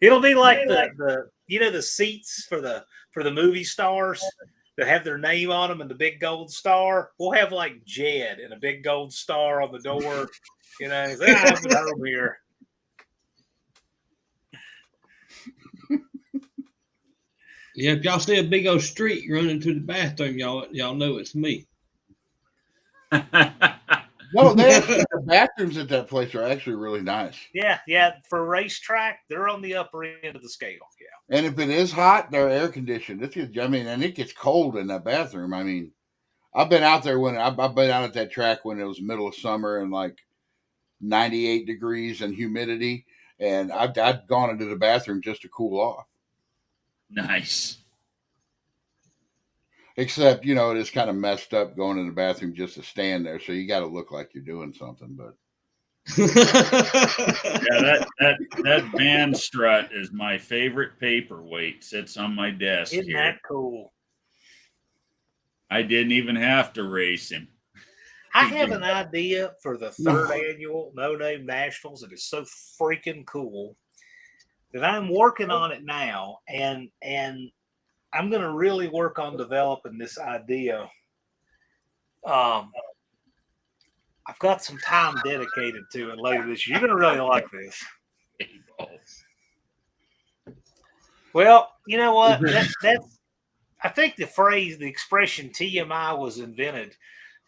It'll be like the seats for the movie stars that have their name on them and the big gold star. We'll have like Jed and a big gold star on the door. He's like, I'm at home here. Yeah, if y'all see a big old streak running to the bathroom, y'all know it's me. No, the bathrooms at that place are actually really nice. Yeah. For a racetrack, they're on the upper end of the scale. Yeah. And if it is hot, they're air conditioned. And it gets cold in that bathroom. I mean, I've been out there I've been out at that track when it was middle of summer and like 98 degrees and humidity, and I've gone into the bathroom just to cool off. Nice. Except, it is kind of messed up going in the bathroom just to stand there. So you got to look like you're doing something. But Yeah, that band strut is my favorite paperweight. Sits on my desk. Isn't here. that cool? I didn't even have to race him. I have an idea for the third annual No Name Nationals. It is so freaking cool that I'm working on it now, and I'm going to really work on developing this idea. I've got some time dedicated to it later this year. You're going to really like this. Well, you know what? That's. I think the expression TMI was invented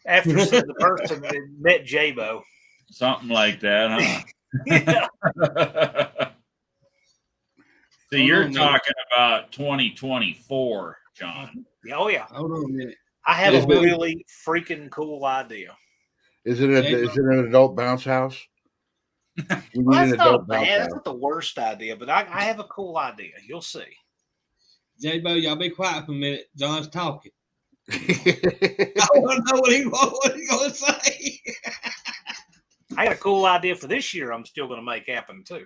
after the person that met J-Bo. Something like that, huh? Yeah. So you're talking about 2024, John. Oh, yeah. Hold on a minute. I have a really freaking cool idea. Is it an adult bounce house? Well, that's not bad. That's not the worst idea, but I have a cool idea. You'll see. J-Bo, y'all be quiet for a minute. John's talking. I want to know what he's going to say. I got a cool idea for this year I'm still going to make happen, too.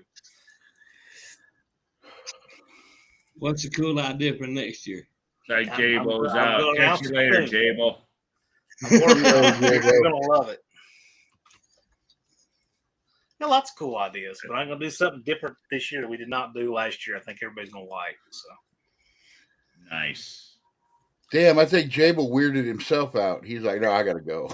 What's a cool idea for next year? Like J-Bo's out. Catch you later, J-Bo. I'm going to love it. Got lots of cool ideas, but I'm going to do something different this year that we did not do last year. I think everybody's going to like. So nice. Damn, I think Jable weirded himself out. He's like, no, I got to go.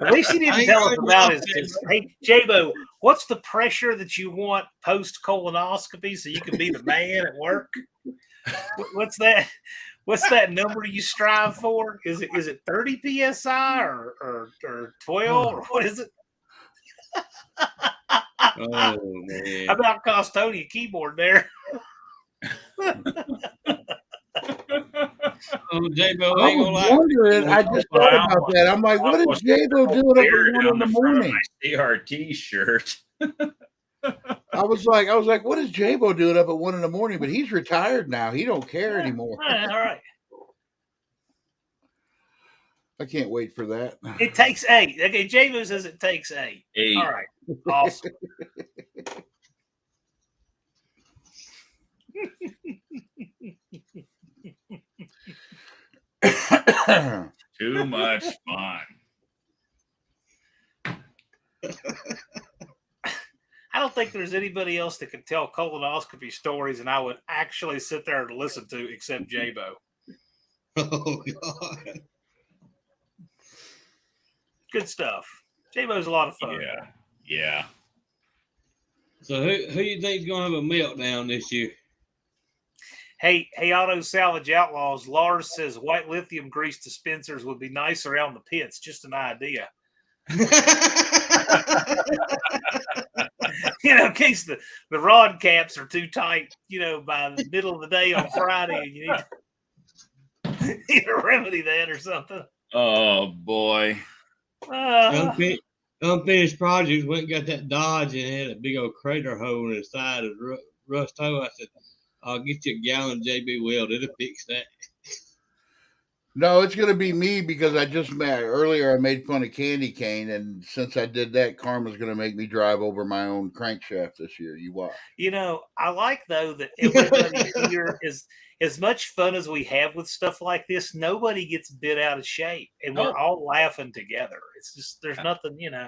At least he didn't tell us about his. Hey, Jabo, what's the pressure that you want post colonoscopy so you can be the man at work? What's that? What's that number you strive for? Is it 30 psi or 12 or what is it? Oh man! How about cost Tony a keyboard there? Oh, J-Bo, I was wondering. I just thought about that. I'm like, what is J-Bo doing up at 1 in the morning? CRT shirt. I was like, what is J-Bo doing up at 1 in the morning? But he's retired now. He don't care anymore. All right. I can't wait for that. It takes 8. Okay, J-Bo says it takes 8. 8. All right. Awesome. Too much fun. I don't think there's anybody else that can tell colonoscopy stories and I would actually sit there and listen to except J-Bo. Oh God! Good stuff. J-Bo's a lot of fun. Yeah. So who you think's gonna have a meltdown this year? Hey, Auto Salvage Outlaws. Lars says white lithium grease dispensers would be nice around the pits. Just an idea. In case the rod caps are too tight, by the middle of the day on Friday, and you need to remedy that or something. Oh boy. Young unfinished projects. Went and got that Dodge and it had a big old crater hole in the side of the rust hole. I said, I'll get you a gallon of JB Weld. It'll fix that. No, it's gonna be me because I just met earlier. I made fun of Candy Cane, and since I did that, Karma's gonna make me drive over my own crankshaft this year. You watch. You know, I like though that everybody here is as much fun as we have with stuff like this. Nobody gets bit out of shape, and we're all laughing together. It's just there's nothing, you know.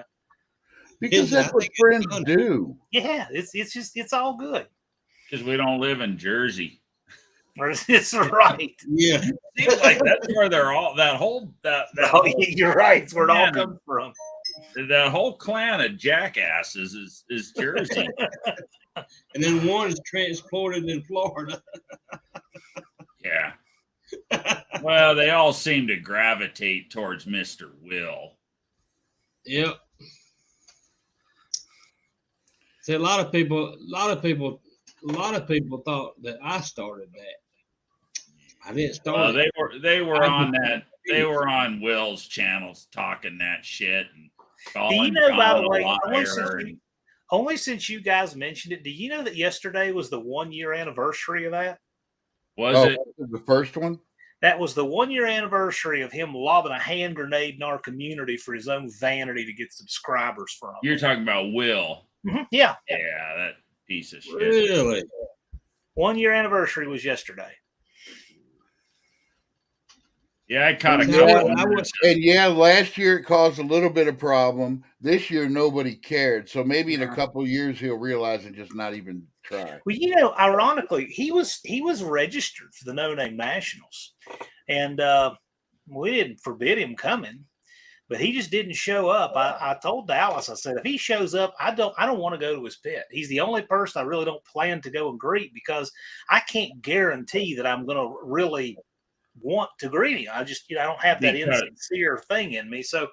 Because that's what friends do. Yeah, it's all good. Because we don't live in Jersey. It's right. Yeah. Seems like that's where they're all You're right. It's where it all comes from. That whole clan of jackasses is Jersey. And then one is transported in Florida. Yeah. Well, they all seem to gravitate towards Mr. Will. Yep. See, a lot of people thought that I started that. I didn't start. They were on that. They were on Will's channels talking that shit and calling. Do you know, by the way, liar only since you guys mentioned it, do you know that yesterday was the 1 year anniversary of that? Was it the first one? That was the 1 year anniversary of him lobbing a hand grenade in our community for his own vanity to get subscribers from. You're talking about Will? Mm-hmm. Yeah. Yeah, that piece of shit. Really? 1 year anniversary was yesterday. Yeah, I caught a couple. And yeah, last year it caused a little bit of problem. This year nobody cared. So maybe in a couple of years he'll realize and just not even try. Well, you know, ironically, he was registered for the No Name Nationals, and we didn't forbid him coming, but he just didn't show up. I told Dallas, I said, if he shows up, I don't want to go to his pit. He's the only person I really don't plan to go and greet because I can't guarantee that I'm going to really want to greet him. I just, I don't have that insincere thing in me. So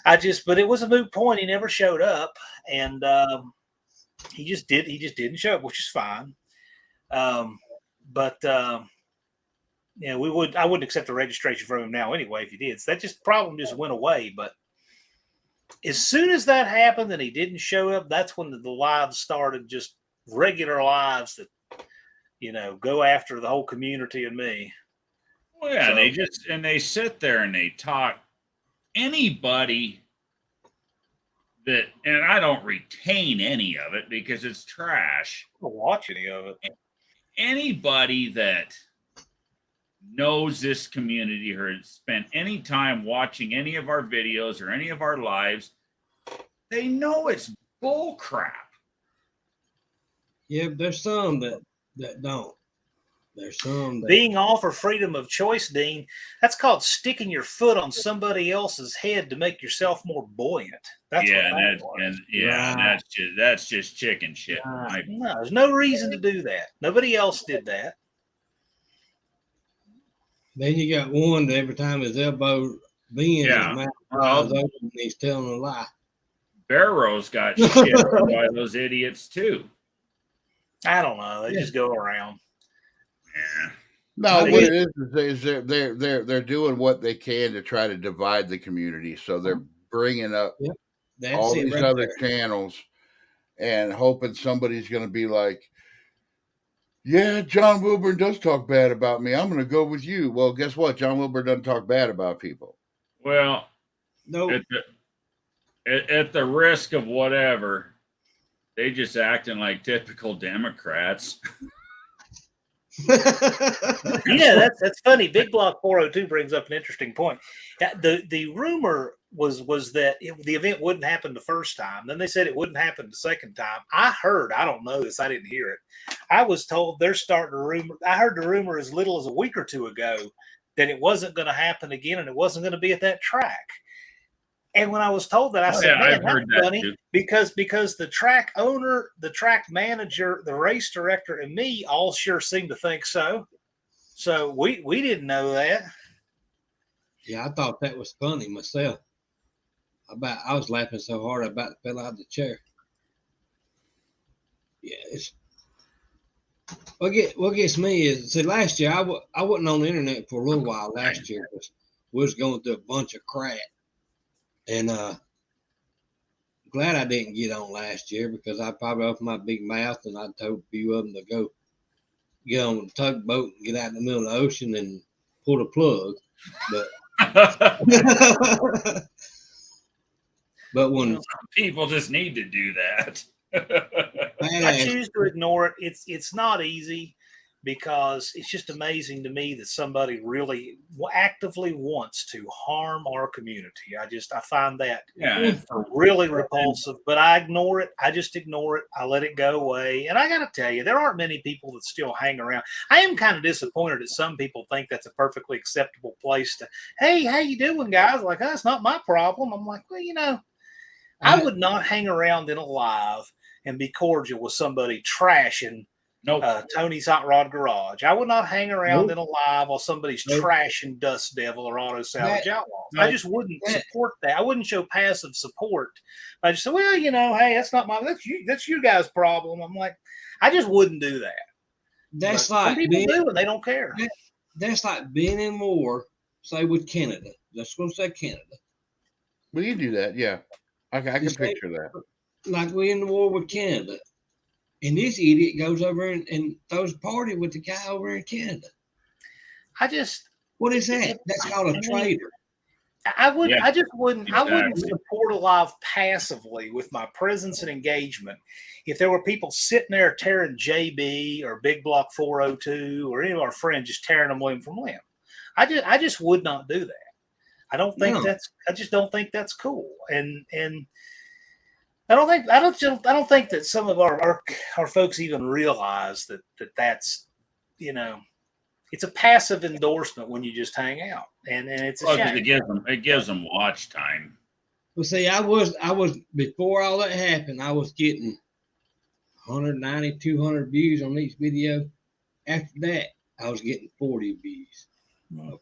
but it was a moot point. He never showed up, and he just didn't show up, which is fine. I wouldn't accept the registration from him now anyway if he did. So that problem just went away. But as soon as that happened and he didn't show up, that's when the lives started, just regular lives that, go after the whole community and me. Well, yeah, so, they sit there and they talk. Anybody that, and I don't retain any of it because it's trash. I don't watch any of it. Anybody that knows this community or has spent any time watching any of our videos or any of our lives, they know it's bull crap. Yeah, there's some that don't. There's some being all for freedom of choice, Dean. That's called sticking your foot on somebody else's head to make yourself more buoyant. That's that's just chicken shit. No, there's no reason to do that. Nobody else did that. Then you got one that every time his elbow bends, his mouth open and he's telling a lie. Barrow's got shit by those idiots too. I don't know. They just go around. Yeah. No, what it is they're doing what they can to try to divide the community. So they're bringing up all these other channels and hoping somebody's going to be like, yeah, John Wilburn does talk bad about me. I'm going to go with you. Well, guess what? John Wilburn doesn't talk bad about people. Well, no. At the risk of whatever, they just acting like typical Democrats. Yeah, that's funny. Big Block 402 brings up an interesting point. The rumor was that the event wouldn't happen the first time. Then they said it wouldn't happen the second time. I don't know this, I didn't hear it. I was told they're starting a rumor. I heard the rumor as little as a week or two ago that it wasn't going to happen again and it wasn't going to be at that track. And when I was told that, I said, man, that's funny because the track owner, the track manager, the race director, and me all sure seem to think so. So we didn't know that. Yeah, I thought that was funny myself. I was laughing so hard I about fell out of the chair. Yeah, what gets me is, see, last year I wasn't on the internet for a little while last year because we was going through a bunch of crap. And glad I didn't get on last year because I probably opened my big mouth and I told a few of them to go get on the tugboat and get out in the middle of the ocean and pull the plug. But but when Some people just need to do that. I choose to ignore it. It's not easy because it's just amazing to me that somebody really actively wants to harm our community. I find that really repulsive, but I ignore it. I just ignore it. I let it go away. And I got to tell you, there aren't many people that still hang around. I am kind of disappointed that some people think that's a perfectly acceptable place to, hey, how you doing, guys? Like, oh, it's not my problem. I'm like, well, I would not hang around in a live and be cordial with somebody trashing Tony's Hot Rod Garage. I would not hang around in a live while somebody's trashing Dust Devil or Auto Salvage Outlaws. I just wouldn't support that. I wouldn't show passive support. I just say, well, hey, that's not that's you guys' problem. I'm like, I just wouldn't do that. That's but like some people do, and they don't care. That's like being in war, say with Canada. Let's go say Canada. Well, you do that, yeah. I can picture that. Like we're in the war with Canada. And this idiot goes over and throws a party with the guy over in Canada. What is that? That's called a traitor. I just wouldn't support a live passively with my presence and engagement if there were people sitting there tearing JB or Big Block 402 or any of our friends just tearing them limb from limb. I just would not do that. I just don't think that's cool. And I don't think that some of our folks even realize that's it's a passive endorsement when you just hang out, and it's a shame. It gives them watch time. Well, see, I was before all that happened, I was getting 190, 200 views on each video. After that, I was getting 40 views,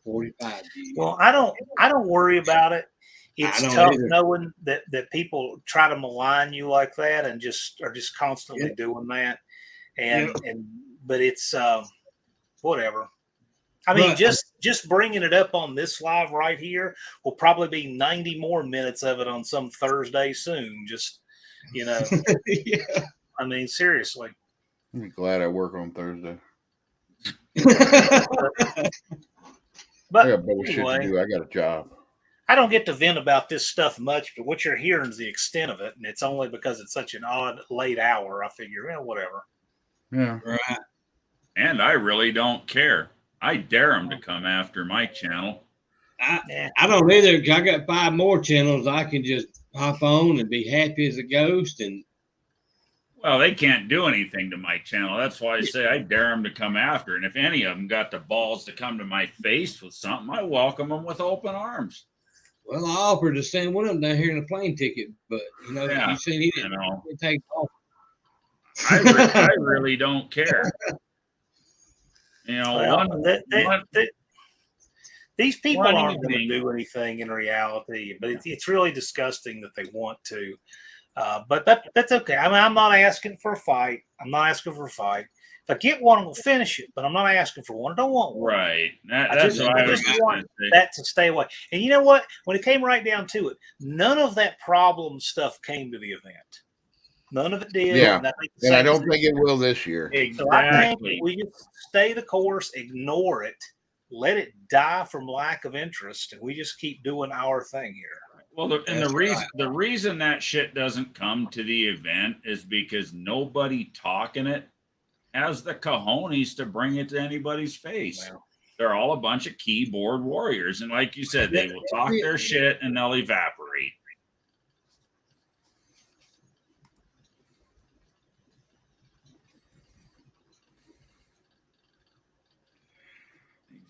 45 views. Well, I don't worry about it. It's tough knowing that people try to malign you like that and are just constantly doing that. But it's whatever. I mean, just bringing it up on this live right here will probably be 90 more minutes of it on some Thursday soon. Just, Yeah. I mean, seriously. I'm glad I work on Thursday. But I got better shit to do. I got a job. I don't get to vent about this stuff much, but what you're hearing is the extent of it, and it's only because it's such an odd late hour. I figure, whatever. Yeah, right. And I really don't care. I dare them to come after my channel. I don't either. I got 5 more channels I can just hop on and be happy as a ghost. And well, they can't do anything to my channel. That's why I say I dare them to come after. And if any of them got the balls to come to my face with something, I welcome them with open arms. Well, I offered to send one of them down here in a plane ticket, but you said he didn't take off. I really don't care. These people aren't going to do anything in reality, but it's really disgusting that they want to. But that's okay. I mean, I'm not asking for a fight. If I get one, we'll finish it, but I'm not asking for one. I don't want one. Right. I just want that to stay away. And you know what? When it came right down to it, none of that problem stuff came to the event. None of it did. Yeah. And I don't think it will this year. Exactly. So I think we just stay the course, ignore it, let it die from lack of interest, and we just keep doing our thing here. Well, the reason that shit doesn't come to the event is because nobody talking it has the cojones to bring it to anybody's face. Well, they're all a bunch of keyboard warriors, and like you said, they will talk their shit and they'll evaporate.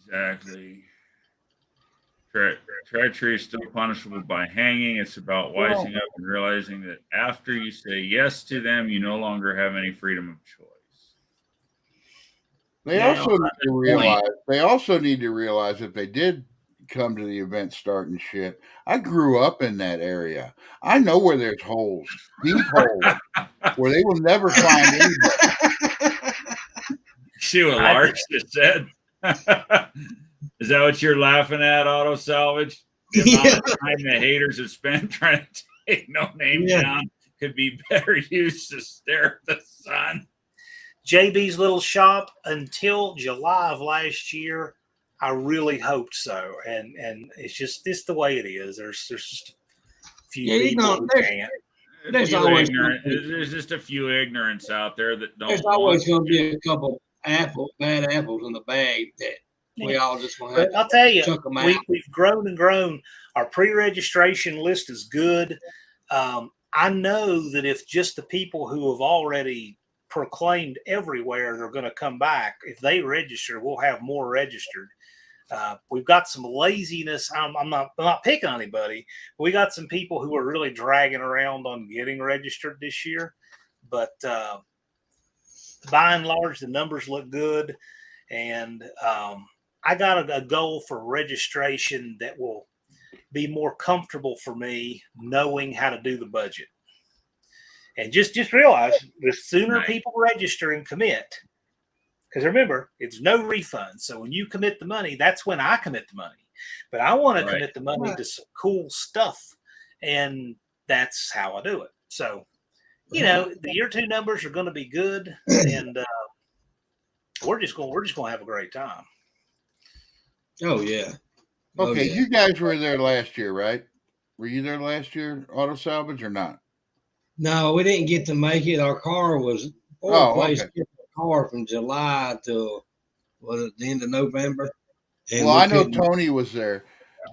Exactly. Treachery is still punishable by hanging. It's about wising up and realizing that after you say yes to them, you no longer have any freedom of choice. They also need to realize if they did come to the event starting shit. I grew up in that area. I know where there's holes, deep holes, where they will never find anybody. See what Lars just said? Is that what you're laughing at, Auto Salvage? The amount of time the haters have spent trying to take No Name Yeah. down could be better used to stare at the sun. JB's little shop until July of last year, I really hoped so, and it's just this the way it is. There's just a few Yeah, people who can't. There's always There's just a few ignorants out there that don't. there's always going to be a couple bad apples in the bag that we all just want to But I'll tell you, chuck them out. we've grown and grown. Our pre-registration list is good. I know that if just the people who have already proclaimed everywhere they're going to come back, if they register, we'll have more registered. We've got some laziness. I'm not picking on anybody. We got some people who are really dragging around on getting registered this year, but by and large, the numbers look good. And I got a goal for registration that will be more comfortable for me knowing how to do the budget. And just realize the sooner people register and commit, because remember, it's no refund. So when you commit the money, that's when I commit the money. But I want to commit the money to some cool stuff, and that's how I do it. So, you know, the year 2 numbers are going to be good, and we're just going to have a great time. Oh yeah. Okay, yeah. you guys were there last year, right? Were you there last year, auto salvage, or not? No, we didn't get to make it. Our car was car from July till the end of November. And well, I know Tony was there.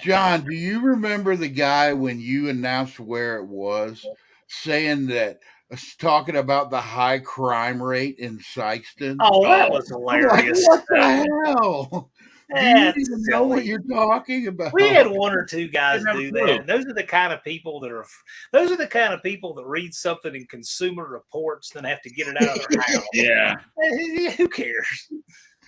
John, do you remember the guy when you announced where it was, saying that talking about the high crime rate in Sykeston? Oh, that was hilarious! What the hell? Do you even know what you're talking about? We had 1 or 2 guys do that. And those are the kind of people that read something in Consumer Reports, then have to get it out of their house. Yeah. Who cares?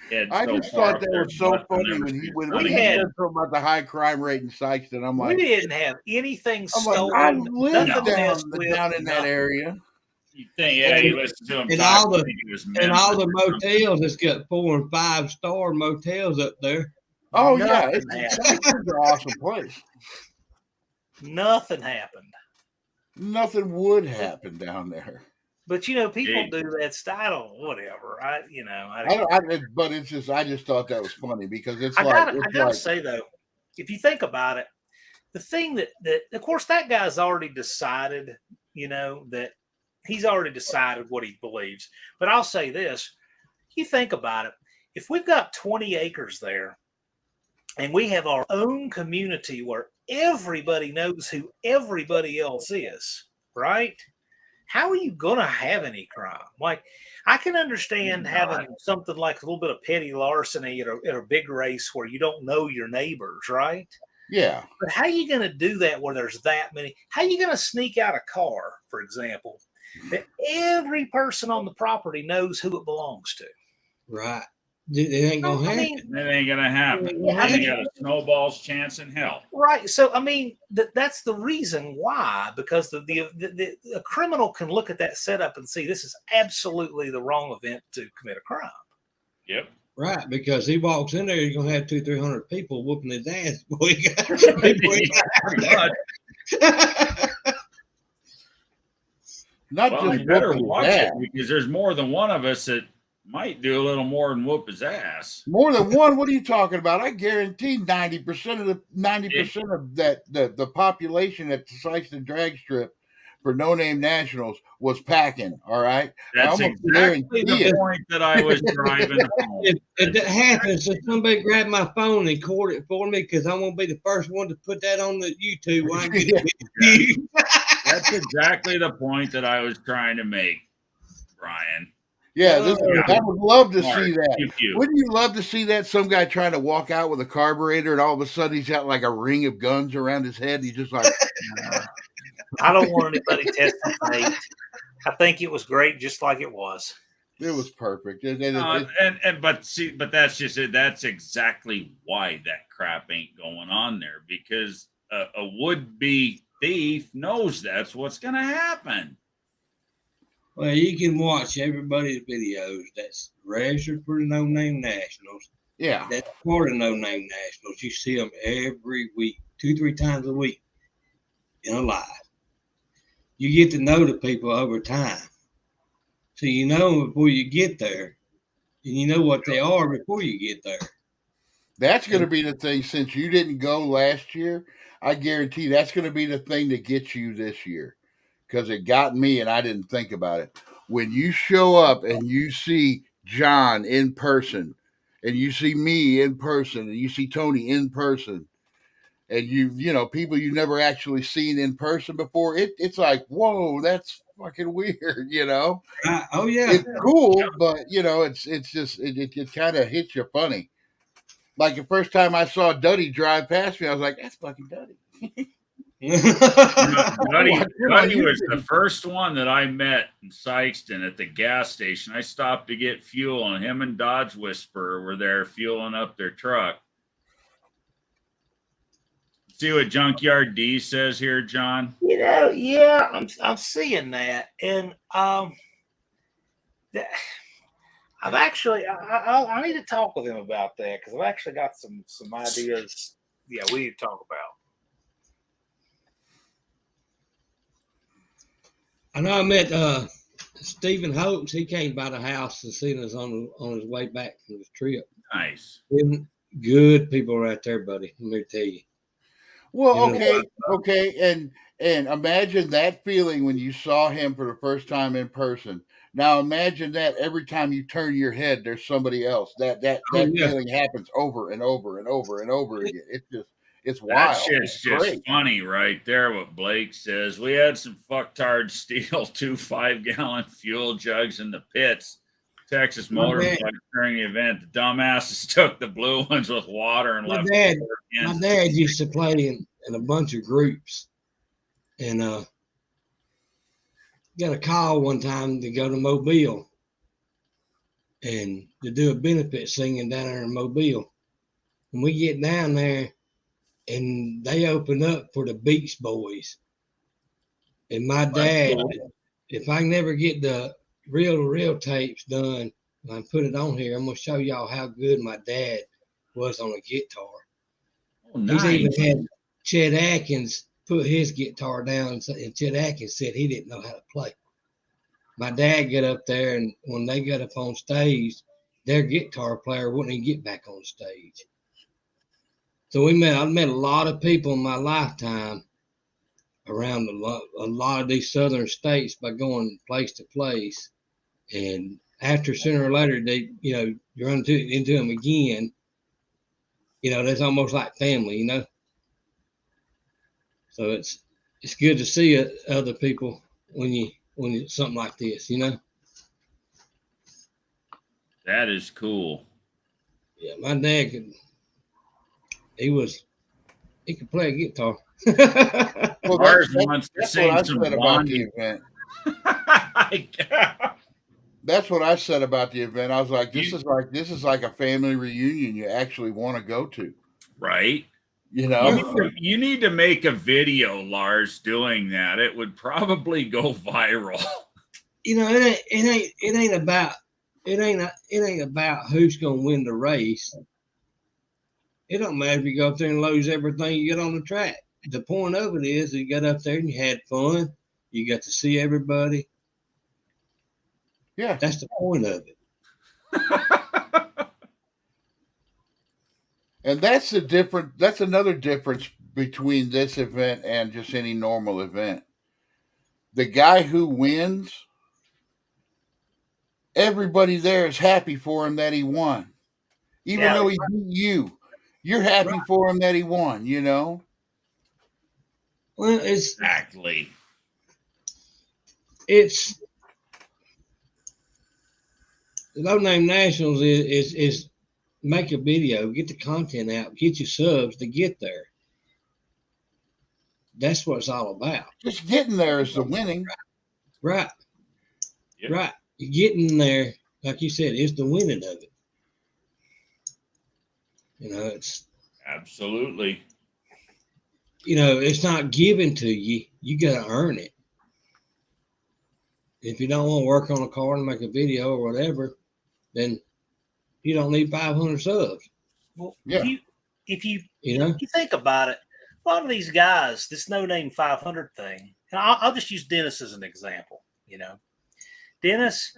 Yeah, I just thought that was so funny when he said something about the high crime rate in Sykeston. I'm like, we didn't have anything stolen. I lived down in that area. You think, yeah, you listen to him. And all the motels, it's got 4 and 5 star motels up there. Oh yeah, it's an awesome place. Nothing happened. Nothing would happen down there. But you know, people do that style. Whatever. But it's just, I just thought that was funny because it's I gotta say though, if you think about it, the thing that of course that guy's already decided, you know, that he's already decided what he believes. But I'll say this: you think about it. If we've got 20 acres there, and we have our own community where everybody knows who everybody else is, right? How are you going to have any crime? Like, I can understand having something like a little bit of petty larceny at a big race where you don't know your neighbors, right? Yeah. But how are you going to do that where there's that many? How are you going to sneak out a car, for example, that every person on the property knows who it belongs to? Right. It ain't going to happen. It ain't going to happen. You got a snowball's chance in hell. Right. So, I mean, that's the reason why, because the criminal can look at that setup and see this is absolutely the wrong event to commit a crime. Yep. Right, because he walks in there, you're going to have 200-300 people whooping his ass. You better watch it because there's more than one of us that might do a little more than whoop his ass. More than one? What are you talking about? I guarantee 90% of that the population at the Sykeston drag strip for No Name Nationals was packing. All right, that's exactly the point that I was driving home. If that happens, if somebody grab my phone and record it for me, because I won't be the first one to put that on the YouTube. That's exactly the point that I was trying to make, Brian. Yeah, I would love to see that. Wouldn't you love to see that? Some guy trying to walk out with a carburetor, and all of a sudden he's got like a ring of guns around his head. He's just like, I don't want anybody testing fate. I think it was great, just like it was. It was perfect. But that's just it. That's exactly why that crap ain't going on there, because a would-be thief knows that's what's going to happen. Well, you can watch everybody's videos that's registered for the No Name Nationals. Yeah. That's part of No Name Nationals. You see them every week, 2-3 times a week in a live. you get to know the people over time. So you know them before you get there, and you know what they are before you get there. That's going to be the thing. Since you didn't go last year, I guarantee that's going to be the thing that gets you this year, because it got me and I didn't think about it. When you show up and you see John in person, and you see me in person, and you see Tony in person, and you know people you've never actually seen in person before, it's like, whoa, that's fucking weird, you know. Oh yeah, It's cool, but you know, it's just it kind of hits you funny. Like the first time I saw Duddy drive past me, I was like, that's fucking Duddy. Buddy was the first one that I met in Sykeston at the gas station. I stopped to get fuel, and him and Dodge Whisperer were there fueling up their truck. See what Junkyard D says here, John? You know, yeah, I'm seeing that, and I've actually I need to talk with him about that, because I've actually got some ideas. Yeah, we need to talk about. I know I met Stephen Holtz. He came by the house and seen us on his way back from his trip. Nice. Good people right there, buddy. Let me tell you. Well, okay, and imagine that feeling when you saw him for the first time in person. Now imagine that every time you turn your head, there's somebody else. That feeling happens over and over and over and over again. It's wild. That shit's just funny right there, what Blake says. We had some fucktards steal 2 5-gallon fuel jugs in the pits. Texas Motor Bike during the event. The dumbasses took the blue ones with water and left. My dad used to play in a bunch of groups, and got a call one time to go to Mobile and to do a benefit singing down there in Mobile. And we get down there, and they open up for the Beach Boys. And my dad, if I never get the reel-to-reel tapes done and I put it on here, I'm going to show y'all how good my dad was on a guitar. Oh, nice. He's even had Chet Atkins put his guitar down, and Chet Atkins said he didn't know how to play. My dad got up there, and when they got up on stage, their guitar player wouldn't even get back on stage. So I met a lot of people in my lifetime around a lot of these southern states by going place to place. And after sooner or later, they, you run into them again. That's almost like family, So it's good to see other people when it's something like this, That is cool. Yeah, my dad he could play a guitar. Well, that's what I said about the event. That's what I said about the event. I was like, this is like a family reunion you actually want to go to. Right. You need to make a video, Lars, doing that. It would probably go viral. It ain't about who's gonna win the race. It don't matter if you go up there and lose everything you get on the track. The point of it is you got up there and you had fun. You got to see everybody. Yeah. That's the point of it. And that's another difference between this event and just any normal event. The guy who wins, everybody there is happy for him that he won. Even though he beat you, you're happy for him that he won, Well, exactly. It's the No Name Nationals is make a video, get the content out, get your subs to get there. That's what it's all about. Just getting there is the winning. Right. Yep. Right. You're getting there, like you said, it's the winning of it. It's absolutely. It's not given to you. You got to earn it. If you don't want to work on a car and make a video or whatever, then you don't need 500 subs. Well, yeah. If you think about it, a lot of these guys, this No Name 500 thing, And I'll just use Dennis as an example. Dennis,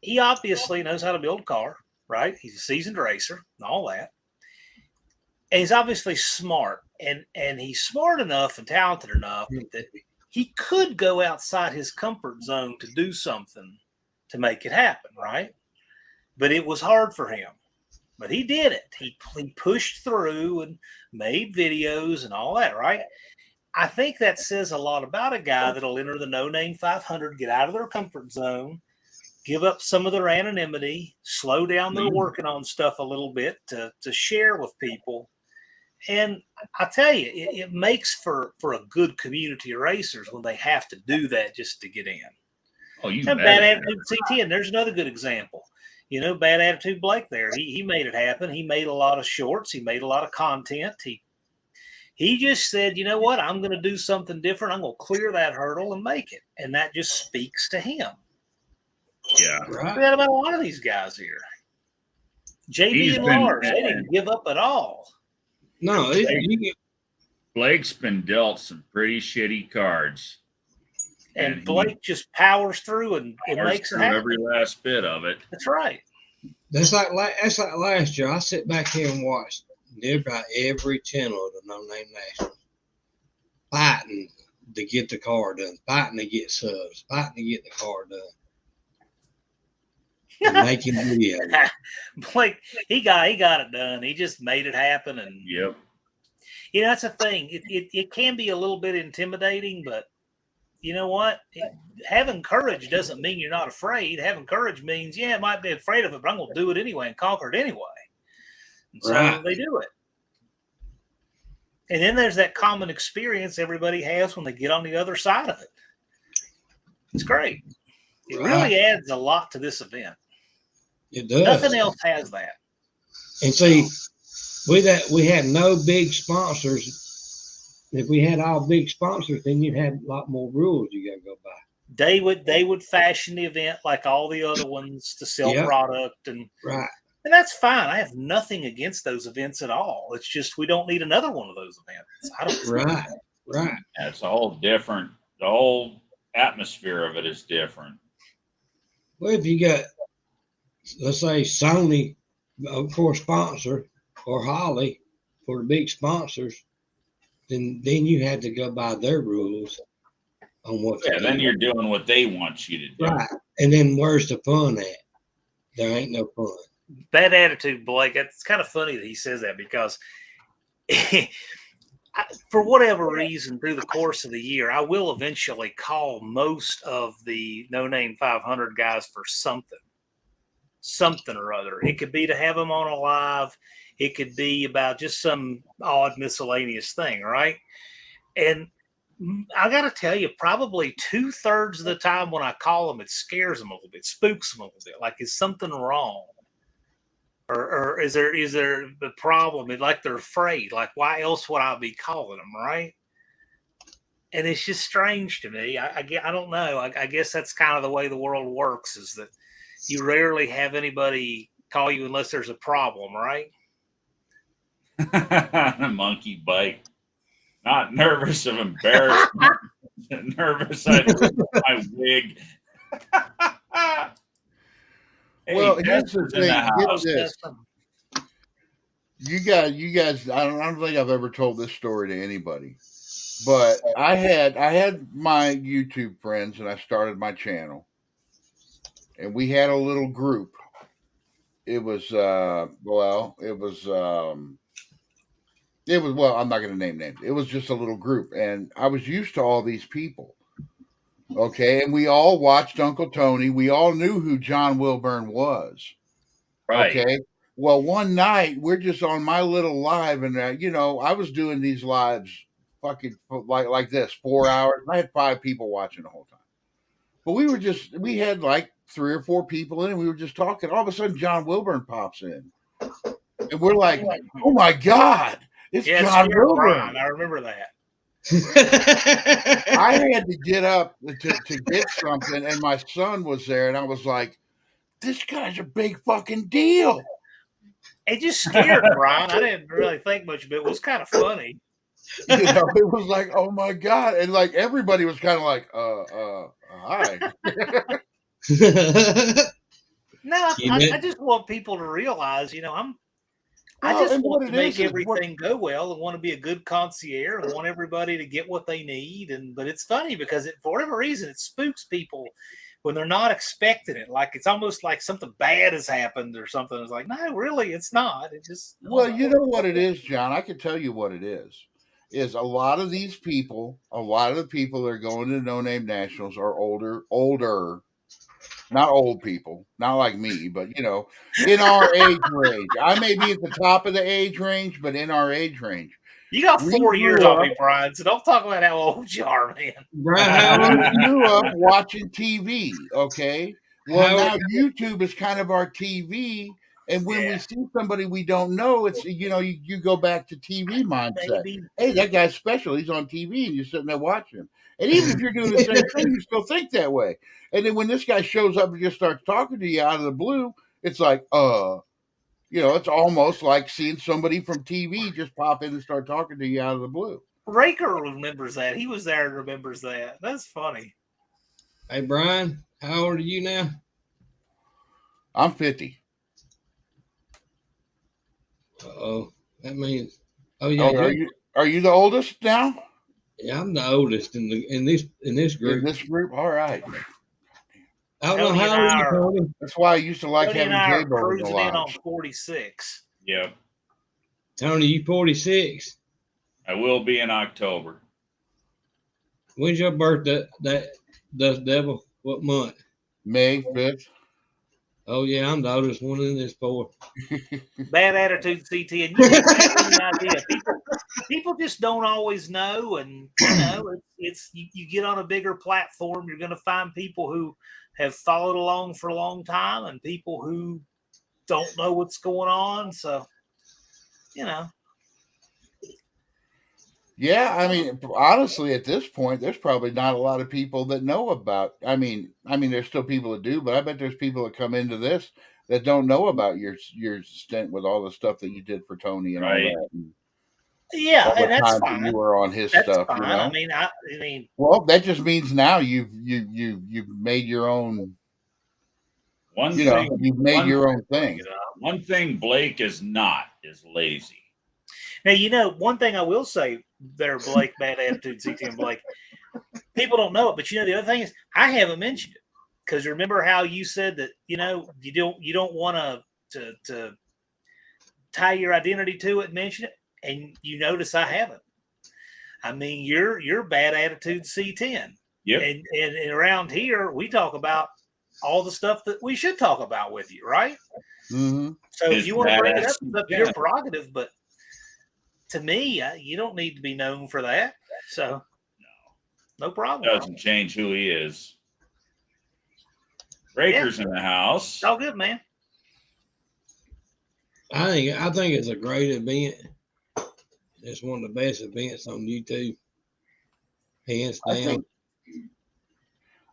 he obviously knows how to build a car, right? He's a seasoned racer and all that. And he's obviously smart, and he's smart enough and talented enough that he could go outside his comfort zone to do something to make it happen, right? But it was hard for him. But he did it. He pushed through and made videos and all that, right? I think that says a lot about a guy that'll enter the No Name 500, get out of their comfort zone, give up some of their anonymity, slow down their working on stuff a little bit to share with people. And I tell you, it makes for a good community of racers when they have to do that just to get in. Oh, you Bad bet. Attitude CT, and there's another good example. Bad Attitude Blake there. He made it happen. He made a lot of shorts. He made a lot of content. He just said, you know what? I'm going to do something different. I'm going to clear that hurdle and make it. And that just speaks to him. Yeah. Right. Forget about a lot of these guys here. JB and Lars, they didn't give up at all. No, Blake's been dealt some pretty shitty cards. And Blake just powers through and makes it happen. Every last bit of it. That's right. that's like last year. I sit back here and watched about every channel of the No Name National fighting to get the car done, fighting to get subs, fighting to get the car done. And making videos. Blake, he got it done. He just made it happen. And Yep. that's the thing. It can be a little bit intimidating, but you know what? Having courage doesn't mean you're not afraid. Having courage means, I might be afraid of it, but I'm going to do it anyway and conquer it anyway. And so they do it. And then there's that common experience everybody has when they get on the other side of it. It's great. It really adds a lot to this event. It does. Nothing else has that. And see, we had no big sponsors. If we had all big sponsors, then you had a lot more rules you got to go by. They would fashion the event like all the other ones to sell product and that's fine. I have nothing against those events at all. It's just we don't need another one of those events. I don't. Right. Yeah, it's all different. The whole atmosphere of it is different. Well, if you got, let's say, Sony for a sponsor or Holly for the big sponsors, then you had to go by their rules on what. Yeah, then you're doing what they want you to do. Right. And then where's the fun at? There ain't no fun. Bad Attitude Blake. It's kind of funny that he says that because for whatever reason through the course of the year, I will eventually call most of the No Name 500 guys for something or other. It could be to have them on a live. It could be about just some odd miscellaneous thing, right? And I got to tell you, probably 2/3 of the time when I call them, it scares them a little bit, spooks them a little bit. Like, is something wrong? Or is there the problem? It's like they're afraid. Like, why else would I be calling them, right? And it's just strange to me. I don't know. I guess that's kind of the way the world works, is that you rarely have anybody call you unless there's a problem, right? Monkey bite. Not nervous of embarrassment. Nervous I lose my wig. Well, here's the thing. Get this. You guys. I don't think I've ever told this story to anybody, but I had my YouTube friends, and I started my channel, and we had a little group. It was I'm not going to name names. It was just a little group, and I was used to all these people. Okay, and we all watched Uncle Tony. We all knew who John Wilburn was. Right. Okay. Well, one night we're just on my little live, and I was doing these lives fucking like this, 4 hours. I had 5 people watching the whole time. But we had like 3 or 4 people in, and we were just talking. All of a sudden, John Wilburn pops in, and we're like, "Oh my God, it's John Wilburn!" I remember that. I had to get up to get something, and my son was there, and I was like, "This guy's a big fucking deal." It just scared Brian. I didn't really think much of it. It was kind of funny. It was like, oh my God. And like everybody was kind of like, hi. No, You I met, just want people to realize, I Well, just and want what to it make is what, everything go well and want to be a good concierge and want everybody to get what they need. But it's funny because for whatever reason, it spooks people when they're not expecting it. Like it's almost like something bad has happened or something. It's like, no, really, it's not. It just, I well, don't you know. know what it is, John. I can tell you what it is a lot of these people, a lot of the people that are going to No Name Nationals are older, not old people, not like me, but in our age range. I may be at the top of the age range, but in our age range. You got We 4 years grew on up, me, Brian. So don't talk about how old you are, man. Brian, how we old? grew up watching TV, okay? Well, How now YouTube is kind of our TV, and when we Yeah, see somebody we don't know, it's you go back to TV mindset. baby. Hey, that guy's special. He's on TV, and you're sitting there watching him. And even if you're doing the same thing, you still think that way. And then when this guy shows up and just starts talking to you out of the blue, it's like, it's almost like seeing somebody from TV just pop in and start talking to you out of the blue. Raker remembers that. He was there and remembers that. That's funny. Hey, Brian, how old are you now? I'm 50. Oh, that means, oh yeah, Oh, are you the oldest now yeah, I'm the oldest in this in group. this group? All right. I don't know Tony and how old I you, are Tony. That's why I used to like Tony and having I are J-Bo in the cruising in on lodge. 46. Yep. Tony, you 46. I will be in October. When's your birthday? That Dust Devil. What month? May 5th. Oh yeah, I'm the oldest one in this four. Bad attitude CT, and you don't have any idea. People just don't always know, and it's you get on a bigger platform, you're going to find people who have followed along for a long time, and people who don't know what's going on. So, Yeah, I mean, honestly, at this point, there's probably not a lot of people that know about. There's still people that do, but I bet there's people that come into this that don't know about your stint with all the stuff that you did for Tony and all Right. that, and yeah, all the and that's times that you fine. were on his That's stuff. fine. I mean, Well, that just means now you've made your own. One You've made your own thing. One thing Blake is not is lazy. Now, one thing I will say there, Blake, bad attitude, CT and Blake, people don't know it, but the other thing is I haven't mentioned it because remember how you said that you don't want to tie your identity to it and mention it, and you notice I haven't. I mean, you're bad attitude C10. Yep. And around here we talk about all the stuff that we should talk about with you, right? Mm-hmm. So if you want to bring it up, it's up to your Yeah. prerogative, but to me, you don't need to be known for that. So, no problem. Doesn't change who he is. Raker's in the house. It's all good, man. I think it's a great event. It's one of the best events on YouTube, hands down.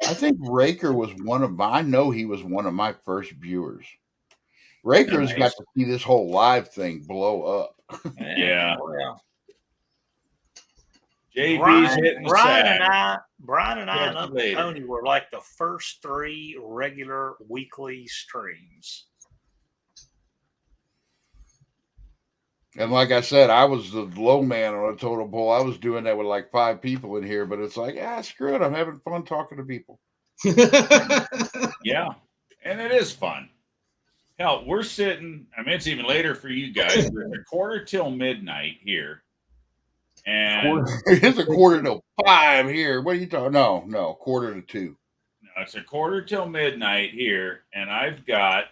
I think Raker was I know he was one of my first viewers. Raker's got to see this whole live thing blow up. Yeah. JB's Brian, hitting the Brian sack. and I and Uncle Later. Tony were like the first 3 regular weekly streams. And like I said, I was the low man on a totem pole. I was doing that with like 5 people in here, but it's like, screw it. I'm having fun talking to people. Yeah. And it is fun. Hell, we're sitting, it's even later for you guys. It's a quarter till midnight here. And It's a quarter to 5 here. What are you talking? No, quarter to 2. No, it's a quarter till midnight here, and I've got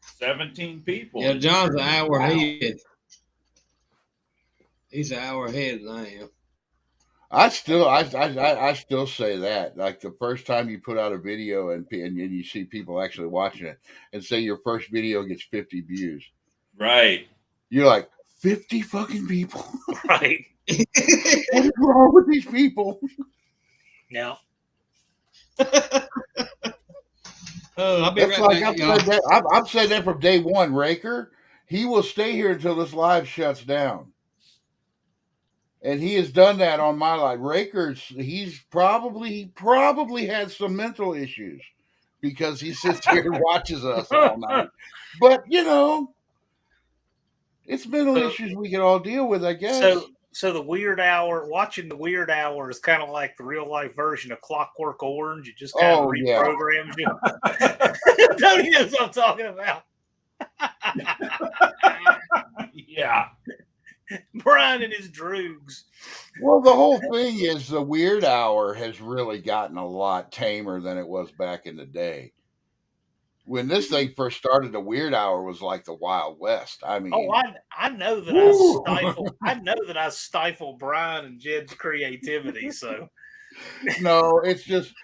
17 people. Yeah, John's an hour ahead. He's an hour ahead than I am. I still say that. Like the first time you put out a video and you see people actually watching it, and say your first video gets 50 views. Right. You're like, 50 fucking people. Right. What is wrong with these people? No. I'll be That's right like back, y'all. I've said that from day one. Raker, he will stay here until this live shuts down. And he has done that on my life. Rakers, he probably has some mental issues because he sits here and watches us all night. But it's mental issues we can all deal with, I guess. So the Weird Hour, watching the Weird Hour is kind of like the real life version of Clockwork Orange. It just kind of reprograms you. Tony knows what I'm talking about. Yeah. Brian and his droogs. Well, the whole thing is the Weird Hour has really gotten a lot tamer than it was back in the day. When this thing first started, the Weird Hour was like the Wild West. I mean, I know that I know that I stifle Brian and Jed's creativity. So no, it's just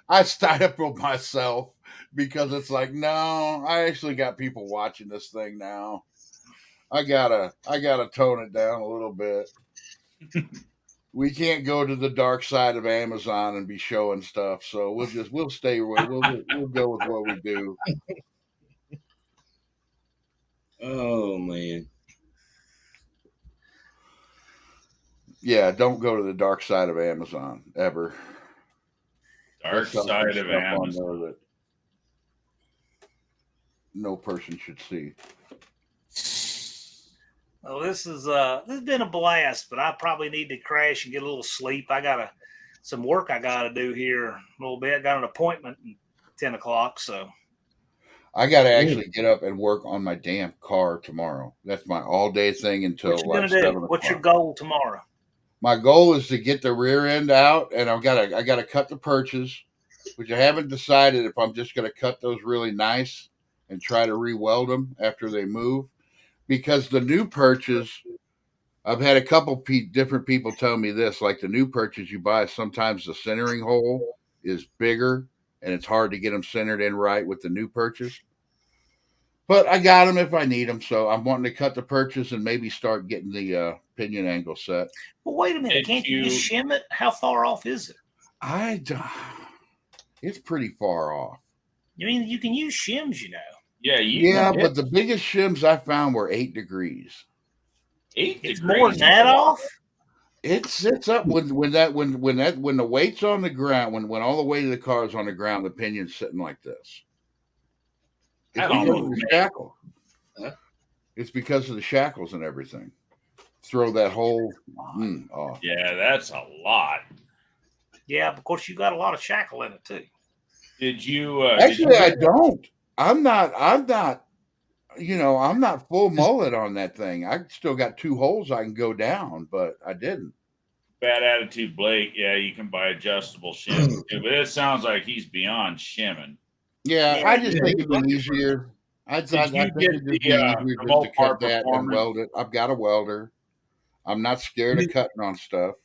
I stifle myself because it's like, no, I actually got people watching this thing now. I gotta tone it down a little bit. We can't go to the dark side of Amazon and be showing stuff, so we'll stay away. We'll go with what we do. Oh man. Yeah, don't go to the dark side of Amazon ever. Dark side of Amazon that no person should see. Well, this has been a blast, but I probably need to crash and get a little sleep. I got some work I got to do here a little bit. Got an appointment at 10 o'clock, so I got to actually get up and work on my damn car tomorrow. That's my all-day thing until what you gonna do? What's your goal tomorrow? My goal is to get the rear end out, and I got to cut the perches, which I haven't decided if I'm just going to cut those really nice and try to re-weld them after they move. Because the new perches, I've had a couple different people tell me this, like the new perches you buy, sometimes the centering hole is bigger and it's hard to get them centered in right with the new perches. But I got them if I need them, so I'm wanting to cut the perches and maybe start getting the pinion angle set. Well, wait a minute. Can't you just shim it? How far off is it? It's pretty far off. You mean you can use shims, Yeah, but the biggest shims I found were 8 degrees. 8 degrees. More than that off? It sits up when the weight's on the ground, when all the weight of the car is on the ground, the pinion's sitting like this. It's because of the shackle. It's because of the shackles and everything. Throw that whole off. Yeah, that's a lot. Yeah, of course you got a lot of shackle in it too. Did you? Actually, I don't. I'm not full mullet on that thing. I still got 2 holes I can go down, but I didn't. Bad attitude, Blake. Yeah, you can buy adjustable shims too, but it sounds like he's beyond shimming. Yeah, I just think it'd be easier. I think it'd be easier just to cut that and weld it. I've got a welder. I'm not scared of cutting on stuff.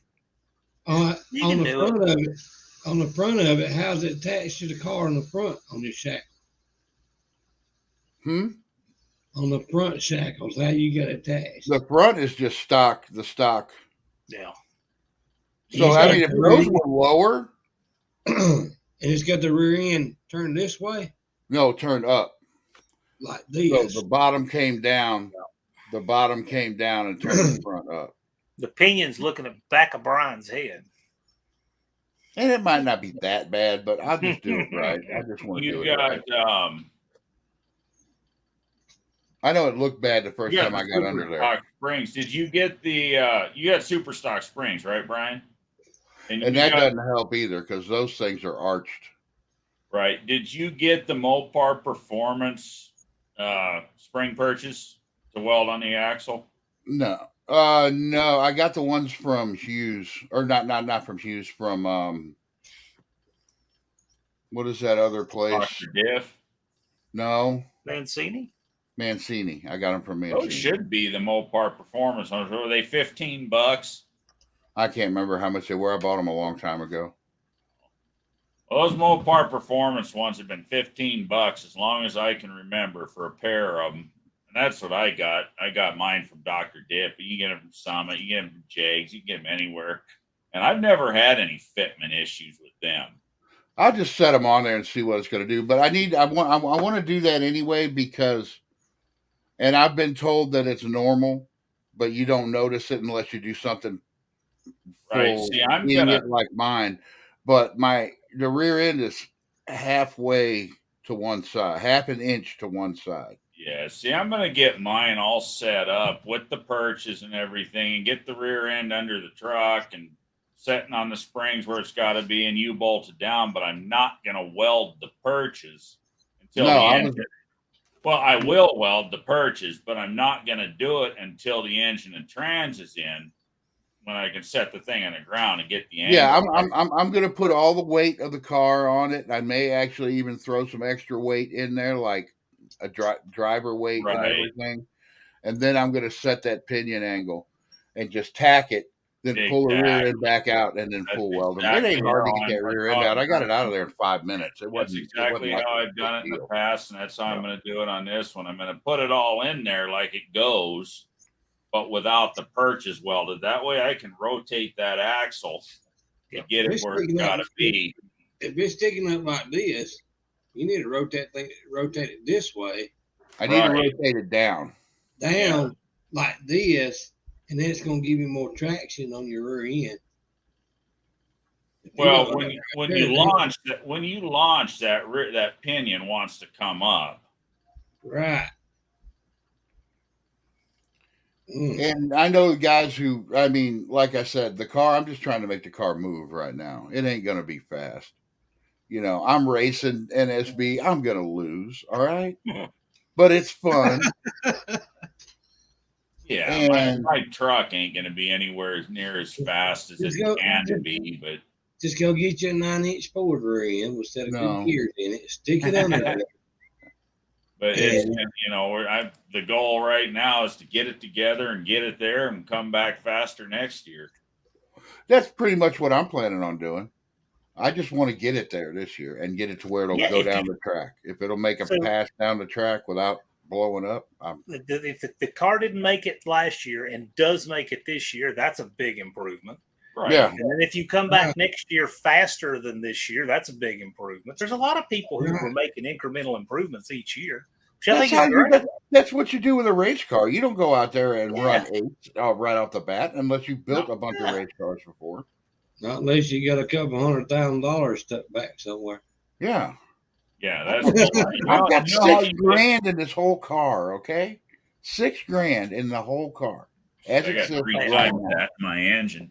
On the front of it, how's it attached to the car in the front on your shackle? On the front shackles, how you get attached? The front is just stock. The stock. Yeah. So I mean, if those were lower, and it's got the rear end turned this way. No, turned up. Like this. So the bottom came down. The bottom came down and turned the front up. The pinion's looking at the back of Brian's head. And it might not be that bad, but I'll just do it right. I just want to do it right. I know it looked bad the first time I got under there. Springs. Did you get the? You got super stock springs, right, Brian? And that doesn't help either because those things are arched. Right. Did you get the Mopar Performance spring purchase to weld on the axle? No. No. I got the ones from Hughes, or not from Hughes. From what is that other place? Dr. Diff. No. Mancini. I got them from Mancini. Those should be the Mopar Performance. Were they $15? I can't remember how much they were. I bought them a long time ago. Well, those Mopar Performance ones have been $15 as long as I can remember for a pair of them. And that's what I got. I got mine from Dr. Dip. You get them from Summit. You get them from Jags. You can get them anywhere. And I've never had any fitment issues with them. I'll just set them on there and see what it's going to do. But I want to do that anyway because, and I've been told that it's normal, but you don't notice it unless you do something Right. full See, I'm idiot gonna. like mine. But the rear end is halfway to one side, half an inch to one side. Yeah, see, I'm gonna get mine all set up with the perches and everything, and get the rear end under the truck and setting on the springs where it's got to be, and you bolt it down. But I'm not gonna weld the perches until No, the I engine. was Well, I will weld the perches, but I'm not gonna do it until the engine and trans is in, when I can set the thing on the ground and get the yeah, angle right. I'm gonna put all the weight of the car on it. I may actually even throw some extra weight in there, like a driver weight and Right. everything. And then I'm gonna set that pinion angle and just tack it, then pull the rear end Exactly. back out and then That's full weld them. It ain't exactly hard to how get that rear end out. I got it out of there in 5 minutes. It That's wasn't exactly like how a I've big done it in the deal. past, and that's how I'm Yeah. going to do it on this one. I'm going to put it all in there like it goes, but without the perches welded. That way I can rotate that axle to get it where it's got to be. If it's sticking up like this, you need to rotate it this way, I need to Right. rotate it down. down like this, and then it's going to give you more traction on your rear end. If you Well, go when like when that, you then- launch that pinion wants to come up. right. And I know guys who, I mean, like I said, the car, I'm just trying to make the car move right now. It ain't going to be fast. You know, I'm racing NSB. I'm going to lose. All right. But it's fun. Yeah, And my truck ain't going to be anywhere near as fast as it can be, but Just go get you a 9-inch Ford rear end with a set of No. good gears in it. Stick it under there. but it's, the goal right now is to get it together and get it there and come back faster next year. that's pretty much what I'm planning on doing. I just want to get it there this year and get it to where it'll Yeah, go if down the track. If it'll make a So- pass down the track without blowing up, If the car didn't make it last year and does make it this year, that's a big improvement. Right. Yeah. And then if you come back next year faster than this year, that's a big improvement. There's a lot of people who are making incremental improvements each year, which I think is great. That's what you do with a race car. You don't go out there and run eights right off the bat unless you built a bunch of race cars before. Not unless you got a couple $100,000 stuck back somewhere. Yeah. Yeah, that's I've got $6,000 in this whole car, okay? $6,000 in the whole car. As I it got sits 3 right times now. that in my engine.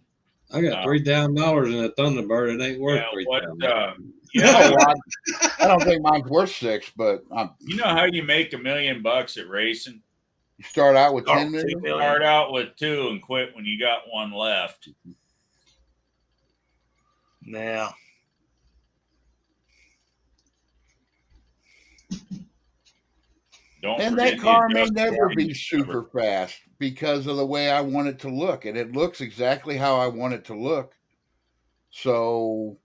I got $3,000 in a Thunderbird. It ain't worth $3,000. I don't think mine's worth $6,000, but you know how you make $1 million at racing? you start out with Start 10 with million. $2 million. Start out with 2 and quit when you got 1 left. Yeah. Don't And forget that car may adjustable never be pinion super cover. fast because of the way I want it to look. And it looks exactly how I want it to look. So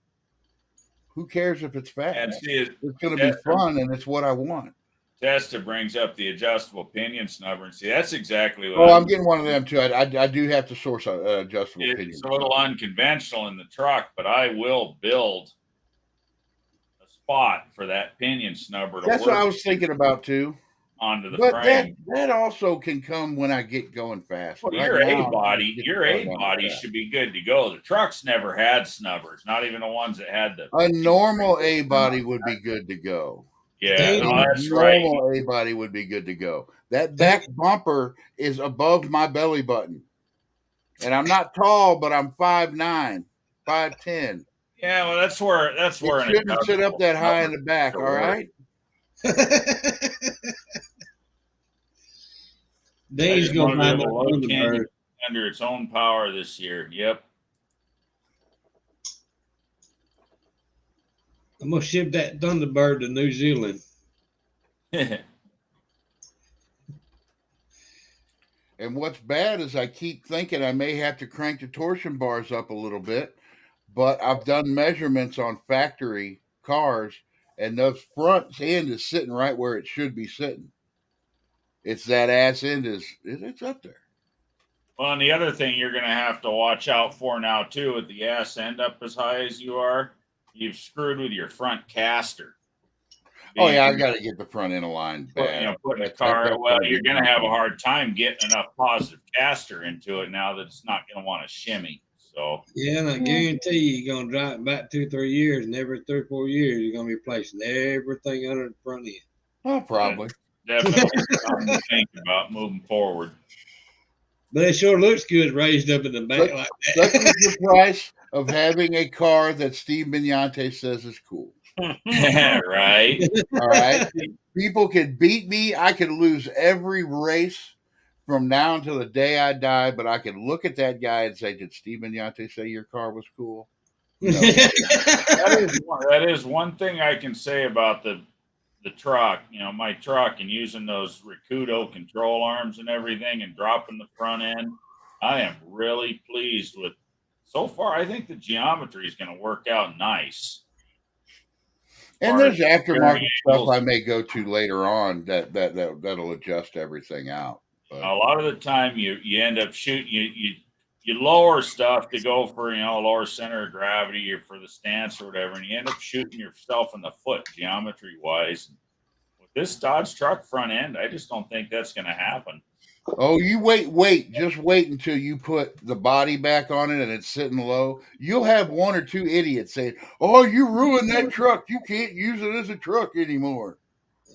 who cares if it's fast? And see, It's going to be fun, and it's what I want. Testa brings up the adjustable pinion snubber. And see, that's exactly what I'm getting one of them too. I do have to source an adjustable pinion. It's a little unconventional in the truck, but I will build a spot for that pinion snubber to That's work what I was thinking about too. onto the But frame. that also can come when I get going fast. Well, Right your now, A body, get your the car A down the body track. should be good to go. The truck's never had snubbers, not even the ones that had the. A normal A body would be good to go. Yeah, no, A that's right. normal A body would be good to go. That back bumper is above my belly button, and I'm not tall, but I'm 5'9", 5'10". Yeah, well, that's where It an shouldn't sit up that high in the back. snubber All should work. right. Dave's I just going to wanted buy to my have a low Thunderbird. canyon under its own power this year. Yep. I'm going to ship that Thunderbird to New Zealand. And what's bad is I keep thinking I may have to crank the torsion bars up a little bit, but I've done measurements on factory cars, and the front end is sitting right where it should be sitting. It's that ass end it's up there. Well, and the other thing you're going to have to watch out for now, too, with the ass end up as high as you are, you've screwed with your front caster. Oh yeah, I got to get the front end aligned bad. Putting the That's car. Well, gotta you're be going to have a done. hard time getting enough positive caster into it now that it's not going to want to shimmy. So Yeah, and I guarantee you're gonna drive it back 2-3 years, and every 3-4 years you're gonna be replacing everything under the front end. Oh, probably. definitely something to think about moving forward. But it sure looks good raised up in the back like Such that. is the price of having a car that Steve Mignante says is cool. Right. All right. People can beat me. I can lose every race from now until the day I die, but I can look at that guy and say, did Steve Mignante say your car was cool? No. That is one thing I can say about the truck. My truck, and using those Rakudo control arms and everything and dropping the front end. I am really pleased with so far. I think the geometry is going to work out nice. And there's aftermarket stuff I may go to later on that'll adjust everything out. But a lot of the time you end up shooting you lower stuff to go for lower center of gravity or for the stance or whatever, and you end up shooting yourself in the foot geometry wise. With this Dodge truck front end, I just don't think that's going to happen. Oh, you just wait until you put the body back on it and it's sitting low. You'll have one or two idiots saying, "Oh, you ruined that truck. You can't use it as a truck anymore."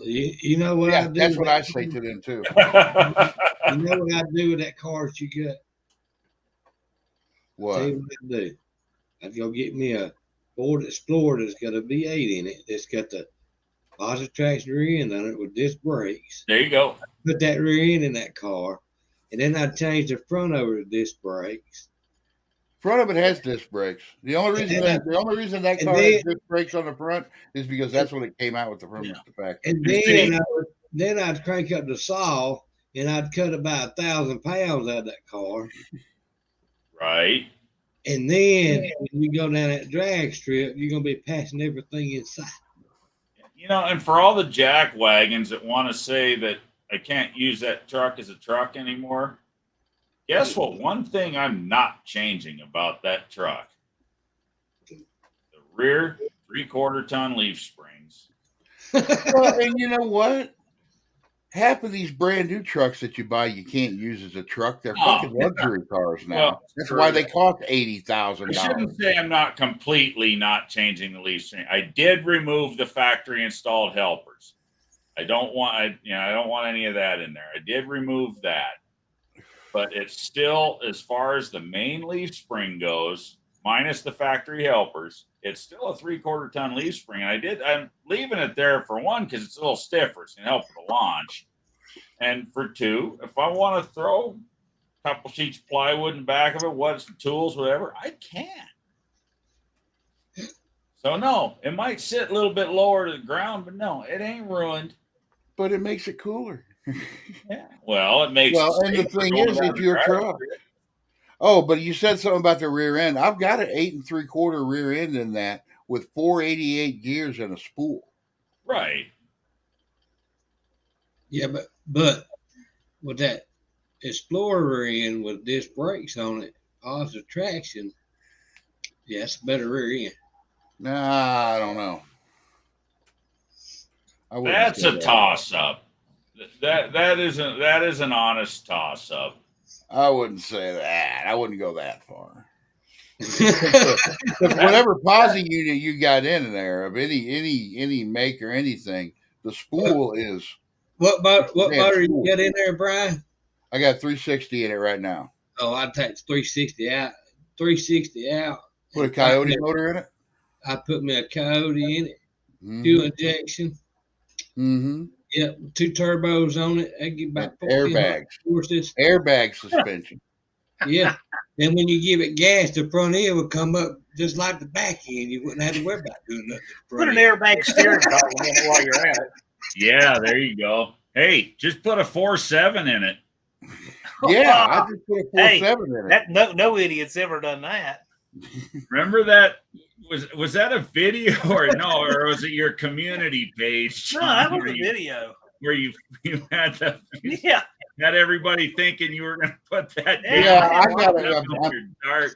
You know what I do? That's what I say to them too. You know what I do with that car that you got? What? Tell you what I do. I'd go get me a Ford Explorer that's got a V8 in it. That's got the positive traction rear end on it with disc brakes. There you go. Put that rear end in that car, and then I'd change the front over to disc brakes. Front of it has disc brakes. The only reason that car has disc brakes on the front is because that's what it came out with from the factory. And then I'd crank up the saw and I'd cut about 1,000 pounds out of that car. Right. And then when you go down that drag strip, you're gonna be passing everything inside. And for all the jack wagons that want to say that I can't use that truck as a truck anymore, guess what? One thing I'm not changing about that truck: the rear 3/4 ton leaf springs. Well, and you know what? Half of these brand new trucks that you buy, you can't use as a truck. They're fucking luxury cars now. Well, that's why they cost $80,000. I shouldn't say I'm not completely not changing the leaf spring. I did remove the factory installed helpers. I don't want any of that in there. I did remove that, but it's still, as far as the main leaf spring goes, minus the factory helpers, it's still a 3/4 ton leaf spring. And I'm leaving it there for one, because it's a little stiffer. It's going to help with the launch. And for two, if I want to throw a couple sheets of plywood in the back of it, some tools, whatever, I can. So no, it might sit a little bit lower to the ground, but no, it ain't ruined. But it makes it cooler. Yeah. Well, it makes it and the thing is, it's your truck. Oh, but you said something about the rear end. I've got an 8 3/4 rear end in that with 488 gears and a spool. Right. Yeah, but with that Explorer rear end with disc brakes on it, positive traction, yeah, it's a better rear end. Nah, I don't know. That's a toss up. That is an honest toss up. I wouldn't say that. I wouldn't go that far. Whatever posi unit you got in there of any make or anything, the spool is. What motor you got in there, Brian? I got 360 in it right now. Oh, I'd take 360 out. 360 out. Put a Coyote motor in it? I put me a Coyote in it. Fuel injection. Mm-hmm. Yep, 2 turbos on it. I get about airbags. Horses. Airbag suspension. Yeah. Then when you give it gas, the front end will come up just like the back end. You wouldn't have to worry about doing nothing. Put an airbag steering column in it while you're at it. Yeah, there you go. Hey, just put a 4.7 in it. Yeah, I just put a 4.7 in it. No idiot's ever done that. Remember that? Was that a video or no? Or was it your community page? No, that was a video where you had had everybody thinking you were going to put that. Yeah, I got it.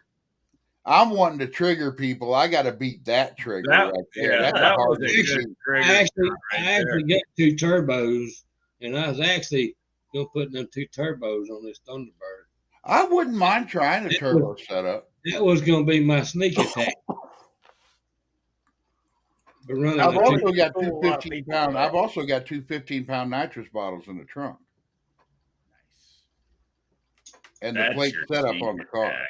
I'm wanting to trigger people. I got to beat that trigger right there. That's a that hard was a one. good trigger. I actually, right I actually got 2 turbos, and I was actually gonna put them 2 turbos on this Thunderbird. I wouldn't mind trying a That turbo setup. That was gonna be my sneak attack. But running I've a also got fool two a lot of 15 people pound. with that. I've also got 2 15-pound nitrous bottles in the trunk, and the That's plate your setup sneak on the car. attack.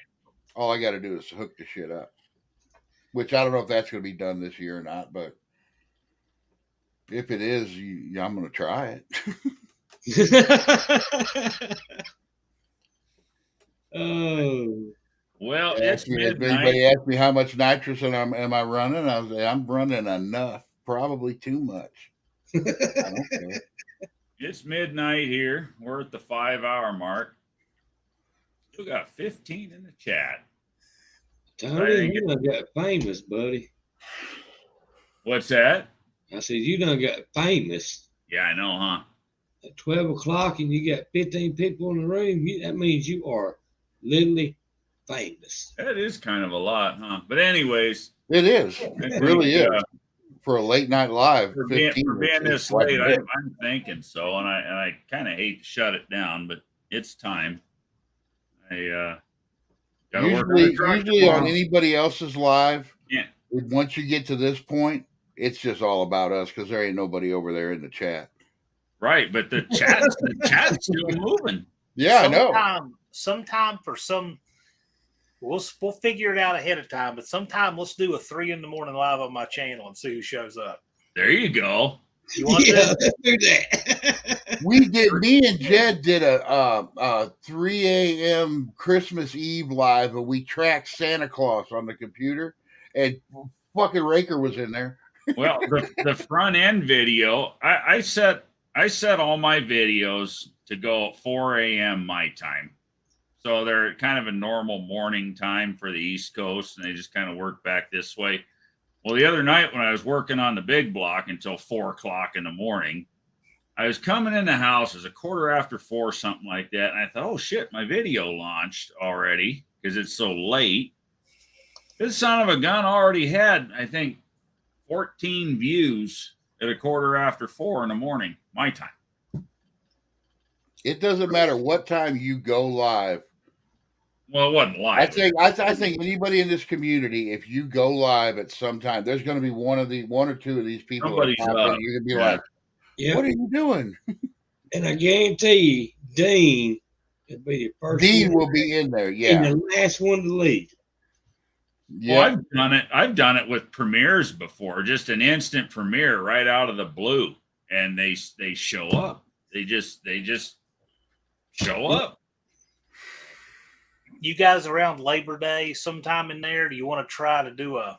All I got to do is hook the shit up, which I don't know if that's going to be done this year or not, but if it is, I'm going to try it. Oh, Well, Yeah, it's if midnight. anybody asks me how much nitrous am I running, I say I'm running enough, probably too much. I don't care. It's midnight here. We're at the 5-hour mark. Still got 15 in the chat. Tony, you done got famous, buddy. What's that? I said, you done got famous. Yeah, I know, huh? At 12 o'clock and you got 15 people in the room, that means you are literally famous. That is kind of a lot, huh? But anyways, It is. It really is. For a late night live, for 15 being this quite late, good. I'm thinking so, and I kind of hate to shut it down, but it's time. I gotta work on the truck Usually tomorrow. on anybody else's live, Yeah. once you get to this point, it's just all about us because there ain't nobody over there in the chat. Right, but the chat's still moving. Yeah, I know. Sometime for some, we'll figure it out ahead of time. But sometime let's do a 3 a.m. live on my channel and see who shows up. There you go. You want Yeah, to let's do that. Me and Jed did a 3 a.m. Christmas Eve live, and we tracked Santa Claus on the computer, and fucking Raker was in there. Well, the front end video, I set all my videos to go at 4 a.m. my time. So they're kind of a normal morning time for the East Coast, and they just kind of work back this way. Well, the other night when I was working on the big block until 4 o'clock in the morning, I was coming in the house. It was 4:15, something like that. And I thought, oh shit, my video launched already because it's so late. This son of a gun already had, I think, 14 views at 4:15 in the morning, my time. It doesn't matter what time you go live. Well, it wasn't live. I think anybody in this community, if you go live at some time, there's going to be one or two of these people. Somebody's up. You're going to be like, Yep. what are you doing? And I guarantee you, Dean will be the first. Dean one will be in there. and Yeah. the last one to leave. Yeah. Well, I've done it with premieres before, just an instant premiere right out of the blue, and they show up. They just show up. you guys around Labor Day sometime in there? Do you want to try to do a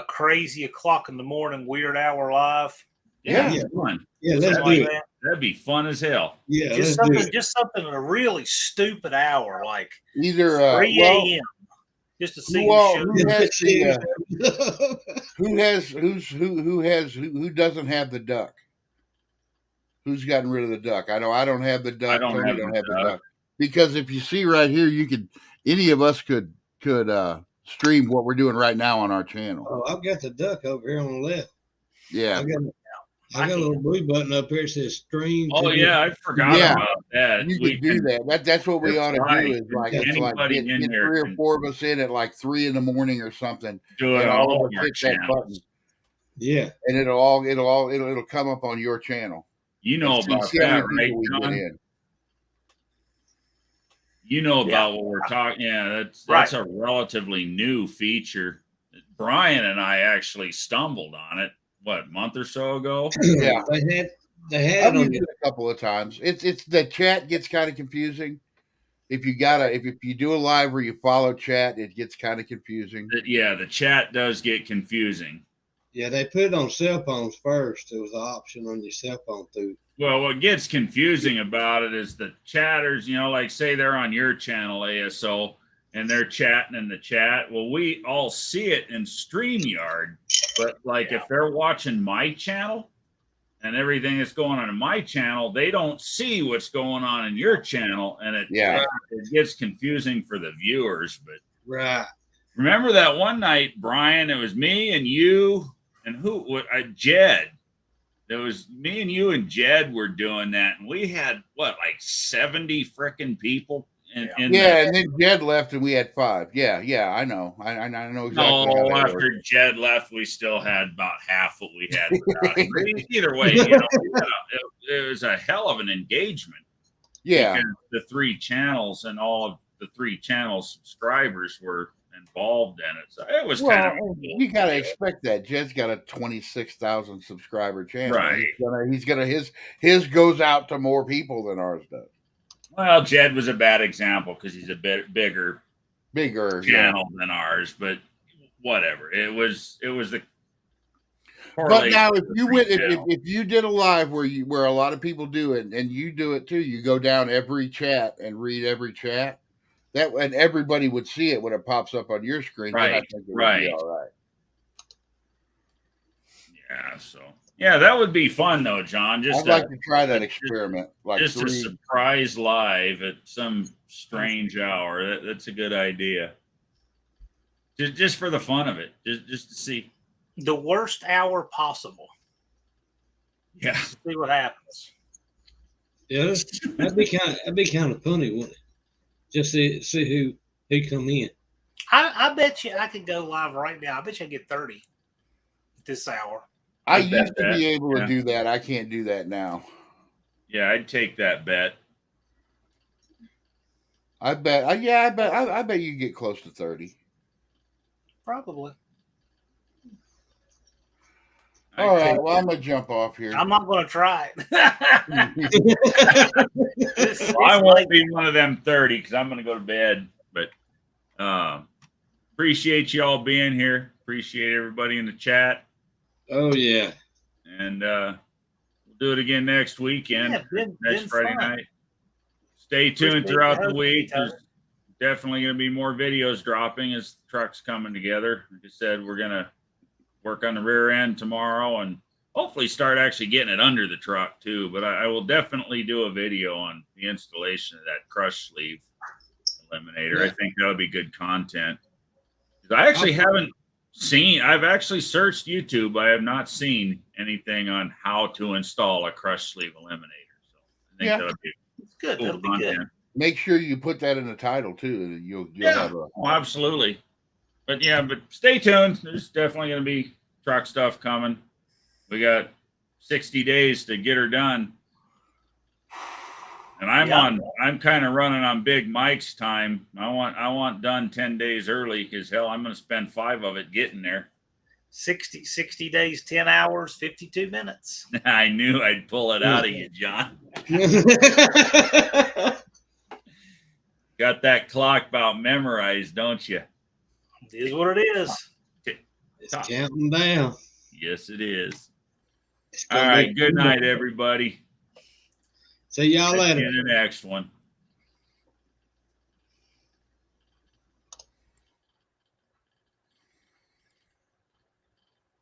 crazy o'clock in the morning weird hour live? Yeah, Yeah. fun. Yeah, let's Something do like it. that? That'd be fun as hell. Yeah, Just let's do something, it. just something a really stupid hour, like Either 3 a.m. Just to see who doesn't have the duck? Who's gotten rid of the duck? I know I don't have the duck. I don't Tony have don't the have the duck. duck. Because if you see right here, any of us could stream what we're doing right now on our channel. Oh, I've got the duck over here on the left. Yeah. I got a little blue button up here that says stream. Oh yeah, I forgot about that. You can do that. That's what we ought to do. Is like it's like Anybody get in there 3 or can 4 of us in at like 3 in the morning or something. do it and all all on of us your hit that channels. button, Yeah. and it'll come up on your channel. You know And about see how many that, right, people we get John? in. You know about what we're talking. Yeah, that's a relatively new feature. Brian and I actually stumbled on it. What, a month or so ago? Yeah. They had I've it on used it a couple of times. It's the chat gets kind of confusing. If you do a live where you follow chat, it gets kind of confusing. Yeah, the chat does get confusing. Yeah, they put it on cell phones first. It was an option on your cell phone too. Well, what gets confusing about it is the chatters, like say they're on your channel, ASO, and they're chatting in the chat. Well, we all see it in StreamYard, but if they're watching my channel and everything that's going on in my channel, they don't see what's going on in your channel, and it gets confusing for the viewers. But Right. Remember that one night, Brian? It was me and you and Jed. There was me and you and Jed were doing that, and we had what, like 70 freaking people. And then Jed left, and we had 5. Yeah, I know. I know exactly. No, after Jed left, we still had about half what we had. Either way, it was a hell of an engagement. Yeah, because the 3 channels and all of the 3 channel subscribers were involved in it, so it was kind of cool. You got to expect that. Jed's got a 26,000 subscriber channel. Right. His goes out to more people than ours does. Well, Jed was a bad example because he's a bit bigger channel than ours, but whatever. It was the. But now, if you did a live where a lot of people do it, and you do it too, you go down every chat and read every chat. And everybody would see it when it pops up on your screen. Right. Then I think it would be all right. Yeah. So. Yeah, that would be fun though, John. I'd like to try that experiment. Like just a surprise live at some strange hour. That's a good idea. Just for the fun of it, just to see the worst hour possible. Yeah, see what happens. Yeah, that'd be kind of funny, wouldn't it? Just see who come in. I bet you I could go live right now. I bet you I get 30 at this hour. I used to be able to do that. I can't do that now. Yeah, I'd take that bet. I bet you get close to 30. Probably. All right. Well, I'm gonna jump off here. I'm not gonna try it. I won't be one of them 30 because I'm gonna go to bed. But appreciate you all being here. Appreciate everybody in the chat. Oh yeah. And we'll do it again next weekend. Next Friday night. Stay tuned throughout the week. There's definitely going to be more videos dropping as the truck's coming together. Like I said, we're going to work on the rear end tomorrow and hopefully start actually getting it under the truck too. But I will definitely do a video on the installation of that crush sleeve eliminator. I think that'll be good content. I actually haven't I've actually searched YouTube. I have not seen anything on how to install a crush sleeve eliminator. So I think that'll be good. Cool that'll be good. Make sure you put that in the title too. You'll have absolutely. But stay tuned. There's definitely going to be truck stuff coming. We got 60 days to get her done. And I'm kind of running on Big Mike's time. I want done 10 days early because hell, I'm going to spend 5 of it getting there. 60 days, 10 hours, 52 minutes. I knew I'd pull it out of you, John. Got that clock about memorized, don't you? It is what it is. It's counting down. Yes, it is. All right. Good night, everybody. See y'all later. In the next one.